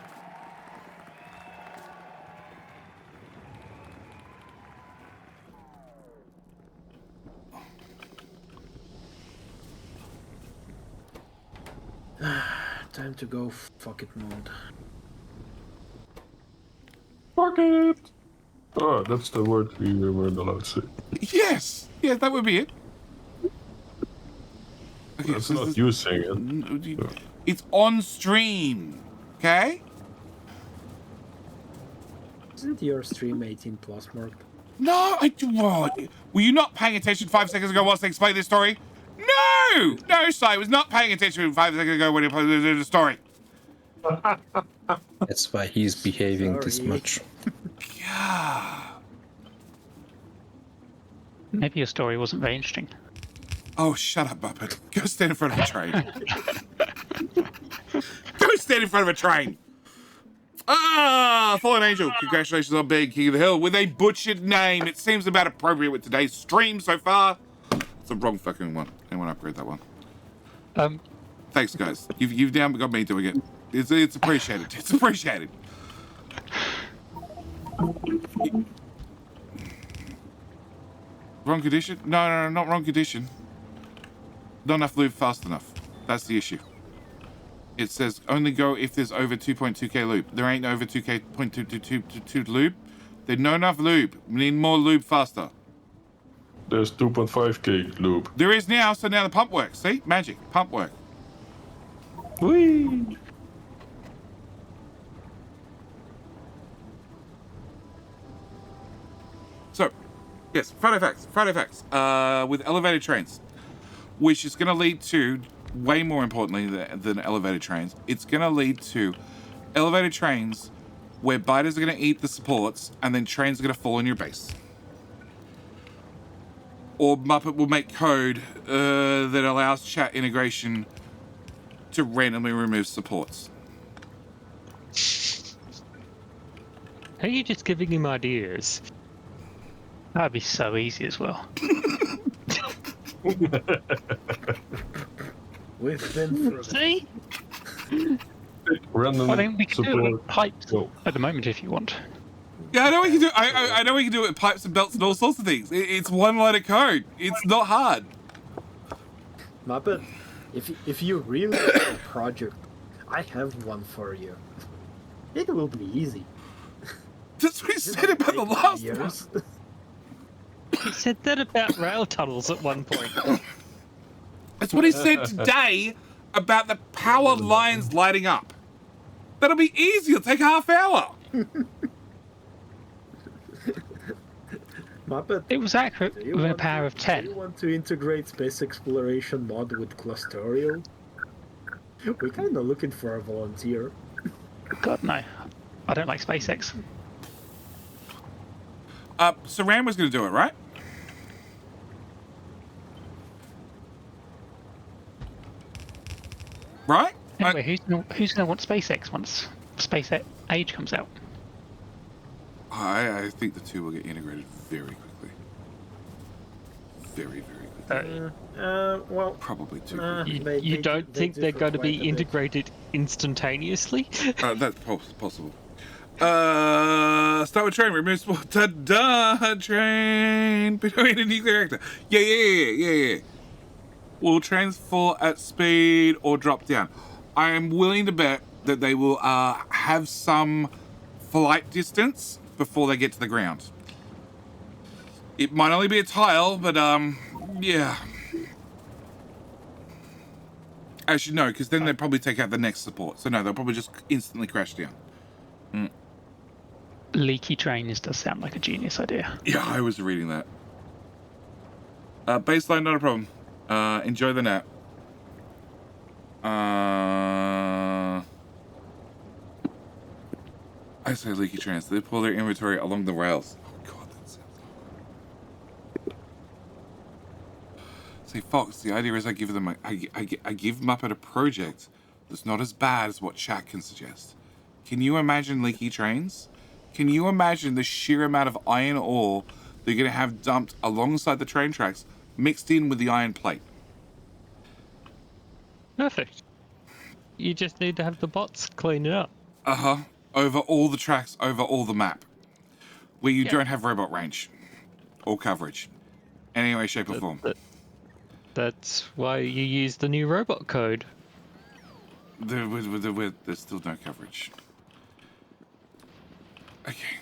Time to go fuck it mode. Fuck it! Oh, that's the word we weren't allowed to say. Yes! Yeah, that would be it. Okay, that's not you saying it. It's on stream. Okay? Isn't your stream 18 plus marked? No, were you not paying attention 5 seconds ago whilst I explained this story? No! No, I was not paying attention 5 seconds ago when you played the story. That's why he's behaving this much. Yeah. Maybe your story wasn't very interesting. Oh, shut up, Muppet. Go stand in front of a train. Go stand in front of a train. Ah, Fallen Angel. Congratulations on being King of the Hill with a butchered name. It seems about appropriate with today's stream so far. It's the wrong fucking one. Anyone upgrade that one? Thanks, guys. You've now got me doing it. It's appreciated. It's appreciated. Wrong condition? No, not wrong condition. Not enough lube fast enough. That's the issue. It says only go if there's over 2.2k lube. There ain't over 2k.222 lube. There's not enough lube. We need more lube faster. There's 2.5k lube. There is now, so now the pump works. See? Magic. Pump work. Whee! So, yes, Friday facts. With elevated trains, which is going to lead to, way more importantly than elevated trains, it's going to lead to elevated trains where biters are going to eat the supports and then trains are going to fall on your base. Or Muppet will make code that allows chat integration to randomly remove supports. Are you just giving him ideas? That'd be so easy as well. We've been through it. See? Random I mean, we can do it support. with pipes at the moment if you want. Yeah, I know we can do. I know we can do it with pipes and belts and all sorts of things. It's one line of code. It's not hard. Muppet, if you really want a project, I have one for you. It will be easy. That's what he said about the last years. He said that about rail tunnels at one point. That's what he said today about the power lines lighting up. That'll be easy. It'll take half hour. Muppet, it was accurate with a power of 10. Do you want to integrate space exploration mod with Factorio? We're kind of looking for a volunteer. God, no. I don't like SpaceX. So Ram was going to do it, right? Right? Anyway, who's gonna want SpaceX once Space Age comes out? I think the two will get integrated very quickly. Very, very quickly. Well, probably too. You don't think they're going to be integrated instantaneously? That's possible. Start with train. Remove sport. Train between a nuclear reactor. Yeah. Will trains fall at speed or drop down? I am willing to bet that they will have some flight distance before they get to the ground. It might only be a tile, but yeah. Actually, no, because then they'd probably take out the next support. So no, they'll probably just instantly crash down. Leaky trains does sound like a genius idea. Yeah, I was reading that. Baseline, not a problem. Enjoy the nap. I say leaky trains. They pull their inventory along the rails. Oh god, that sounds horrible. See, Fox, the idea is I give them I give Muppet a project that's not as bad as what chat can suggest. Can you imagine leaky trains? Can you imagine the sheer amount of iron ore they're going to have dumped alongside the train tracks, mixed in with the iron plate? Perfect. You just need to have the bots clean it up. Over all the tracks, over all the map. Where you don't have robot range. Or coverage. In any way, shape, or form. That's why you use the new robot code. There's still no coverage. Okay.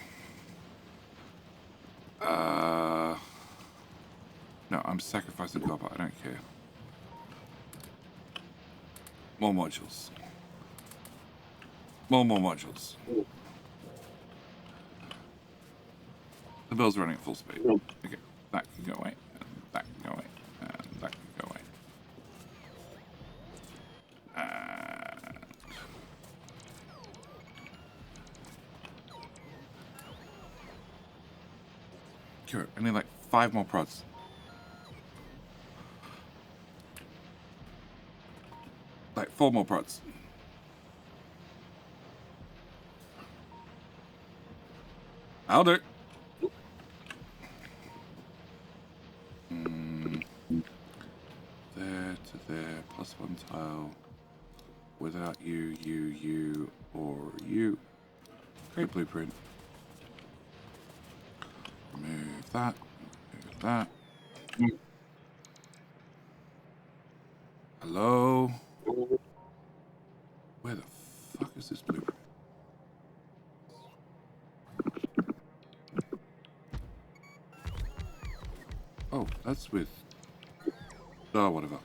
No, I'm sacrificing copper. I don't care. More modules. More modules. The bill's running at full speed. Okay, that can go away. And that can go away. And that can go away. Cool. I need like 5 more prods. Like 4 more prods. I'll do. There to there, +1 tile. Without you, or you. Great blueprint. Remove that. Remove that. Hello? Where the fuck is this blueprint? Oh, that's with... Oh, whatever.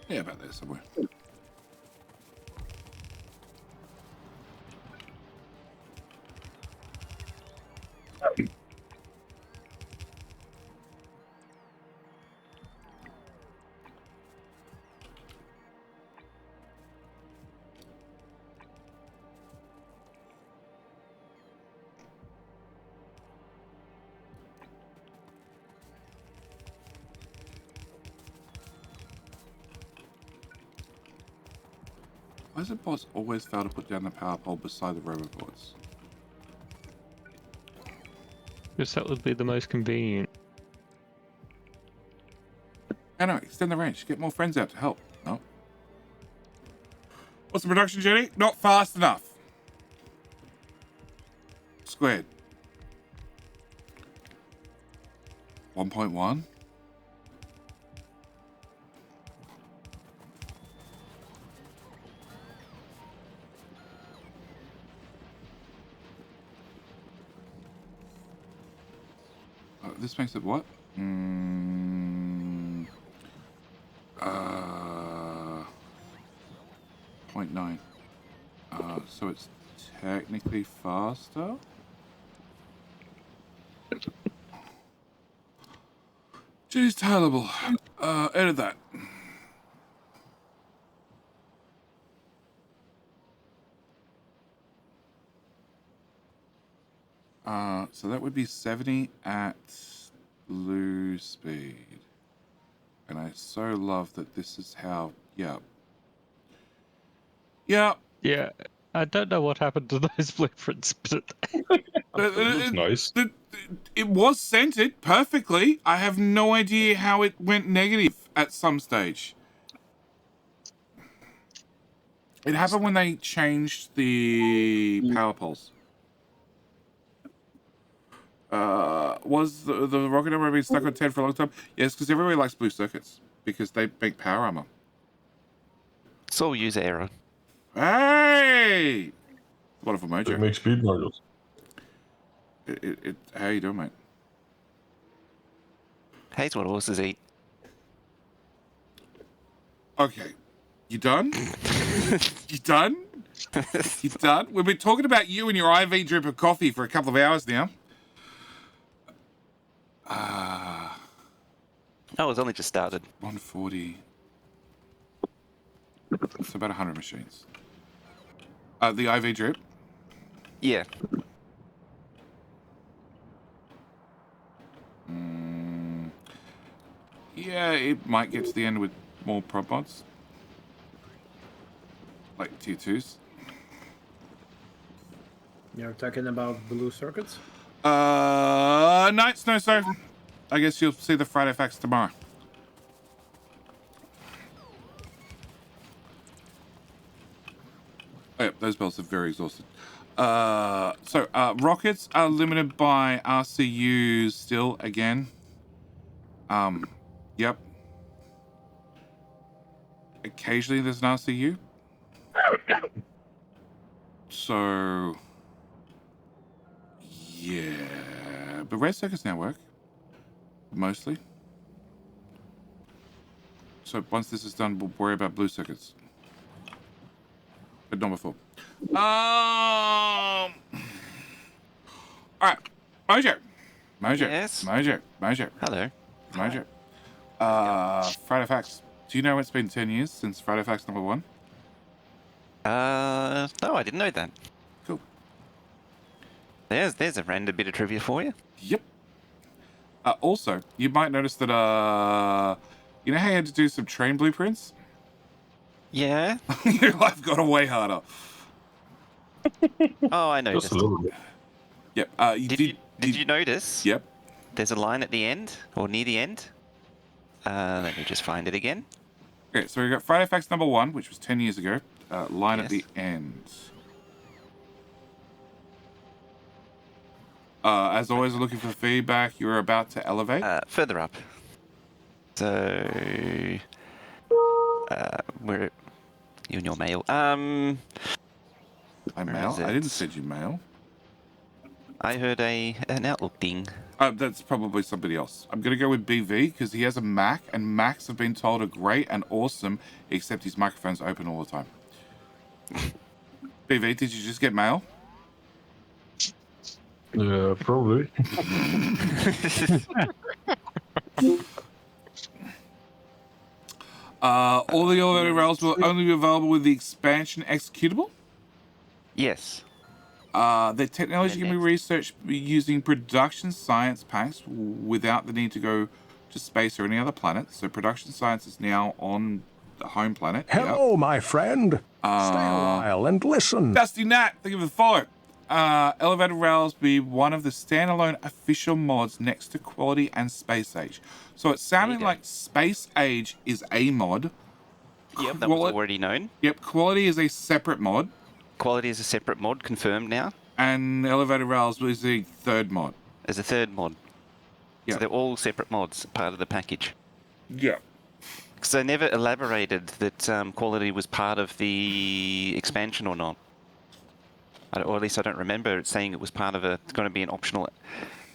Yeah, about there somewhere. Why does the boss always fail to put down the power pole beside the roboboards? Because that would be the most convenient. Anyway, extend the range. Get more friends out to help. No. What's the production, Jenny? Not fast enough. Squared. 1.1. This makes it what? 0.9. So it's technically faster. Jeez, terrible. Edit that. So that would be 70 at blue speed. And I so love that this is how, yeah. Yeah. Yeah, I don't know what happened to those blueprints, but... That's nice. It was centered perfectly. I have no idea how it went negative at some stage. It happened when they changed the power poles. Was the rocket armor being stuck on 10 for a long time? Yes, because everybody likes blue circuits because they make power armor. So use arrow. Hey! Wonderful mojo. It makes speed modules. How you doing, mate? Hates what horses eat. Okay. You done? You done? You done? We've been talking about you and your IV drip of coffee for a couple of hours now. Oh, it's only just started. 140. It's about 100 machines. The IV drip? Yeah. Yeah, it might get to the end with more prop mods. Like tier 2s. You're talking about blue circuits? No, sir. I guess you'll see the Friday facts tomorrow. Oh, yeah, those belts are very exhausted. Rockets are limited by RCUs still again. Yep. Occasionally there's an RCU. So, yeah. But red circuits now work. Mostly. So once this is done, we'll worry about blue circuits. But not before. Alright. Mojo. Yes? Mojo. Hello. Mojo. Friday Facts. Do you know it's been 10 years since Friday Facts number 1? No, I didn't know that. Cool. There's a random bit of trivia for you. Yep. Also, you might notice that, you know how you had to do some train blueprints? Yeah. Your life got way harder. Oh, I noticed. Just a little bit. Yep. Did you notice? Yep. There's a line at the end, or near the end. Let me just find it again. Okay, so we got Friday Facts number 1, which was 10 years ago. Line at the end. As always, looking for feedback. You're about to elevate. Further up. So, where you and your mail? My mail? I didn't send you mail. I heard an Outlook ding. That's probably somebody else. I'm gonna go with BV because he has a Mac, and Macs have been told are great and awesome, except his microphone's open all the time. BV, did you just get mail? Yeah, probably. All the elevator rails will only be available with the expansion executable. Yes. The technology can be researched using production science packs without the need to go to space or any other planet. So production science is now on the home planet. Hello, my friend. Stay a while and listen. Dusty Nat, thank you for the follow. Elevator rails be one of the standalone official mods next to Quality and Space Age. So it's sounding like Space Age is a mod. Yep, that was already known. Yep, Quality is a separate mod. Quality is a separate mod, confirmed now. And Elevator Rails is the third mod. As a third mod. Yeah. So they're all separate mods, part of the package. Yeah. So they never elaborated that Quality was part of the expansion or not. Or at least I don't remember it saying it was part of it's going to be an optional...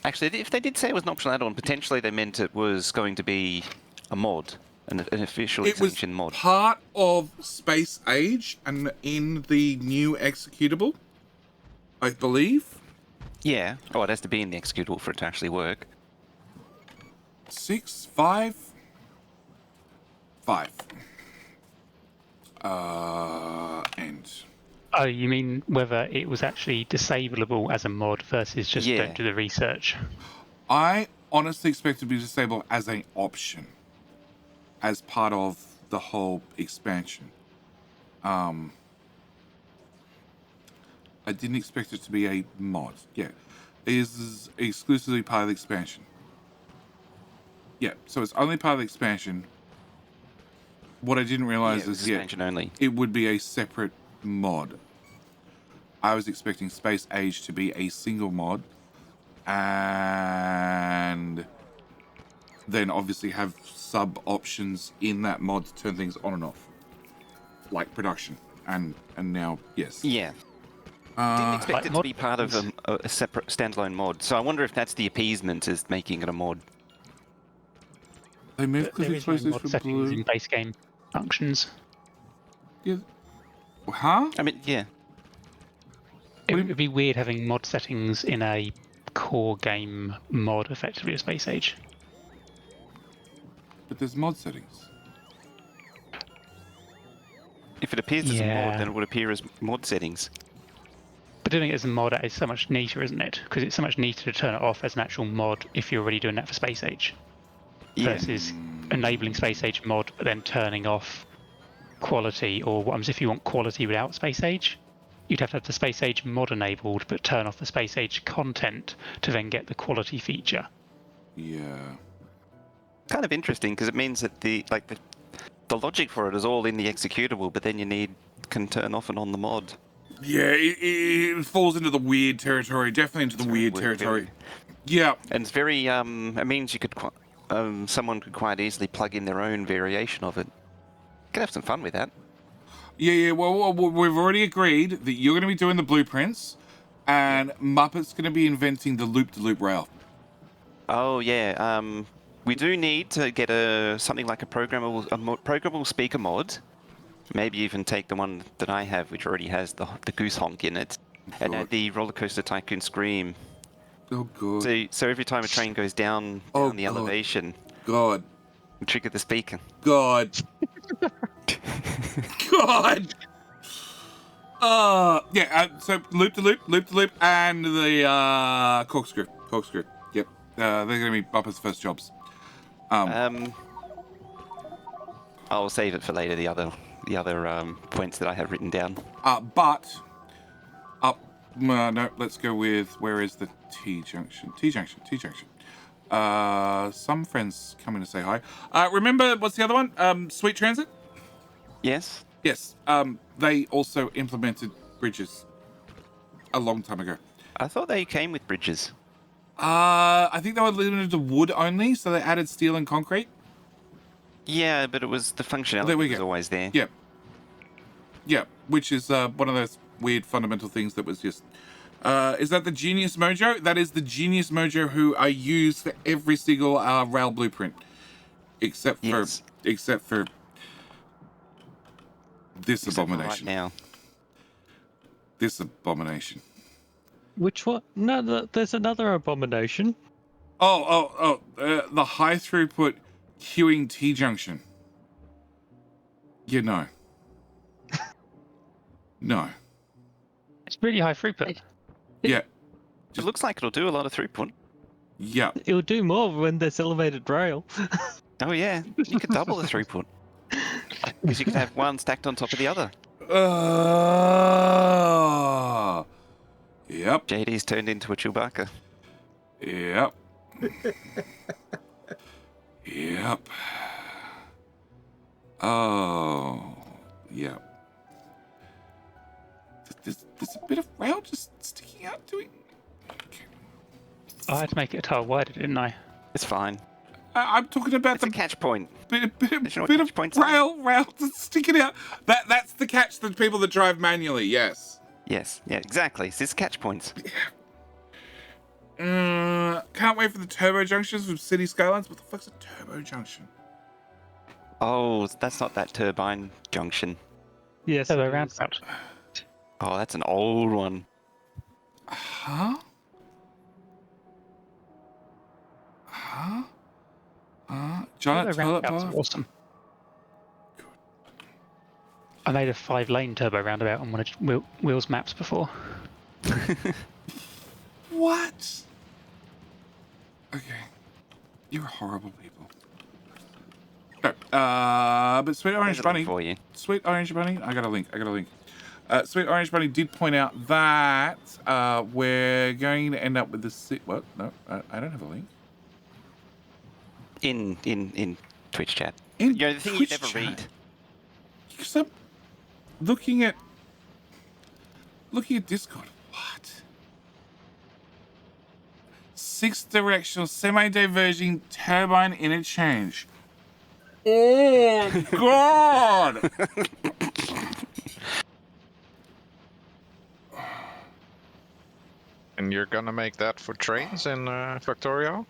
Actually, if they did say it was an optional add-on, potentially they meant it was going to be a mod. An official expansion mod. It was part of Space Age and in the new executable, I believe. Yeah. Oh, it has to be in the executable for it to actually work. 6, 5. And... Oh, you mean whether it was actually disableable as a mod versus just don't do the research? I honestly expect it to be disabled as an option. As part of the whole expansion. I didn't expect it to be a mod. Yeah. It is exclusively part of the expansion. Yeah, so it's only part of the expansion. What I didn't realize is only. It would be a separate mod. I was expecting Space Age to be a single mod. And then obviously have sub options in that mod to turn things on and off, like production, and now yes. Yeah. Didn't expect it to be part of a separate standalone mod. So I wonder if that's the appeasement is making it a mod. They moved There is no mod settings in base game functions. Yeah. Huh? I mean, yeah. It would be weird having mod settings in a core game mod, effectively, of Space Age. But there's mod settings. If it appears as a mod, then it would appear as mod settings. But doing it as a mod is so much neater, isn't it? Because it's so much neater to turn it off as an actual mod if you're already doing that for Space Age. Versus enabling Space Age mod, but then turning off Quality, or what happens if you want Quality without Space Age? You'd have to have the Space Age mod enabled, but turn off the Space Age content to then get the Quality feature. Yeah. Kind of interesting because it means that the logic for it is all in the executable, but then you can turn off and on the mod. Yeah, it falls into the weird territory. Definitely into the weird territory. Yeah. And it's very it means you could someone could quite easily plug in their own variation of it. Could have some fun with that. Yeah. Well, we've already agreed that you're going to be doing the blueprints, and Muppet's going to be inventing the loop-to-loop rail. Oh yeah. We do need to get something like a programmable speaker mod. Maybe even take the one that I have, which already has the goose honk in it, and add the roller coaster tycoon scream. Oh god. So every time a train goes down the elevation, God, trigger the speaker. God. God. So loop to loop, and the corkscrew. Yep. They're gonna be Bupper's first jobs. I'll save it for later. The other points that I have written down. No, let's go with where is the T junction? Some friends coming to say hi. Remember what's the other one? Sweet Transit. Yes. Yes. They also implemented bridges a long time ago. I thought they came with bridges. I think they were limited to wood only, so they added steel and concrete. Yeah, but it was the functionality was always there. Yep. Yep, which is one of those weird fundamental things that was just... is that the Genius Mojo? That is the Genius Mojo who I use for every single rail blueprint. Except for this abomination. Right now. This abomination. Which one? No, there's another abomination. The high throughput queuing T-junction. Yeah, no. No. It's really high throughput. Yeah. It looks like it'll do a lot of throughput. Yeah. It'll do more when there's elevated rail. Oh yeah, you could double the throughput. Because you could have one stacked on top of the other. Yep. JD's turned into a Chewbacca. Yep. Yep. Oh. Yep. There's a bit of rail just sticking out to it. Okay. I had to make it a tile wider, didn't I? It's fine. I'm talking about the catch point. Bit of rail that's sticking out. That's the catch. The people that drive manually. Yes. Yes. Yeah. Exactly. It's catch points. Can't wait for the turbo junctions from City Skylines. What the fuck's a turbo junction? Oh, that's not that turbine junction. Yes. Turbo roundabout. Oh, that's an old one. Huh? Giant toilet bar? Awesome. Good. I made a 5-lane turbo roundabout on one of Will's maps before. What? Okay. You're horrible people. No, but Sweet Orange Bunny. For you. Sweet Orange Bunny. I got a link. Sweet Orange Bunny did point out that we're going to end up with the... What? No, I don't have a link. In Twitch chat. In the thing Twitch you never chat. read. Because I'm looking at Discord. What? 6-directional semi-diverging turbine interchange. Oh God! And you're gonna make that for trains in Factorio?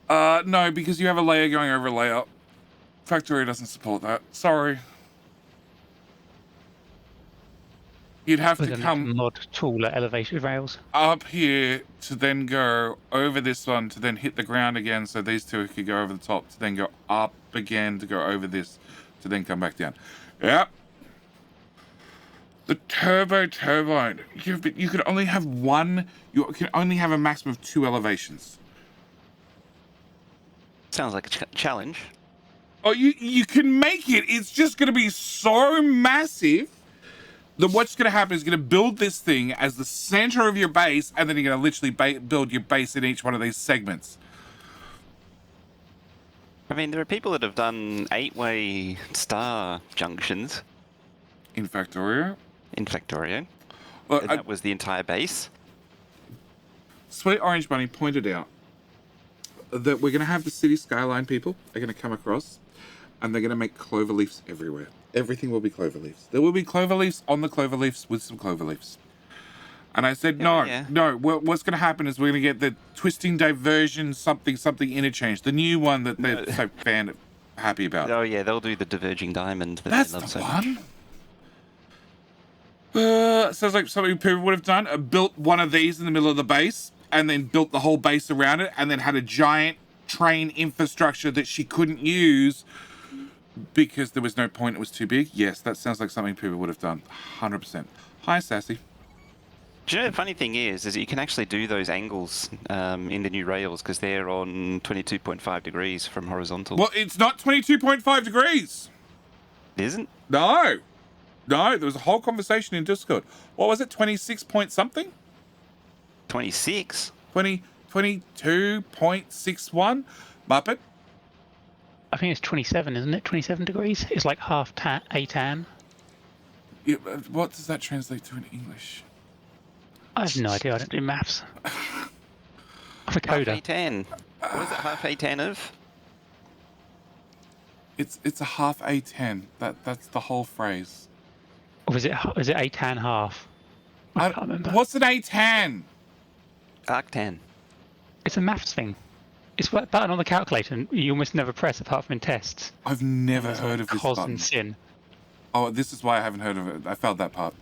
No, because you have a layer going over a layer. Factorio doesn't support that. Sorry. You'd have to come mod taller elevated rails up here to then go over this one to then hit the ground again, so these two could go over the top to then go up again to go over this to then come back down. Yep. The turbo turbine. You could only have one. You can only have a maximum of 2 elevations. Sounds like a challenge. Oh, you can make it. It's just going to be so massive that what's going to happen is going to build this thing as the center of your base, and then you're going to literally build your base in each one of these segments. I mean, there are people that have done 8-way star junctions. In Factorio? In Factorio. Well, and that was the entire base. Sweet Orange Bunny pointed out that we're going to have the city skyline people are going to come across, and they're going to make clover leaves everywhere. Everything will be clover leaves. There will be clover leaves on the clover leaves with some clover leaves. And I said, no. What's going to happen is we're going to get the twisting diversion something interchange, the new one that they're so happy about. Oh yeah, they'll do the diverging diamond. That's the one. Sounds like something people would have done. Built one of these in the middle of the base, and then built the whole base around it, and then had a giant train infrastructure that she couldn't use because there was no point, it was too big. Yes, that sounds like something people would have done. 100%. Hi, Sassy. Do you know the funny thing is you can actually do those angles in the new rails because they're on 22.5 degrees from horizontal. Well, it's not 22.5 degrees. It isn't? No. No, there was a whole conversation in Discord. What was it, 26 point something? 26? 22.61? Muppet? I think it's 27, isn't it? 27 degrees? It's like half ATAN. Yeah, what does that translate to in English? I have no idea. I don't do maths. coda. Half A10. What is it? Half A10 of? It's a half A10. That's the whole phrase. Or is it A10 half? I can't remember. What's an A10? Arctan. It's a maths thing. It's a button on the calculator and you almost never press apart from in tests. I've never heard of this cause button. and sin. Oh, this is why I haven't heard of it. I failed that part.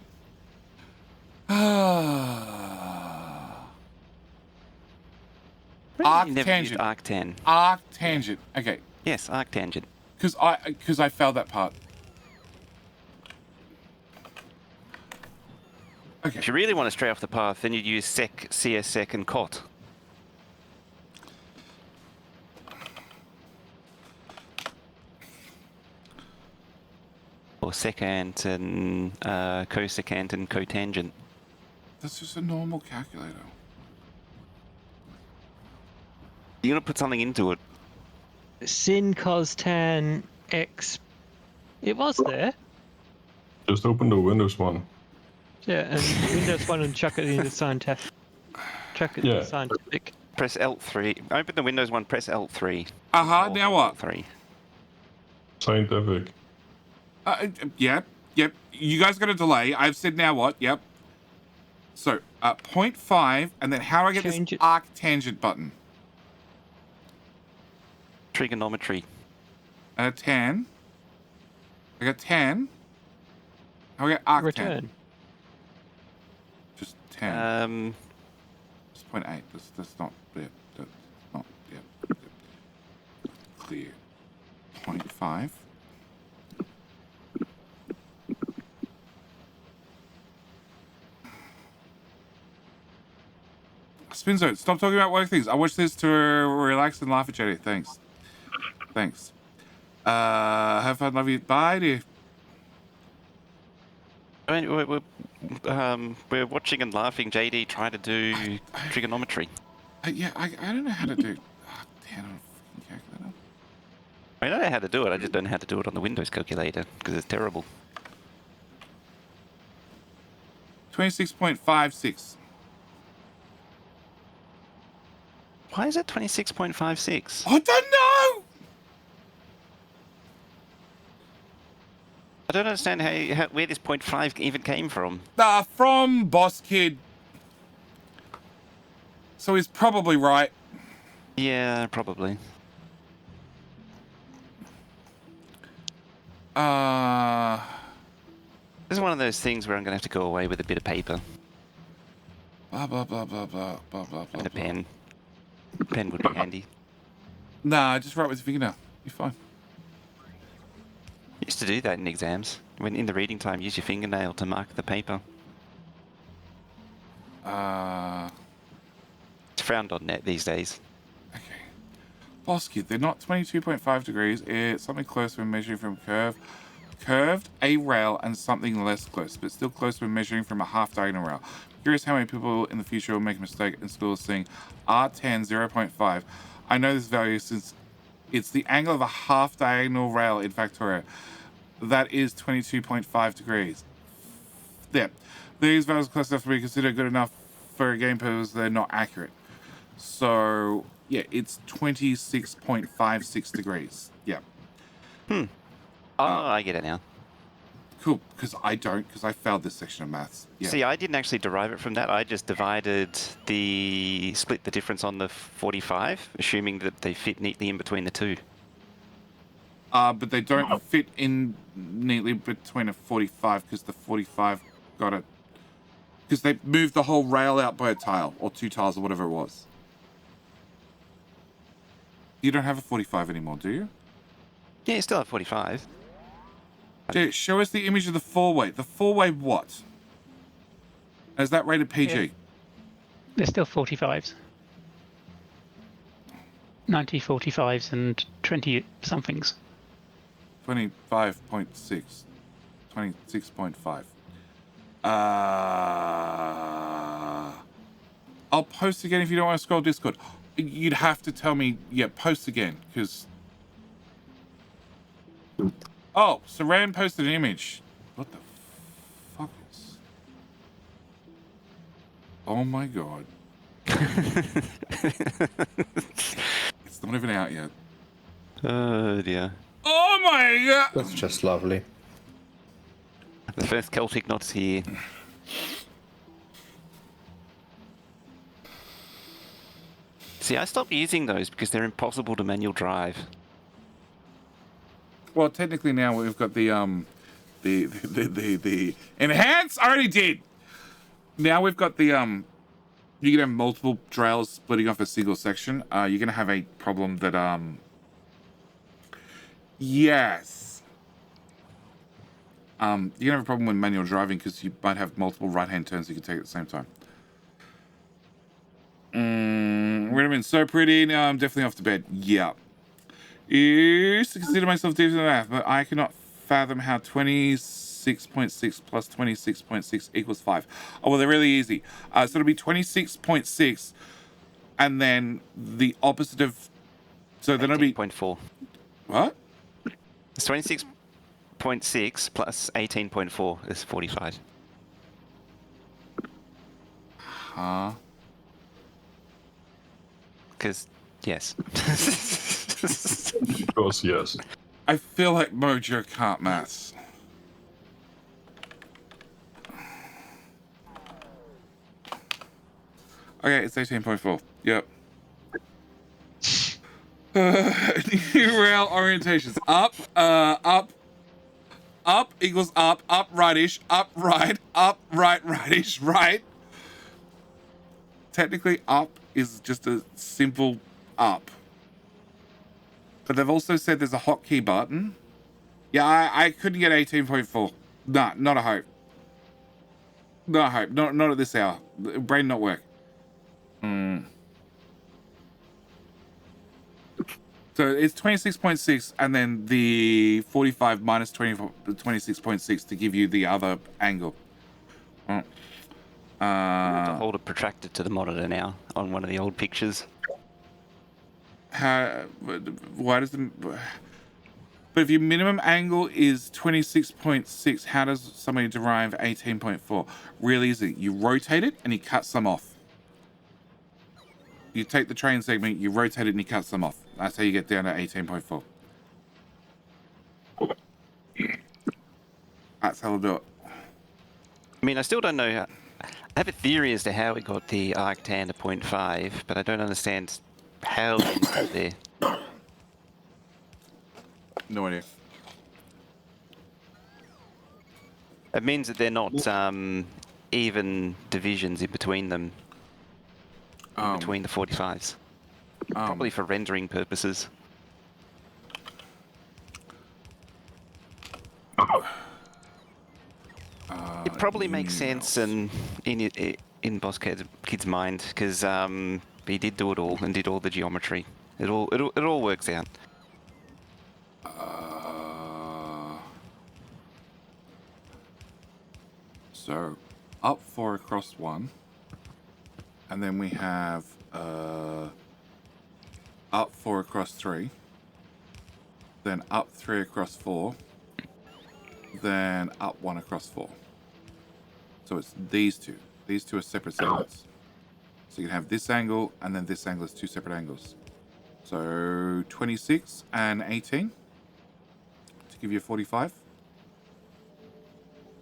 Arctangent. Arctan. Arctangent. Okay. Yes, arctangent. Because I failed that part. Okay. If you really want to stray off the path, then you'd use sec, CSSec, and cot. Or secant and cosecant and cotangent. That's just a normal calculator. You're gonna put something into it. Sin, cos, tan, x. It was there. Just open the Windows one. Yeah, and Windows 1 and chuck it into scientific. Chuck it into scientific. Press Alt3. Open the Windows one, press Alt3. Now what? Alt3. Scientific. Yep. You guys got a delay. I've said now what? Yep. So, 0.5, and then how do I get this arctangent button? Trigonometry. 10. I got 10. How do I get arctangent? Return. Just 10. Just 0.8. That's not. Yeah, that's not. Yeah. Clear. 0.5. Spinzo, stop talking about work things. I watch this to relax and laugh at Jenny. Thanks. Have fun, love you. Bye, dear. I mean, we're watching and laughing JD try to do trigonometry. Yeah, I don't know how to do. Oh, damn, on a freaking calculator. I know how to do it. I just don't know how to do it on the Windows calculator because it's terrible. 26.56. Why is it 26.56? I don't know. I don't understand where this 0.5 even came from. From Boss Kid. So he's probably right. Yeah, probably. This is one of those things where I'm going to have to go away with a bit of paper. Blah, blah, blah, blah, blah, blah, blah, and a pen. A pen would be handy. Nah, just write with your fingernail. You're fine. Used to do that in exams. When in the reading time, use your fingernail to mark the paper. It's frowned on net these days. Okay. Boss Kid, they're not 22.5 degrees. It's something close when measuring from curved, a rail, and something less close, but still close when measuring from a half diagonal rail. Curious how many people in the future will make a mistake in school saying R10 0.5. I know this value since it's the angle of a half diagonal rail in Factorio. That is 22.5 degrees. Yeah. These values are close enough to be considered good enough for a game purpose. They're not accurate. So, yeah, it's 26.56 degrees. Yeah. Oh, I get it now. Cool, because I failed this section of maths. Yeah. See, I didn't actually derive it from that. I just split the difference on the 45, assuming that they fit neatly in between the two. But they don't fit in neatly between a 45 because the 45 got it. Because they moved the whole rail out by a tile, or 2 tiles, or whatever it was. You don't have a 45 anymore, do you? Yeah, you still have 45. Dude, show us the image of the 4-way. The 4-way what? Is that rated PG? Yeah. They're still 45s. 90 45s and 20 somethings. 25.6. 26.5. I'll post again if you don't want to scroll Discord. You'd have to tell me, yeah, post again, because... Oh, Saran posted an image. What the fuck is... Oh my god. It's not even out yet. Oh dear. Oh my god! That's just lovely. The first Celtic knot's here. See, I stopped using those because they're impossible to manual drive. Well, technically now we've got the enhance. I already did. Now we've got the you can have multiple trails splitting off a single section. You're gonna have a problem that yes. You're gonna have a problem with manual driving because you might have multiple right-hand turns you can take at the same time. Would have been so pretty. Now I'm definitely off to bed. Yeah. Used to consider myself deep in the math, but I cannot fathom how 26.6 plus 26.6 equals 5. Oh, well, they're really easy. So it'll be 26.6, and then the opposite of... So then it'll be... 18.4. What? It's 26.6 plus 18.4 is 45. Huh? Because, yes. Because, yes. I feel like Mojo can't maths. Okay, it's 18.4. Yep. New rail orientations. Up equals up rightish, up, right, rightish, right. Technically, up is just a simple up. But they've also said there's a hotkey button. Yeah, I couldn't get 18.4. Nah, not a hope. Not a hope. Not at this hour. Brain not work. So it's 26.6 and then the 45 minus 26.6 to give you the other angle. Hold a protractor to the monitor now on one of the old pictures. Why does the... But if your minimum angle is 26.6, how does somebody derive 18.4? Real easy. You rotate it and you cut some off. You take the train segment, you rotate it and you cut some off. That's how you get down to 18.4. That's how they'll do it. I mean, I still don't know how... I have a theory as to how we got the arctan to 0.5, but I don't understand how we got there. No idea. It means that they're not even divisions in between them. Between the 45s. Probably for rendering purposes. It probably makes sense in Boss Kid's mind because he did do it all and did all the geometry. It all works out. So up 4 across 1, and then we have up 4 across 3, then up 3 across 4, then up 1 across 4. So it's these two. These two are separate segments. So you can have this angle and then this angle is 2 separate angles. So 26 and 18 to give you 45.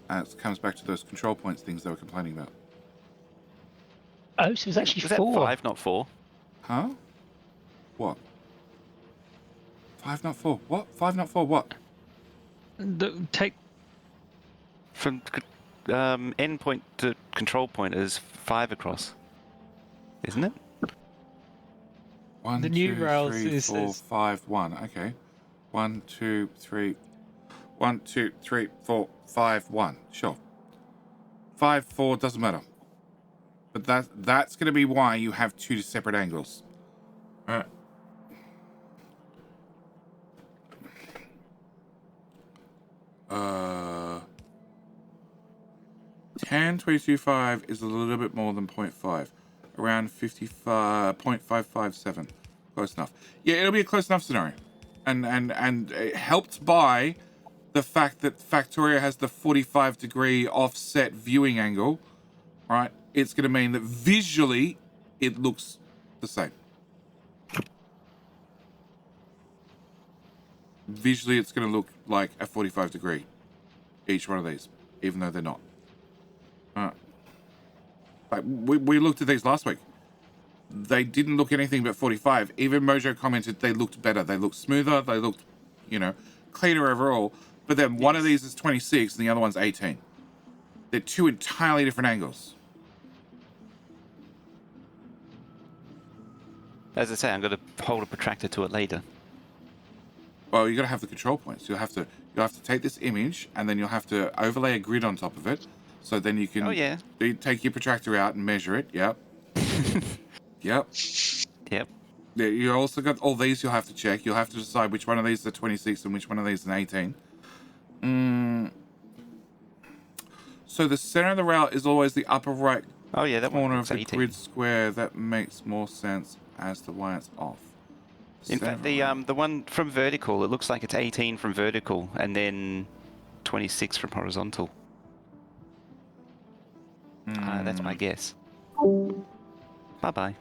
And it comes back to those control points things they were complaining about. Oh, so it's actually Was 4. that 5, not 4? Huh? What? 5 not 4. What? 5 not 4. What? Take from end point to control point is 5 across, isn't it? 1, the 2, new rails 3, is 4, 5, 1. Okay. 1, 2, 3. 1, 2, 3, 4, 5, 1. Sure. 5, 4 doesn't matter. But that's going to be why you have 2 separate angles. All right. Tan 22.5 is a little bit more than 0.5. Around 55, 0.557. Close enough. Yeah, it'll be a close enough scenario. And helped by the fact that Factorio has the 45-degree offset viewing angle, right? It's going to mean that visually it looks the same. Visually, it's going to look like a 45 degree, each one of these, even though they're not. Like we looked at these last week. They didn't look anything but 45. Even Mojo commented they looked better. They looked smoother. They looked, cleaner overall. But then one of these is 26 and the other one's 18. They're two entirely different angles. As I say, I'm going to hold a protractor to it later. Well, you got to have the control points. You'll have to take this image and then you'll have to overlay a grid on top of it. So then you can you take your protractor out and measure it. Yep. Yep. Yep. Yeah, you also got all these you'll have to check. You'll have to decide which one of these is a 26 and which one of these is an 18. So the center of the rail is always the upper right corner of the 18. Grid square. That makes more sense as to why it's off. In fact, the one from vertical, it looks like it's 18 from vertical and then 26 from horizontal. That's my guess. Bye-bye.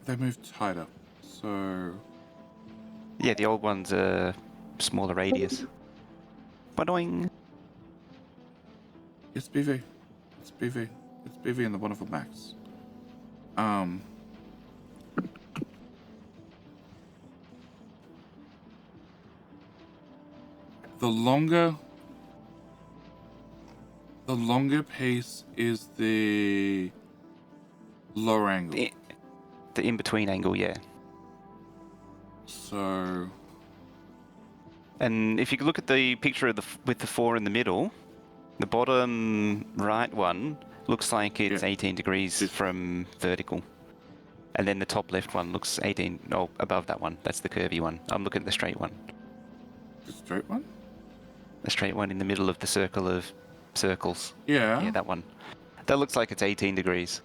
They moved tighter, so... Yeah, the old one's a smaller radius. Ba-doing! It's BV. It's BV. It's BV and the Wonderful Max. The longer piece is the lower angle. The in-between angle, yeah. So... And if you look at the picture with the 4 in the middle, the bottom right one looks like it's 18 degrees from vertical. And then the top left one looks 18, above that one. That's the curvy one. I'm looking at the straight one. The straight one? The straight one in the middle of the circle of circles. Yeah. Yeah, that one. That looks like it's 18 degrees.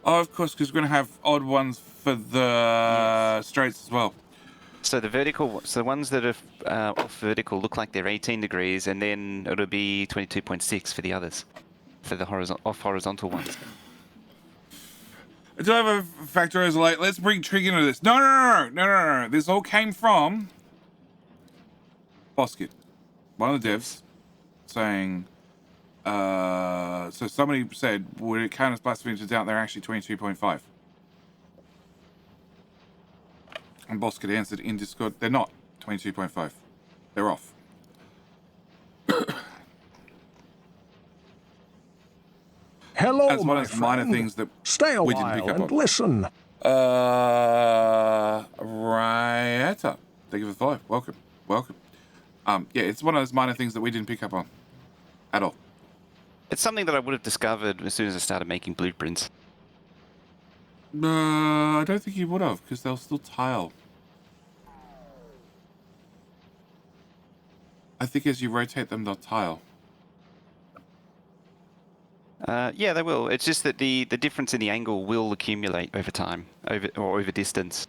Oh, of course, because we're going to have odd ones for the straights as well. So the ones that are off vertical look like they're 18 degrees, and then it'll be 22.6 for the others, for the off horizontal ones. I do have a Factorio like, let's bring Trig into this. No. This all came from Bosket, one of the devs, saying, so somebody said, would it count as blasphemy to doubt they're actually 22.5? And Bosket answered in Discord, they're not 22.5. They're off. Hello, as one my of the minor friend. things that Stay a we didn't while pick up and on. listen. Rieta. Thank you for the follow. Welcome. Yeah, it's one of those minor things that we didn't pick up on. At all. It's something that I would have discovered as soon as I started making blueprints. I don't think you would have, because they'll still tile. I think as you rotate them, they'll tile. Yeah, they will. It's just that the difference in the angle will accumulate over time, over distance.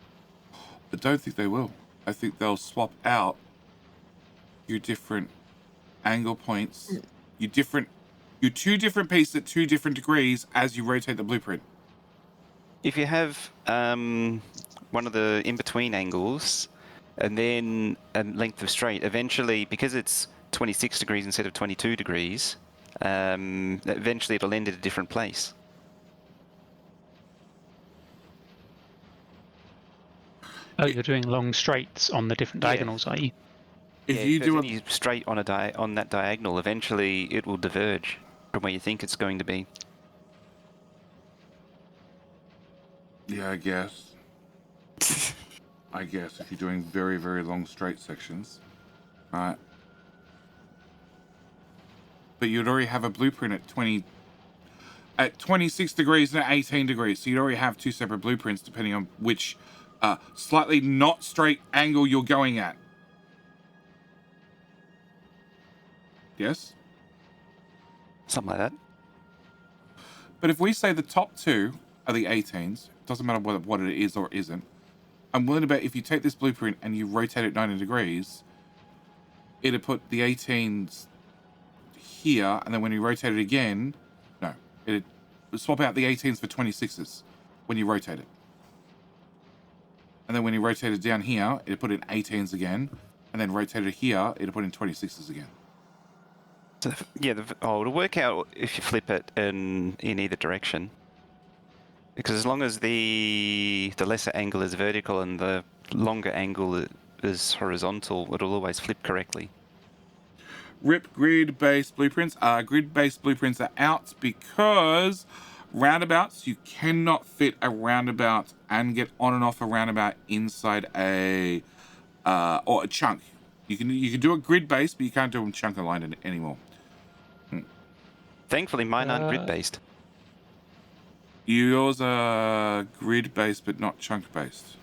I don't think they will. I think they'll swap out your different angle points, your two different pieces at 2 different degrees as you rotate the blueprint. If you have one of the in-between angles and then a length of straight, eventually, because it's 26 degrees instead of 22 degrees, eventually it'll end at a different place. Oh, you're doing long straights on the different diagonals, are you? If you do a straight on that diagonal, eventually it will diverge from where you think it's going to be. Yeah, I guess. I guess if you're doing very, very long straight sections. Right. But you'd already have a blueprint at 26 degrees and at 18 degrees. So you'd already have 2 separate blueprints depending on which slightly not straight angle you're going at. Yes? Something like that. But if we say the top 2 are the 18s, doesn't matter what it is or isn't, I'm willing to bet if you take this blueprint and you rotate it 90 degrees, it'll put the 18s here, and then when you rotate it again, no, it swap out the 18s for 26s when you rotate it. And then when you rotate it down here, it'll put in 18s again, and then rotate it here, it'll put in 26s again. So yeah, it'll work out if you flip it in either direction. Because as long as the lesser angle is vertical and the longer angle is horizontal, it'll always flip correctly. RIP grid-based blueprints. Grid-based blueprints are out because roundabouts, you cannot fit a roundabout and get on and off a roundabout inside a or a chunk. You can do a grid-based, but you can't do them chunk aligned anymore. Thankfully, mine aren't grid-based. Yours are grid-based, but not chunk-based.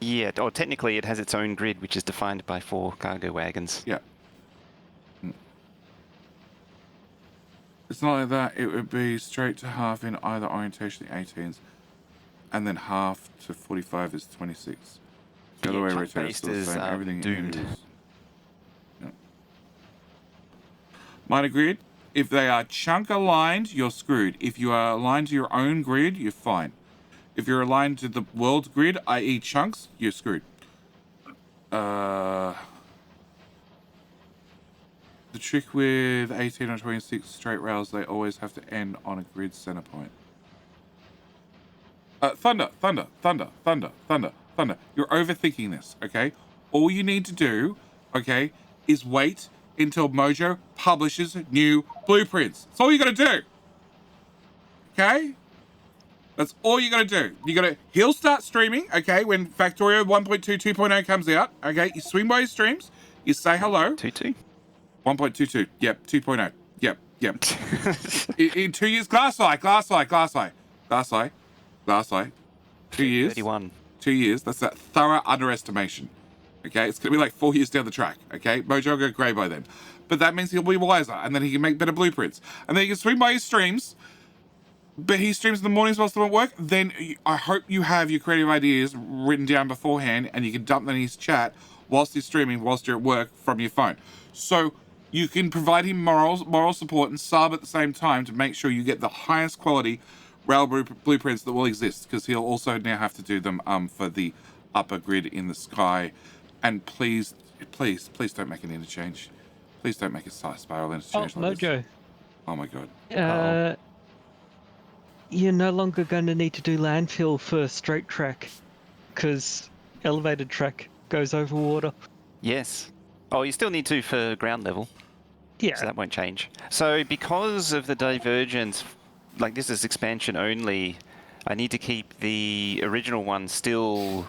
Yeah, or technically it has its own grid, which is defined by 4 cargo wagons. Yeah. It's not like that. It would be straight to half in either orientation, the 18s, and then half to 45 is 26. The other way rotated is still the same. Everything doomed. is. Yeah. Minor grid. If they are chunk aligned, you're screwed. If you are aligned to your own grid, you're fine. If you're aligned to the world's grid, i.e. chunks, you're screwed. The trick with 18 or 26 straight rails, they always have to end on a grid center point. Thunder. You're overthinking this, okay? All you need to do, okay, is wait until Mojo publishes new blueprints. That's all you gotta do. Okay? That's all you gotta do. He'll start streaming, okay, when Factorio 1.2 2.0 comes out. Okay, you swing by his streams, you say hello. 2.2? 1.22. Yep, 2.0. Yep. in 2 years, glass eye. 2 years. 31. 2 years. That's that thorough underestimation. Okay, it's gonna be like 4 years down the track. Okay, Mojo will go grey by then, but that means he'll be wiser, and then he can make better blueprints, and then he can swing by his streams. But he streams in the mornings whilst I'm at work. Then I hope you have your creative ideas written down beforehand, and you can dump them in his chat whilst he's streaming, whilst you're at work from your phone. So you can provide him moral support and sub at the same time to make sure you get the highest quality rail blueprints that will exist, because he'll also now have to do them for the upper grid in the sky. And please don't make an interchange. Please don't make a spiral interchange like Mojo. this. Oh my god. You're no longer going to need to do landfill for straight track, because elevated track goes over water. Yes. Oh, you still need to for ground level. Yeah. So that won't change. So because of the divergence, like this is expansion only, I need to keep the original one still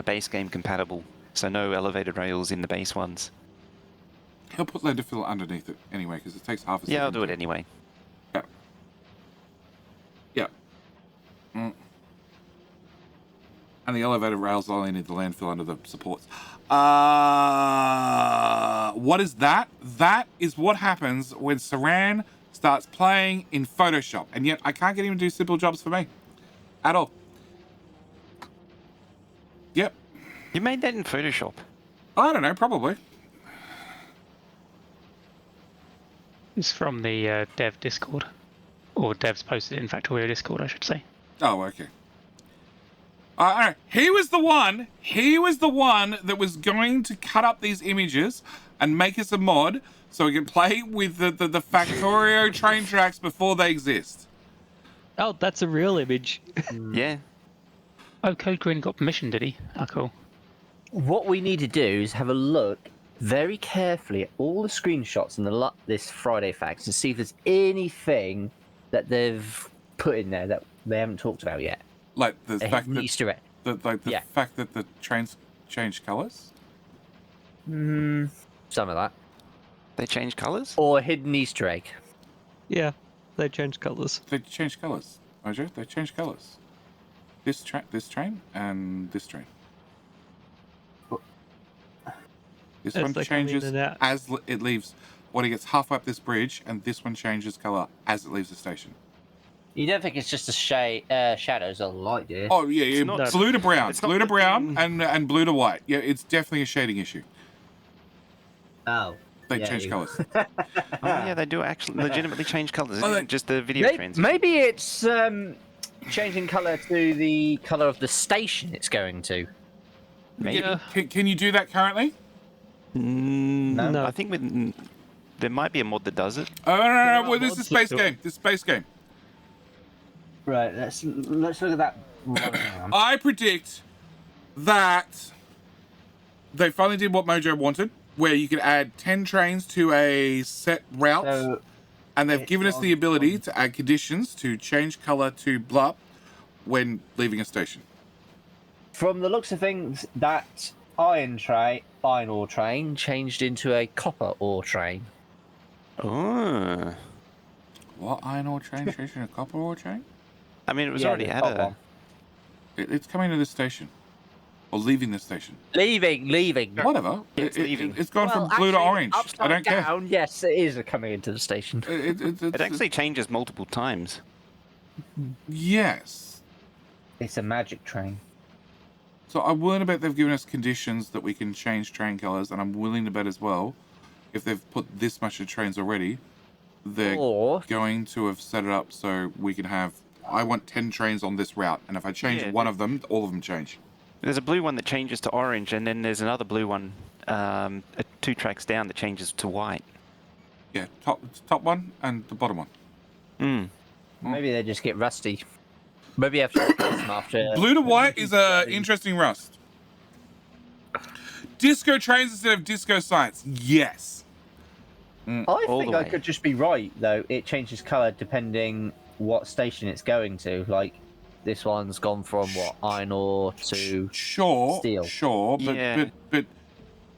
base game compatible. So no elevated rails in the base ones. He'll put landfill underneath it anyway, because it takes half a second. Yeah, I'll do it anyway. Yeah. And the elevated rails only need the landfill under the supports. What is that? That is what happens when Saran starts playing in Photoshop, and yet I can't get him to do simple jobs for me. At all. Yep. You made that in Photoshop? I don't know, probably. It's from the dev Discord. Or devs posted it in Factorio Discord, I should say. Oh, okay. All right. He was the one that was going to cut up these images and make us a mod so we can play with the Factorio train tracks before they exist. Oh, that's a real image. Yeah. Oh, Code Green got permission, did he? Oh, cool. What we need to do is have a look very carefully at all the screenshots in this Friday Facts to see if there's anything that they've put in there that they haven't talked about yet. Like the fact that Easter egg. the fact that the trains change colours? Some of that. They change colours? Or a hidden Easter egg. Yeah, they change colours. They change colours, Mojo. They change colours. This train and this train. This one changes as it leaves. When it gets halfway up this bridge, and this one changes colour as it leaves the station. You don't think it's just a shadows of light, do you? Oh yeah, blue to brown, and blue to white. Yeah, it's definitely a shading issue. Oh. they change colours. Oh yeah, they do actually legitimately change colours. It isn't just the video transition. Maybe it's changing colour to the colour of the station it's going to. Maybe. Can you do that currently? No. I think there might be a mod that does it. Oh no! Well, this is a space game. This is a space game. Right. Let's look at that. I predict that they finally did what Mojo wanted, where you could add 10 trains to a set route, and they've given us the ability to add conditions to change colour to blah when leaving a station. From the looks of things, that iron ore train changed into a copper ore train. Oh. What iron ore train changed into a copper ore train? I mean, it was already at a... It's coming to the station. Or leaving the station. Leaving. Whatever. It's gone from blue to orange. I don't care. Yes, it is coming into the station. It actually changes multiple times. Yes. It's a magic train. So I'm willing to bet they've given us conditions that we can change train colours, and I'm willing to bet as well, if they've put this much of trains already, they're going to have set it up so we can have... I want 10 trains on this route, and if I change one of them, all of them change. There's a blue one that changes to orange, and then there's another blue one 2 tracks down that changes to white. Yeah, top one and the bottom one. Maybe they just get rusty. Maybe after blue to white is a interesting rust. Disco trains instead of disco sites. Yes. I think I could just be right though. It changes colour depending what station it's going to. Like this one's gone from what, iron ore to steel. Sure, but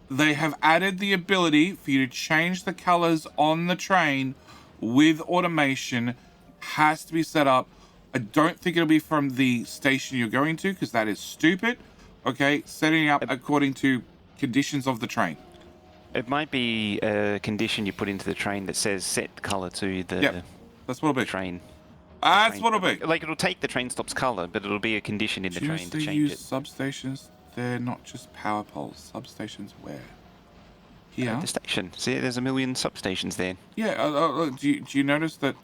they have added the ability for you to change the colours on the train with automation. Has to be set up. I don't think it'll be from the station you're going to, because that is stupid. Okay, setting up according to conditions of the train. It might be a condition you put into the train that says set colour to the that's what it'll be. Train. That's what it'll be. Like it'll take the train stop's colour, but it'll be a condition in the train to change it. Substations, they're not just power poles. Substations where? Here. The station. See, there's a million substations there. Yeah. Do you notice that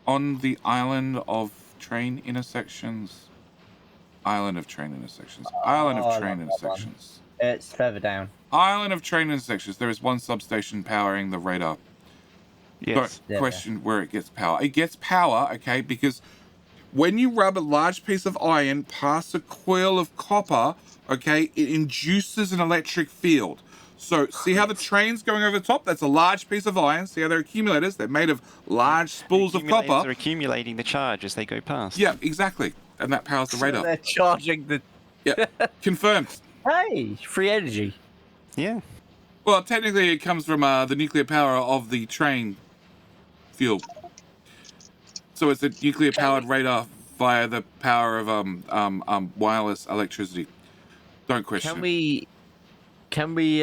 on the island of train intersections? Island of train intersections. It's further down. Island of train intersections. There is one substation powering the radar. Yes. Don't question where it gets power. It gets power, okay, because when you rub a large piece of iron past a coil of copper, okay, it induces an electric field. So see how the train's going over the top? That's a large piece of iron. See how they're accumulators? They're made of large spools of copper. They're accumulating the charge as they go past. Yeah, exactly. And that powers the radar. They're charging the... Yeah, confirmed. Hey, free energy. Yeah. Well, technically it comes from the nuclear power of the train fuel. So it's a nuclear-powered radar via the power of wireless electricity. Don't question. Can we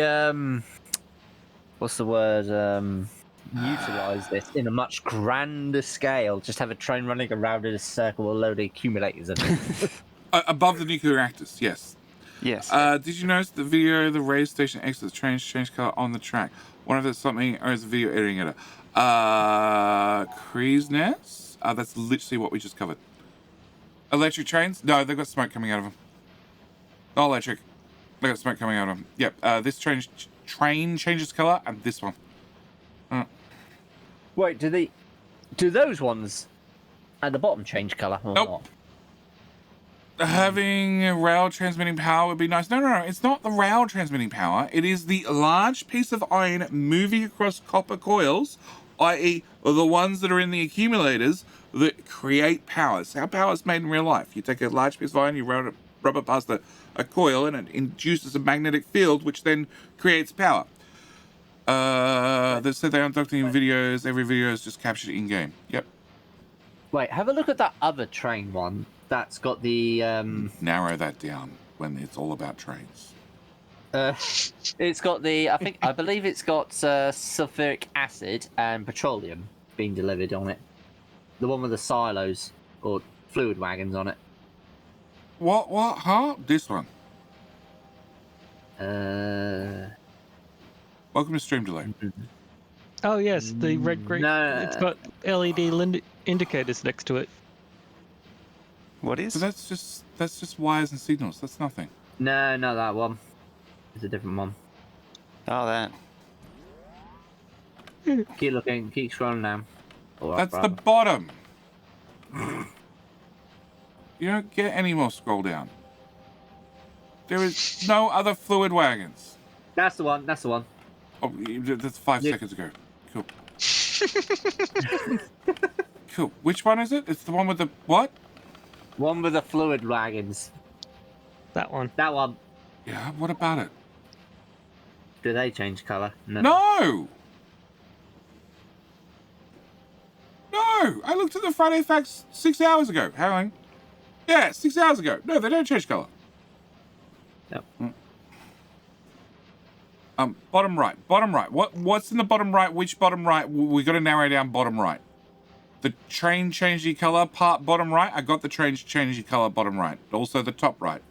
what's the word? Utilize this in a much grander scale. Just have a train running around in a circle with a load of accumulators in it. Above the nuclear reactors, yes. Yes. Did you notice the video, the rail station exits, the trains change colour on the track? Wonder if there's something, or is the video editing it? Cree's Nest? That's literally what we just covered. Electric trains? No, they've got smoke coming out of them. Not electric. They've got smoke coming out of them. Yep, this train changes colour, and this one. Wait, do those ones at the bottom change colour or not? Having a rail transmitting power would be nice. No, it's not the rail transmitting power. It is the large piece of iron moving across copper coils, i.e. the ones that are in the accumulators that create power. It's how power is made in real life. You take a large piece of iron, you rub it past a coil, and it induces a magnetic field, which then creates power. They said they're undocumenting videos. Every video is just captured in-game. Yep. Wait, have a look at that other train one. That's got the narrow that down when it's all about trains. It's got the I believe it's got sulfuric acid and petroleum being delivered on it. The one with the silos or fluid wagons on it. What? Huh? This one. Welcome to Stream Delay. Oh yes, the red green. No. It's got LED indicators next to it. What is? So that's just wires and signals. That's nothing. No, not that one. It's a different one. Oh, that. Keep looking. Keep scrolling down. Oh, That's the bottom. You don't get any more scroll down. There is no other fluid wagons. That's the one. That's the one. Oh, that's 5 seconds ago. Cool. Cool. Which one is it? It's the one with the what? One with the fluid wagons. That one. That one. Yeah. What about it? Do they change colour? No. No. I looked at the Friday facts 6 hours ago. Hang on. Yeah, 6 hours ago. No, they don't change colour. Yep. Bottom right. Bottom right. What's in the bottom right? Which bottom right? We got to narrow down bottom right. The train changing colour part bottom right. I got the train changing colour bottom right. Also the top right.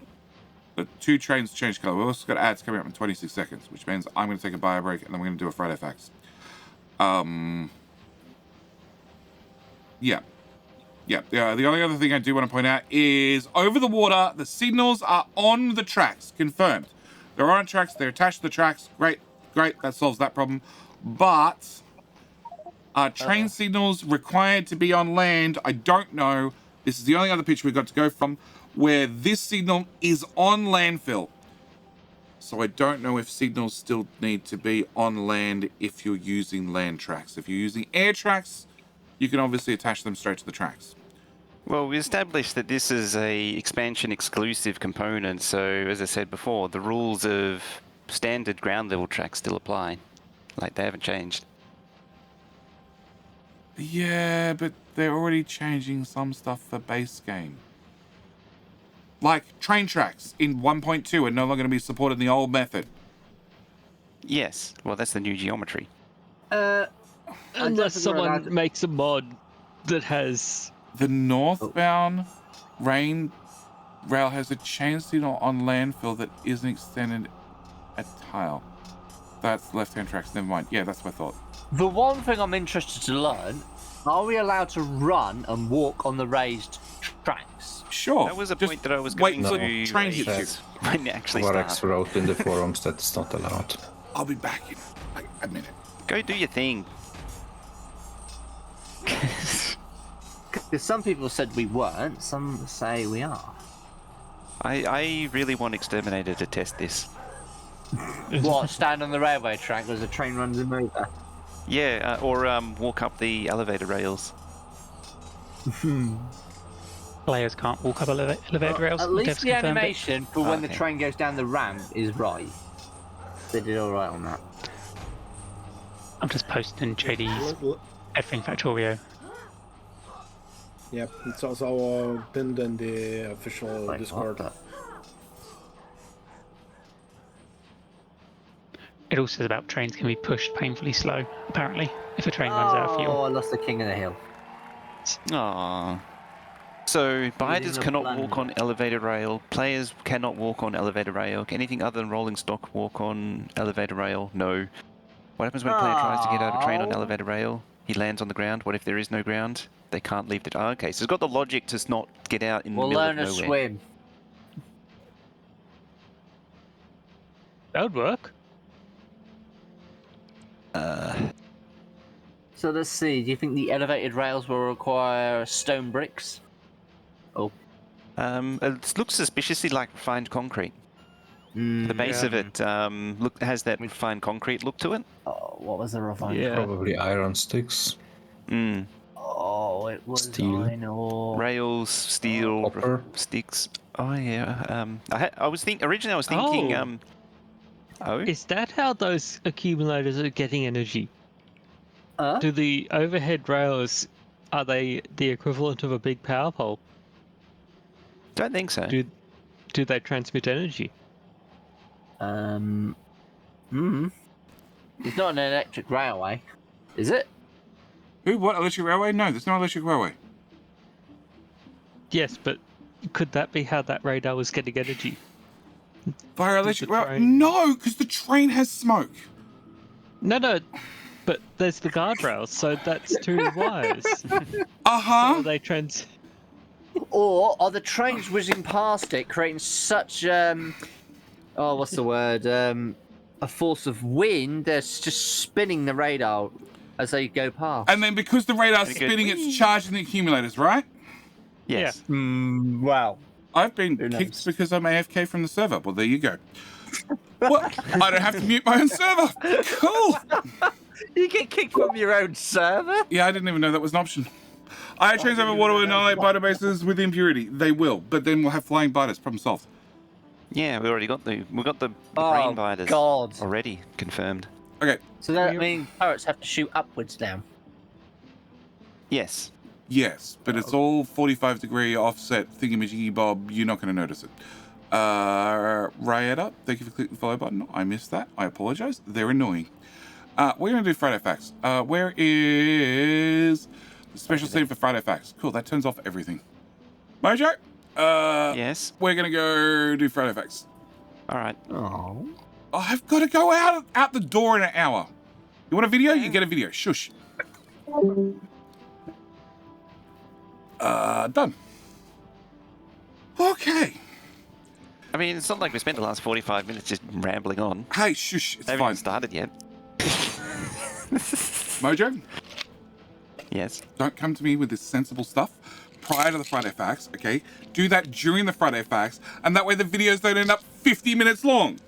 The 2 trains change colour. We also got ads coming up in 26 seconds, which means I'm going to take a bio break and then we're going to do a Friday facts. Yeah. The only other thing I do want to point out is over the water, the signals are on the tracks. Confirmed. They're on tracks. They're attached to the tracks. Great. That solves that problem. But train signals required to be on land. I don't know. This is the only other picture we've got to go from where this signal is on landfill. So I don't know if signals still need to be on land if you're using land tracks. If you're using air tracks, you can obviously attach them straight to the tracks. Well, we established that this is a expansion exclusive component, so as I said before, the rules of standard ground level tracks still apply. Like, they haven't changed. Yeah, but they're already changing some stuff for base game. Like, train tracks in 1.2 are no longer going to be supported in the old method. Yes, well, that's the new geometry. Unless someone makes a mod that has... The northbound rail has a chain signal on landfill that isn't extended a tile. That's left-hand tracks, never mind. Yeah, that's what I thought. The one thing I'm interested to learn, are we allowed to run and walk on the raised tracks? Sure. That was a point that I was going to train hits you. When it actually Varex starts. wrote in the forums that it's not allowed. I'll be back in like a minute. Go do your thing. Because some people said we weren't, some say we are. I really want Exterminator to test this. What, stand on the railway track as a train runs him over? Yeah, or walk up the elevator rails. Players can't walk up elevator rails. At least the confirmed it. animation for when the train goes down the ramp is right. They did alright on that. I'm just posting JD's everything Factorio. Yep, it's also pinned in the official Discord. It also says about trains can be pushed painfully slow, apparently, if a train runs out of fuel. Oh, I lost the king of the hill. Aww. So, biders a cannot plan. walk on elevator rail, players cannot walk on elevator rail, anything other than rolling stock walk on elevator rail? No. What happens when a player tries to get out of a train on elevator rail? He lands on the ground. What if there is no ground? They can't leave the... Oh, okay, so it's got the logic to not get out in the middle of nowhere. We'll learn to swim. That would work. So let's see, do you think the elevated rails will require stone bricks? Oh. It looks suspiciously like refined concrete. The base of it has that refined concrete look to it. Oh, what was the refined? Yeah. Probably iron sticks. Oh, it was Steel. Rails, steel, Copper. sticks. Oh yeah. Originally I was thinking. Is that how those accumulators are getting energy? Do the overhead rails, are they the equivalent of a big power pole? Don't think so. Do they transmit energy? It's not an electric railway, is it? What, electric railway? No, there's no electric railway. Yes, but could that be how that radar was getting energy? Via electric railway? No, because the train has smoke. No, But there's the guardrails, so that's 2 wires. Uh-huh. So they trans... Or are the trains whizzing past it, creating such what's the word? A force of wind that's just spinning the radar as they go past. And then because the radar's spinning, it's charging the accumulators, right? Yes. Wow. I've been kicked because I'm AFK from the server. Well, there you go. Well, I don't have to mute my own server. Cool. You get kicked from your own server? Yeah, I didn't even know that was an option. I trains over water will annihilate biter bases with impurity. They will, but then we'll have flying biters. Problem solved. Yeah, we got the brain biters already confirmed. Okay. So that means turrets have to shoot upwards now. Yes. Yes, but it's all 45-degree offset thingamajiggy bob. You're not going to notice it. Rayetta, thank you for clicking the follow button. I missed that. I apologize. They're annoying. We're going to do Friday Facts. Where is the special scene for Friday Facts? Cool, that turns off everything. Mojo? Yes? We're going to go do Friday Facts. All right. Oh. I've got to go out the door in an hour. You want a video? You get a video. Shush. Done. Okay. I mean, it's not like we spent the last 45 minutes just rambling on. Hey, shush, it's Haven't fine. even started yet. Mojo? Yes? Don't come to me with this sensible stuff prior to the Friday Facts, okay? Do that during the Friday Facts, and that way the videos don't end up 50 minutes long.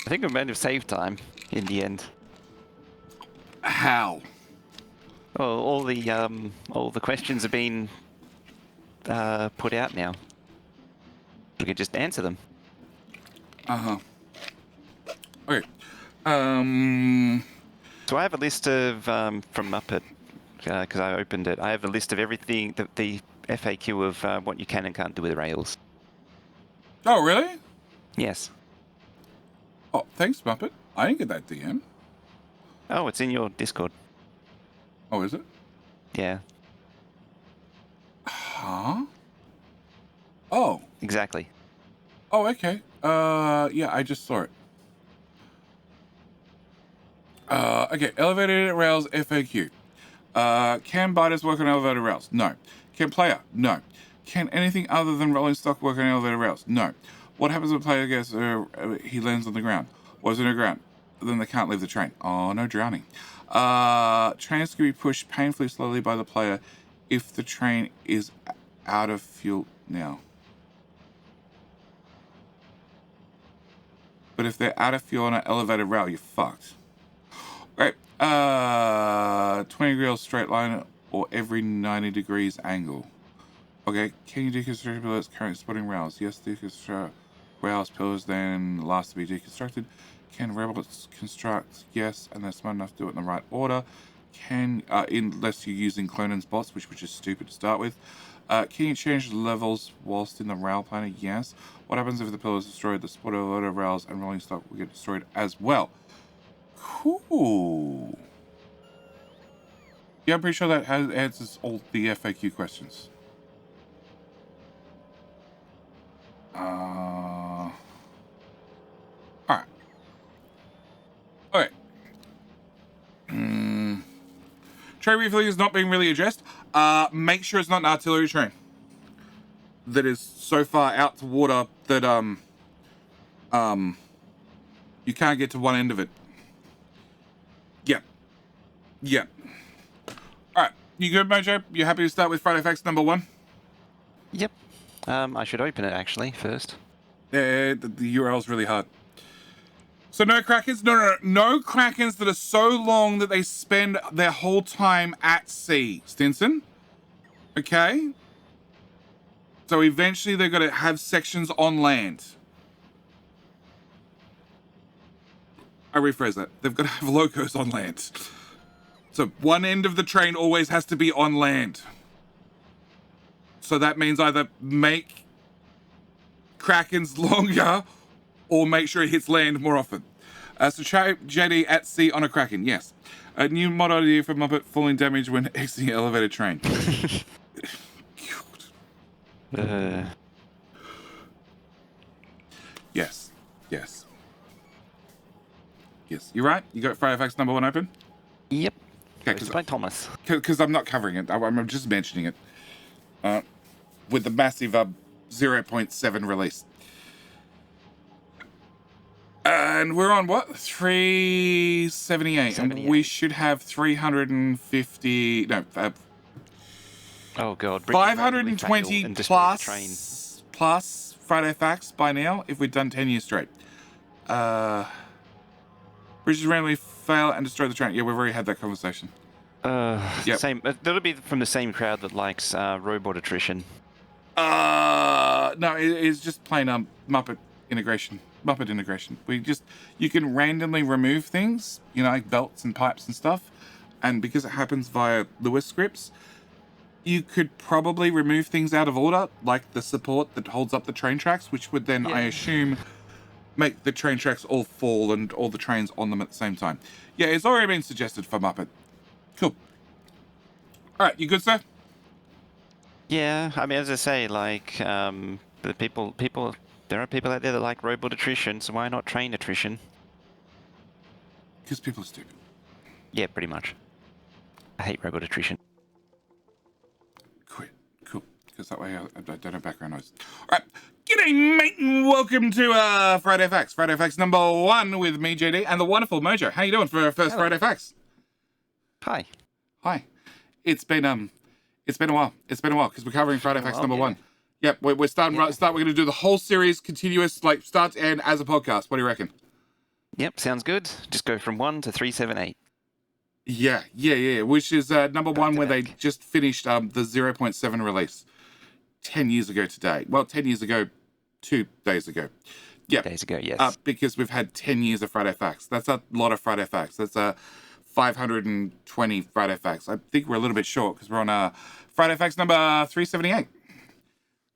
I think we might have saved time in the end. How? Oh, all the questions have been put out now. We could just answer them. Uh-huh. Okay. So I have a list of from Muppet because I opened it. I have a list of everything the FAQ of what you can and can't do with Rails. Oh, really? Yes. Oh, thanks, Muppet. I didn't get that DM. Oh, it's in your Discord. Oh, is it? Yeah. Huh? Oh. Exactly. Oh, okay. Yeah, I just saw it. Okay, elevated rails FAQ. Can biters work on elevated rails? No. Can player? No. Can anything other than rolling stock work on elevated rails? No. What happens when a player gets he lands on the ground? Was in the ground? Then they can't leave the train. Oh, no drowning. Trains can be pushed painfully slowly by the player if the train is out of fuel now. But if they're out of fuel on an elevated rail, you're fucked. Right. 20 degrees straight line or every 90 degrees angle. Okay. Can you deconstruct pillars currently spotting rails? Yes, deconstruct rails pillars then last to be deconstructed. Can rebels construct? Yes, and they're smart enough to do it in the right order. Can unless you're using Clonan's bots, which is stupid to start with. Can you change the levels whilst in the rail planner? Yes. What happens if the pillar is destroyed? The spotter loader rails and rolling stock will get destroyed as well. Cool. Yeah, I'm pretty sure that answers all the FAQ questions. Alright. Okay. Train refueling is not being really addressed. Make sure it's not an artillery train that is so far out to water that you can't get to one end of it. Yep. Yep. Alright, you good, Mojo? You happy to start with Friday Facts number 1? Yep. I should open it actually first. The URL's really hard. So no Krakens? No Krakens that are so long that they spend their whole time at sea, Stinson. Okay? So eventually they're going to have sections on land. I rephrase that. They've got to have locos on land. So one end of the train always has to be on land. So that means either make Krakens longer or make sure it hits land more often. So try jetty at sea on a Kraken, yes. A new mod idea for Muppet falling damage when exiting elevated train. Yes, yes. Yes, you're right. You got Friday Facts number 1 open? Yep. Okay, by Thomas. Because I'm not covering it. I'm just mentioning it. With the massive 0.7 release. And we're on what? 378. And we should have 350. No. Oh god. 520 plus Friday Facts by now if we'd done 10 years straight. Bridges randomly fail and destroy the train. Yeah, we've already had that conversation. Yep. Same. That'll be from the same crowd that likes robot attrition. No, it's just plain Muppet integration. You can randomly remove things, like belts and pipes and stuff, and because it happens via Lewis scripts, you could probably remove things out of order, like the support that holds up the train tracks, which would then, I assume, make the train tracks all fall and all the trains on them at the same time. Yeah, it's already been suggested for Muppet. Cool. All right, you good, sir? Yeah, I mean, as I say, like, the people, there are people out there that like robot attrition, so why not train attrition? Because people are stupid. Yeah, pretty much. I hate robot attrition. Cool. Because that way I don't have background noise. All right. G'day, mate, and welcome to Friday Facts. Friday Facts number 1 with me, JD, and the wonderful Mojo. How you doing for first Friday Facts? Hi. It's been a while. Because we're covering Friday Facts number 1. Yep, we're starting right start. We're going to do the whole series continuous, like start to end as a podcast. What do you reckon? Yep, sounds good. Just go from 1 to 378. Yeah. Which is number 1 where they just finished the 0.7 release 10 years ago today. Well, 10 years ago, 2 days ago. Yeah. 2 days ago, yes. Because we've had 10 years of Friday Facts. That's a lot of Friday Facts. That's 520 Friday Facts. I think we're a little bit short because we're on Friday Facts number 378.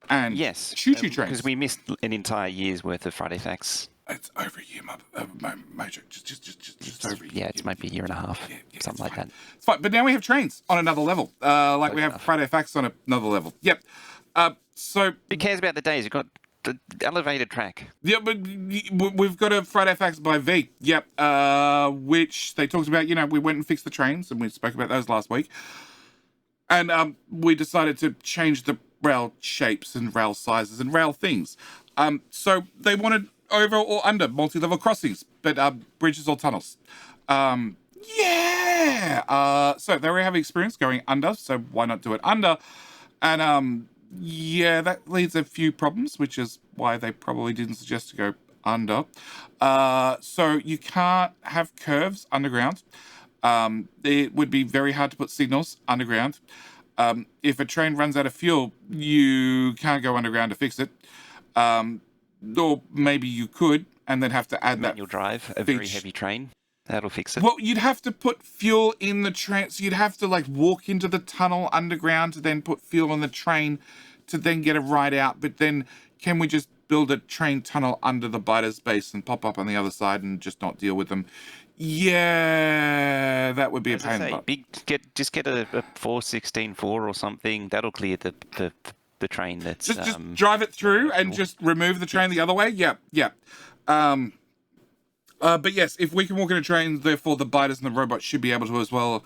And yes, choo-choo trains. Because we missed an entire year's worth of Friday Facts. It's over a year, Mojo. Just over a year. Yeah, it might be a year and a half, something like that. It's fine, but now we have trains on another level. We have Friday Facts on another level. Yep. So who cares about the days? You've got the elevated track. Yeah, but we've got a Friday Facts by V. Yep. Which they talked about. We went and fixed the trains, and we spoke about those last week. And we decided to change the rail shapes and rail sizes and rail things. So they wanted over or under multi-level crossings, but bridges or tunnels. So they already have experience going under, so why not do it under? And that leads a few problems, which is why they probably didn't suggest to go under. So you can't have curves underground. It would be very hard to put signals underground. If a train runs out of fuel, you can't go underground to fix it. Or maybe you could, and then have to add manual drive, a very heavy train. That'll fix it. Well, you'd have to put fuel in the train, so you'd have to walk into the tunnel underground to then put fuel in the train to then get a ride out. But then can we just build a train tunnel under the biter's base and pop up on the other side and just not deal with them? Yeah, that would be a pain. Just get a 416-4 or something. That'll clear the train. That's just drive it through and just remove the train the other way. Yeah. But yes, if we can walk in a train, therefore the biters and the robots should be able to as well.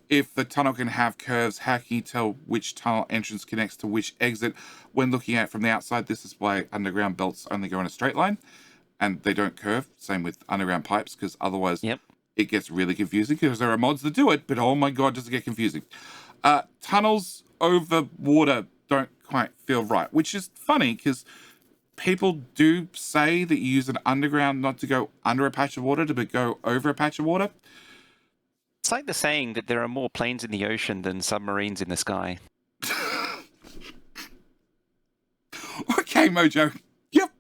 If the tunnel can have curves, how can you tell which tunnel entrance connects to which exit when looking at it from the outside? This is why underground belts only go in a straight line and they don't curve. Same with underground pipes, because otherwise it gets really confusing, because there are mods that do it, but oh my god, does it get confusing. Tunnels over water don't quite feel right, which is funny because people do say that you use an underground not to go under a patch of water, but go over a patch of water. It's like the saying that there are more planes in the ocean than submarines in the sky. Okay, Mojo. Yep.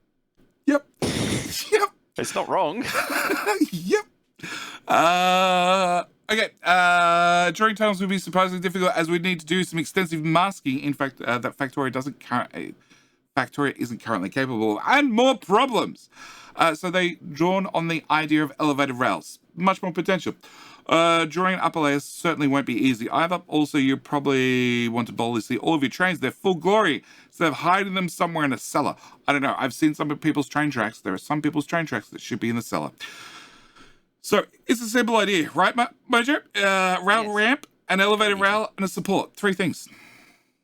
It's not wrong. Yep. Okay. Drawing tunnels would be surprisingly difficult, as we'd need to do some extensive masking. In fact, that Factorio isn't currently capable of, and more problems. So they drawn on the idea of elevated rails. Much more potential. Drawing upper layers certainly won't be easy either. Also, you probably want to boldly see all of your trains their full glory instead of hiding them somewhere in a cellar. I don't know. I've seen some of people's train tracks. There are some people's train tracks that should be in the cellar. So it's a simple idea, right, Mojo? Rail ramp, an elevated rail, and a support. 3 things.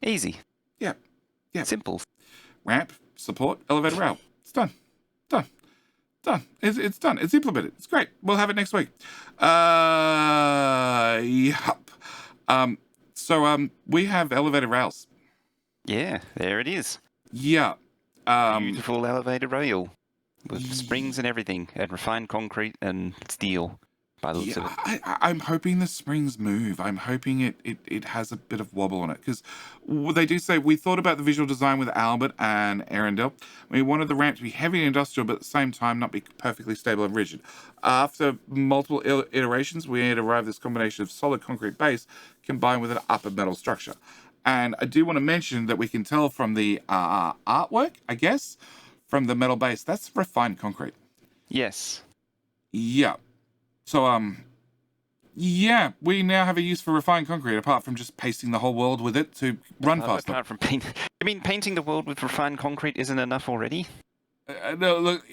Easy. Yeah. Yeah. Simple. Ramp, support, elevated rail. It's done. Done. It's done. It's implemented. It's great. We'll have it next week. Yup. So we have elevated rails. Yeah, there it is. Yeah. Beautiful elevated rail with springs and everything, and refined concrete and steel. By the looks of it. I'm hoping the springs move. I'm hoping it has a bit of wobble on it, because they do say we thought about the visual design with Albert and Arendelle. We wanted the ramp to be heavy and industrial, but at the same time not be perfectly stable and rigid. After multiple iterations, we had arrived at this combination of solid concrete base combined with an upper metal structure. And I do want to mention that we can tell from the artwork, I guess, from the metal base, that's refined concrete. Yes. Yeah. So, yeah, we now have a use for refined concrete, apart from just pasting the whole world with it to run faster. Apart from painting the world with refined concrete isn't enough already? No, look,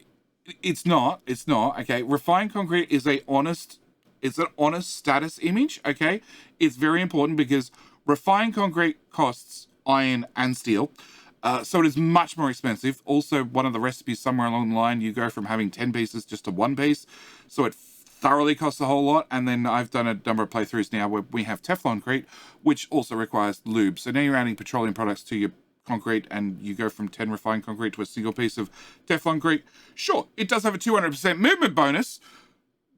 it's not. It's not. Okay, refined concrete is an honest status image. Okay, it's very important because refined concrete costs iron and steel. So it is much more expensive. Also, one of the recipes somewhere along the line, you go from having 10 pieces just to 1 piece. So it thoroughly costs a whole lot. And then I've done a number of playthroughs now where we have Tefloncrete, which also requires lube. So now you're adding petroleum products to your concrete, and you go from 10 refined concrete to a single piece of Tefloncrete. Sure, it does have a 200% movement bonus,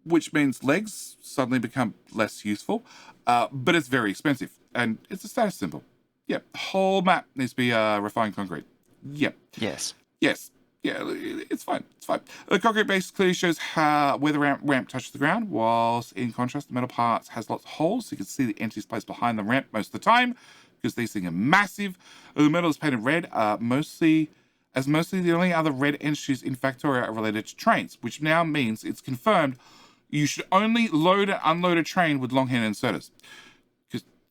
which means legs suddenly become less useful, but it's very expensive, and it's a status symbol. Yep, the whole map needs to be refined concrete. Yep. Yes. Yes. Yeah, it's fine. It's fine. The concrete base clearly shows where the ramp touches the ground, whilst in contrast, the metal parts has lots of holes, so you can see the entities placed behind the ramp most of the time, because these things are massive. The metal is painted red, mostly the only other red entities in Factorio are related to trains, which now means it's confirmed you should only load and unload a train with long-hand inserters.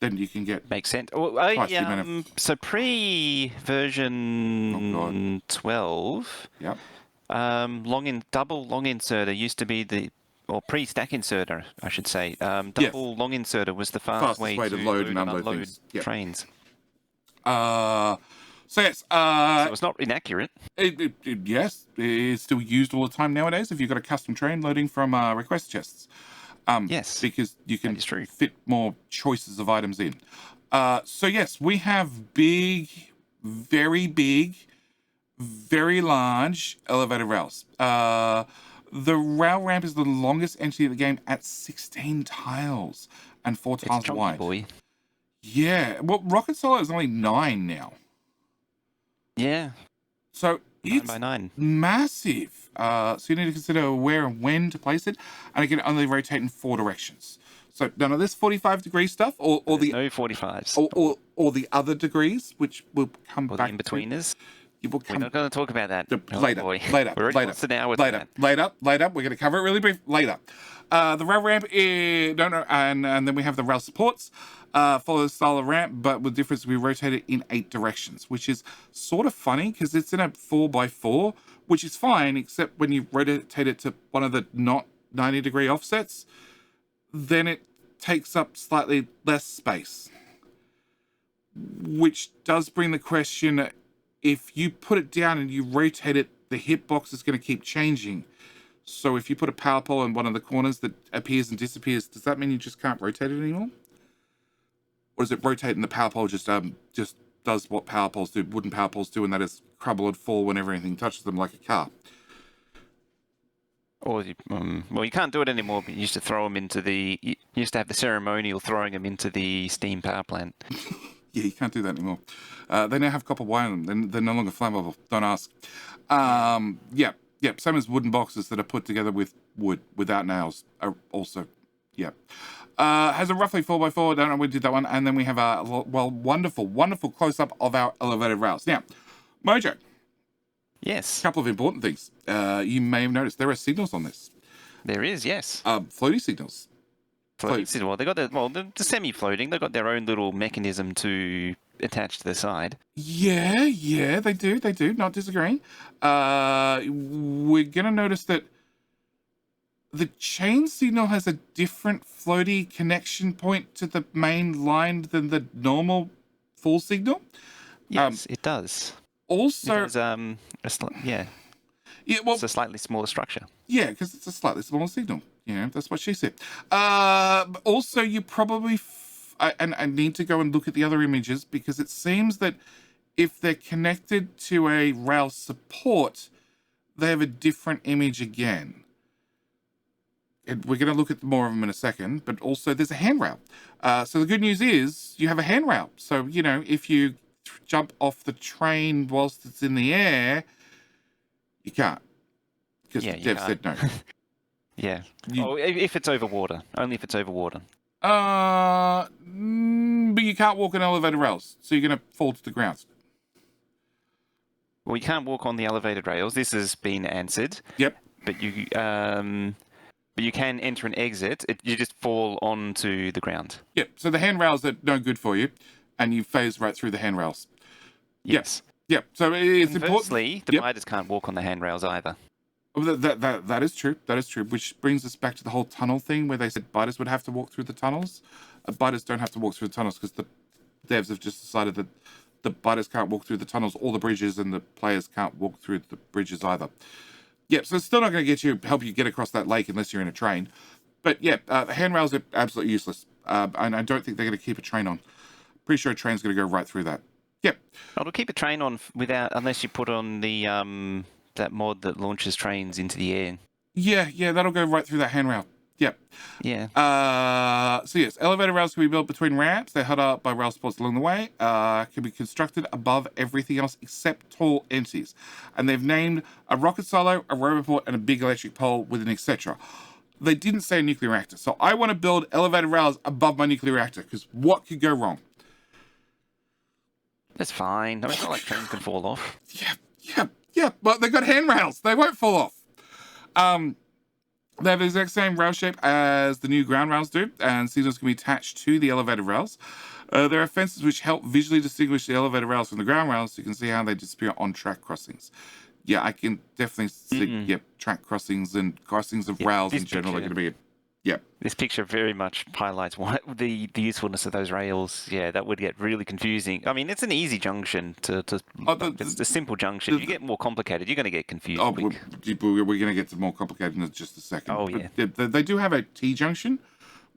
Then you can get... Makes sense. Well, so pre-version 12, yep. Double long inserter used to be or pre-stack inserter, I should say. Double long inserter was the fastest way to load and unload trains. So yes. So it's not inaccurate. Yes, it's still used all the time nowadays if you've got a custom train loading from request chests. Yes, because you can fit more choices of items in. So yes, we have very large elevated rails. The rail ramp is the longest entity of the game at 16 tiles and 4 tiles wide. Boy. Yeah, well, Rocket Solo is only 9 now. Yeah. So 9 by 9. Massive. So you need to consider where and when to place it, and it can only rotate in 4 directions. So none of this 45-degree stuff, or the no 45s, or the other degrees, which will come back. The in-betweeners. We're not going to talk about that. Later. We're going to cover it really brief later. The rail ramp is and then we have the rail supports. Follow the style of ramp, but with difference, we rotate it in 8 directions, which is sort of funny because it's in a 4x4, which is fine, except when you rotate it to one of the not 90-degree offsets, then it takes up slightly less space. Which does bring the question, if you put it down and you rotate it, the hitbox is going to keep changing. So if you put a power pole in one of the corners that appears and disappears, does that mean you just can't rotate it anymore? Or does it rotate and the power pole just does what power poles do, wooden power poles do, and that is crumble and fall whenever anything touches them like a car? Or, well, you can't do it anymore, but you used to throw them into you used to have the ceremonial throwing them into the steam power plant. Yeah, you can't do that anymore. They now have copper wire in them. They're no longer flammable. Don't ask. Yeah. Same as wooden boxes that are put together with wood without nails. Are also, yeah. Has a roughly 4x4. Don't know we did that one. And then we have a wonderful close-up of our elevated rails. Now, Mojo. Yes. A couple of important things. You may have noticed there are signals on this. There is, yes. Floaty signals. Well, they got the semi-floating. They've got their own little mechanism to attach to the side. Yeah, they do. Not disagreeing. We're gonna notice that The chain signal has a different floaty connection point to the main line than the normal full signal. Yes, it does. Also, yeah, well, it's a slightly smaller structure. Yeah, because it's a slightly smaller signal. You know, that's what she said. Also, you probably, I need to go and look at the other images because it seems that if they're connected to a rail support, they have a different image again. And we're going to look at more of them in a second, but also there's a handrail. So the good news is you have a handrail. So, you know, if you jump off the train whilst it's in the air, you can't. Because Dev said no. Yeah. If it's over water. Only if it's over water. But you can't walk on elevated rails, so you're going to fall to the ground. Well, you can't walk on the elevated rails. This has been answered. Yep. But you can enter and exit. You just fall onto the ground. Yep. So the handrails are no good for you, and you phase right through the handrails. Yes. Yep. So it's important. Firstly, the biters can't walk on the handrails either. That is true. That is true. Which brings us back to the whole tunnel thing where they said biters would have to walk through the tunnels. Biters don't have to walk through the tunnels because the devs have just decided that the biters can't walk through the tunnels or the bridges, and the players can't walk through the bridges either. Yep. So it's still not going to help you get across that lake unless you're in a train. But yeah, the handrails are absolutely useless. And I don't think they're going to keep a train on. Pretty sure a train's going to go right through that. Yep. It'll keep a train on unless you put on the that mod that launches trains into the air. Yeah, that'll go right through that handrail. Yep. Yeah. So yes, elevator rails can be built between ramps. They're held up by rail supports along the way. Can be constructed above everything else except tall entities. And they've named a rocket silo, a roboport, and a big electric pole with an etc. They didn't say a nuclear reactor. So I want to build elevator rails above my nuclear reactor because what could go wrong? That's fine. I mean, it's not like trains can fall off. Yeah, but they've got handrails. They won't fall off. They have the exact same rail shape as the new ground rails do, and signals can be attached to the elevator rails. There are fences which help visually distinguish the elevator rails from the ground rails, so you can see how they disappear on track crossings. Yeah, I can definitely see, track crossings and crossings of rails in general are going to be This picture very much highlights the usefulness of those rails. Yeah, that would get really confusing. I mean, it's an easy junction it's a simple junction. If you get more complicated, you're going to get confused. We're going to get to more complicated in just a second. Oh, yeah. But they do have a T-junction,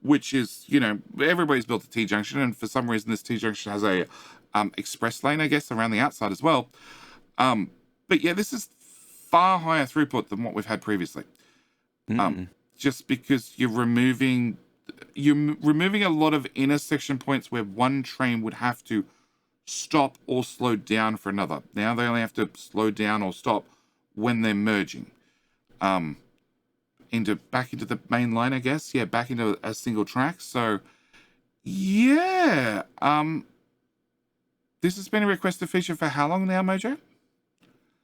which is, you know, everybody's built a T-junction, and for some reason this T-junction has a express lane, I guess, around the outside as well. But yeah, this is far higher throughput than what we've had previously. Just because you're removing a lot of intersection points where one train would have to stop or slow down for another. Now they only have to slow down or stop when they're merging back into the main line, I guess. Yeah, back into a single track. So yeah, this has been a requested feature for how long now, Mojo?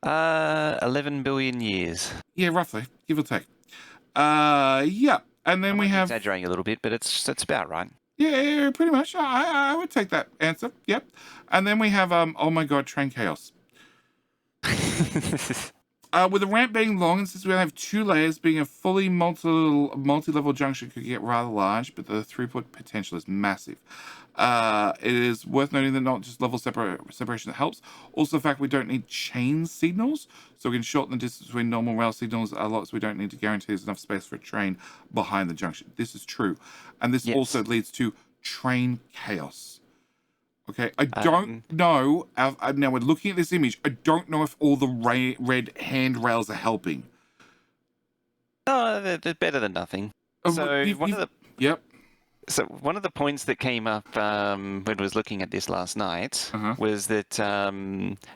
11 billion years. Yeah, roughly, give or take. Yeah, and then we have exaggerating a little bit, but that's about right. Yeah, pretty much. I would take that answer. Yep. And then we have oh my god, train chaos. With the ramp being long, and since we have two layers, being a fully multi-level junction could get rather large, but the throughput potential is massive. It is worth noting that not just level separation that helps, also the fact we don't need chain signals, so we can shorten the distance between normal rail signals a lot, so we don't need to guarantee there's enough space for a train behind the junction. This is true. And this also leads to train chaos. Okay, I don't know. Now we're looking at this image. I don't know if all the red handrails are helping. Oh, they're better than nothing. So one of the points that came up when I was looking at this last night was that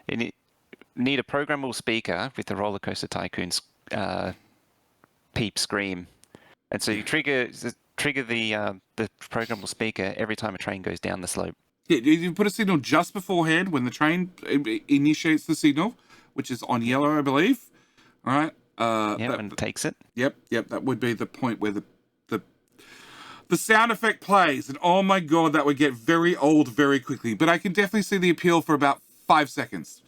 you need a programmable speaker with the Roller Coaster Tycoon's peep scream, and so you trigger the programmable speaker every time a train goes down the slope. Yeah, you put a signal just beforehand when the train initiates the signal, which is on yellow, I believe. All right. When it takes it. Yep. That would be the point where the sound effect plays, and oh my god, that would get very old very quickly. But I can definitely see the appeal for about 5 seconds.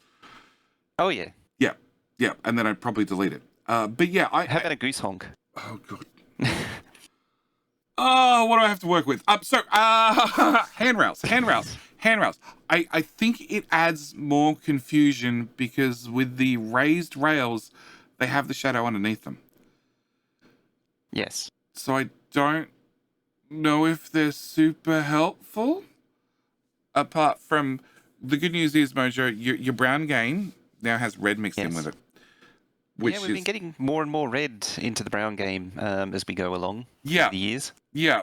Oh yeah. Yeah, and then I'd probably delete it. But yeah, how about a goose honk? Oh god. Oh, what do I have to work with? Handrails. I think it adds more confusion because with the raised rails, they have the shadow underneath them. Yes. So I don't know if they're super helpful. Apart from the good news is, Mojo, your brown game now has red mixed in with it. Yeah, we've been getting more and more red into the brown game as we go along through the years. Yeah,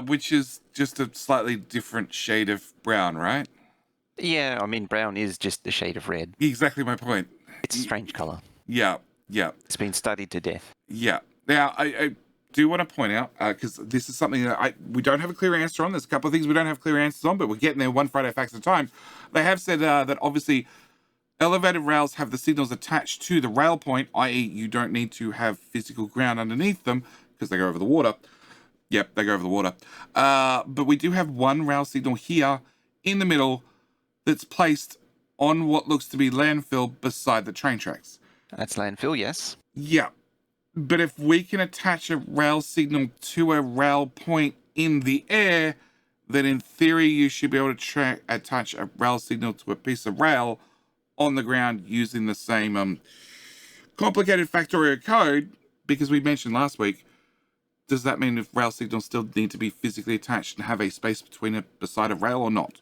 which is just a slightly different shade of brown, right? Yeah, I mean, brown is just a shade of red. Exactly my point. It's a strange colour. Yeah. It's been studied to death. Yeah. Now, I do want to point out, because this is something that we don't have a clear answer on. There's a couple of things we don't have clear answers on, but we're getting there one Friday Facts at a time. They have said that obviously elevated rails have the signals attached to the rail point, i.e. you don't need to have physical ground underneath them because they go over the water. Yep, they go over the water. But we do have one rail signal here in the middle that's placed on what looks to be landfill beside the train tracks. That's landfill, yes. Yeah. But if we can attach a rail signal to a rail point in the air, then in theory you should be able to attach a rail signal to a piece of rail on the ground using the same complicated Factorio code, because we mentioned last week, does that mean if rail signals still need to be physically attached and have a space between it beside a rail or not?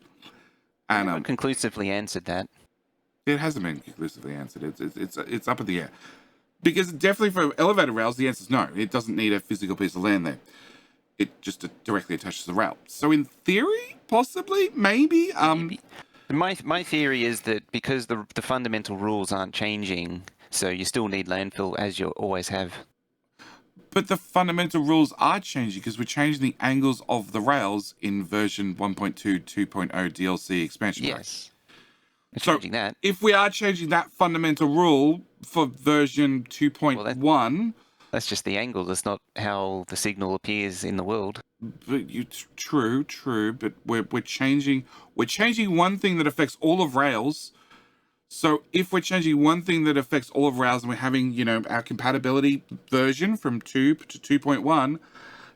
And haven't conclusively answered that. It hasn't been conclusively answered. It's up in the air. Because definitely for elevated rails, the answer is no. It doesn't need a physical piece of land there. It just directly attaches the rail. So in theory, possibly, maybe. My theory is that because the fundamental rules aren't changing, so you still need landfill as you always have. But the fundamental rules are changing because we're changing the angles of the rails in version 1.2 2.0 DLC expansion pack. Yes. So if we are changing that fundamental rule for version 2.1... that's just the angle. That's not how the signal appears in the world. But true. But we're changing one thing that affects all of rails. So if we're changing one thing that affects all of rails and we're having, our compatibility version from 2 to 2.1,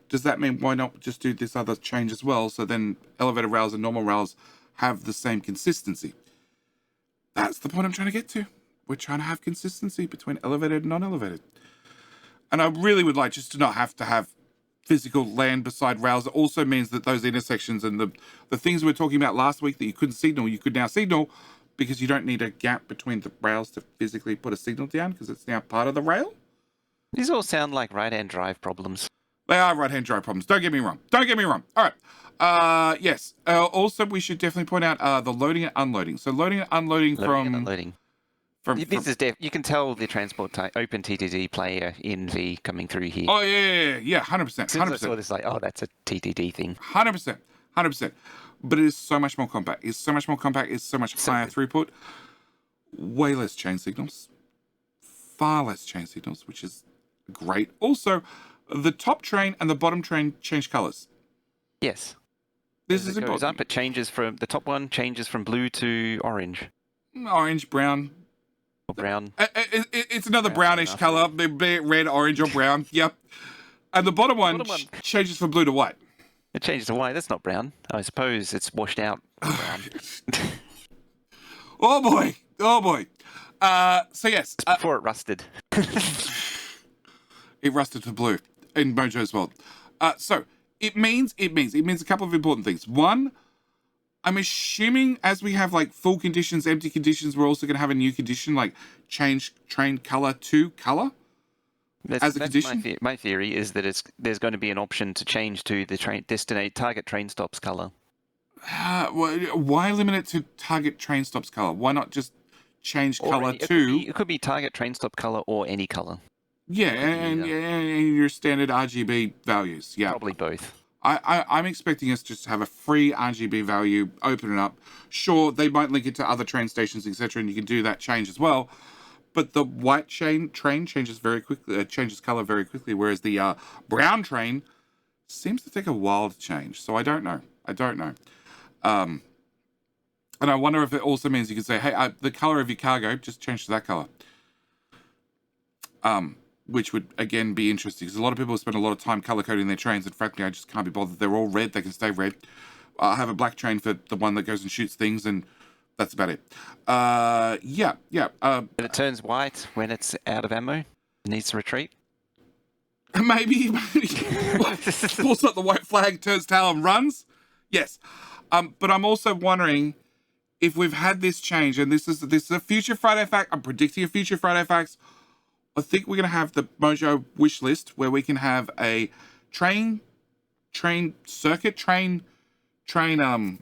does that mean why not just do this other change as well? So then elevated rails and normal rails have the same consistency. That's the point I'm trying to get to. We're trying to have consistency between elevated and non-elevated. And I really would like just to not have to have physical land beside rails. It also means that those intersections and the things we were talking about last week that you couldn't signal, you could now signal because you don't need a gap between the rails to physically put a signal down because it's now part of the rail. These all sound like right-hand drive problems. They are right-hand drive problems. Don't get me wrong. All right. Yes. Also, we should definitely point out the loading and unloading. So loading and unloading you can tell the transport type open TTD player in V coming through here. Oh yeah, 100%. 100%. So it's like, that's a TTD thing. 100%. But it is so much more compact. It's so much higher throughput. Way less chain signals. Far less chain signals, which is great. Also, the top train and the bottom train change colors. Yes. This is important. Goes up, it changes from the top one changes from blue to orange. Orange, brown. Or brown. It's another brownish color, be it red, orange, or brown. Yep. And the bottom one changes from blue to white. It changes to white. That's not brown. I suppose it's washed out brown. Oh boy. So yes. It's before it rusted. It rusted to blue in Mojo's world. So it means a couple of important things. One, I'm assuming as we have like full conditions, empty conditions, we're also going to have a new condition like change train color to color. As a condition. My theory is that there's going to be an option to change to the target train stops color. Why limit it to target train stops color? Why not just change color to? It could be target train stop color or any color. Yeah, and your standard RGB values. Yeah, probably both. I'm expecting us just to have a free RGB value, open it up. Sure, they might link it to other train stations, etc., and you can do that change as well. But the white train changes very quickly, changes color very quickly, whereas the brown train seems to take a while to change. So I don't know. And I wonder if it also means you can say, hey, the color of your cargo, just change to that color. which would again be interesting because a lot of people spend a lot of time color coding their trains, and frankly, I just can't be bothered. They're all red; they can stay red. I have a black train for the one that goes and shoots things, and that's about it. Yeah. And it turns white when it's out of ammo. It needs to retreat. Maybe pulls up the white flag, turns tail, and runs. Yes, but I'm also wondering if we've had this change, and this is a future Friday fact. I'm predicting a future Friday facts. I think we're gonna have the Mojo wish list where we can have a train circuit, I don't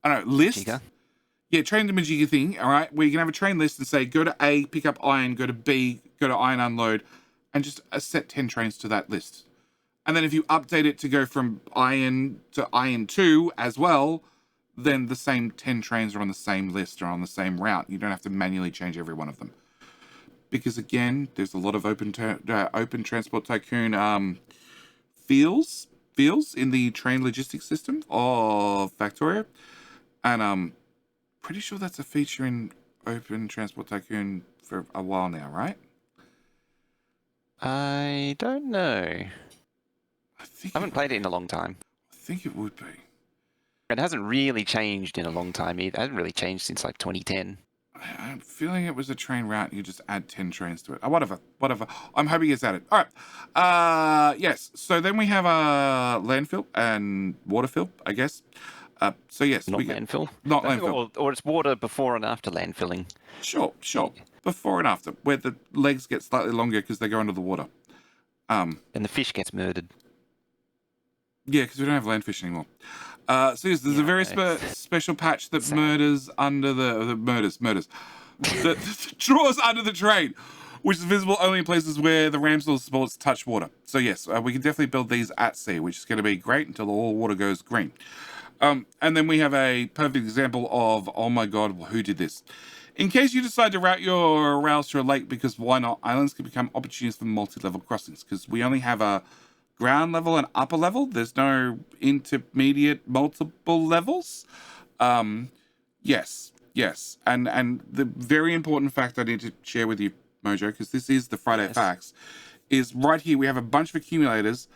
know, list. Majigga. Yeah, train to Majigga thing, all right, where you can have a train list and say, go to A, pick up iron, go to B, go to iron unload, and just set 10 trains to that list. And then if you update it to go from iron to iron 2 as well, then the same 10 trains are on the same list or on the same route. You don't have to manually change every one of them. Because again, there's a lot of open transport tycoon fields in the train logistics system of Factorio, and pretty sure that's a feature in Open Transport Tycoon for a while now, right? I don't know. I haven't played it in a long time. I think it would be. It hasn't really changed in a long time either. It hasn't really changed since like 2010. I'm feeling it was a train route and you just add 10 trains to it. Whatever. I'm hoping it's added. All right. Yes. So then we have landfill and waterfill, I guess. So yes. Not landfill? Not landfill. Or it's water before and after landfilling. Sure. Before and after, where the legs get slightly longer because they go under the water. And the fish gets murdered. Yeah, because we don't have landfish anymore. So yes, there's a very special patch that murders under that draws under the train, which is visible only in places where the ramshackle supports touch water. So yes, we can definitely build these at sea, which is going to be great until all water goes green. And then we have a perfect example of, oh my god, who did this? In case you decide to route your rails through a lake, because why not? Islands can become opportunities for multi-level crossings, because we only have a ground level and upper level. There's no intermediate multiple levels. Yes. And the very important fact I need to share with you, Mojo, because this is the Friday Facts, is right here we have a bunch of accumulators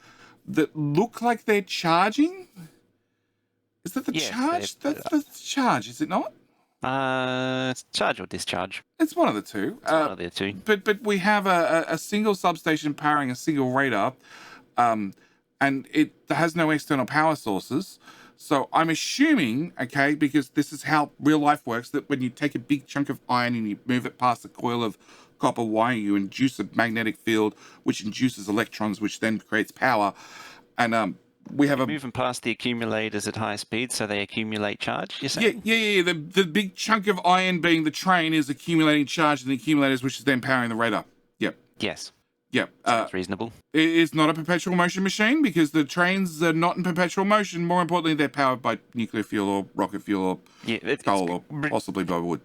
that look like they're charging. Is that the charge? That's the charge, is it not? It's charge or discharge. It's one of the two. It's one of the two. But we have a single substation powering a single radar. And it has no external power sources. So I'm assuming, okay, because this is how real life works, that when you take a big chunk of iron and you move it past a coil of copper wire, you induce a magnetic field, which induces electrons, which then creates power. And we have moving past the accumulators at high speed, so they accumulate charge, you're saying? Yeah. The big chunk of iron being the train is accumulating charge in the accumulators, which is then powering the radar. Yep. Yes. Yep. Sounds reasonable. It is not a perpetual motion machine because the trains are not in perpetual motion. More importantly, they're powered by nuclear fuel or rocket fuel or coal or possibly by wood.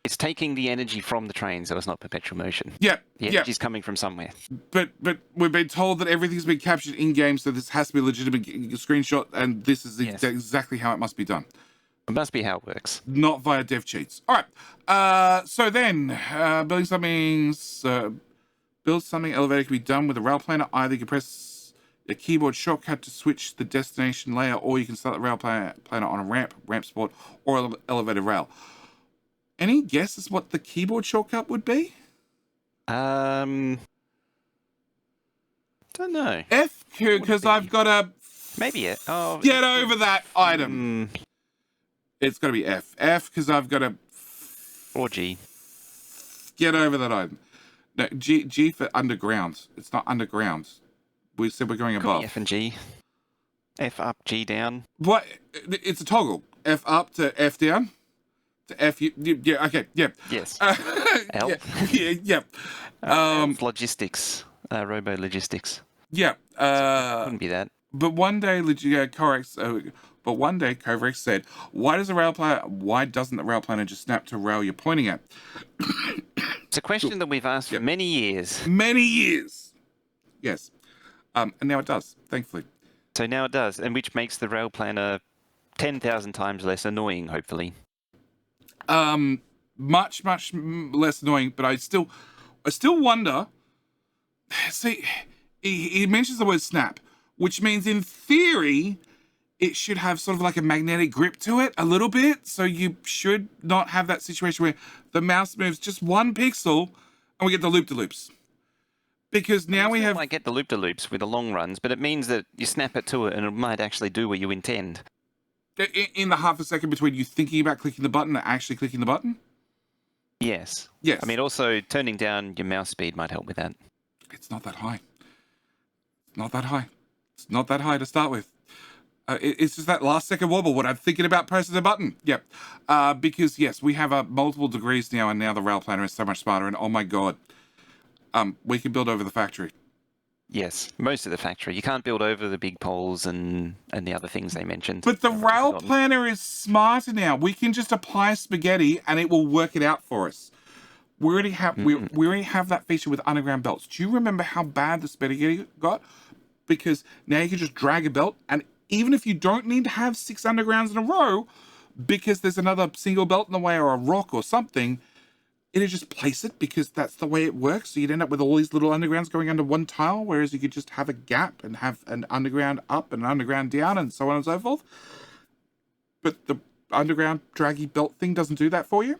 It's taking the energy from the train, so it's not perpetual motion. Yep. The energy's coming from somewhere. But we've been told that everything's been captured in-game, so this has to be a legitimate screenshot, and this is exactly how it must be done. It must be how it works. Not via dev cheats. All right. So then, building something's... Build something elevator can be done with a rail planner. Either you can press a keyboard shortcut to switch the destination layer, or you can start the rail planner on a ramp support, or elevator rail. Any guesses what the keyboard shortcut would be? Don't know. F, because I've got to... Maybe it. Oh, get over that item. It's got to be F. F, because I've got to... Or G. Get over that item. No, G for underground. It's not underground. We said we're going above. F and G. F up, G down. What? It's a toggle. F up to F down. To F. Yeah. Okay. Yeah. Yes. L. Yeah. Logistics. Robo logistics. Yeah. Wouldn't be that. But one day, Kovarex said, "Why doesn't the rail planner just snap to rail you're pointing at?" It's a question that we've asked for many years. Many years. Yes. And now it does, thankfully. So now it does, and which makes the rail planner 10,000 times less annoying, hopefully. Much less annoying, but I still wonder See, he mentions the word snap, which means in theory, it should have sort of like a magnetic grip to it a little bit. So you should not have that situation where the mouse moves just 1 pixel and we get the loop-de-loops. Because now we have... might get the loop-de-loops with the long runs, but it means that you snap it to it and it might actually do what you intend. In the half a second between you thinking about clicking the button and actually clicking the button? Yes. Yes. I mean, also turning down your mouse speed might help with that. It's not that high. It's not that high. It's not that high to start with. It's just that last second wobble when I'm thinking about pressing the button. Yep. Because, yes, we have multiple degrees now, and now the rail planner is so much smarter, and oh my god, we can build over the factory. Yes, most of the factory. You can't build over the big poles and the other things they mentioned. But the rail planner is smarter now. We can just apply spaghetti, and it will work it out for us. We already have we already have that feature with underground belts. Do you remember how bad the spaghetti got? Because now you can just drag a belt, and even if you don't need to have 6 undergrounds in a row, because there's another single belt in the way or a rock or something, it'll just place it because that's the way it works. So you'd end up with all these little undergrounds going under one tile, whereas you could just have a gap and have an underground up and an underground down and so on and so forth. But the underground draggy belt thing doesn't do that for you.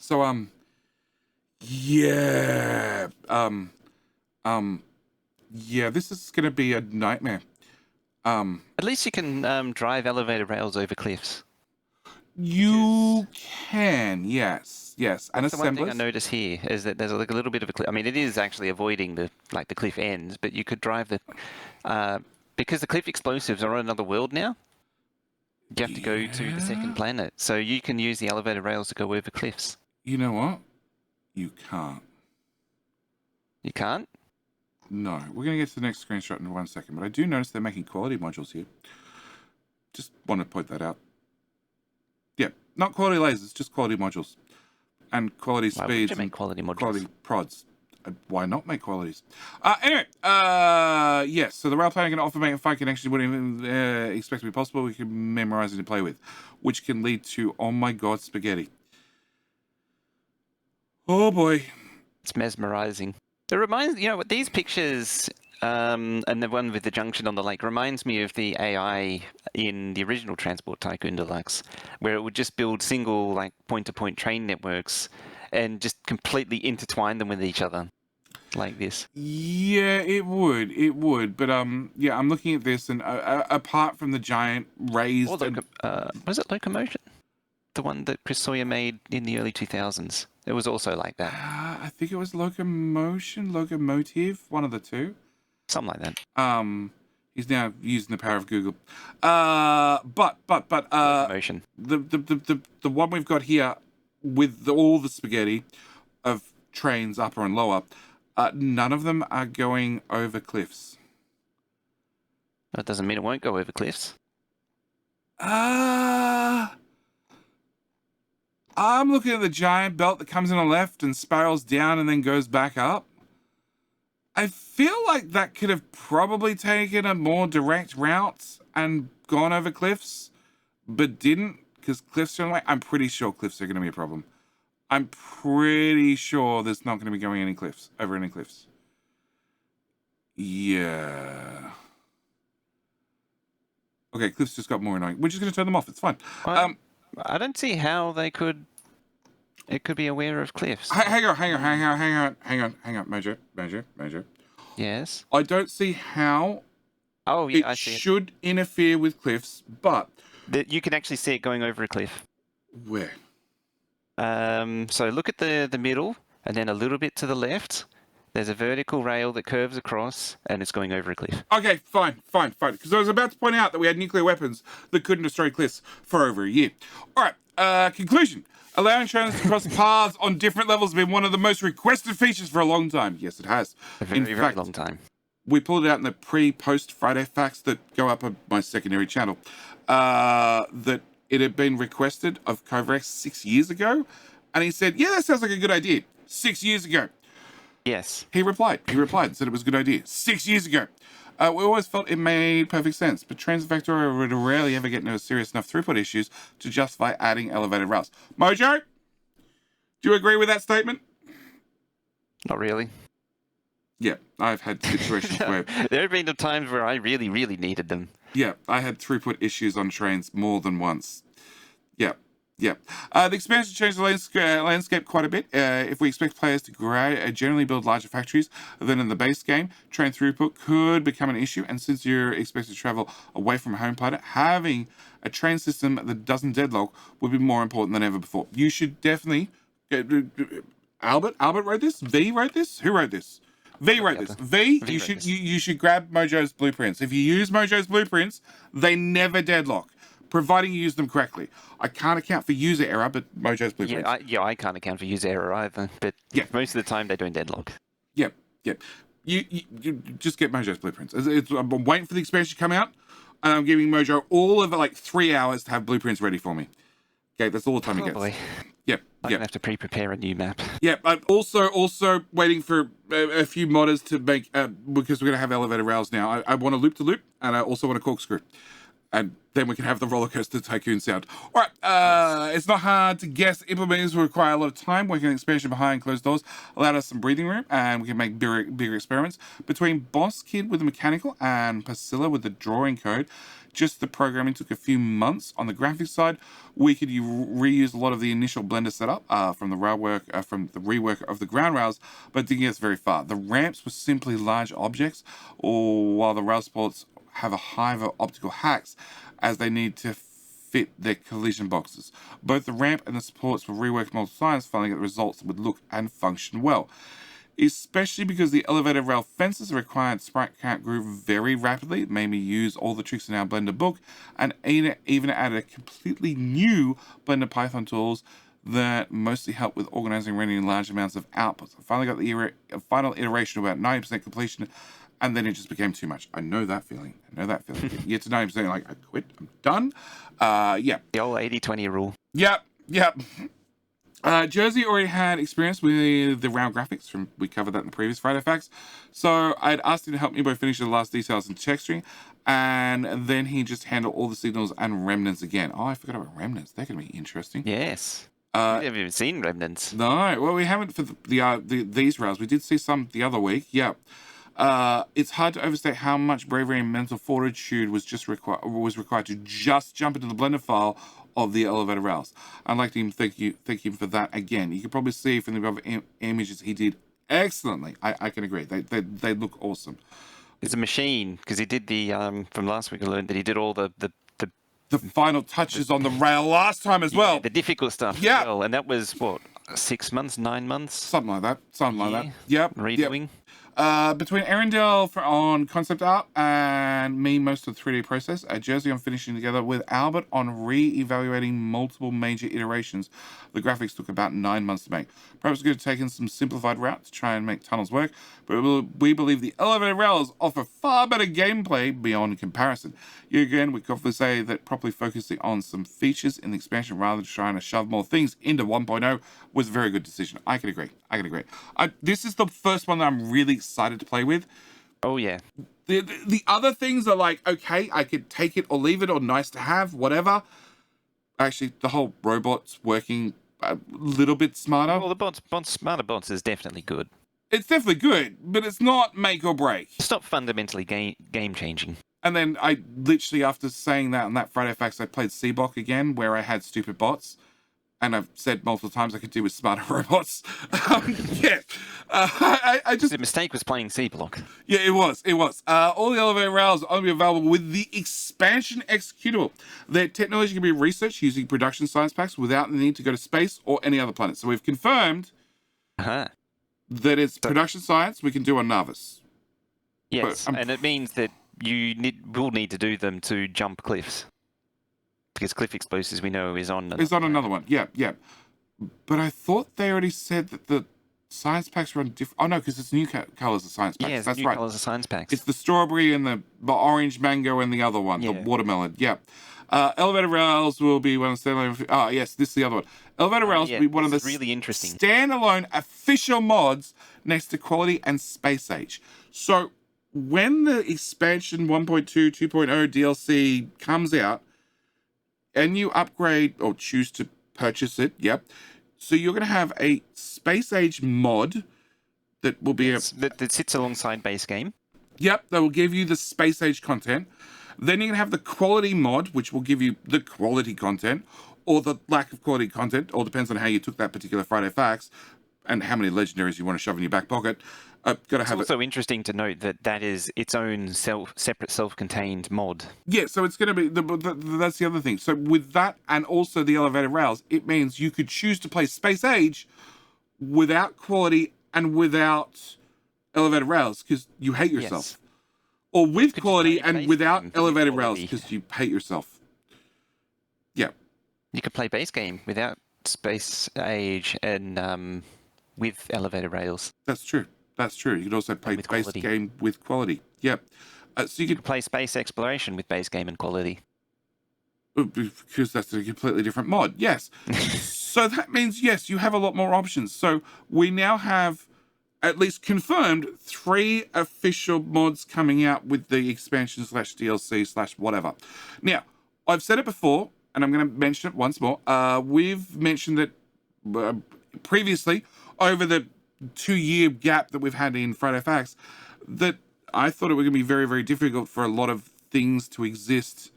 So, yeah. Yeah, this is going to be a nightmare. At least you can drive elevated rails over cliffs. You can, yes. And the one thing I notice here is that there's like a little bit of a cliff. I mean, it is actually avoiding the cliff ends, but you could drive because the cliff explosives are on another world now. You have to go to the second planet, so you can use the elevated rails to go over cliffs. You know what? You can't. You can't? No, we're going to get to the next screenshot in 1 second, but I do notice they're making quality modules here. Just want to point that out. Yeah, not quality lasers, just quality modules. And quality speeds. Why would you make quality modules? Quality prods. Why not make qualities? Anyway, yes, so the rail planner can often make a fine connection you wouldn't even expect to be possible. We can memorize it and play with, which can lead to, oh my god, spaghetti. Oh boy. It's mesmerizing. It reminds, these pictures and the one with the junction on the lake reminds me of the AI in the original Transport Tycoon Deluxe, where it would just build single point-to-point train networks and just completely intertwine them with each other like this. Yeah, it would. But yeah, I'm looking at this, and apart from the giant raised... was it Locomotion? The one that Chris Sawyer made in the early 2000s. It was also like that. I think it was Locomotive, one of the two. Something like that. He's now using the power of Google. But Locomotion. The one we've got here with all the spaghetti of trains upper and lower, none of them are going over cliffs. That doesn't mean it won't go over cliffs. I'm looking at the giant belt that comes in on the left and spirals down and then goes back up. I feel like that could have probably taken a more direct route and gone over cliffs, but didn't, because cliffs are in the way. I'm pretty sure cliffs are going to be a problem. I'm pretty sure there's not going to be going over any cliffs. Yeah. Okay, cliffs just got more annoying. We're just going to turn them off. It's fine. I don't see how they could. It could be aware of cliffs. Hang on, Major. Yes. I don't see how. Oh yeah, I see. It should interfere with cliffs, but you can actually see it going over a cliff. Where? So look at the middle, and then a little bit to the left. There's a vertical rail that curves across, and it's going over a cliff. Okay, fine. Because I was about to point out that we had nuclear weapons that couldn't destroy cliffs for over a year. All right, conclusion. Allowing trains to cross paths on different levels has been one of the most requested features for a long time. Yes, it has. A very long time. We pulled it out in the pre-post Friday facts that go up on my secondary channel. That it had been requested of Kovarex 6 years ago. And he said, yeah, that sounds like a good idea. 6 years ago. Yes. He replied and said it was a good idea 6 years ago. We always felt it made perfect sense, but trains in Factorio would rarely ever get into serious enough throughput issues to justify adding elevated rails. Mojo, do you agree with that statement? Not really. Yeah, I've had situations where... There have been times where I really, really needed them. Yeah, I had throughput issues on trains more than once. Yeah. The expansion changed the landscape quite a bit. If we expect players to generally build larger factories than in the base game, train throughput could become an issue. And since you're expected to travel away from a home planet, having a train system that doesn't deadlock would be more important than ever before. You should definitely... Albert wrote this? V wrote this? Who wrote this? V wrote this. V, you should grab Mojo's blueprints. If you use Mojo's blueprints, they never deadlock, providing you use them correctly. I can't account for user error, but Mojo's blueprints. I can't account for user error either, but most of the time they don't deadlock. Yep. You just get Mojo's blueprints. I'm waiting for the expansion to come out, and I'm giving Mojo all of like 3 hours to have blueprints ready for me. Okay, that's all the time he gets. Yep. I'm gonna have to prepare a new map. Yeah, I'm also waiting for a few modders to make because we're gonna have elevator rails now. I want a loop to loop, and I also want a corkscrew, and then we can have the roller coaster tycoon sound. All right, it's not hard to guess. Implementers will require a lot of time. Working on expansion behind closed doors allowed us some breathing room, and we can make bigger experiments. Between Boss Kid with the mechanical and Pasilla with the drawing code, just the programming took a few months. On the graphics side, we could reuse a lot of the initial Blender setup from the rework of the ground rails, but didn't get us very far. The ramps were simply large objects, while the rail supports have a hive of optical hacks as they need to fit their collision boxes. Both the ramp and the supports were reworked multiple times, finally get the results that would look and function well. Especially because the elevator rail fences required sprite count grew very rapidly. It made me use all the tricks in our Blender book, and even added a completely new Blender Python tools that mostly help with organizing and rendering large amounts of outputs. I finally got the final iteration about 90% completion, and then it just became too much. I know that feeling. You get to 90%, like, I quit, I'm done. Yeah. The old 80-20 rule. Yep. Jersey already had experience with the round graphics we covered that in the previous Friday Facts. So I'd asked him to help me by finishing the last details and texturing, and then he just handled all the signals and remnants again. Oh, I forgot about remnants. They're going to be interesting. Yes. We haven't even seen remnants. No, well, we haven't for these rails. We did see some the other week. Yeah. It's hard to overstate how much bravery and mental fortitude was required to just jump into the Blender file of the elevator rails. I'd like to thank him for that again. You can probably see from the above images he did excellently. I can agree. They look awesome. It's a machine, because he did the from last week I learned that he did all the final touches on the rail last time as well. The difficult stuff. Yeah. As well. And that was what, 6 months, 9 months? Something like that. Yep. Redoing. Between Arendelle on concept art and me most of the 3D process, Jersey on finishing together with Albert on re-evaluating multiple major iterations. The graphics took about 9 months to make. Perhaps we could have taken some simplified route to try and make tunnels work, but we believe the elevator rails offer far better gameplay beyond comparison. Yet again, we confidently say that properly focusing on some features in the expansion rather than trying to shove more things into 1.0 was a very good decision. I can agree. This is the first one that I'm really excited to play with. Oh yeah. The other things are like, okay, I could take it or leave it, or nice to have, whatever. Actually, the whole robots working a little bit smarter. Well, the smarter bots is definitely good. It's definitely good, but it's not make or break. It's not fundamentally game changing. And then I literally, after saying that on that Friday Facts, I played Seablock again, where I had stupid bots. And I've said multiple times I could do with smarter robots. I just... The mistake was playing C-Block. Yeah, it was. All the elevator rails are only available with the expansion executable. Their technology can be researched using production science packs without the need to go to space or any other planet. So we've confirmed that it's production science we can do on Narvis. Yes, and it means that you will need to do them to jump cliffs. Because cliff explosives, we know, is on another one. Yeah. But I thought they already said that the science packs are on different... Oh, no, because it's new colours of science packs. Yeah, that's new colours of science packs. It's the strawberry and the orange mango and the other one, the watermelon. Yeah. Elevator rails will be one of the standalone... Oh, yes, this is the other one. Elevator rails will be one of the really interesting standalone official mods next to Quality and Space Age. So when the expansion 1.2, 2.0 DLC comes out, and you upgrade or choose to purchase it, so you're going to have a Space Age mod that will be that sits alongside base game. Yep, they will give you the space age content. Then you can have the quality mod, which will give you the quality content, or the lack of quality content, all depends on how you took that particular Friday Facts and how many legendaries you want to shove in your back pocket. It's also interesting to note that is its own separate self-contained mod. Yeah, so it's going to be that's the other thing. So with that and also the elevated rails, it means you could choose to play Space Age without quality and without elevated rails because you hate yourself, yes. or with quality and without elevated rails because you hate yourself. Yeah, you could play base game without Space Age and with elevated rails. That's true. That's true. You could also play base game with quality. Yeah. So you could play space exploration with base game and quality. Because that's a completely different mod. Yes. So that means, yes, you have a lot more options. So we now have at least confirmed 3 official mods coming out with the expansion / DLC / whatever. Now, I've said it before, and I'm going to mention it once more. We've mentioned that previously over the 2-year gap that we've had in Friday Facts, that I thought it was going to be very, very difficult for a lot of things to exist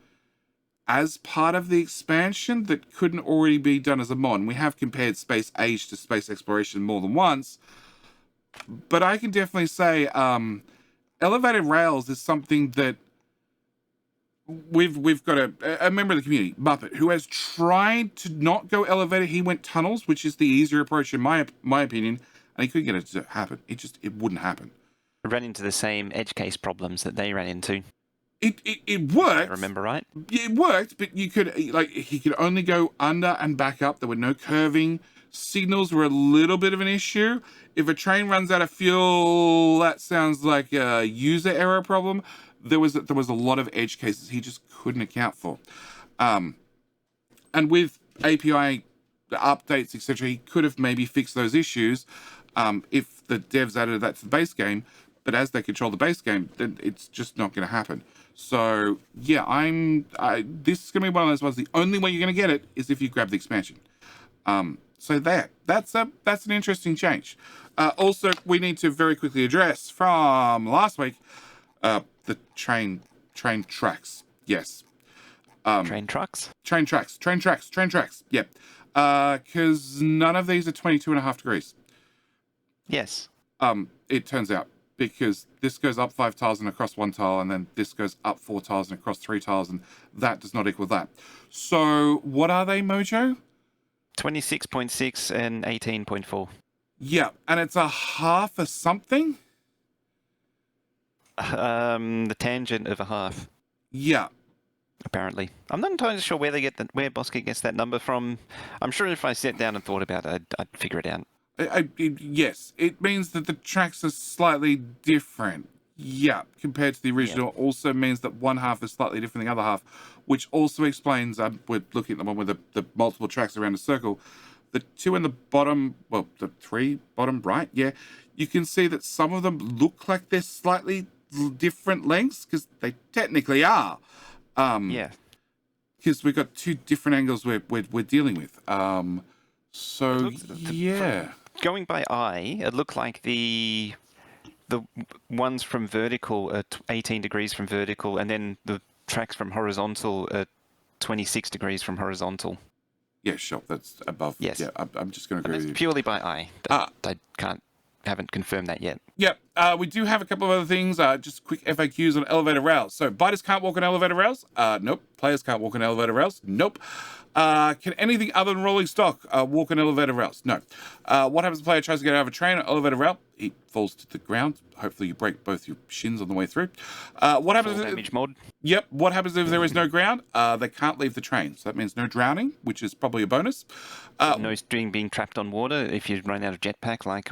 as part of the expansion that couldn't already be done as a mod. And we have compared Space Age to Space Exploration more than once, but I can definitely say elevated rails is something that we've got a member of the community, Muppet, who has tried to not go elevated. He went tunnels, which is the easier approach in my opinion. And he couldn't get it to happen. It wouldn't happen. Ran into the same edge case problems that they ran into. It worked. If I remember right. It worked, but he could only go under and back up. There were no curving. Signals were a little bit of an issue. If a train runs out of fuel, that sounds like a user error problem. There was a lot of edge cases he just couldn't account for. And with API updates, etc., he could have maybe fixed those issues. If the devs added that to the base game, but as they control the base game, then it's just not going to happen. So yeah, this is going to be one of those ones. The only way you're going to get it is if you grab the expansion. So that's an interesting change. Also, we need to very quickly address from last week the train tracks. Yes. Train tracks. Yeah. Because none of these are 22.5 degrees. Yes. It turns out, because this goes up 5 tiles and across 1 tile, and then this goes up 4 tiles and across 3 tiles, and that does not equal that. So what are they, Mojo? 26.6 and 18.4. Yeah, and it's a half a something? The tangent of a half. Yeah. Apparently. I'm not entirely sure where Bosky gets that number from. I'm sure if I sat down and thought about it, I'd figure it out. Yes, it means that the tracks are slightly different. Yeah, compared to the original. Yeah. Also means that one half is slightly different than the other half, which also explains, we're looking at the one with the multiple tracks around a circle. The 2 in the bottom, well, the 3 bottom right, yeah, you can see that some of them look like they're slightly different lengths, because they technically are. Yeah. Because we've got 2 different angles we're dealing with. Yeah. Going by eye, it looked like the ones from vertical are 18 degrees from vertical, and then the tracks from horizontal are 26 degrees from horizontal. Yeah, sure. That's above. Yes. Yeah, I'm just going to agree with you. Purely by eye. I haven't confirmed that yet. Yep. We do have a couple of other things. Just quick FAQs on elevator rails. So, biters can't walk on elevator rails? Nope. Players can't walk on elevator rails? Nope. Can anything other than rolling stock walk on elevator rails? No. What happens if a player tries to get out of a train or elevator rail? He falls to the ground. Hopefully you break both your shins on the way through. What happens if... damage mod. Yep. What happens if there is no ground? They can't leave the train. So that means no drowning, which is probably a bonus. No being trapped on water if you run out of jetpack, like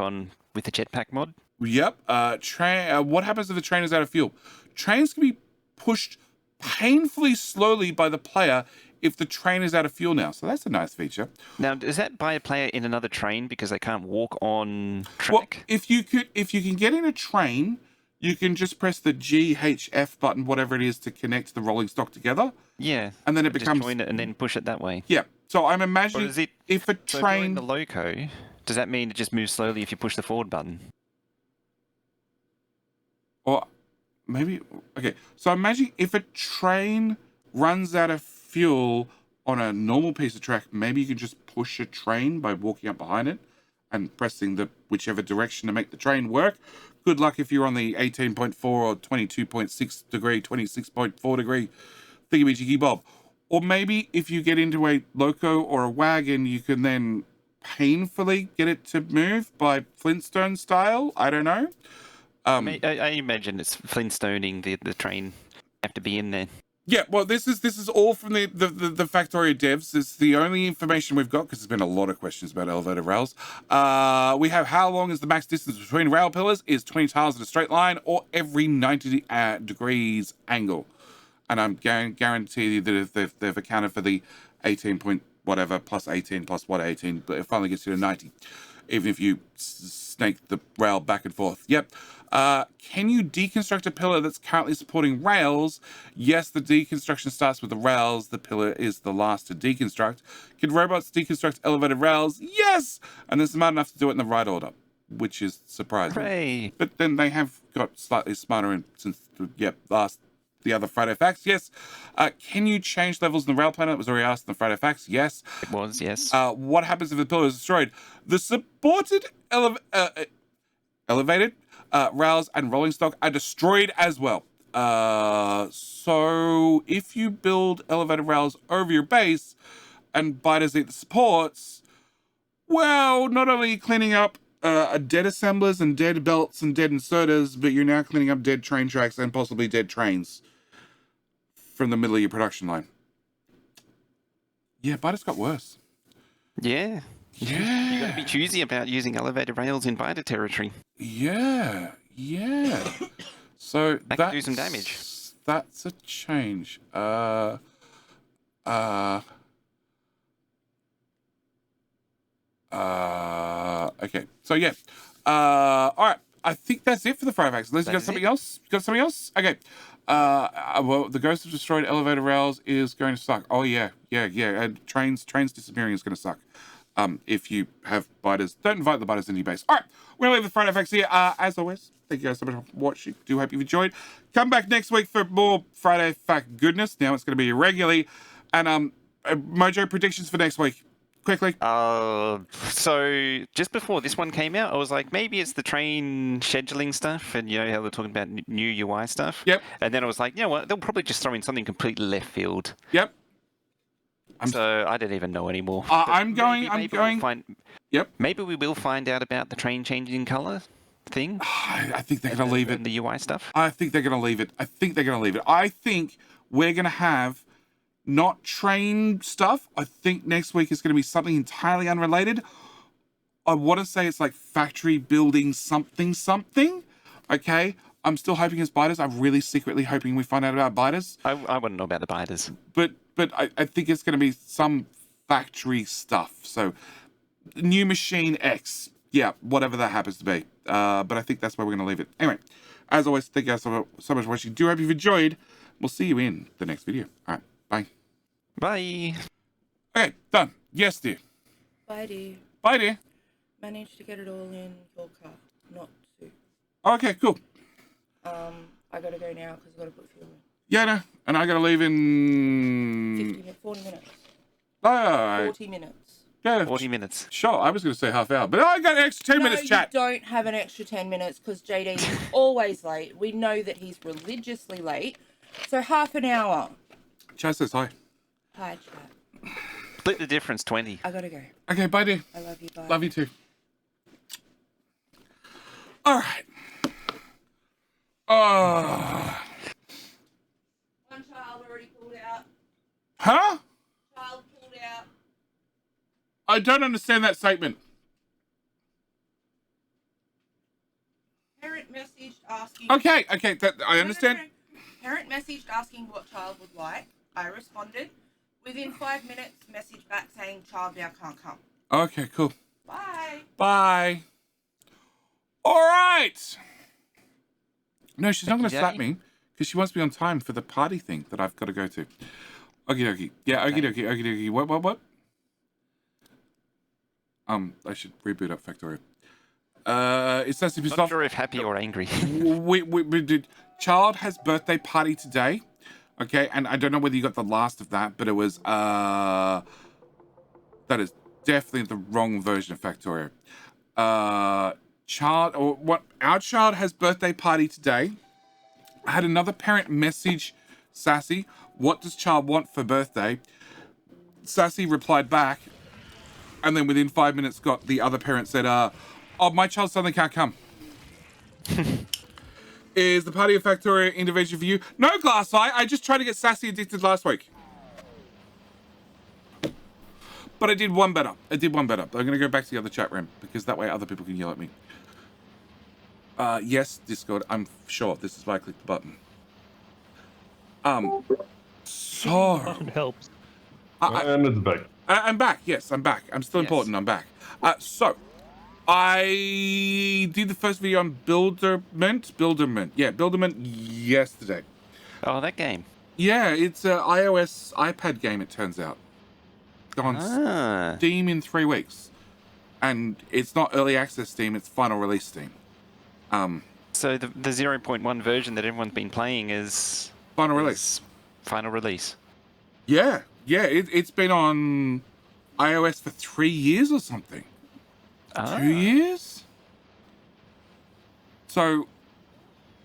with the jetpack mod. Yep. What happens if the train is out of fuel? Trains can be pushed painfully slowly by the player if the train is out of fuel now. So that's a nice feature. Now, is that by a player in another train because they can't walk on track? Well, if you can get in a train, you can just press the GHF button, whatever it is, to connect the rolling stock together. Yeah. And then it becomes... Just join it and then push it that way. Yeah. So I'm imagining if a train... So the loco, does that mean it just moves slowly if you push the forward button? Or maybe, okay. So imagine if a train runs out of fuel on a normal piece of track, maybe you can just push a train by walking up behind it and pressing the whichever direction to make the train work. Good luck if you're on the 18.4 or 22.6 degree, 26.4 degree thingy bob. Or maybe if you get into a loco or a wagon, you can then painfully get it to move by Flintstone style. I don't know. I imagine it's Flintstoning the train. Have to be in there. Yeah, well, this is all from the Factorio devs. It's the only information we've got because there's been a lot of questions about elevated rails. We have how long is the max distance between rail pillars? Is 20 tiles in a straight line or every 90 degrees angle? And I'm guarantee you that if they've accounted for the 18 point whatever plus 18 plus what 18, but it finally gets you to 90, even if you snake the rail back and forth. Yep. Can you deconstruct a pillar that's currently supporting rails? Yes, the deconstruction starts with the rails. The pillar is the last to deconstruct. Can robots deconstruct elevated rails? Yes! And they're smart enough to do it in the right order, which is surprising. Hooray. But then they have got slightly smarter since the other Friday Facts. Yes. Can you change levels in the rail planner? That was already asked in the Friday Facts. Yes. It was, yes. What happens if the pillar is destroyed? The supported elevated rails and rolling stock are destroyed as well. So if you build elevated rails over your base and biters eat the supports, well, not only are you cleaning up dead assemblers and dead belts and dead inserters, but you're now cleaning up dead train tracks and possibly dead trains from the middle of your production line. Yeah, biters got worse. Yeah. Yeah. You got to be choosy about using elevated rails in biter territory. Yeah. So that could do some damage. That's a change. Okay. So yeah. All right. I think that's it for the Friday Facts. Unless you got something else? You got something else? Okay. Well, the ghost of destroyed elevator rails is going to suck. Oh yeah. And trains disappearing is going to suck. If you have biters, don't invite the biters into your base. All right, we're gonna leave the Friday Facts here. As always, thank you guys so much for watching. Do hope you've enjoyed. Come back next week for more Friday Fact goodness. Now it's gonna be regularly. And Mojo, predictions for next week. Quickly. So just before this one came out, I was like, maybe it's the train scheduling stuff, and you know how they're talking about new UI stuff. Yep. And then I was like, you know what? They'll probably just throw in something completely left field. Yep. So I don't even know anymore. I'm going. Yep. Maybe we will find out about the train changing color thing. I think they're going to leave it. The UI stuff. I think they're going to leave it. I think we're going to have not train stuff. I think next week is going to be something entirely unrelated. I want to say it's like factory building something. Okay. I'm still hoping it's biters. I'm really secretly hoping we find out about biters. I wouldn't know about the biters. But I think it's going to be some factory stuff. So, new machine X. Yeah, whatever that happens to be. But I think that's where we're going to leave it. Anyway, as always, thank you guys so much for watching. Do hope you've enjoyed. We'll see you in the next video. All right, bye. Bye. Okay, done. Yes, dear. Bye, dear. Bye, dear. Managed to get it all in your car, not Sue. Okay, cool. I gotta go now because I gotta put fuel in. Yeah, no, and I gotta leave in 40 minutes. All right. 40 minutes. Yeah, 40 minutes. Sure, I was gonna say half hour, but I got an extra 10 minutes chat. You don't have an extra 10 minutes because JD is always late. We know that he's religiously late, so half an hour. Chat says hi. Hi, chat. Split the difference, 20. I gotta go. Okay, bye, dear. I love you. Bye. Love you too. All right. One child already pulled out. Huh? Child pulled out. I don't understand that statement. Parent messaged asking. Okay, that I understand. No. Parent messaged asking what child would like. I responded. Within 5 minutes, message back saying child now can't come. Okay, cool. Bye. Bye. All right. No, she's not going to slap me because she wants me on time for the party thing that I've got to go to. Okie dokie. Yeah, okie dokie. What? I should reboot up Factorio. Is Sassy pissed Not off? sure if happy or angry. we did. Child has birthday party today. Okay, and I don't know whether you got the last of that, but it was that is definitely the wrong version of Factorio. Our child has birthday party today. I had another parent message Sassy, what does child want for birthday? Sassy replied back, and then within 5 minutes got the other parent said, oh, my child suddenly can't come. Is the party of Factorio intervention for you? No, Glass Eye. I just tried to get Sassy addicted last week. But I did one better. I'm going to go back to the other chat room because that way other people can yell at me. Yes, Discord. I'm sure. This is why I clicked the button. So... The button helps. And it's back. I'm back. Yes, I'm back. I'm still important. I'm back. So... I did the first video on Builderment. Yeah, Builderment yesterday. Oh, that game. Yeah, it's an iOS iPad game, it turns out. On Steam in 3 weeks. And it's not early access Steam, it's final release Steam. So the 0.1 version that everyone's been playing is... Final release. Final release. Yeah, it's been on iOS for 3 years or something. 2 years? So,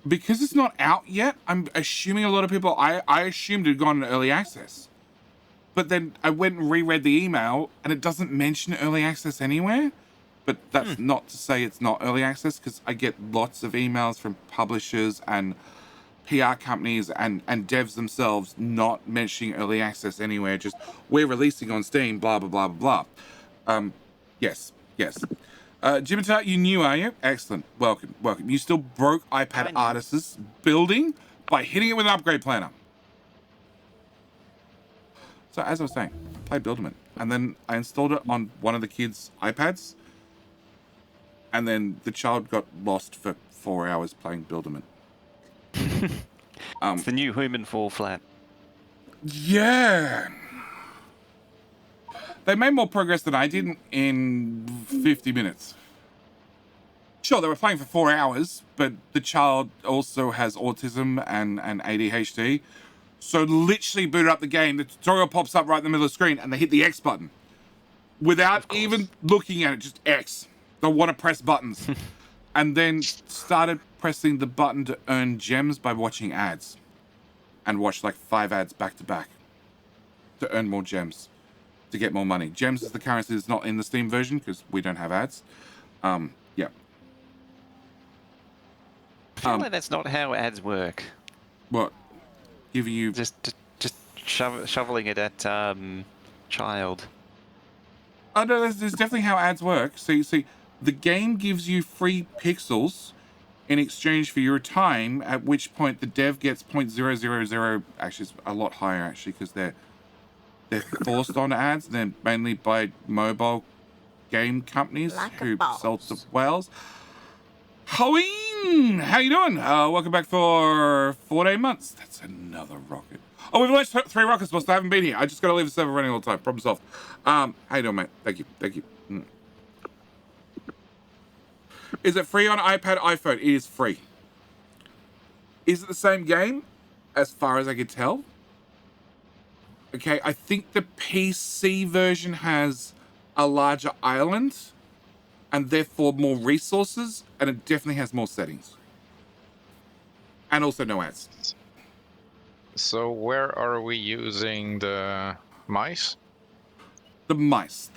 because it's not out yet, I'm assuming a lot of people, I assumed it had gone into early access. But then I went and reread the email, and it doesn't mention early access anywhere. But that's not to say it's not early access, because I get lots of emails from publishers and PR companies and devs themselves not mentioning early access anywhere, just, we're releasing on Steam, blah, blah, blah, blah, blah. Yes. Jimitar, you new, are you? Excellent. Welcome. You still broke iPad Artist's building by hitting it with an upgrade planner. So, as I was saying, I played Builderman. And then I installed it on one of the kids' iPads. And then the child got lost for 4 hours playing Builderman. It's the new Human Fall Flat. Yeah. They made more progress than I did in 50 minutes. Sure, they were playing for 4 hours, but the child also has autism and ADHD. So literally booted up the game, the tutorial pops up right in the middle of the screen, and they hit the X button. Without even looking at it, just X. They want to press buttons. And then started pressing the button to earn gems by watching ads. And watched like 5 ads back to back. To earn more gems. To get more money. Gems is the currency that's not in the Steam version because we don't have ads. Yeah. I feel like that's not how ads work. What? Giving you just shoveling it at child. Oh no, there's definitely how ads work. So you see, the game gives you free pixels in exchange for your time. At which point the dev gets 0.000. Actually, it's a lot higher actually because they're forced on ads. They're mainly by mobile game companies who sell to whales. Halloween! How you doing? Welcome back for 4-day months. That's another rocket. Oh, we've launched 3 rockets, boss. I haven't been here. I just got to leave the server running all the time. Problem solved. How you doing, mate? Thank you. Is it free on iPad, iPhone? It is free. Is it the same game? As far as I can tell. Okay, I think the PC version has a larger island and therefore more resources, and it definitely has more settings. And also no ads. So where are we using the mice? The mice.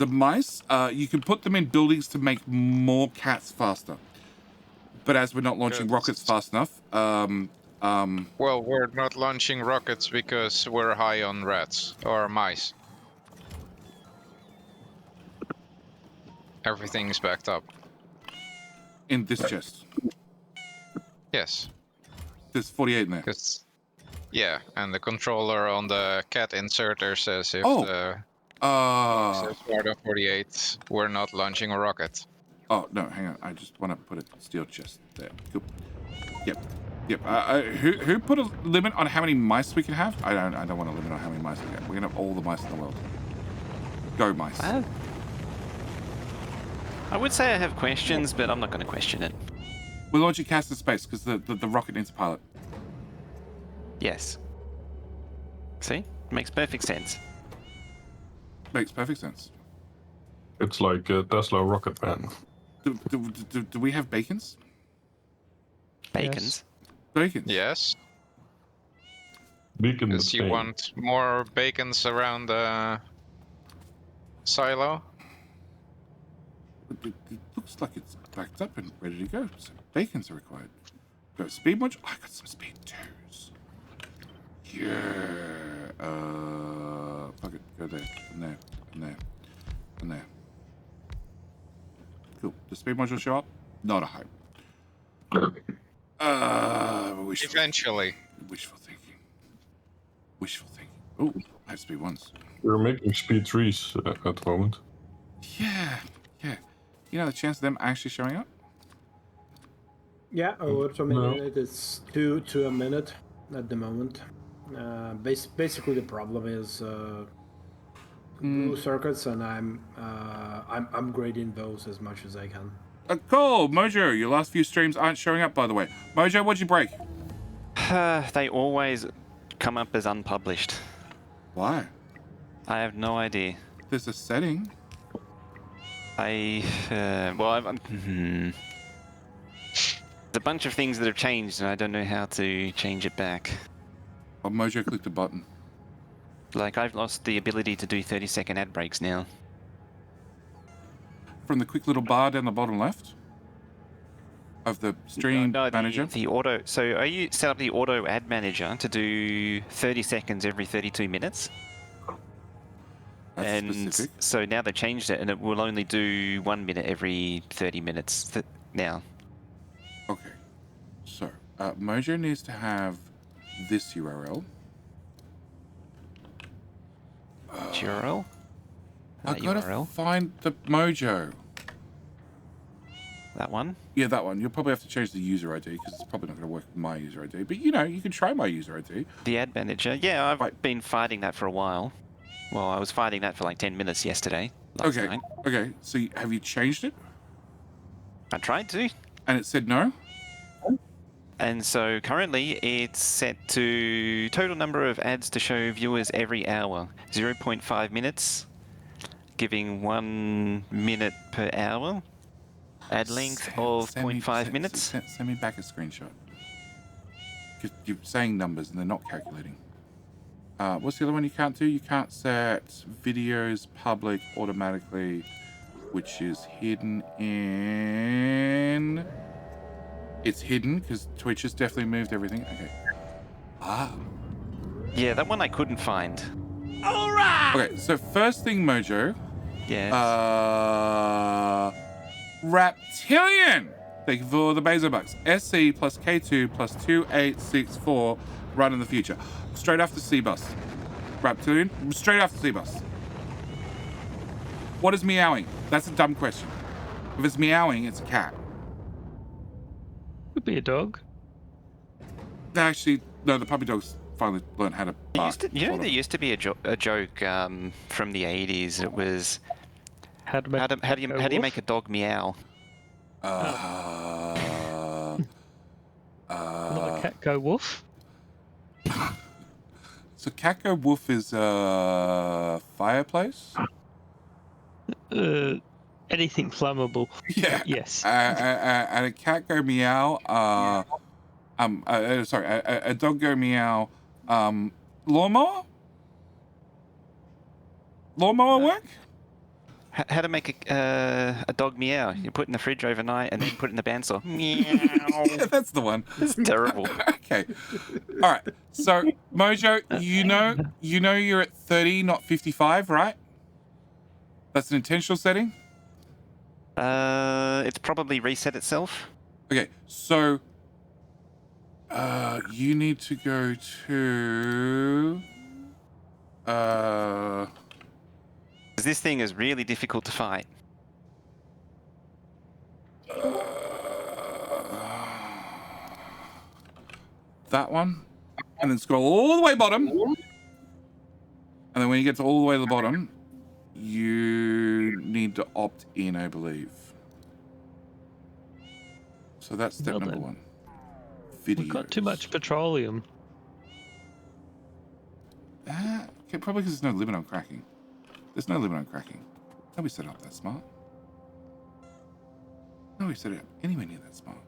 You can put them in buildings to make more cats faster. But as we're not launching rockets fast enough, well, we're not launching rockets because we're high on rats or mice. Everything's backed up. In this chest? Yes. There's 48 in there. Yeah, and the controller on the cat inserter says if the box is part of 48, we're not launching a rocket. Oh, no, hang on. I just want to put a steel chest there. Cool. Yep. Who put a limit on how many mice we can have? I don't want a limit on how many mice we can have. We're going to have all the mice in the world. Go, mice. I would say I have questions, but I'm not going to question it. We're launching cast to space because the rocket needs a pilot. Yes. See? Makes perfect sense. Makes perfect sense. It's like a Tesla Rocket-a-Thon. Do we have bacons? Bacons? Bacons? Yes. Bacon. Because you want more bacons around the silo? It looks like it's backed up and ready to go. So bacons are required. Got a speed module? I got some speed 2s. Yeah. Fuck it. Go there. And there. And there. And there. Cool. Does speed module show up? Not a hope. Eventually. Wishful thinking. Wishful thinking. Oh, I have speed 1s. We're making speed 3s at the moment. Yeah. Yeah. You know the chance of them actually showing up? Yeah, to a minute. It's 2 to a minute at the moment. Basically, the problem is blue circuits, and I'm upgrading those as much as I can. Cool, Mojo. Your last few streams aren't showing up, by the way. Mojo, what'd you break? They always come up as unpublished. Why? I have no idea. There's a setting. There's a bunch of things that have changed, and I don't know how to change it back. Oh, Mojo clicked a button. Like, I've lost the ability to do 30-second ad breaks now. From the quick little bar down the bottom left of the stream manager. The auto. So, are you set up the auto ad manager to do 30 seconds every 32 minutes? That's specific. So now they've changed it, and it will only do 1 minute every 30 minutes now. Okay. So, Mojo needs to have this URL. URL? I gotta URL? find the Mojo. That one? Yeah, that one. You'll probably have to change the user ID because it's probably not going to work with my user ID. But you know, you can try my user ID. The ad manager. Yeah, I've been fighting that for a while. Well, I was fighting that for like 10 minutes yesterday. Last night. Okay. So have you changed it? I tried to. And it said no? And so currently it's set to total number of ads to show viewers every hour. 0.5 minutes, giving 1 minute per hour. Ad length of 0.5 minutes. Send me back a screenshot. You're saying numbers and they're not calculating. What's the other one you can't do? You can't set videos public automatically, which is hidden in... It's hidden because Twitch has definitely moved everything. Okay. Yeah, that one I couldn't find. All right. Okay, so first thing, Mojo. Yes. Reptilian. Thank you for the Bezo bucks. SC plus K2 plus 2864. Run in the future. Straight after C-Bus. Reptilian. Straight after C-Bus. What is meowing? That's a dumb question. If it's meowing, it's a cat. Could be a dog. Actually, no, the puppy dogs finally learned how to bark. There used to be a joke from the 80s. It was how do you make a dog meow? Not a cat go woof. So cat go woof is fireplace. Anything flammable. Yeah. Yes. And a cat go meow. A dog go meow. Lawnmower. Lawnmower work. How to make a dog meow? You put it in the fridge overnight and then put it in the bandsaw. Meow. Yeah, that's the one. It's terrible. Okay. All right. So Mojo, you know you're at 30, not 55, right? That's an intentional setting. It's probably reset itself. Okay, so you need to go to This thing is really difficult to fight. That one, and then scroll all the way bottom, and then when you get to all the way to the bottom, you need to opt in, I believe. So that's step Well number then. one. Videos. We've got too much petroleum. Okay, probably because there's no limit on cracking. There's no limit on cracking. Nobody set it up that smart. Nobody set it up anywhere near that smart.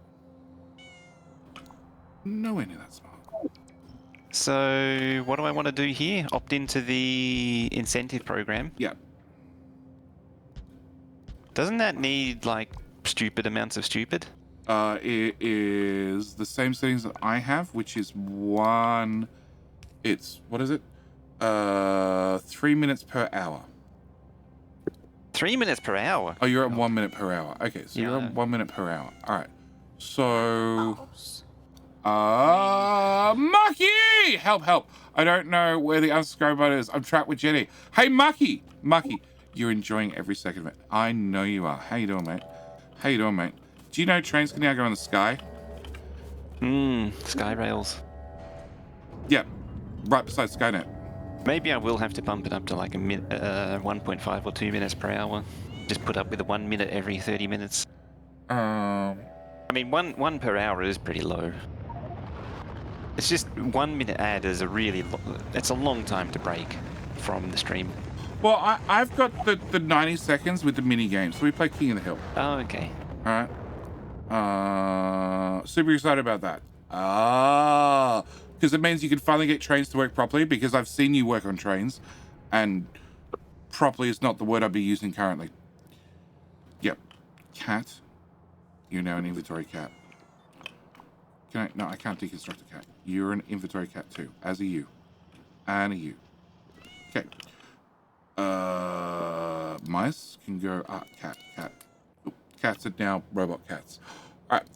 Nowhere near that smart. So, what do I want to do here? Opt into the incentive program? Yeah. Doesn't that need, like, stupid amounts of stupid? It is the same settings that I have, which is one... It's... What is it? 3 minutes per hour. 3 minutes per hour? Oh, you're at 1 minute per hour. Okay, so you're at 1 minute per hour. All right. So... Mucky! Help, help. I don't know where the unsubscribe button is. I'm trapped with Jenny. Hey, Mucky! Mucky, you're enjoying every second of it. I know you are. How you doing, mate? How you doing, mate? Do you know trains can now go in the sky? Sky rails. Yep. Right beside Skynet. Maybe I will have to bump it up to like a 1.5 or 2 minutes per hour. Just put up with a 1 minute every 30 minutes. I mean, one per hour is pretty low. It's just 1 minute ad is it's a long time to break from the stream. Well, I've got the 90 seconds with the mini game, so we play King of the Hill. Oh, okay. All right. Super excited about that. Because it means you can finally get trains to work properly, because I've seen you work on trains, and properly is not the word I'd be using currently. Yep. Cat. You're now an inventory cat. No, I can't deconstruct a cat. You're an inventory cat too, as are you. And a you. Okay. Mice can go, cat. Oop, cats are now robot cats. All right,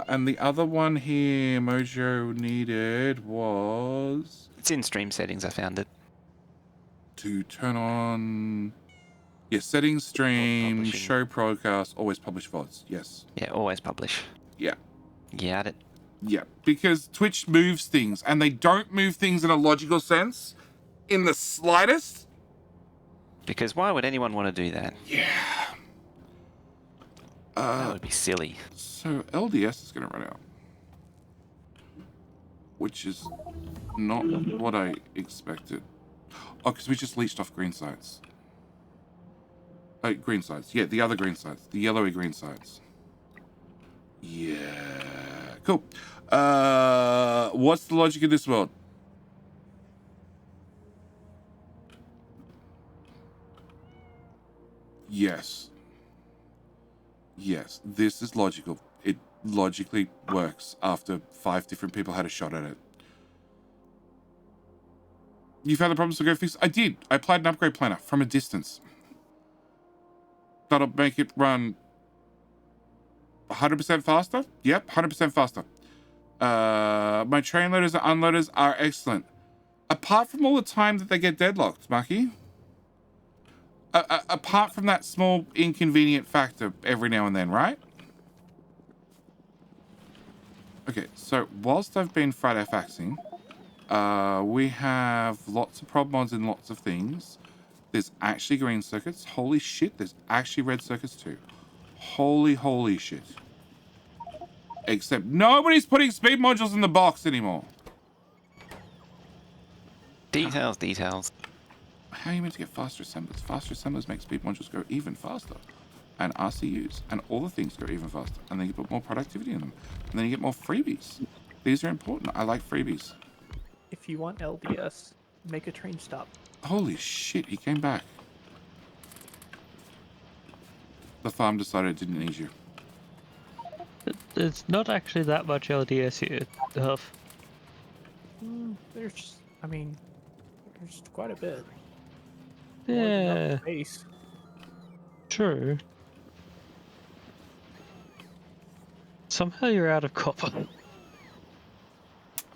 and the other one here Mojo needed was... It's in stream settings, I found it. To turn on... Yeah, settings, stream, show broadcast, always publish VODs, yes. Yeah, always publish. Yeah. Got it. Yeah, because Twitch moves things, and they don't move things in a logical sense in the slightest. Because why would anyone want to do that? Yeah. That would be silly. So LDS is going to run out. Which is not what I expected. Oh, because we just leached off green sites. Green sites. Yeah, the other green sites. The yellowy green sites. Yeah. Cool. What's the logic of this world? Yes. Yes, this is logical. It logically works after 5 different people had a shot at it. You found the problems to go fix? I did. I applied an upgrade planner from a distance. That'll make it run 100% faster? Yep, 100% faster. My train loaders and unloaders are excellent. Apart from all the time that they get deadlocked, Mucky. Apart from that small inconvenient factor every now and then, right? Okay, so whilst I've been Friday faxing, we have lots of prob mods and lots of things. There's actually green circuits. Holy shit, there's actually red circuits too. Holy shit. Except nobody's putting speed modules in the box anymore. Details. How are you meant to get faster assemblers? Faster assemblers make speed modules go even faster. And RCUs and all the things go even faster. And then you put more productivity in them. And then you get more freebies. These are important. I like freebies. If you want LDS, make a train stop. Holy shit, he came back. The farm decided it didn't need you. There's not actually that much LDS here, Huff. There's quite a bit. Yeah. Base. True. Somehow you're out of copper.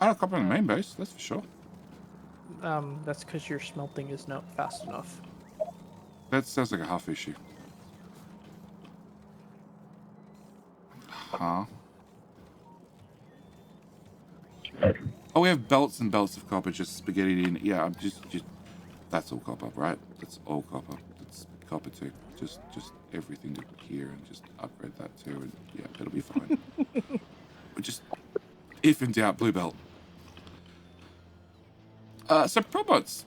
Out of copper in the main base, that's for sure. That's because your smelting is not fast enough. That sounds like a half issue. Huh? Oh, we have belts and belts of copper just spaghettied in. Yeah, I'm just that's all copper, right? That's all copper. copper too. Just everything to here, and just upgrade that too, and yeah, it'll be fine. But just if in doubt, blue belt. So probots.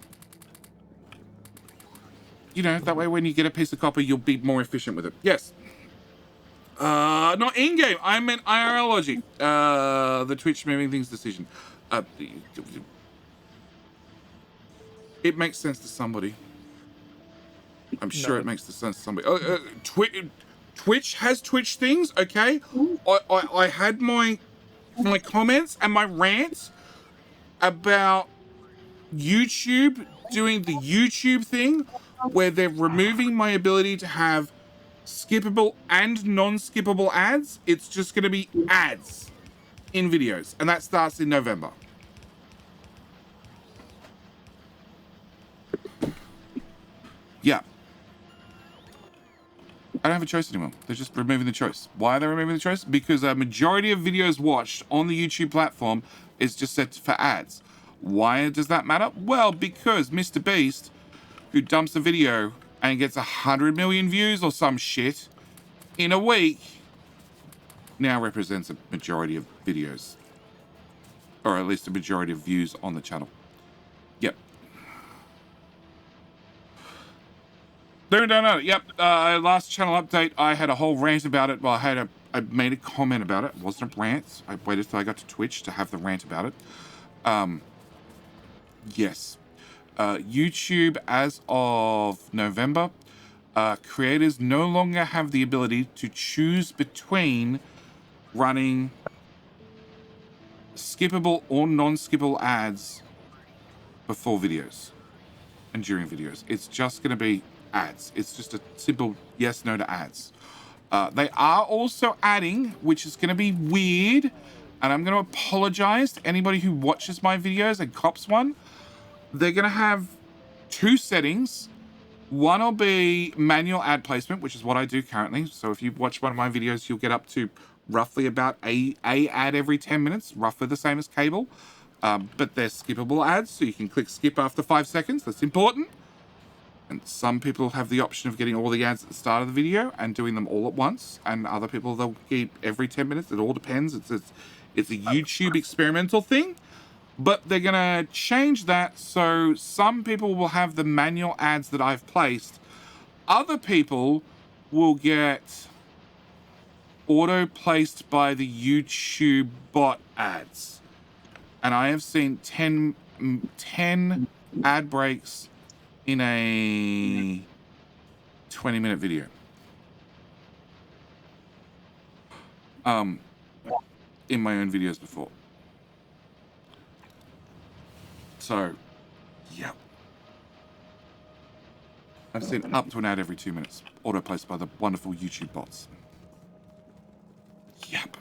You know, that way when you get a piece of copper, you'll be more efficient with it. Yes. Not in-game. I meant IRL logic. The Twitch moving things decision. It makes sense to somebody. I'm sure it makes sense to somebody. Twitch has Twitch things, okay? I had my comments and my rants about YouTube doing the YouTube thing where they're removing my ability to have skippable and non-skippable ads. It's just going to be ads in videos, and that starts in November. Yeah. I don't have a choice anymore. They're just removing the choice. Why are they removing the choice? Because a majority of videos watched on the YouTube platform is just set for ads. Why does that matter? Well, because Mr. Beast, who dumps a video and gets 100 million views or some shit in a week, now represents a majority of videos. Or at least a majority of views on the channel. Yep. No. Yep. Last channel update, I had a whole rant about it. Well, I made a comment about it. It wasn't a rant. I waited till I got to Twitch to have the rant about it. Yes. YouTube, as of November, creators no longer have the ability to choose between running skippable or non-skippable ads before videos and during videos. It's just going to be ads. It's just a simple yes, no to ads. They are also adding, which is going to be weird, and I'm going to apologize to anybody who watches my videos and cops one. They're going to have two settings. One will be manual ad placement, which is what I do currently. So if you watch one of my videos, you'll get up to roughly about a ad every 10 minutes, roughly the same as cable. But they're skippable ads, so you can click skip after 5 seconds. That's important. And some people have the option of getting all the ads at the start of the video and doing them all at once. And other people, they'll keep every 10 minutes. It all depends. It's a YouTube experimental thing. But they're going to change that so some people will have the manual ads that I've placed. Other people will get auto-placed by the YouTube bot ads. And I have seen 10 ad breaks in a 20-minute video. In my own videos before. So, yeah. I've seen up to an ad every 2 minutes, auto-placed by the wonderful YouTube bots. Yep.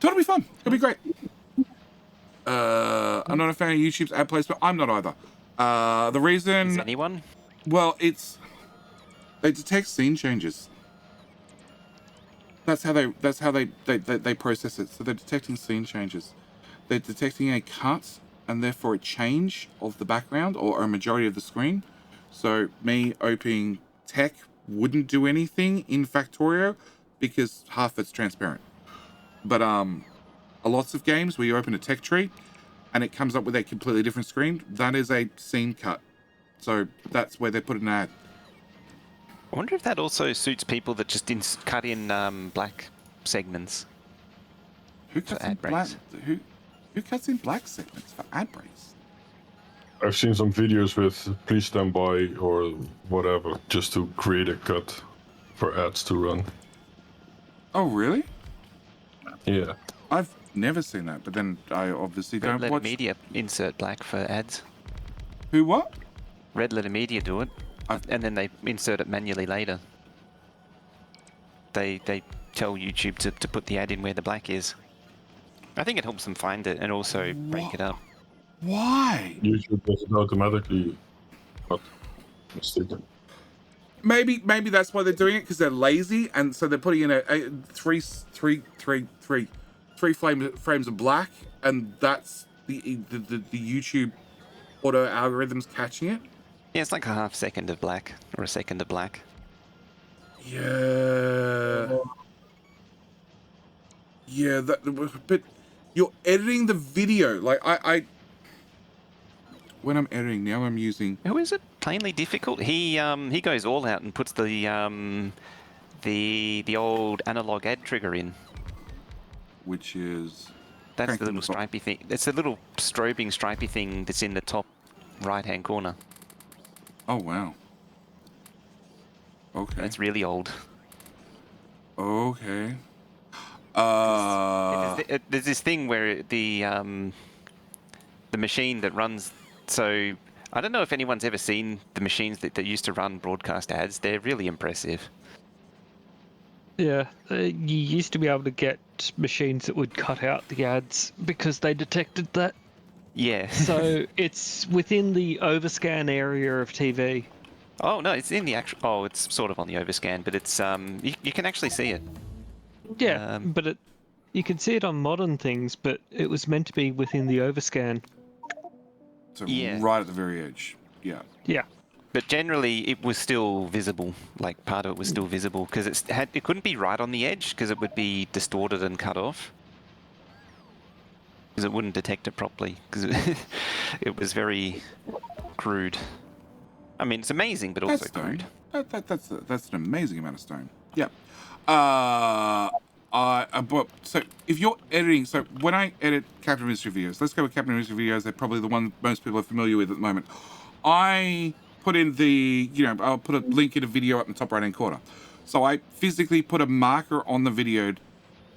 It'll be fun. It'll be great. I'm not a fan of YouTube's ad placement. I'm not either. The reason... Is anyone? Well, they detect scene changes. That's how they process it. So they're detecting scene changes. They're detecting a cut and therefore a change of the background or a majority of the screen. So me opening tech wouldn't do anything in Factorio because half it's transparent. But lots of games where you open a tech tree and it comes up with a completely different screen, that is a scene cut. So that's where they put an ad. I wonder if that also suits people that just cut in black segments. Who cuts in black? Who cuts in black segments for ad breaks? I've seen some videos with please stand by or whatever, just to create a cut for ads to run. Oh, really? Yeah. I've never seen that, but then I obviously don't watch... Red Letter Media insert black for ads. Who what? Red Letter Media do it, and then they insert it manually later. They tell YouTube to put the ad in where the black is. I think it helps them find it and also break it up. Why? YouTube does it automatically. But maybe that's why they're doing it, because they're lazy, and so they're putting in a three frames of black, and that's the YouTube auto algorithms catching it. Yeah, it's like a half second of black or a second of black. Yeah. Yeah, but you're editing the video. Like I when I'm editing now, I'm using. Who is it? Plainly difficult. He goes all out and puts the old analog ad trigger in, which is. That's the little stripy thing. It's a little strobing stripy thing that's in the top right-hand corner. Oh wow. Okay. That's really old. Okay. There's this thing where the machine that runs. So I don't know if anyone's ever seen the machines that used to run broadcast ads. They're really impressive. Yeah, you used to be able to get machines that would cut out the ads because they detected that. Yeah. So it's within the overscan area of TV. Oh no, it's in the actual. Oh, it's sort of on the overscan, but it's you can actually see it. Yeah, but you can see it on modern things, but it was meant to be within the overscan. So right at the very edge. Yeah. Yeah. But generally, it was still visible. Like part of it was still visible because it couldn't be right on the edge because it would be distorted and cut off. Because it wouldn't detect it properly because it was very crude. I mean, it's amazing, but also crude. That's an amazing amount of stone. Yeah. So if you're editing, so when I edit Captain Mystery videos, let's go with Captain Mystery videos. They're probably the one most people are familiar with at the moment. I put in I'll put a link in a video up in the top right-hand corner. So I physically put a marker on the video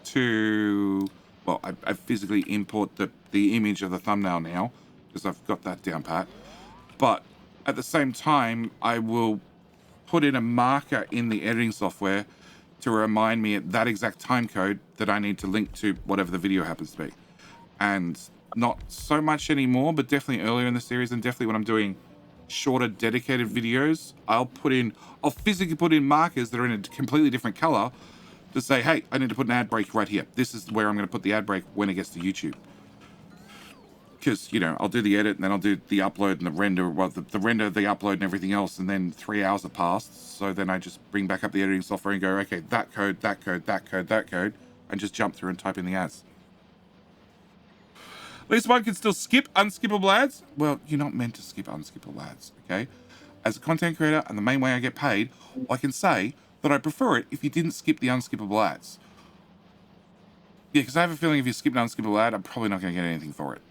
to, well, I physically import the image of the thumbnail now because I've got that down pat. But at the same time, I will put in a marker in the editing software to remind me at that exact time code that I need to link to whatever the video happens to be. And not so much anymore, but definitely earlier in the series, and definitely when I'm doing shorter dedicated videos, I'll physically put in markers that are in a completely different color to say, hey, I need to put an ad break right here. This is where I'm going to put the ad break when it gets to YouTube. Because, I'll do the edit and then I'll do the upload and the render, well, the render, the upload and everything else, and then 3 hours have passed. So then I just bring back up the editing software and go, okay, that code, and just jump through and type in the ads. At least one can still skip unskippable ads. Well, you're not meant to skip unskippable ads, okay? As a content creator and the main way I get paid, I can say that I prefer it if you didn't skip the unskippable ads. Yeah, because I have a feeling if you skip an unskippable ad, I'm probably not going to get anything for it.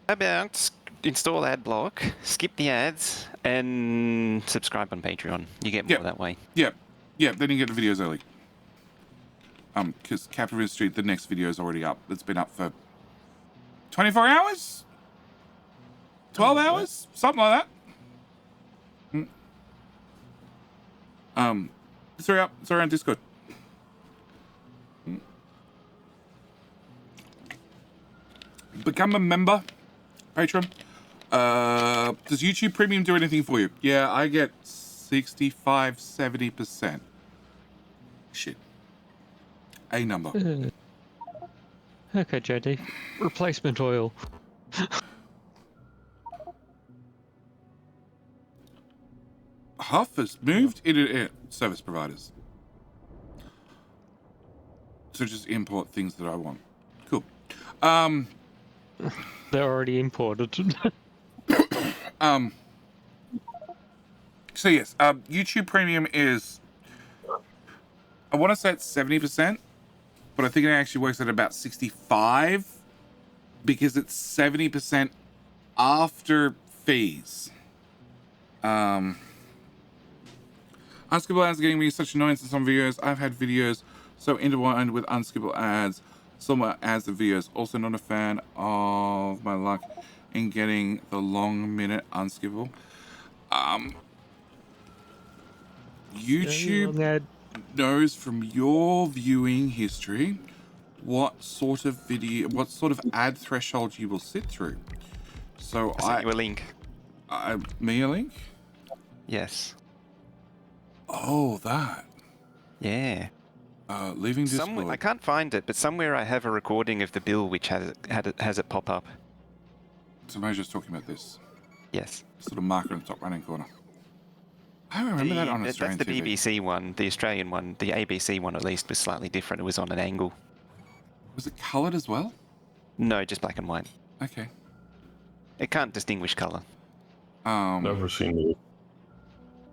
How about install ad block, skip the ads, and subscribe on Patreon? You get more that way. Yeah, then you get the videos early. Because Captain Mystery, the next video is already up. It's been up for 24 hours? 12 hours? Something like that. It's already up. It's already on Discord. Become a member. Patreon. Does YouTube Premium do anything for you? Yeah, I get 65, 70%. Shit. A number. Okay, JD. Replacement oil. Huff has moved into service providers. So just import things that I want. Cool. They're already imported. So yes, YouTube Premium is, I want to say it's 70%, but I think it actually works at about 65 because it's 70% after fees. Unskippable ads are getting me such annoyance in some videos. I've had videos so intertwined with unskippable ads. Some ads and videos. Also not a fan of my luck in getting the long minute unskippable. YouTube knows from your viewing history what sort of ad threshold you will sit through. So I sent you a link. Me a link? Yes. Oh, that. Yeah. Leaving Discord. I can't find it, but somewhere I have a recording of the bill which has it pop up. Somebody's just talking about this. Yes. Sort of marker in the top right-hand corner. I don't remember that on Australian That's the TV. BBC one. The Australian one, the ABC one at least, was slightly different. It was on an angle. Was it coloured as well? No, just black and white. Okay. It can't distinguish colour. Never seen it.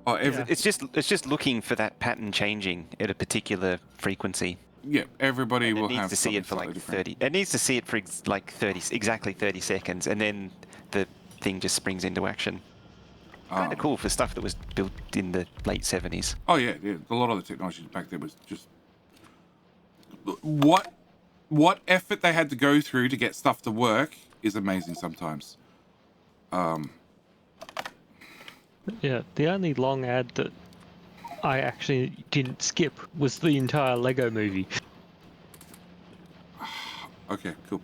Oh, It's just looking for that pattern changing at a particular frequency. Yeah, everybody will needs have to see it for like 30. It needs to see it for exactly 30 seconds, and then the thing just springs into action. Kind of cool for stuff that was built in the late 70s. Oh yeah. A lot of the technology back there was just what effort they had to go through to get stuff to work is amazing sometimes. Yeah, the only long ad that I actually didn't skip was the entire Lego movie. Okay, cool.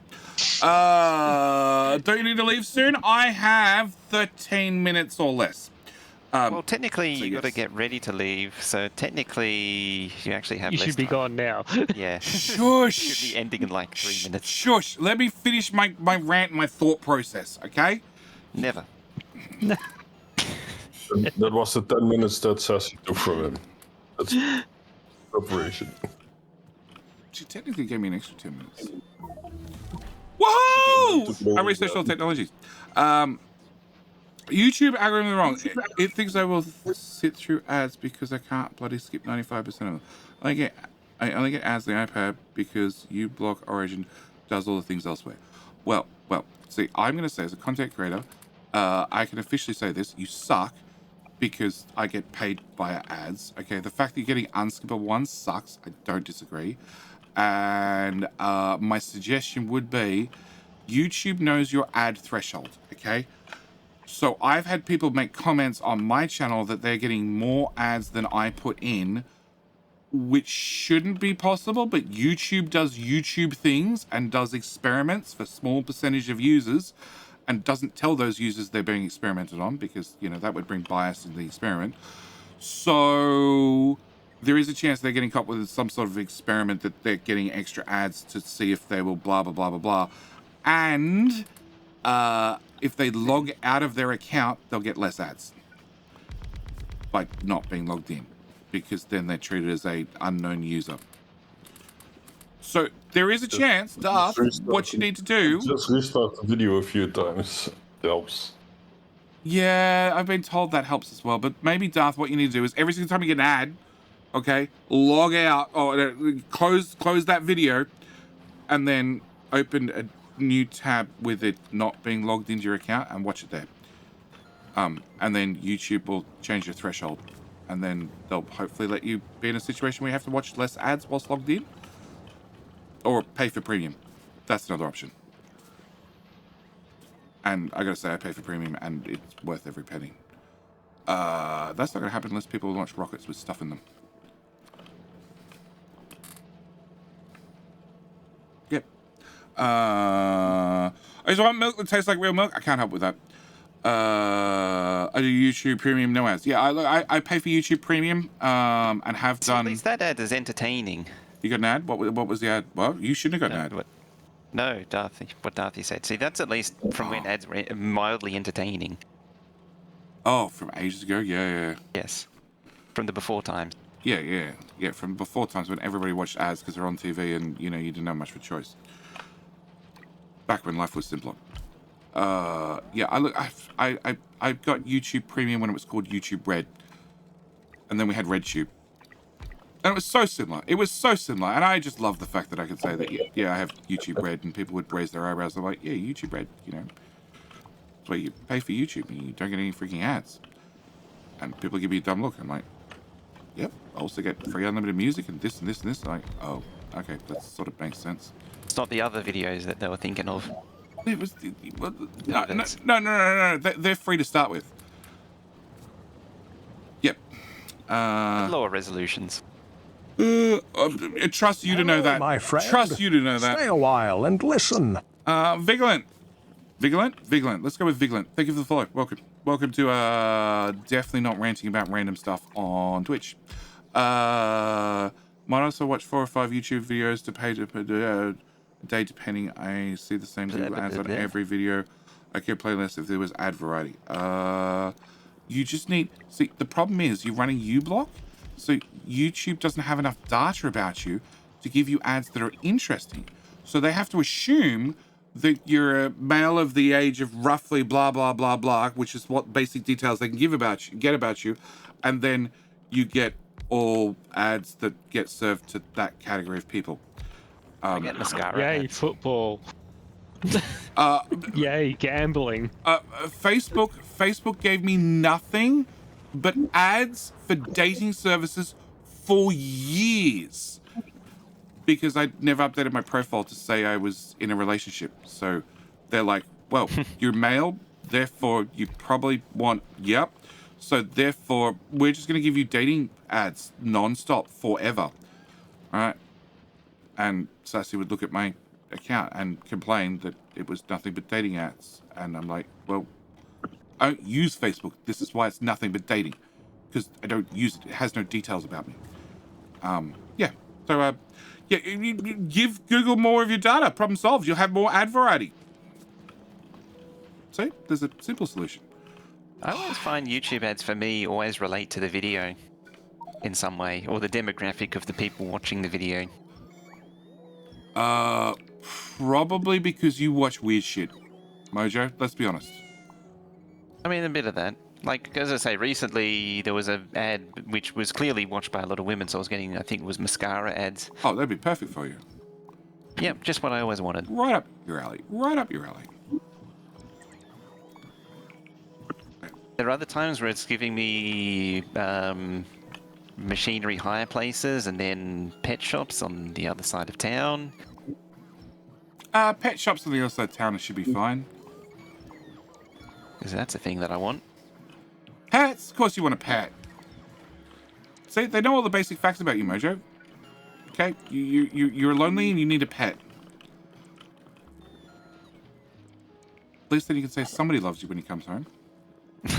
Don't you need to leave soon? I have 13 minutes or less. Well, technically, you got to get ready to leave. So technically, you actually have. You less should be time. gone now. Yeah. Shush. Should be ending in like 3 minutes. Shush. Let me finish my rant and my thought process, okay? Never. That was the 10 minutes that Sassy took from him. That's preparation. She technically gave me an extra 10 minutes. Woohoo! I researched all technologies. YouTube algorithm is wrong. It thinks I will sit through ads because I can't bloody skip 95% of them. I only get ads on the iPad because uBlock Origin does all the things elsewhere. Well. See, I'm going to say as a content creator, I can officially say this: you suck because I get paid via ads. Okay, the fact that you're getting unskippable ones sucks. I don't disagree. And my suggestion would be, YouTube knows your ad threshold. Okay. So I've had people make comments on my channel that they're getting more ads than I put in, which shouldn't be possible, but YouTube does YouTube things and does experiments for small percentage of users and doesn't tell those users they're being experimented on because, that would bring bias in the experiment. So there is a chance they're getting caught with some sort of experiment that they're getting extra ads to see if they will blah, blah, blah, blah, blah. And if they log out of their account, they'll get less ads by not being logged in, because then they're treated as a unknown user. So there is a chance, Darth, what you need to do... Just restart the video a few times. It helps. Yeah, I've been told that helps as well, but maybe, Darth, what you need to do is every single time you get an ad, okay, log out, or close that video, and then open a new tab with it not being logged into your account and watch it there. And then YouTube will change your threshold, and then they'll hopefully let you be in a situation where you have to watch less ads whilst logged in, or pay for premium. That's another option. And I gotta say, I pay for premium and it's worth every penny. That's not gonna happen unless people launch rockets with stuff in them. Yep. I just want milk that tastes like real milk. I can't help with that. I do YouTube Premium, no ads. Yeah, I pay for YouTube Premium, and have done. At least that ad is entertaining. You got an ad? What was the ad? Well, you shouldn't have got an ad. No, what Darthy said. See, that's at least from when ads were mildly entertaining. Oh, from ages ago? Yeah. Yes. From the before times. Yeah, from before times when everybody watched ads because they're on TV and, you didn't have much of a choice. Back when life was simpler. Yeah, I got YouTube Premium when it was called YouTube Red. And then we had RedTube. And it was so similar. It was so similar. And I just love the fact that I could say that, yeah, I have YouTube Red, and people would raise their eyebrows. I'm like, yeah, YouTube Red, That's why you pay for YouTube and you don't get any freaking ads. And people give me a dumb look. I'm like, yep, I also get free unlimited music and this and this and this. I'm like, oh, okay, that sort of makes sense. It's not the other videos that they were thinking of. It was no. They're free to start with. Yep. Lower resolutions. I trust you to know that. My friend. Trust you to know that. Stay a while and listen. Vigilant. Let's go with Vigilant. Thank you for the follow. Welcome to definitely not ranting about random stuff on Twitch. Might also watch 4 or 5 YouTube videos to pay a day depending. I see the same Google ads on every video. I could play less if there was ad variety. You just need... See, the problem is you're running uBlock, so YouTube doesn't have enough data about you to give you ads that are interesting. So they have to assume that you're a male of the age of roughly blah, blah, blah, blah, which is what basic details they can get about you, and then you get all ads that get served to that category of people. I get mascara. Yay, ads. football. Yay, gambling. Facebook gave me nothing but ads for dating services for years because I'd never updated my profile to say I was in a relationship. So they're like, well, you're male, therefore you probably want, yep. So therefore, we're just going to give you dating ads non-stop forever. All right? And Sassy would look at my account and complain that it was nothing but dating ads. And I'm like, well, I don't use Facebook. This is why it's nothing but dating. Because I don't use it. It has no details about me. Yeah. So, yeah, you give Google more of your data. Problem solved. You'll have more ad variety. See? There's a simple solution. I always find YouTube ads for me always relate to the video in some way, or the demographic of the people watching the video. Probably because you watch weird shit. Mojo, let's be honest. I mean, a bit of that. Like, as I say, recently there was an ad which was clearly watched by a lot of women, so I was getting, I think it was mascara ads. Oh, that'd be perfect for you. Yep, just what I always wanted. Right up your alley. Right up your alley. There are other times where it's giving me machinery hire places and then pet shops on the other side of town. Pet shops on the other side of town should be fine. Because that's a thing that I want. Pets? Of course you want a pet. See, they know all the basic facts about you, Mojo. Okay? You're lonely and you need a pet. At least then you can say somebody loves you when he comes home.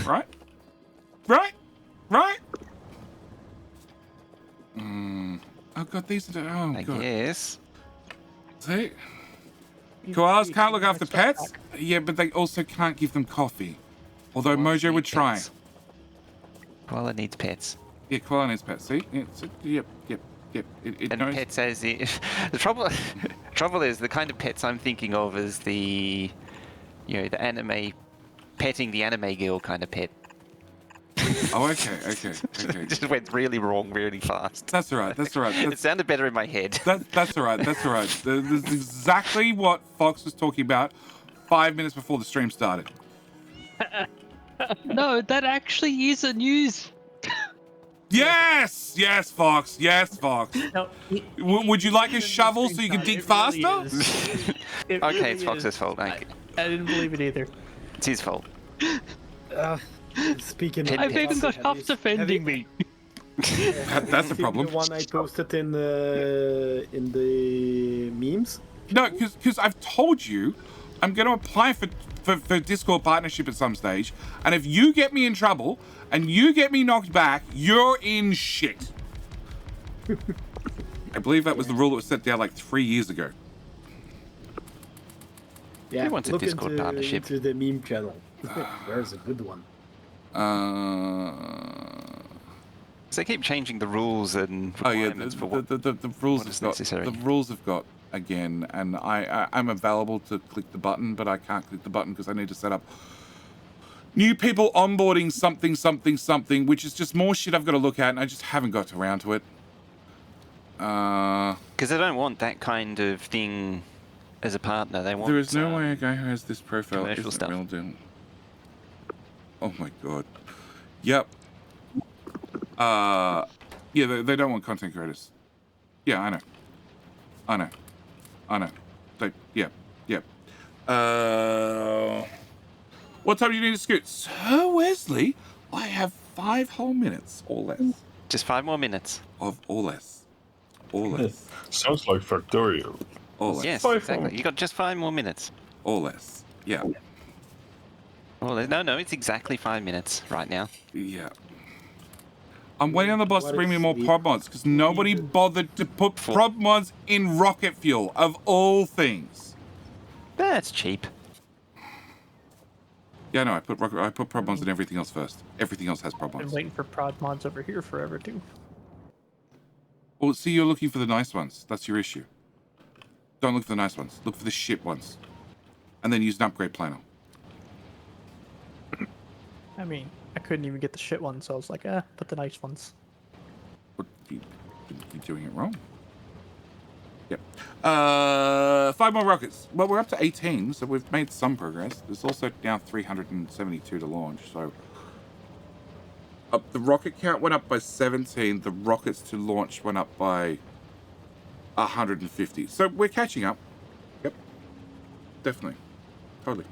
Right? Right? Right? Oh, God, these are... Oh, I God. guess. See? Koalas can't look after pets? Yeah, but they also can't give them coffee. Although Mojo would try. Koala needs pets. Yeah, koala needs pets. See? Yep. It and knows. pets as the trouble is the kind of pets I'm thinking of is the, you know, the anime, petting the anime girl kind of pet. Oh, okay. It just went really wrong really fast. That's all right. It sounded better in my head. That's all right. This is exactly what Fox was talking about 5 minutes before the stream started. No, that actually is a news. Yes, Fox. No, would you like a shovel so you can dig faster? Okay, it's Fox's fault. I didn't believe it either. It's his fault. Speaking of... I've even got Huff defending me. That's a problem. The one I posted in the memes? No, because I've told you I'm going to apply for Discord partnership at some stage, and if you get me in trouble and you get me knocked back, you're in shit. I believe that was the rule that was set down like 3 years ago. Yeah, Who wants a Discord partnership? To the meme channel. There's a good one. So they keep changing the rules and requirements for what the rules is have got. necessary. The rules have got again, and I'm available to click the button, but I can't click the button because I need to set up new people onboarding something, which is just more shit I've got to look at, and I just haven't got around to it. Because they don't want that kind of thing as a partner. They want. There is no way a guy who has this profile commercial isn't stuff. real deal. Oh my god. Yep. Yeah, they don't want content creators. Yeah, I know. Yep. What time do you need to scoot? Sir Wesley, I have 5 whole minutes or less. Just 5 more minutes. Or less. Sounds like Factorio. Or less. Yes, exactly. You got just 5 more minutes. Or less. Yeah. Well, no, it's exactly 5 minutes right now. Yeah. I'm waiting on the boss to bring me more prod mods because nobody bothered to put prod mods in rocket fuel, of all things. That's cheap. Yeah, no, I put prod mods and everything else first. Everything else has prod mods. Been waiting for prod mods over here forever too. Well, see, you're looking for the nice ones. That's your issue. Don't look for the nice ones. Look for the shit ones. And then use an upgrade planner. I mean, I couldn't even get the shit ones, so I was like, put the nice ones. But you're doing it wrong. Yep. 5 more rockets. Well, we're up to 18, so we've made some progress. There's also now 372 to launch, so... the rocket count went up by 17. The rockets to launch went up by 150. So we're catching up. Yep. Definitely. Totally.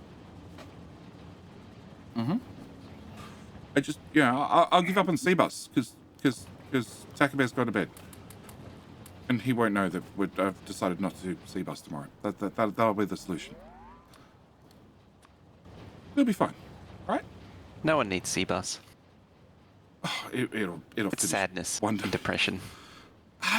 I just, I'll give up on C-Bus, because Takabear's gone to bed. And he won't know that I've decided not to do C-Bus tomorrow. That'll be the solution. It'll be fine, right? No one needs C-Bus. Oh, it'll it's sadness and depression.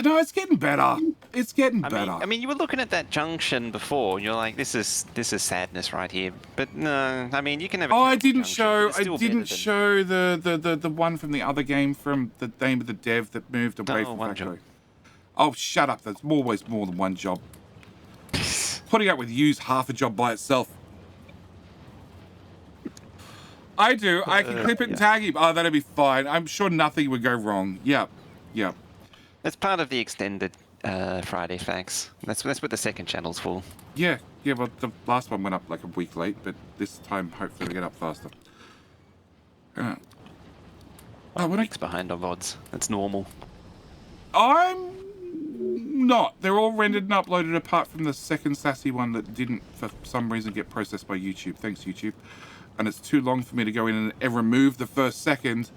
No, it's getting better. It's getting better. I mean, you were looking at that junction before, and you're like, "This is sadness right here." But no, I mean, you can have. I didn't show the one from the other game from the name of the dev that moved away from Factorio. Oh, shut up! There's always more than one job. Putting up with you's half a job by itself. I do. I can clip it and tag him. Oh, that'll be fine. I'm sure nothing would go wrong. Yep. That's part of the extended Friday facts. That's what the second channel's for. Yeah. But the last one went up like a week late, but this time hopefully it'll get up faster. Oh, we're weeks behind on VODs. That's normal. I'm not. They're all rendered and uploaded apart from the second sassy one that didn't, for some reason, get processed by YouTube. Thanks, YouTube. And it's too long for me to go in and remove the first second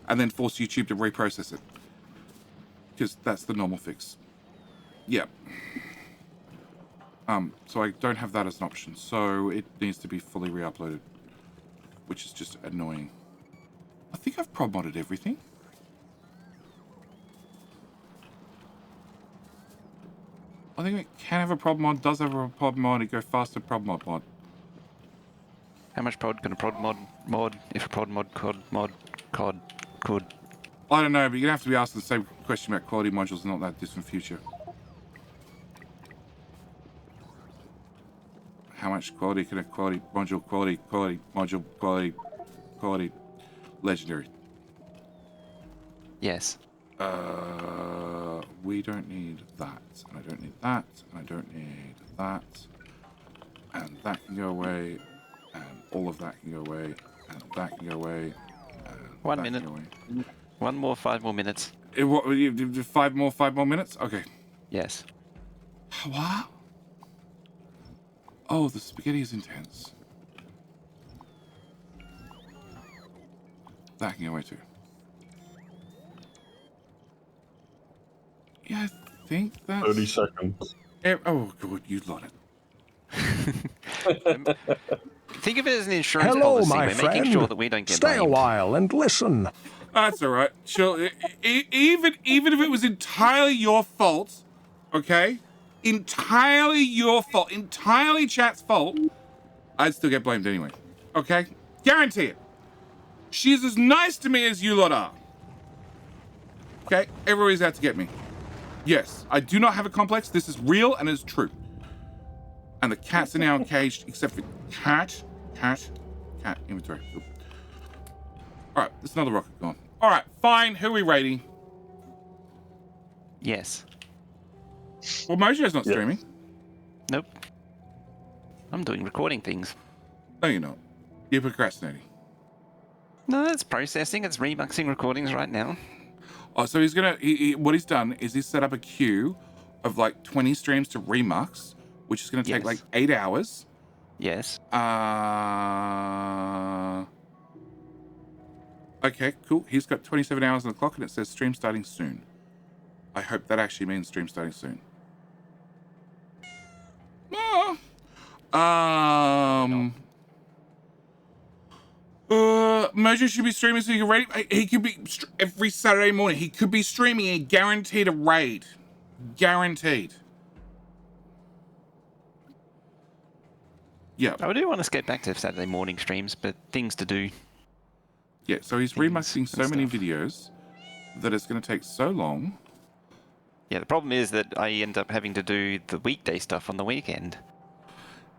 and then force YouTube to reprocess it. Because that's the normal fix. Yep. So I don't have that as an option. So it needs to be fully re-uploaded. Which is just annoying. I think I've prod modded everything. I think it can have a prod mod, does have a prod mod, it go faster prod mod. How much prod can a prod mod if a prod mod could? I don't know, but you're gonna have to be asking the same question about quality modules in not that distant future. How much quality can a quality legendary? Yes. We don't need that, and I don't need that, and I don't need that, and that can go away, and all of that can go away, and that can go away, and 1 minute. One more, 5 more minutes. What? 5 more minutes? Okay. Yes. What? Oh, the spaghetti is intense. That can go away too. Yeah, I think that's... 30 seconds. Oh, good, you lot it. Think of it as an insurance Hello, policy. my We're friend. making sure that we don't get Stay blamed. a while and listen. That's all right. Sure. Even if it was entirely your fault, okay? Entirely your fault. Entirely chat's fault. I'd still get blamed anyway. Okay? Guarantee it. She's as nice to me as you lot are. Okay? Everybody's out to get me. Yes, I do not have a complex. This is real and it's true. And the cats are now caged, except for cat inventory. Oop. All right, there's another rocket gone. All right, fine. Who are we rating? Yes. Well, Mojo's not streaming. Nope. I'm doing recording things. No, you're not. You're procrastinating. No, it's processing. It's remuxing recordings right now. Oh, so he's gonna. What he's done is he's set up a queue of like 20 streams to remux, which is gonna take like 8 hours. Yes. Okay, cool. He's got 27 hours on the clock, and it says stream starting soon. I hope that actually means stream starting soon. No. Mojo should be streaming so he can raid. He could be every Saturday morning. He could be streaming and guaranteed a raid. Guaranteed. Yeah. I do want to get back to Saturday morning streams, but things to do. Yeah, so he's remaxing so many videos that it's going to take so long. Yeah, the problem is that I end up having to do the weekday stuff on the weekend.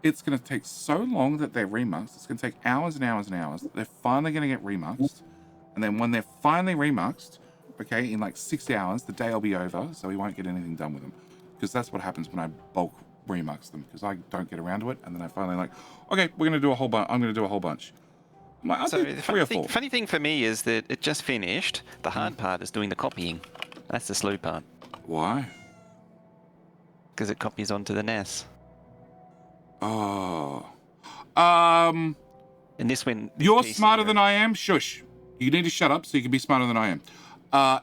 It's going to take so long that they're remuxed. It's going to take hours and hours and hours. They're finally going to get remuxed. And then when they're finally remuxed, okay, in like 6 hours, the day will be over, so we won't get anything done with them. Because that's what happens when I bulk remux them, because I don't get around to it, and then I finally like, okay, we're going to do a whole bunch. I'm going to do a whole bunch. I'm like, I'll do the 3 or 4. funny thing for me is that it just finished. The hard part is doing the copying. That's the slow part. Why? Because it copies onto the NAS. Oh. And this one... You're smarter than I am? Shush. You need to shut up so you can be smarter than I am.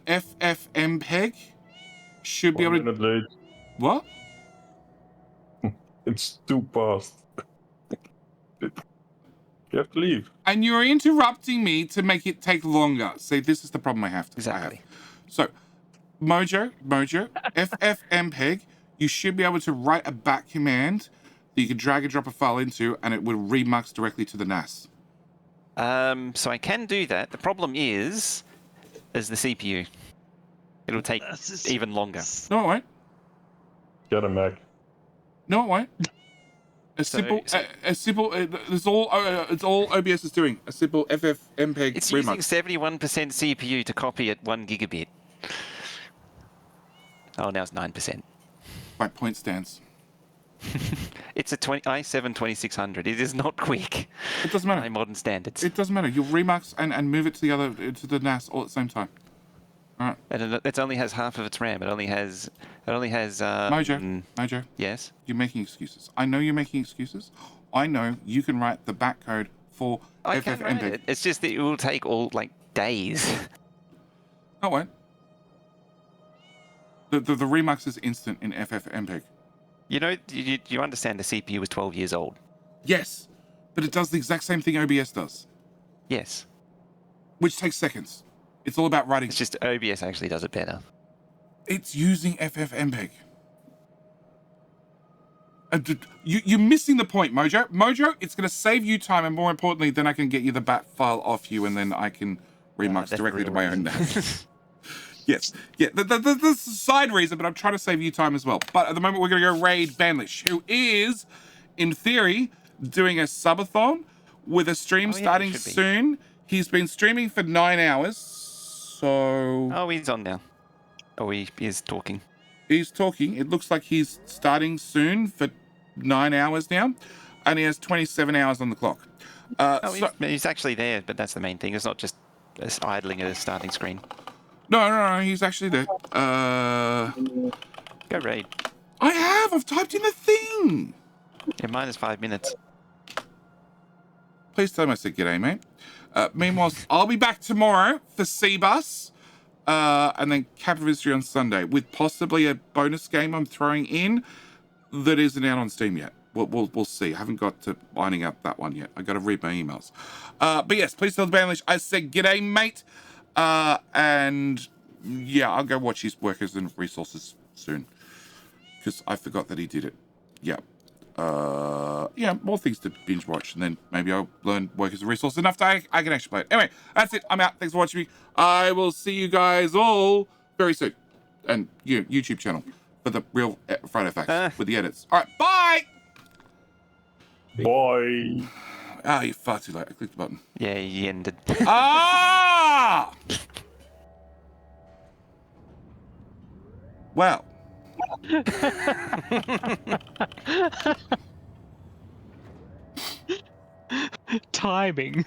FFmpeg should be able to... 1 minute late. What? It's too fast. You have to leave. And you're interrupting me to make it take longer. See, this is the problem I have. Exactly. So, Mojo, FFmpeg, you should be able to write a back command that you can drag and drop a file into, and it will remux directly to the NAS. So I can do that. The problem is the CPU. It'll take even longer. No, it won't. Get a Mac. No, it won't. It's all OBS is doing. A simple FFmpeg It's remux. using 71% CPU to copy at 1 gigabit. Oh, now it's 9%. By point stance. It's a i7 2600. It is not quick. It doesn't matter. By modern standards. It doesn't matter. You'll remux and move it to the NAS all at the same time. All right. And it only has half of its RAM. It only has. Mojo. Yes. You're making excuses. I know you're making excuses. I know you can write the back code for FFmpeg. It's just that it will take days. No, it won't. The remux is instant in FFmpeg. You know, you understand the CPU was 12 years old. Yes, but it does the exact same thing OBS does. Yes. Which takes seconds. It's all about writing. It's just OBS actually does it better. It's using FFmpeg. You're missing the point, Mojo. Mojo, it's going to save you time, and more importantly, then I can get you the bat file off you, and then I can remux directly to my own NAS. Yes. Yeah, that's a side reason, but I'm trying to save you time as well. But at the moment, we're going to go raid Banlish, who is, in theory, doing a subathon with a stream starting soon. He's been streaming for 9 hours, so... Oh, he's on now. Oh, he is talking. He's talking. It looks like he's starting soon for 9 hours now, and he has 27 hours on the clock. He's actually there, but that's the main thing. It's not just idling at a starting screen. No, he's actually there. Go raid. I have! I've typed in the thing! Yeah, mine is 5 minutes. Please tell him I said g'day, mate. Meanwhile, I'll be back tomorrow for C-Bus, and then Capital History on Sunday, with possibly a bonus game I'm throwing in that isn't out on Steam yet. We'll see. I haven't got to lining up that one yet. I got to read my emails. But yes, please tell the Banlish I said g'day, mate. And yeah, I'll go watch his Workers and Resources soon, because I forgot that he did it. Yeah. Yeah, more things to binge watch, and then maybe I'll learn Workers and Resources enough that I can actually play it. Anyway, that's it. I'm out. Thanks for watching me. I will see you guys all very soon. And YouTube channel for the real Friday Facts with the edits. All right, bye! Bye! Ah, you're far too late. I clicked the button. Yeah, he ended. Ah! Well. Timing.